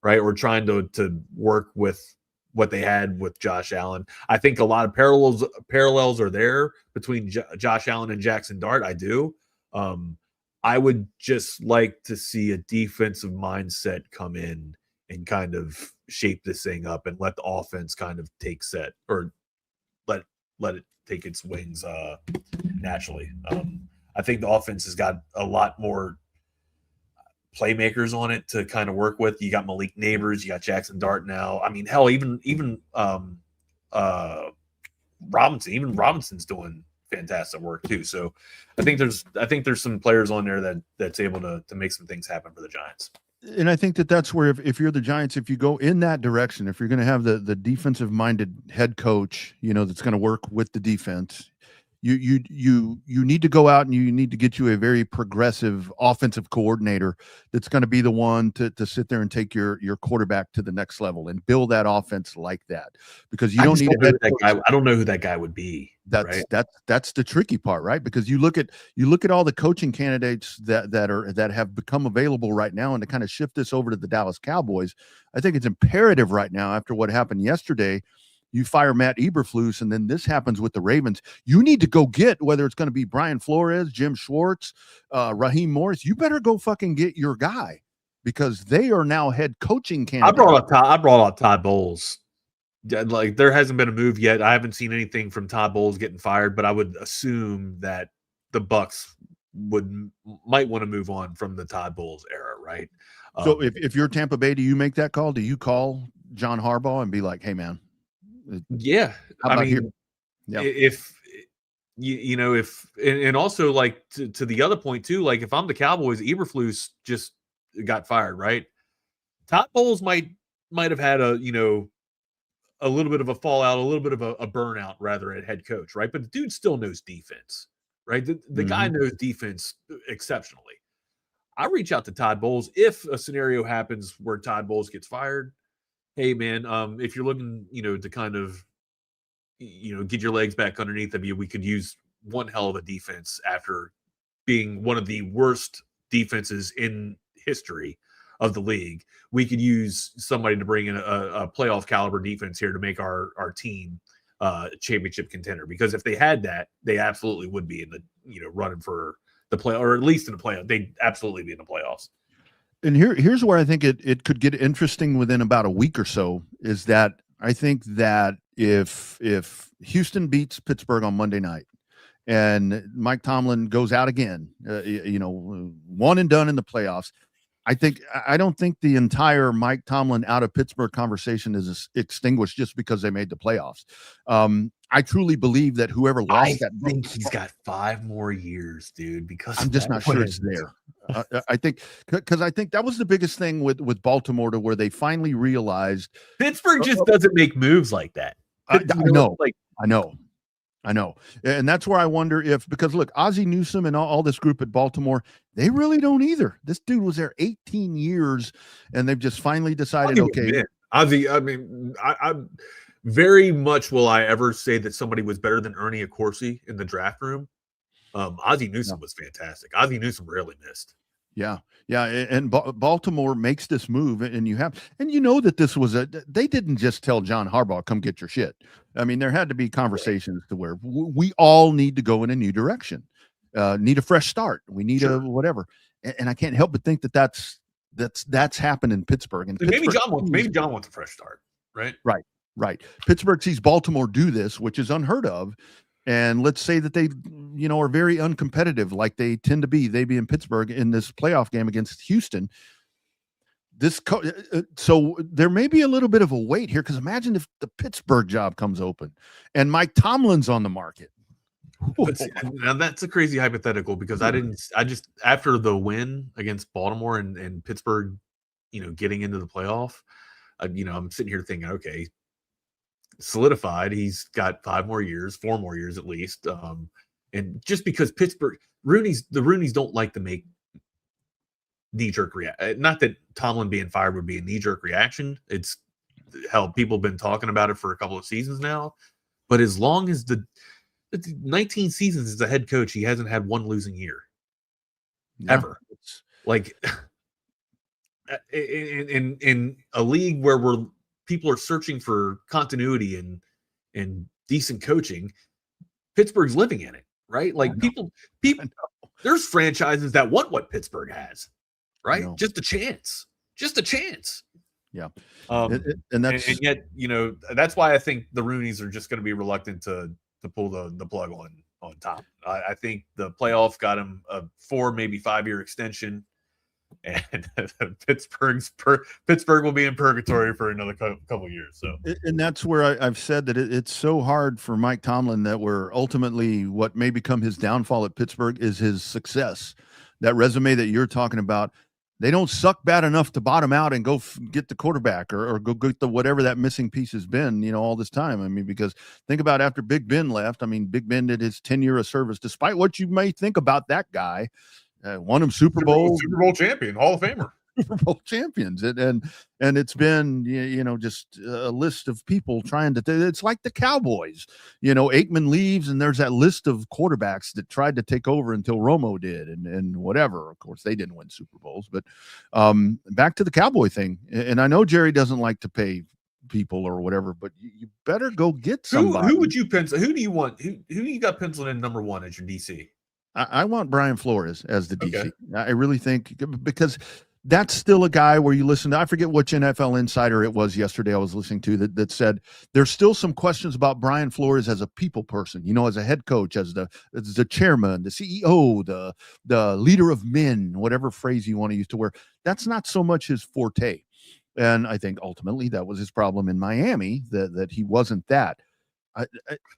right? Or trying to work with what they had with Josh Allen. I think a lot of parallels are there between Josh Allen and Jackson Dart. I do. I would just like to see a defensive mindset come in and kind of shape this thing up and let the offense kind of take set or let it take its wings naturally. I think the offense has got a lot more playmakers on it to kind of work with. You got Malik Neighbors, you got Jackson Dart now. I mean, hell, even Robinson, Robinson's doing fantastic work too. So I think there's some players on there that's able to make some things happen for the Giants. And I think that's where if you're the Giants, if you go in that direction, if you're going to have the defensive minded head coach, that's going to work with the defense, you need to go out and you need to get you a very progressive offensive coordinator that's going to be the one to sit there and take your quarterback to the next level and build that offense like that, because you don't need a head coach. I don't know who that guy would be. That's the tricky part, right? Because you look at all the coaching candidates that have become available right now, and to kind of shift this over to the Dallas Cowboys, I think it's imperative right now after what happened yesterday. You fire Matt Eberflus, and then this happens with the Ravens. You need to go get, whether it's going to be Brian Flores, Jim Schwartz, Raheem Morris. You better go fucking get your guy, because they are now head coaching candidates. I brought out Todd Bowles. Like, there hasn't been a move yet. I haven't seen anything from Todd Bowles getting fired, but I would assume that the Bucks might want to move on from the Todd Bowles era, right? So if you're Tampa Bay, do you make that call? Do you call John Harbaugh and be like, "Hey, man"? Yeah, I mean, if you know, if and also, like, to the other point too, like, if I'm the Cowboys, Eberflus just got fired, right? Todd Bowles might have had a little bit of a fallout, a little bit of a burnout rather at head coach, right? But the dude still knows defense, right? The guy knows defense exceptionally. I reach out to Todd Bowles if a scenario happens where Todd Bowles gets fired. Hey, man, if you're looking, to kind of, get your legs back underneath of you, we could use one hell of a defense after being one of the worst defenses in history of the league. We could use somebody to bring in a playoff caliber defense here to make our team championship contender. Because if they had that, they absolutely would be in the running for the play, or at least in the playoff. They'd absolutely be in the playoffs. And here's where I think it could get interesting within about a week or so, is that I think that if Houston beats Pittsburgh on Monday night and Mike Tomlin goes out again, one and done in the playoffs, I don't think the entire Mike Tomlin out of Pittsburgh conversation is extinguished just because they made the playoffs. I truly believe that whoever lost I think he's got 5 more years, dude, because I'm just not sure it's there. I think that was the biggest thing with Baltimore, to where they finally realized Pittsburgh just doesn't make moves like that. I know. And that's where I wonder because look, Ozzie Newsome and all this group at Baltimore, they really don't either. This dude was there 18 years and they've just finally decided, okay. Ozzie, I mean, I very much will I ever say that somebody was better than Ernie Accorsi in the draft room. Ozzie Newsome was fantastic. Ozzie Newsome really missed. Yeah. And Baltimore makes this move, and that this was they didn't just tell John Harbaugh, come get your shit. I mean, there had to be conversations to where we all need to go in a new direction, need a fresh start. We need a whatever. And I can't help but think that's happened in Pittsburgh. And maybe John wants a fresh start, right? Right. Pittsburgh sees Baltimore do this, which is unheard of. And let's say that they, are very uncompetitive, like they tend to be. They be in Pittsburgh in this playoff game against Houston. So there may be a little bit of a wait here, because imagine if the Pittsburgh job comes open and Mike Tomlin's on the market. Now that's a crazy hypothetical, because I just after the win against Baltimore and Pittsburgh, getting into the playoff, I'm sitting here thinking, okay, solidified, he's got 4 more years at least. And just because Pittsburgh, the Rooneys don't like to make knee-jerk react. Not that Tomlin being fired would be a knee-jerk reaction. It's hell, people have been talking about it for a couple of seasons now. But as long as the 19 seasons as a head coach, he hasn't had one losing year. Ever. Like in a league where people are searching for continuity and decent coaching, Pittsburgh's living in it, right? Like people, there's franchises that want what Pittsburgh has, right? Just a chance. Yeah. And yet, that's why I think the Rooneys are just going to be reluctant to pull the plug on top. I think the playoff got him a 4, maybe 5-year extension. And Pittsburgh will be in purgatory for another couple of years. So, and that's where I've said that it's so hard for Mike Tomlin, that we're ultimately what may become his downfall at Pittsburgh is his success. That resume that you're talking about, they don't suck bad enough to bottom out and go get the quarterback or go get the whatever that missing piece has been, all this time. I mean, because think about after Big Ben left. I mean, Big Ben did his 10 year of service, despite what you may think about that guy. Won him Super Bowl champion, Hall of Famer, Super Bowl champions, and it's been just a list of people trying to. It's like the Cowboys, Aikman leaves, and there's that list of quarterbacks that tried to take over until Romo did, and whatever. Of course, they didn't win Super Bowls, but back to the Cowboy thing. And I know Jerry doesn't like to pay people or whatever, but you better go get somebody. Who would you pencil? Who do you want? Who you got penciled in number 1 as your DC? I want Brian Flores as the DC. Okay. I really think, because that's still a guy where you listen to, I forget which NFL insider it was yesterday I was listening to that said there's still some questions about Brian Flores as a people person, as a head coach, as the chairman, the CEO, the leader of men, whatever phrase you want to use, to where that's not so much his forte. And I think ultimately that was his problem in Miami, that he wasn't that.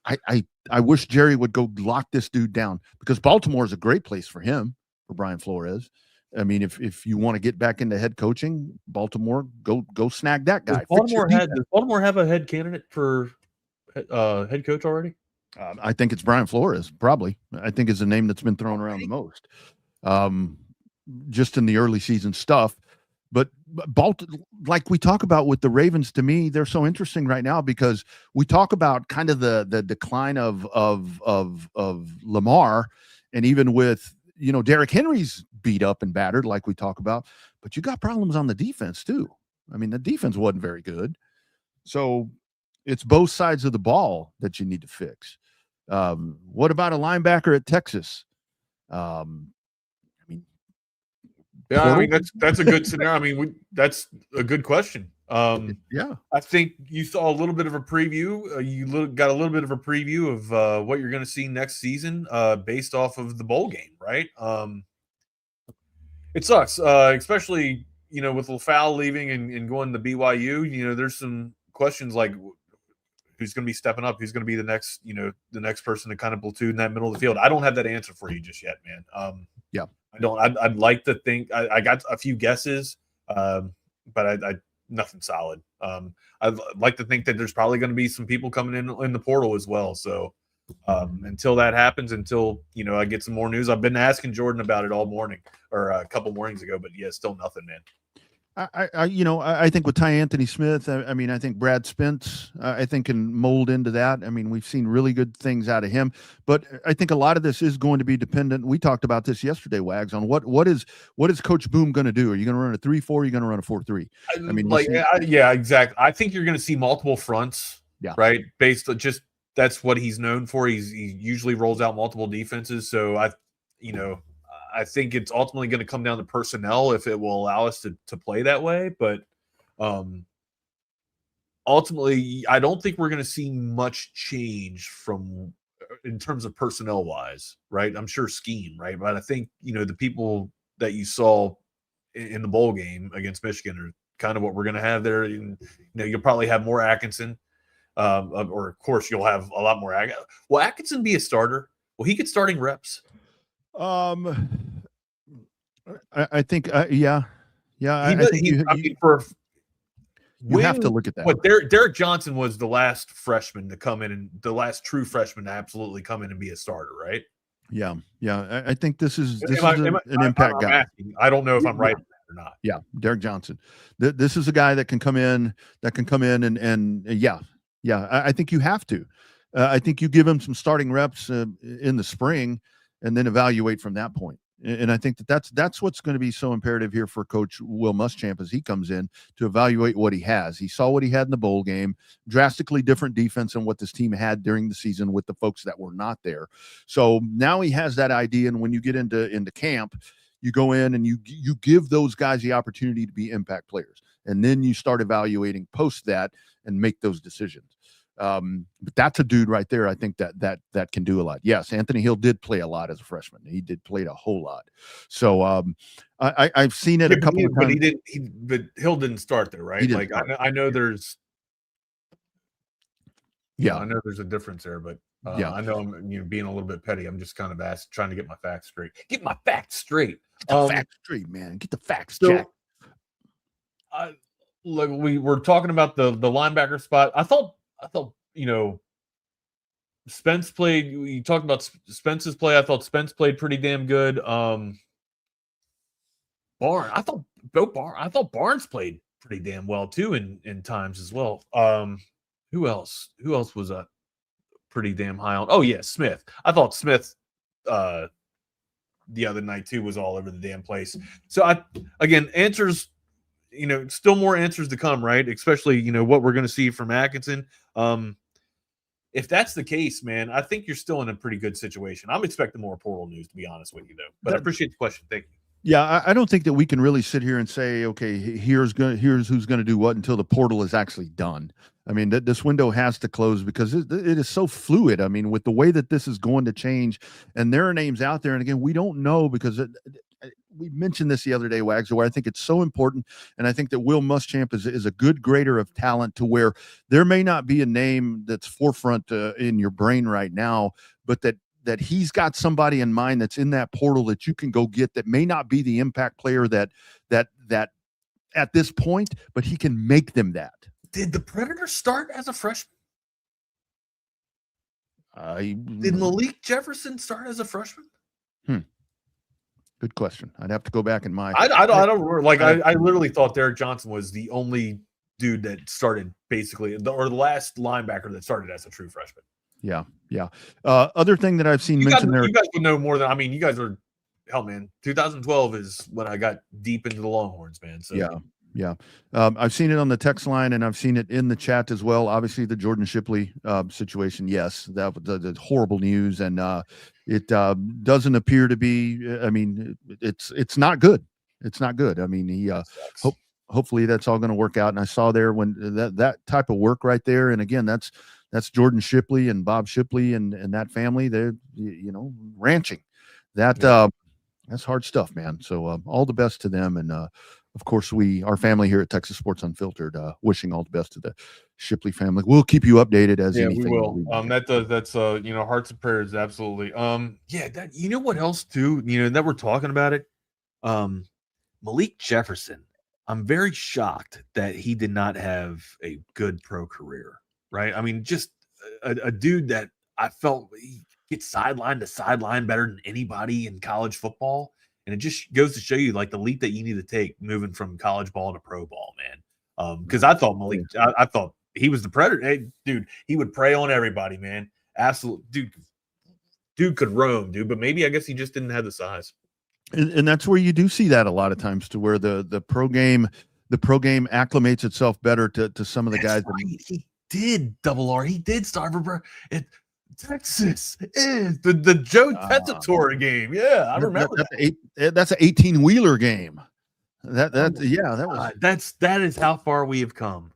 I wish Jerry would go lock this dude down, because Baltimore is a great place for him, for Brian Flores. I mean, if you want to get back into head coaching, Baltimore, go snag that guy. Does Baltimore have a head candidate for head coach already? I think it's Brian Flores, probably. I think is the name that's been thrown around the most, just in the early season stuff. But like we talk about with the Ravens, to me, they're so interesting right now, because we talk about kind of the decline of Lamar, and even with, Derrick Henry's beat up and battered, like we talk about, but you got problems on the defense too. I mean, the defense wasn't very good. So it's both sides of the ball that you need to fix. What about a linebacker at Texas? That's a good scenario. I mean, that's a good question. Yeah, I think you saw a little bit of a preview. You got a little bit of a preview of what you're going to see next season, based off of the bowl game, right? It sucks, especially with LaFau leaving and going to BYU. There's some questions like who's going to be stepping up, who's going to be the next person to kind of platoon that middle of the field. I don't have that answer for you just yet, man. Yeah. I don't. I'd like to think I got a few guesses, but I nothing solid. I'd like to think that there's probably going to be some people coming in the portal as well. So until that happens, until I get some more news, I've been asking Jordan about it all morning, or a couple mornings ago, but yeah, still nothing, man. I think with Ty Anthony Smith, I think Brad Spence, I think can mold into that. I mean, we've seen really good things out of him, but I think a lot of this is going to be dependent. We talked about this yesterday, Wags, on what is Coach Boom going to do? Are you going to run a 3-4? Are you going to run a 4-3? I mean, yeah, exactly. I think you're going to see multiple fronts, right? Based on just that's what he's known for. He usually rolls out multiple defenses. So I think it's ultimately going to come down to personnel if it will allow us to play that way. But ultimately, I don't think we're going to see much change in terms of personnel wise, right? I'm sure scheme, right? But I think, the people that you saw in the bowl game against Michigan are kind of what we're going to have there. And, you'll probably have more Atkinson, or of course you'll have a lot more. Will Atkinson be a starter? Will he get starting reps? I think, yeah. I think you have to look at that. But Derek Johnson was the last freshman to come in, and the last true freshman to absolutely come in and be a starter, right? Yeah. I think this is an impact guy. I don't know if I'm right or not. Yeah, Derek Johnson. This is a guy that can come in, and yeah. I think you have to. I think you give him some starting reps in the spring, and then evaluate from that point. And I think that's what's going to be so imperative here for Coach Will Muschamp as he comes in to evaluate what he has. He saw what he had in the bowl game, drastically different defense than what this team had during the season with the folks that were not there. So now he has that idea, and when you get into camp, you go in and you give those guys the opportunity to be impact players, and then you start evaluating post that and make those decisions. But that's a dude right there. I think that can do a lot. Yes, Anthony Hill did play a lot as a freshman. He did play a whole lot. So I've seen it a couple of times. But Hill didn't start there, right? Like I know there's, I know there's a difference there, but I know I'm being a little bit petty. I'm just kind of trying to get my facts straight. Get my facts straight. Get the facts straight, man. Get the facts, so, Jack. Like we were talking about the linebacker spot. I thought, Spence played. You talked about Spence's play. I thought Spence played pretty damn good. Barnes. I thought Barnes played pretty damn well too in times as well. Who else? Who else was pretty damn high on? Oh yeah, Smith. I thought Smith the other night too was all over the damn place. So answers still more answers to come, right? Especially, what we're going to see from Atkinson. If that's the case, man, I think you're still in a pretty good situation. I'm expecting more portal news, to be honest with you, though. But I appreciate the question. Thank you. Yeah, I don't think that we can really sit here and say, okay, here's who's going to do what until the portal is actually done. I mean, this window has to close because it is so fluid. I mean, with the way that this is going to change, and there are names out there, and again, we don't know because we mentioned this the other day, Wags, where I think it's so important, and I think that Will Muschamp is a good grader of talent to where there may not be a name that's forefront in your brain right now, but that he's got somebody in mind that's in that portal that you can go get that may not be the impact player that at this point, but he can make them that. Did the Predator start as a freshman? Did Malik Jefferson start as a freshman? Good question. I'd have to go back in my. I don't remember. Like I literally thought Derek Johnson was the only dude that started basically, or the last linebacker that started as a true freshman. Yeah. Other thing that I've seen mentioned there. You guys would know more than I mean. You guys are hell, man. 2012 is when I got deep into the Longhorns, man. So yeah. I've seen it on the text line and I've seen it in the chat as well. Obviously, the Jordan Shipley situation. Yes, that was the horrible news, and it doesn't appear to be. I mean, it's not good. It's not good. I mean, he hopefully that's all going to work out. And I saw there when that type of work right there, and again, that's Jordan Shipley and Bob Shipley and that family. They're ranching. That's hard stuff, man. So all the best to them, and of course, our family here at Texas Sports Unfiltered, wishing all the best to the Shipley family. We'll keep you updated as anything. We will. That's hearts and prayers, absolutely. That what else too? That we're talking about it. Malik Jefferson. I'm very shocked that he did not have a good pro career. Right? I mean, just a dude that I felt he gets sideline to sideline better than anybody in college football. And it just goes to show you like the leap that you need to take moving from college ball to pro ball, man. Because I thought Malik, I thought he was the Predator. Hey, dude, he would prey on everybody, man. Absolute dude could roam, dude. But maybe I guess he just didn't have the size. And that's where you do see that a lot of times, to where the pro game acclimates itself better to some of the guys. Right. He did double R. He did start for Texas is the Joe Tessitore game. Yeah, I remember that's an 18-wheeler game. That is how far we have come.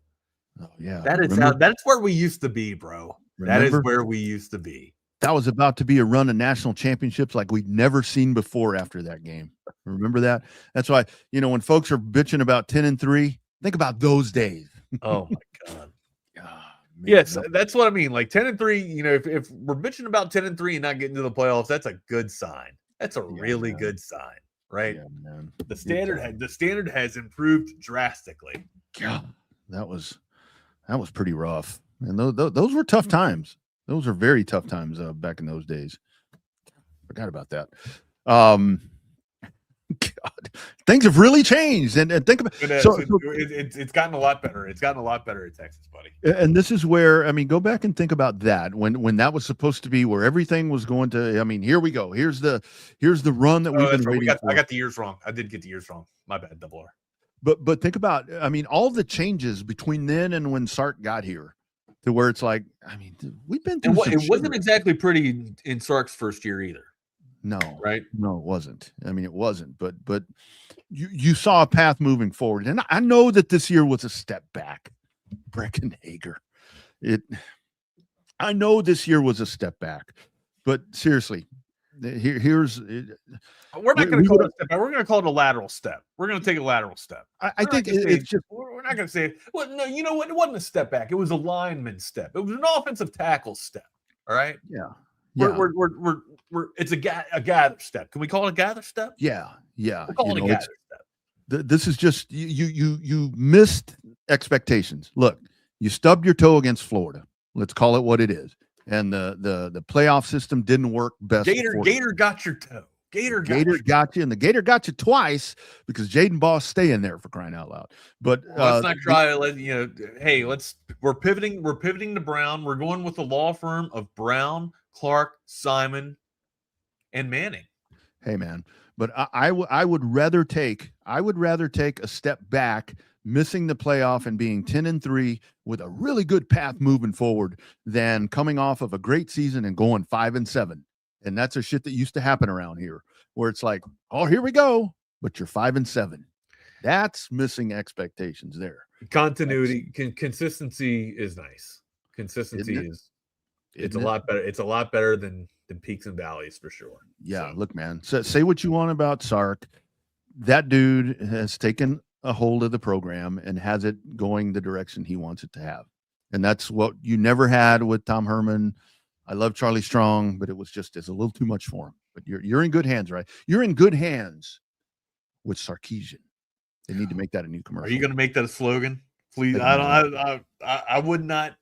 Oh yeah, that's where we used to be, bro. That is where we used to be. That was about to be a run of national championships like we'd never seen before after that game. Remember that? That's why when folks are bitching about 10-3, think about those days. Oh my God. Yes, that's what I mean. Like 10-3, if we're bitching about 10-3 and not getting to the playoffs, that's a good sign. That's a really good sign, right? Yeah, man. The standard has improved drastically. Yeah, that was pretty rough, and those were tough times. Those were very tough times back in those days. Forgot about that. God, things have really changed, and think about it's gotten a lot better. It's gotten a lot better at Texas, buddy. And this is where go back and think about that when that was supposed to be where everything was going to. Here we go. Here's the run that we've been waiting for. I got the years wrong. I did get the years wrong. My bad, double R. But think about all the changes between then and when Sark got here, to where it's like we've been through. It wasn't exactly pretty in Sark's first year either. No, right? No, it wasn't. It wasn't. But you saw a path moving forward, and I know that this year was a step back. Breckenhager, I know this year was a step back, but seriously, here's. We're not going to call it a step back. We're going to call it a lateral step. We're going to take a lateral step. I think it's just. We're not going to say. Well, no, you know what? It wasn't a step back. It was a lineman step. It was an offensive tackle step. All right. Yeah. We're it's a gather step. Can we call it a gather step? Yeah. We'll call it a gather step. This is just you missed expectations. Look, you stubbed your toe against Florida. Let's call it what it is. And the playoff system didn't work best. Gator got your toe. Gator got you, and the Gator got you twice because Jadan Baugh staying there, for crying out loud. But let's not try. Hey, we're pivoting to Brown. We're going with the law firm of Brown, Clark, Simon, and Manning. Hey, man, but I would rather take a step back missing the playoff and being 10-3 with a really good path moving forward than coming off of a great season and going 5-7. And that's a shit that used to happen around here where it's like, oh, here we go, but you're 5-7. That's missing expectations there. Continuity, consistency is nice. Consistency it's a lot better. It's a lot better than peaks and valleys for sure. Yeah, look, man. So say what you want about Sark. That dude has taken a hold of the program and has it going the direction he wants it to have. And that's what you never had with Tom Herman. I love Charlie Strong, but it's a little too much for him. But you're in good hands, right? You're in good hands with Sarkisian. They need to make that a new commercial. Are you going to make that a slogan? Please. I would not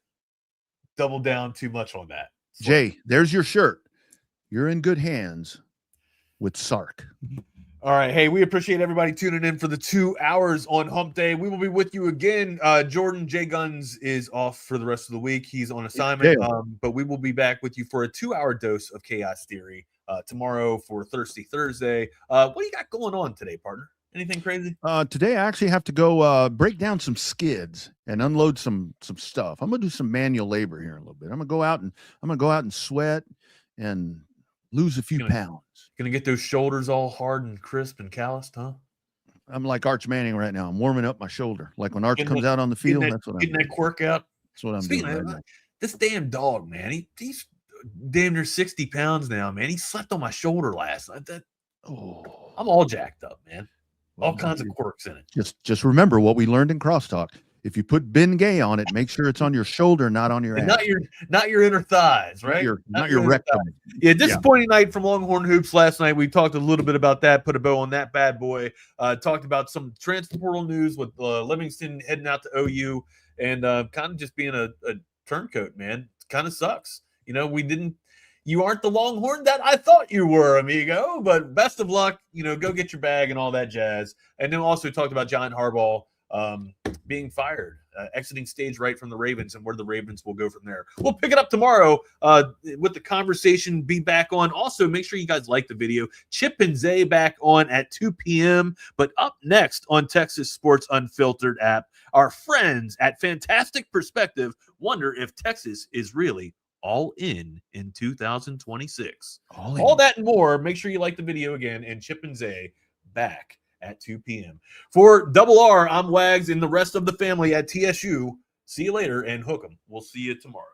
double down too much on that. Jay, there's your shirt. You're in good hands with Sark. All right. Hey, we appreciate everybody tuning in for the 2 hours on Hump Day. We will be with you again. Jordan J. Guns is off for the rest of the week. He's on assignment, but we will be back with you for a 2-hour dose of chaos theory tomorrow for Thirsty Thursday. What do you got going on today, partner? Anything crazy? Today I actually have to go break down some skids and unload some stuff. I'm gonna do some manual labor here in a little bit. I'm gonna go out and sweat and lose a few pounds. Gonna get those shoulders all hard and crisp and calloused, huh? I'm like Arch Manning right now. I'm warming up my shoulder. Like when Arch comes out on the field, that's what I'm getting that quirk out. That's what I'm doing. Right now. This damn dog, man. He's damn near 60 pounds now, man. He slept on my shoulder last night. I'm all jacked up, man. All kinds of quirks in it. Just remember what we learned in crosstalk. If you put Ben Gay on it, make sure it's on your shoulder, not on your ass. Not your inner thighs, right? Not your rectum. Yeah, disappointing night from Longhorn Hoops last night. We talked a little bit about that, put a bow on that bad boy. Talked about some transfer portal news with Livingston heading out to OU and kind of just being a turncoat, man. It kind of sucks. You aren't the Longhorn that I thought you were, amigo, but best of luck. Go get your bag and all that jazz. And then also talked about John Harbaugh being fired, exiting stage right from the Ravens and where the Ravens will go from there. We'll pick it up tomorrow with the conversation be back on. Also, make sure you guys like the video. Chip and Zay back on at 2 p.m. But up next on Texas Sports Unfiltered app, our friends at Fantastic Perspective wonder if Texas is really all in 2026. All that and more. Make sure you like the video again. And Chip and Zay back at 2 p.m. For Double R, I'm Wags and the rest of the family at TSU. See you later and hook 'em. We'll see you tomorrow.